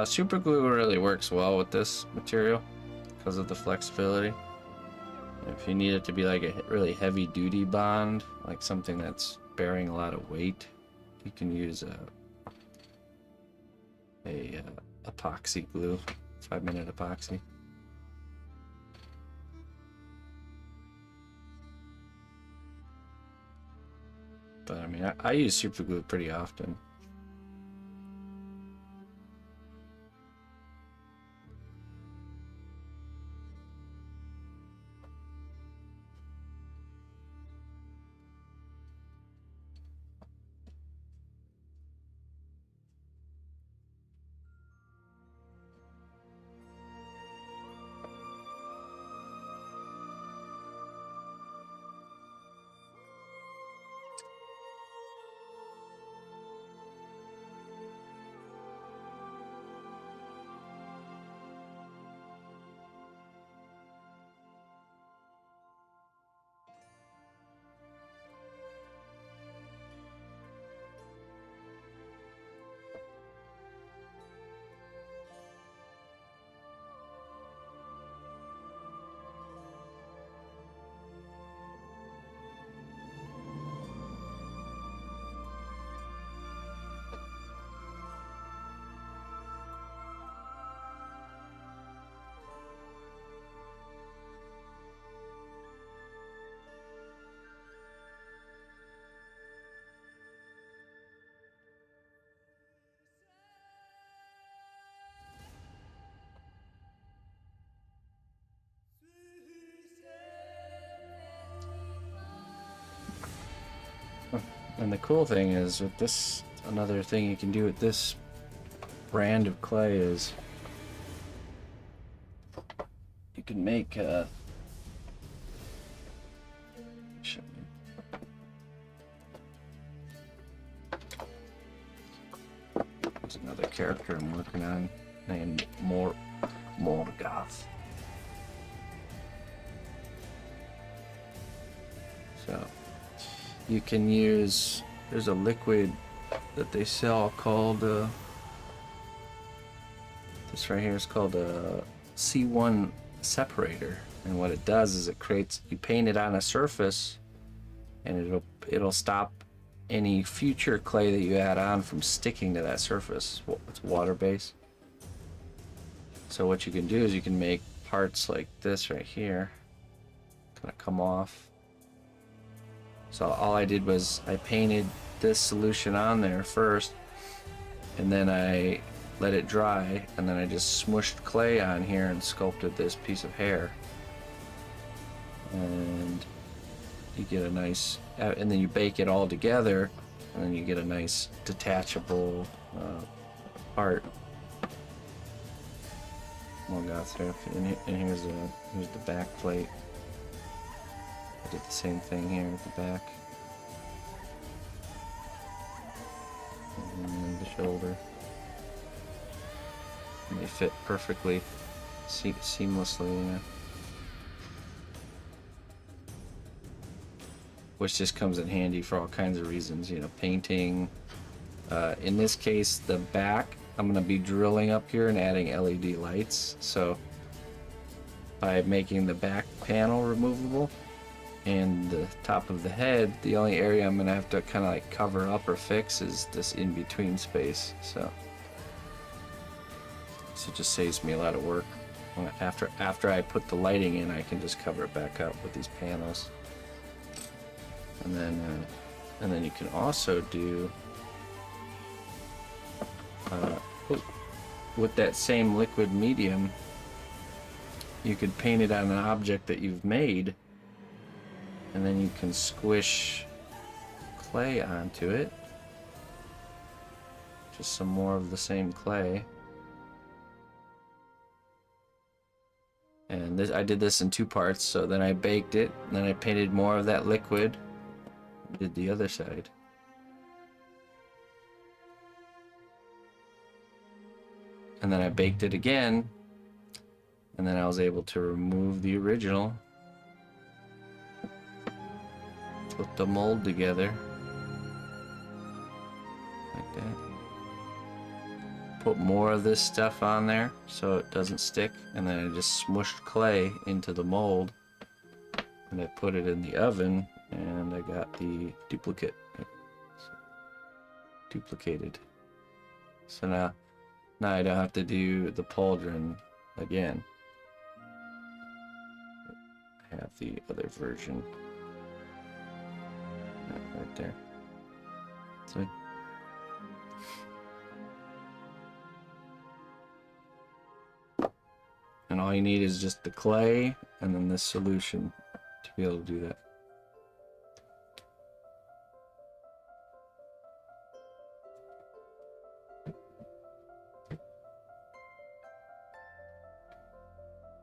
Super glue really works well with this material because of the flexibility. If you need it to be like a really heavy duty bond, like something that's bearing a lot of weight, you can use a epoxy glue, 5-minute epoxy. But I mean, I use super glue pretty often. And the cool thing is with this, another thing you can do with this brand of clay is you can make there's another character I'm working on named Morgoth. So you can use, there's a liquid that they sell called this right here is called a C1 separator, and what it does is it creates, you paint it on a surface and it'll stop any future clay that you add on from sticking to that surface. It's water based. So what you can do is you can make parts like this right here kind of come off. So all I did was I painted this solution on there first, and then I let it dry, and then I just smushed clay on here and sculpted this piece of hair. And you get a nice, and then you bake it all together, and then you get a nice detachable part. And here's the back plate. I did the same thing here with the back. And then the shoulder. And they fit perfectly, seamlessly, yeah. Which just comes in handy for all kinds of reasons, you know, painting. In this case, the back, I'm going to be drilling up here and adding LED lights. So by making the back panel removable and the top of the head, the only area I'm going to have to kind of like cover up or fix is this in-between space. So it just saves me a lot of work. After I put the lighting in, I can just cover it back up with these panels. And then you can also do with that same liquid medium, you could paint it on an object that you've made, and then you can squish clay onto it. Just some more of the same clay. And I did this in 2 parts, so then I baked it, and then I painted more of that liquid. Did the other side. And then I baked it again, and then I was able to remove the original, put the mold together like that, put more of this stuff on there so it doesn't stick, and then I just smushed clay into the mold, and I put it in the oven, and I got the duplicated. So now I don't have to do the pauldron again. I have the other version right there. So and all you need is just the clay and then this solution to be able to do that.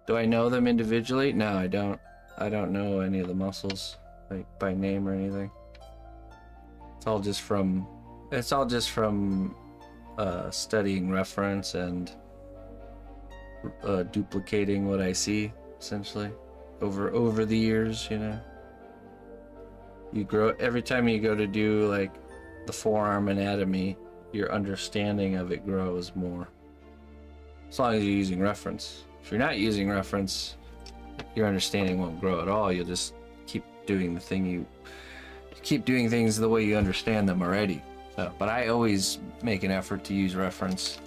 Do I know them individually? No, I don't. I don't know any of the muscles, like by name or anything. It's all just from studying reference and duplicating what I see, essentially, over the years. You know, you grow every time you go to do like the forearm anatomy. Your understanding of it grows more, as long as you're using reference. If you're not using reference, your understanding won't grow at all. You'll just keep doing keep doing things the way you understand them already. So, but I always make an effort to use reference.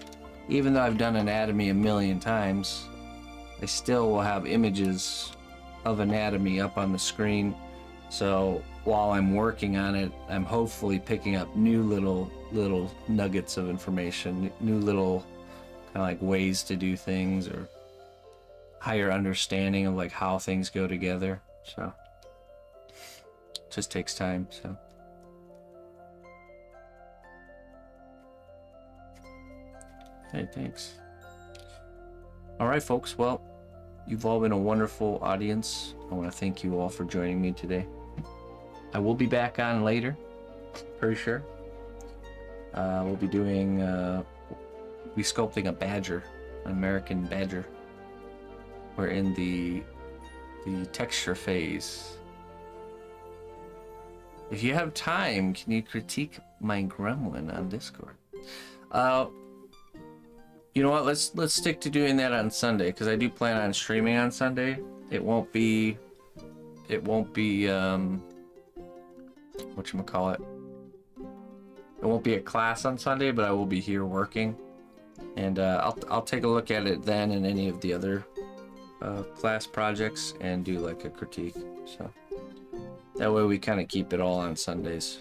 Even though I've done anatomy 1,000,000 times, I still will have images of anatomy up on the screen. So while I'm working on it, I'm hopefully picking up new little nuggets of information, new little kind of like ways to do things, or higher understanding of like how things go together. So it just takes time. So Hey, thanks. All right, folks. Well, you've all been a wonderful audience. I want to thank you all for joining me today. I will be back on later, pretty sure. We'll be doing, be sculpting a badger, an American badger. We're in the texture phase. If you have time, can you critique my gremlin on Discord? You know what? Let's stick to doing that on Sunday, because I do plan on streaming on Sunday. It won't be whatchamacallit. It won't be a class on Sunday, but I will be here working, and I'll take a look at it then and any of the other class projects and do like a critique. So that way we kind of keep it all on Sundays.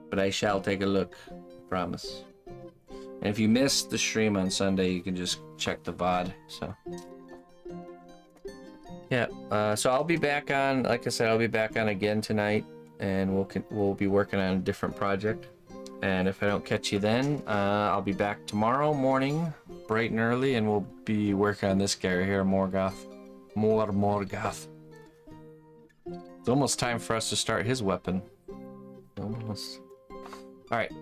But I shall take a look, promise. And if you missed the stream on Sunday, you can just check the VOD. So yeah, so I'll be back on. Like I said, I'll be back on again tonight, and we'll be working on a different project. And if I don't catch you then, I'll be back tomorrow morning, bright and early, and we'll be working on this guy right here, Morgoth. Morgoth. It's almost time for us to start his weapon. Almost. All right.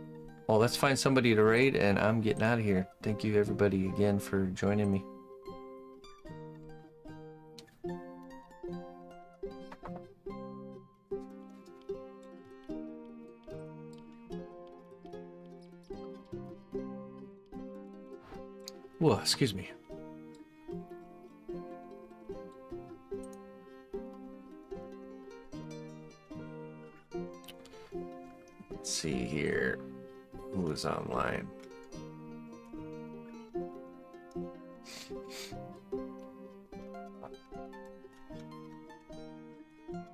Well, let's find somebody to raid, and I'm getting out of here. Thank you, everybody, again for joining me. Whoa, excuse me. Let's see here. Who is online?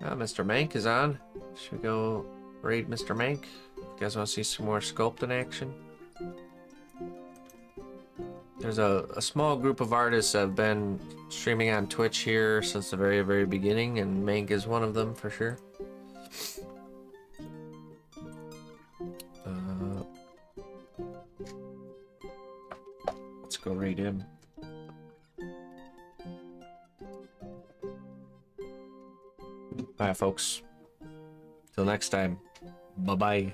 Mr. Mank is on. Should we go raid Mr. Mank? You guys want to see some more sculpting action? There's a small group of artists that have been streaming on Twitch here since the very, very beginning, and Mank is one of them for sure. Let's go raid him. Alright, folks. Till next time. Bye-bye.